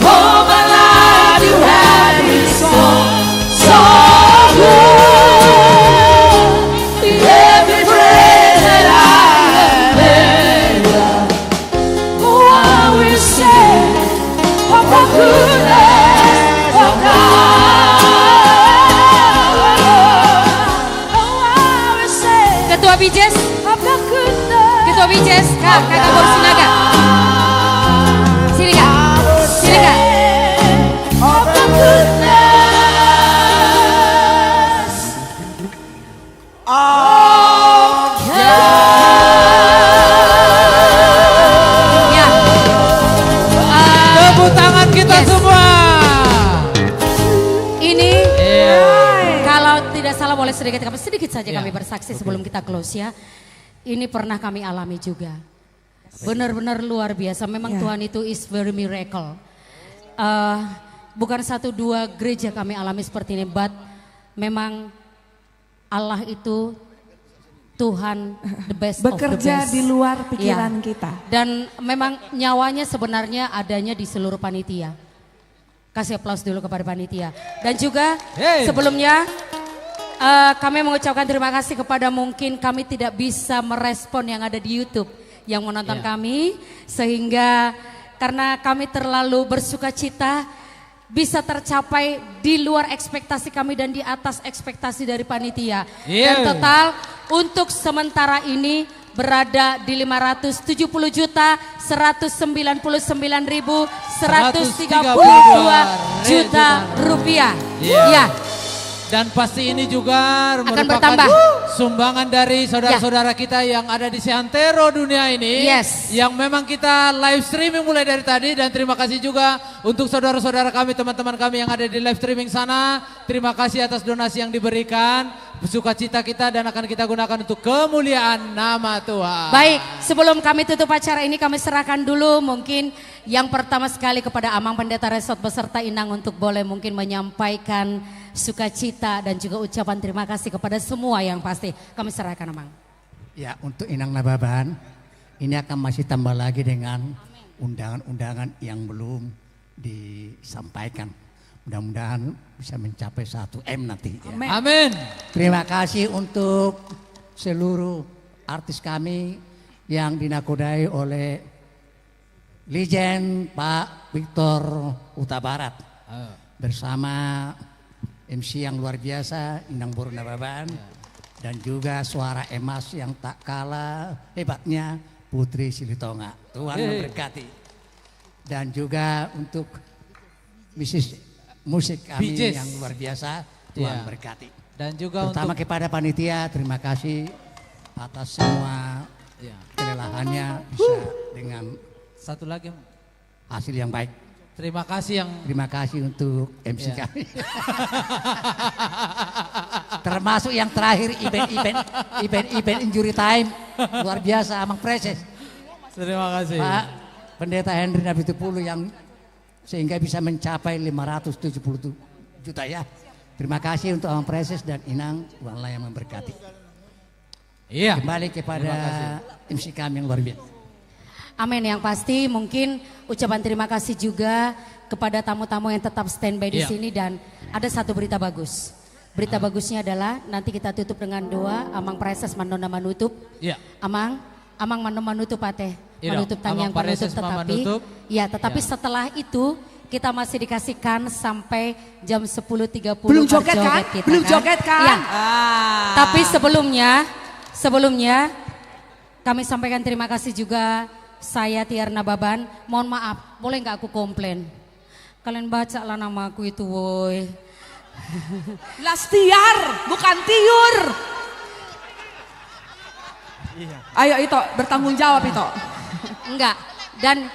Oh my life you have been so good. With every breath that I have ever. Oh, I will say of the goodness of God. Oh, I will say Ketua Bijes, of the goodness. Ketua Bijes, Kak, Kakak Boru Sinaga. Sini Kak, sini Kak. Of the goodness of Ya. Tepuk tangan kita semua. Ini Iya. kalau tidak salah boleh sedikit saja kami bersaksi sebelum kita close ya. Ini pernah kami alami juga. Benar-benar luar biasa. Memang Ya. Tuhan itu is very miracle. Bukan 1-2 gereja kami alami seperti ini, but memang Allah itu Tuhan the best of the Bekerja best. di luar pikiran Ya. kita. Dan memang nyawanya sebenarnya adanya di seluruh panitia. Kasih aplaus dulu kepada panitia. Dan juga sebelumnya kami mengucapkan terima kasih kepada mungkin kami tidak bisa merespon yang ada di YouTube yang menonton kami. Sehingga karena kami terlalu bersuka cita bisa tercapai di luar ekspektasi kami dan di atas ekspektasi dari panitia. Dan total untuk sementara ini berada di 570 juta 199.132 juta rupiah. Ya. Dan pasti ini juga Akan merupakan bertambah. sumbangan dari saudara-saudara kita yang ada di seantero dunia ini. Yes. Yang memang kita live streaming mulai dari tadi. Dan terima kasih juga untuk saudara-saudara kami, teman-teman kami yang ada di live streaming sana. Terima kasih atas donasi yang diberikan. Sukacita kita dan akan kita gunakan untuk kemuliaan nama Tuhan. Baik, sebelum kami tutup acara ini kami serahkan dulu mungkin yang pertama sekali kepada Amang Pendeta Resort beserta Inang untuk boleh mungkin menyampaikan sukacita dan juga ucapan terima kasih kepada semua yang pasti kami serahkan Amang. Ya, untuk Inang Nababan ini akan masih tambah lagi dengan undangan-undangan yang belum disampaikan. Mudah-mudahan bisa mencapai 1 M nanti. Ya. Amin. Terima kasih untuk seluruh artis kami yang dinakodai oleh Legend Pak Victor Huta Barat. Bersama MC yang luar biasa Inang Boru Nababan. Dan juga suara emas yang tak kalah hebatnya Putri Silitonga. Tuhan memberkati. Dan juga untuk bisnis musik kami Bijis. yang luar biasa, Tuhan Ya. berkati. Dan juga terutama untuk kepada panitia, terima kasih atas semua Ya. kelelahannya bisa dengan satu lagi hasil yang baik. Terima kasih Terima kasih untuk MC Ya. kami. Termasuk yang terakhir event injury time luar biasa Amang Preses. Terima kasih. Pak Pendeta Henry Nabitupulu yang sehingga bisa mencapai 570 juta ya. Terima kasih untuk Amang Preses dan Inang, Tuhanlah yang memberkati. Iya. Kembali kepada MC kami yang luar biasa. Amin, yang pasti mungkin ucapan terima kasih juga kepada tamu-tamu yang tetap standby di Iya. sini dan ada satu berita bagus. Berita bagusnya adalah nanti kita tutup dengan doa Amang Preses manona manutup. Iya. Amang manutup Ate. Iya, Manutup tanyang Amang penutup Preses tetapi manutup. ya tetapi setelah itu kita masih dikasihkan sampai jam 10.30 Belum joget kan? kita Belum joget kan? Iya. Ah. Tapi sebelumnya kami sampaikan terima kasih juga saya Tiar Nababan. Mohon maaf, boleh nggak aku komplain? Kalian baca lah nama aku itu woi. Lastiar, bukan Tiur. Ayo Ito, bertanggung jawab Ito. Enggak. Dan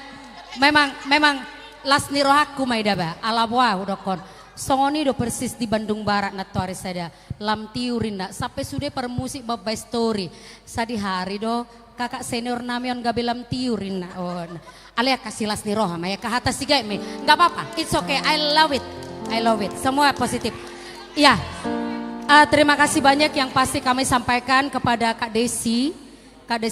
memang las nirohaku maidaba. Alabwa udokon. Songoni do persis di Bandung Barat na tuari sada. Lam tiurin na. Sampai sudah per musik babai story. Sadi hari do kakak senior namion gabe lam tiurin na. Oh, alia kasih las niroha. Maya kahata sigai me. Enggak apa-apa. It's okay. I love it. I love it. Semua positif. Ya. Terima kasih banyak yang pasti kami sampaikan kepada Kak Desi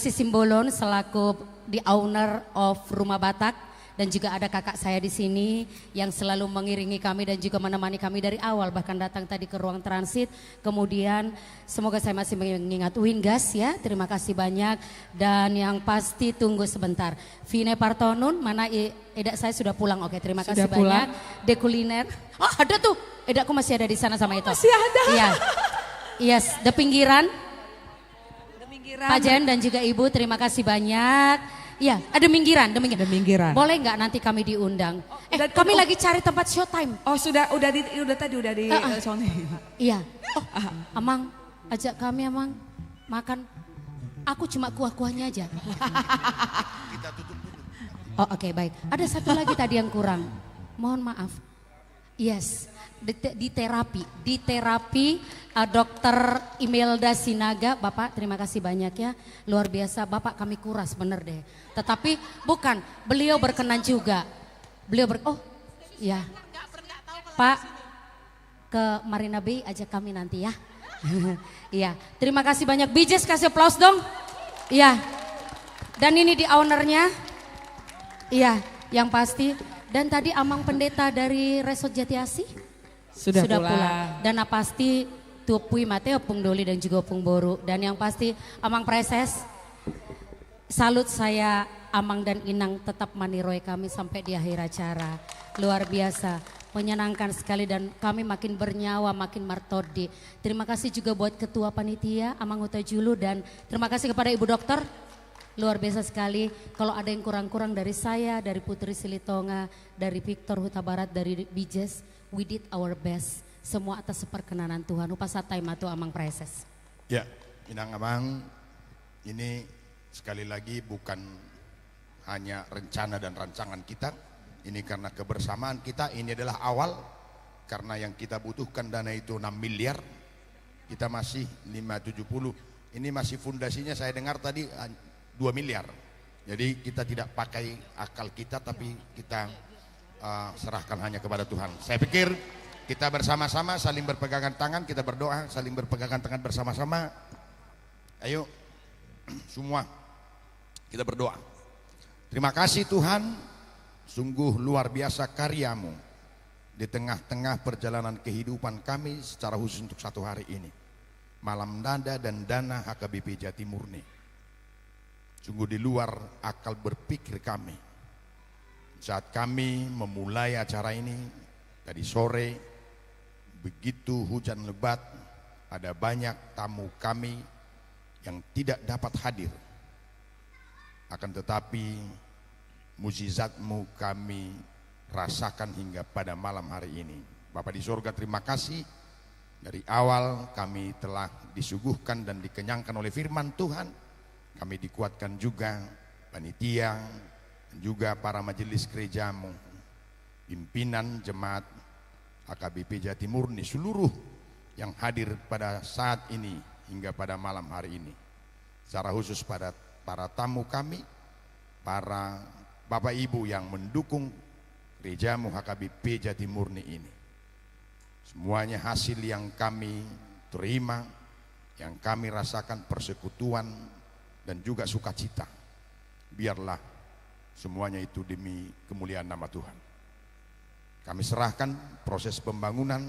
Simbolon selaku the owner of Rumah Batak dan juga ada kakak saya di sini yang selalu mengiringi kami dan juga menemani kami dari awal bahkan datang tadi ke ruang transit. Kemudian semoga saya masih mengingat Wingas ya. Terima kasih banyak dan yang pasti tunggu sebentar. Vine Partonun mana edak saya sudah pulang. Oke, terima kasih banyak. De Kuliner. Oh, ada tuh. Edakku masih ada di sana sama itu. Masih ada. Iya. Yes, The Pinggiran. Pak Jen dan juga Ibu terima kasih banyak. Iya, ada Minggiran. Boleh nggak nanti kami diundang? Kami lagi cari tempat showtime. Oh sudah di Sony. Iya. Oh, Amang, ajak kami Amang makan. Aku cuma kuah-kuahnya aja. Oh oke, baik. Ada satu lagi tadi yang kurang. Mohon maaf. Yes. Di terapi Dokter Imelda Sinaga. Bapak terima kasih banyak ya, luar biasa. Bapak kami kuras bener deh, tetapi bukan, beliau berkenan juga. Oh ya Pak, ke Marina Bay ajak kami nanti ya. Iya, terima kasih banyak. Bijis kasih aplaus dong. Iya, dan ini di ownernya. Iya, yang pasti. Dan tadi Amang Pendeta dari Resort Jatiasi sudah pulang. Dan pasti Tupui Mateo Pung Doli dan juga Pung Boru. Dan yang pasti Amang Preses, salut saya Amang dan Inang tetap maniroy kami sampai di akhir acara. Luar biasa, menyenangkan sekali dan kami makin bernyawa, makin martodi. Terima kasih juga buat Ketua Panitia Amang Huta Julu dan terima kasih kepada Ibu Dokter luar biasa sekali. Kalau ada yang kurang-kurang dari saya, dari Putri Silitonga, dari Victor Huta Barat, dari Bijes, we did our best. Semua atas perkenanan Tuhan. Upasatay matu amang preses. Ya, Inang Amang, ini sekali lagi bukan hanya rencana dan rancangan kita. Ini karena kebersamaan kita, ini adalah awal. Karena yang kita butuhkan dana itu 6 miliar. Kita masih 570. Ini masih fondasinya saya dengar tadi 2 miliar. Jadi kita tidak pakai akal kita, tapi kita serahkan hanya kepada Tuhan. Saya pikir kita bersama-sama saling berpegangan tangan, kita berdoa, saling berpegangan tangan bersama-sama. Ayo semua kita berdoa. Terima kasih Tuhan, sungguh luar biasa karyamu di tengah-tengah perjalanan kehidupan kami secara khusus untuk satu hari ini. Malam Nada dan Dana HKBP Jatimurni. Sungguh di luar akal berpikir kami. Saat kami memulai acara ini tadi sore, begitu hujan lebat, ada banyak tamu kami yang tidak dapat hadir. Akan tetapi mukjizat-Mu kami rasakan hingga pada malam hari ini. Bapa di surga, terima kasih. Dari awal kami telah disuguhkan dan dikenyangkan oleh firman Tuhan. Kami dikuatkan juga panitia dan juga para majelis gereja-Mu, pimpinan jemaat HKBP Jatimurni, seluruh yang hadir pada saat ini hingga pada malam hari ini. Secara khusus pada para tamu kami, para Bapak Ibu yang mendukung gereja-Mu HKBP Jatimurni ini. Semuanya hasil yang kami terima, yang kami rasakan persekutuan dan juga sukacita. Biarlah semuanya itu demi kemuliaan nama Tuhan. Kami serahkan proses pembangunan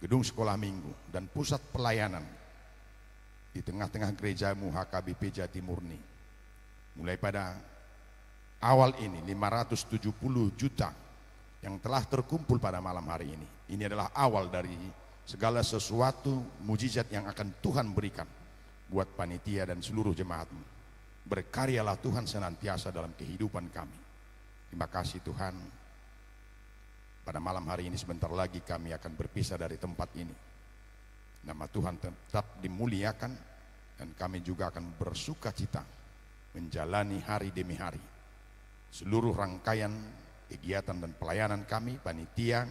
gedung sekolah minggu dan pusat pelayanan di tengah-tengah gereja-Mu HKBP Jatimurni. Mulai pada awal ini 570 juta yang telah terkumpul pada malam hari ini. Ini adalah awal dari segala sesuatu mujizat yang akan Tuhan berikan buat panitia dan seluruh jemaat-Mu. Berkaryalah Tuhan senantiasa dalam kehidupan kami. Terima kasih Tuhan. Pada malam hari ini sebentar lagi kami akan berpisah dari tempat ini. Nama Tuhan tetap dimuliakan dan kami juga akan bersuka cita menjalani hari demi hari. Seluruh rangkaian kegiatan dan pelayanan kami, panitia,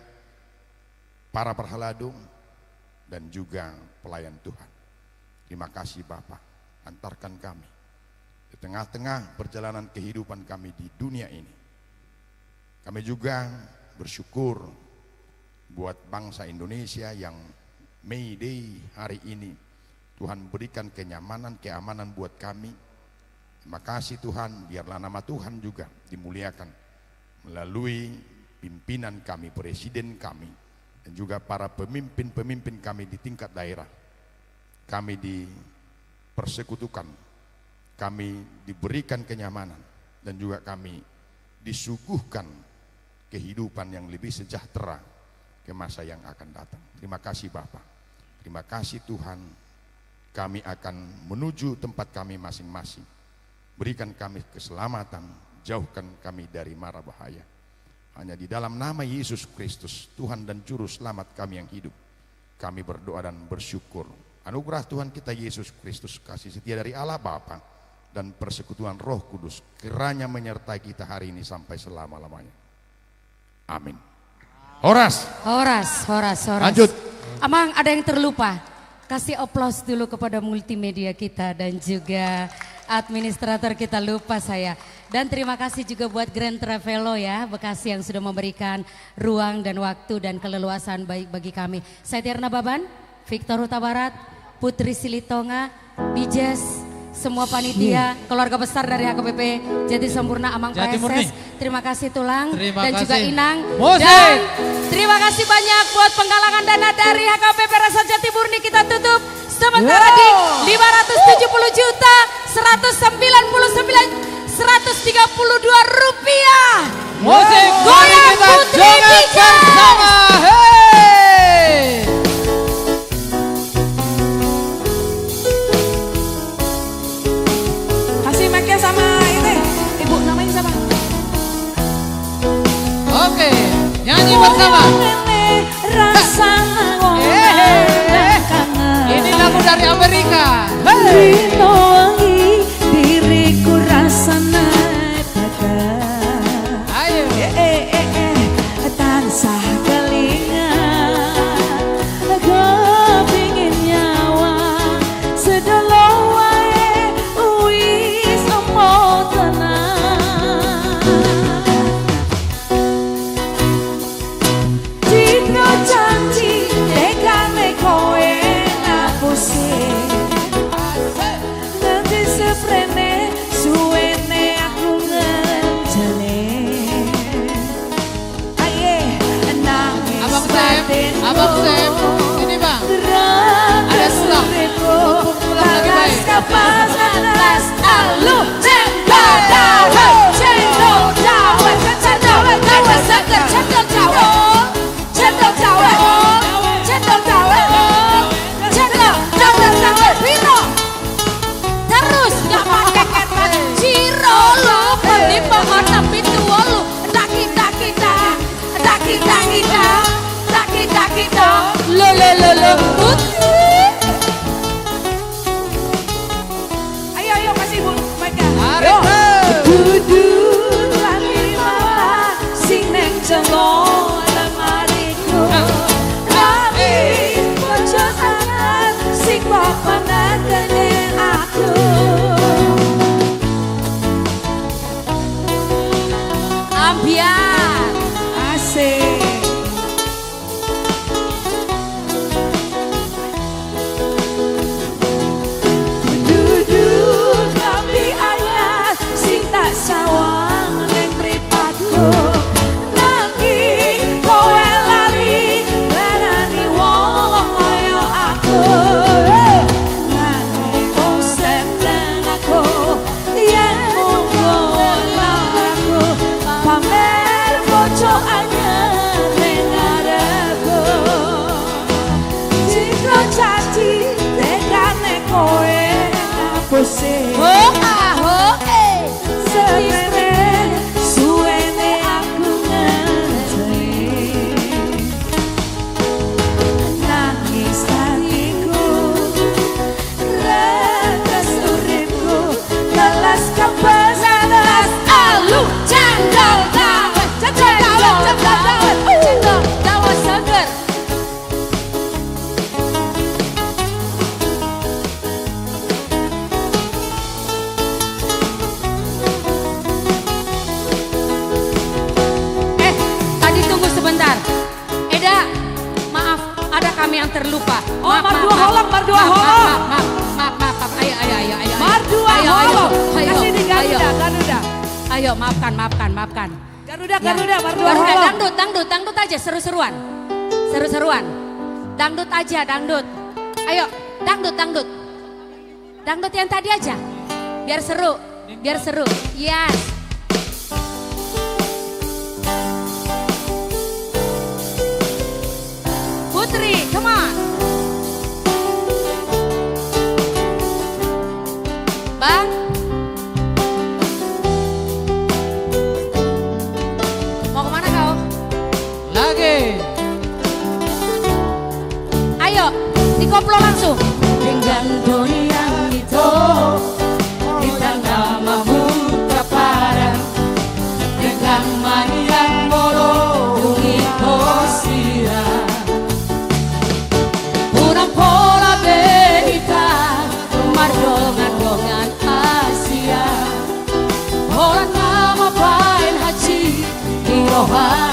para perhaladung, dan juga pelayan Tuhan. Terima kasih Bapa, antarkan kami di tengah-tengah perjalanan kehidupan kami di dunia ini. Kami juga bersyukur buat bangsa Indonesia yang May Day hari ini. Tuhan berikan kenyamanan, keamanan buat kami. Terima kasih Tuhan, biarlah nama Tuhan juga dimuliakan melalui pimpinan kami, presiden kami, dan juga para pemimpin-pemimpin kami di tingkat daerah. Kami dipersekutukan, kami diberikan kenyamanan, dan juga kami disuguhkan kehidupan yang lebih sejahtera ke masa yang akan datang. Terima kasih Bapa, terima kasih Tuhan. Kami akan menuju tempat kami masing-masing. Berikan kami keselamatan, jauhkan kami dari mara bahaya. Hanya di dalam nama Yesus Kristus, Tuhan dan Juru Selamat kami yang hidup, kami berdoa dan bersyukur. Anugerah Tuhan kita Yesus Kristus, kasih setia dari Allah Bapa, dan persekutuan Roh Kudus kiranya menyertai kita hari ini sampai selama-lamanya. Amin. Horas. Lanjut. Amang, ada yang terlupa. Kasih aplaus dulu kepada multimedia kita dan juga administrator kita, lupa saya. Dan terima kasih juga buat Grand Travelo ya, Bekasi yang sudah memberikan ruang dan waktu dan keleluasan baik bagi kami. Saya Tirna Baban, Victor Huta Barat, Putri Silitonga, Bijes, semua panitia, keluarga besar dari HKBP Jati Sempurna Amang PSS. Terima kasih Tulang dan juga Inang. Dan terima kasih banyak buat penggalangan dana dari HKBP Rasa Jatimurni. Kita tutup sementara di 570 juta 132 rupiah. Musik goyang Putri bersama. Hey. bersama. Rasa Ini lagu dari Amerika. Rino wangi diriku rasana pada. Ayo. Tansah kelingan kepingin nyawa sedelo wae wis omo tenang. Citra janji dekane kowe ngapusi nanti seprene suwene aku ngencele. Abang Sam, ini bang. Ada sulam. Pulang lagi baik. Kapas alu cendol dawet, cendol dawet, cendol dawet, seger cendol dawet, cendol dawet, cendol dawet, cendol dawet, piro. Terus nggak pakai kata ciro lo, beli pohon tapi tua lo, daki daki dah, daki daki dah. Kita lo ayo kasih Bu Mega. Ayo duduk lali mala sing neng cengong lemariku tapi bojo sangat sing papanan kene aku. Ambiar asik. Sawang neng mripatku nanging kowe lali berani wong kaya aku nanging wong seneng aku yen mung aku pamer bojo anyar ning ngarepku citra janji dekane kowe ngapusi seprene suwene aku ngenteni nangis hatiku retes uripku telas kepesanan alu cendol dawet cendol dawet cendol dawet seger. Kami yang terlupa. Oh, Mardua Holong. Maaf. Ayo. Mardua Holong. Kasih di Garuda. Ayo, maafkan. Garuda, Mardua Holong. Dangdut aja, seru-seruan. Dangdut aja. Ayo, dangdut. Dangdut yang tadi aja. Biar seru. Yes. Putri, come on. Bang. Mau kemana kau? Lagi. Ayo, dikoplo langsung. Dengan dunia itu, kita namamu kepada dengan manian molo dungi posira. Pola berita mardongan Asia. Orang nama pain haji di rohan.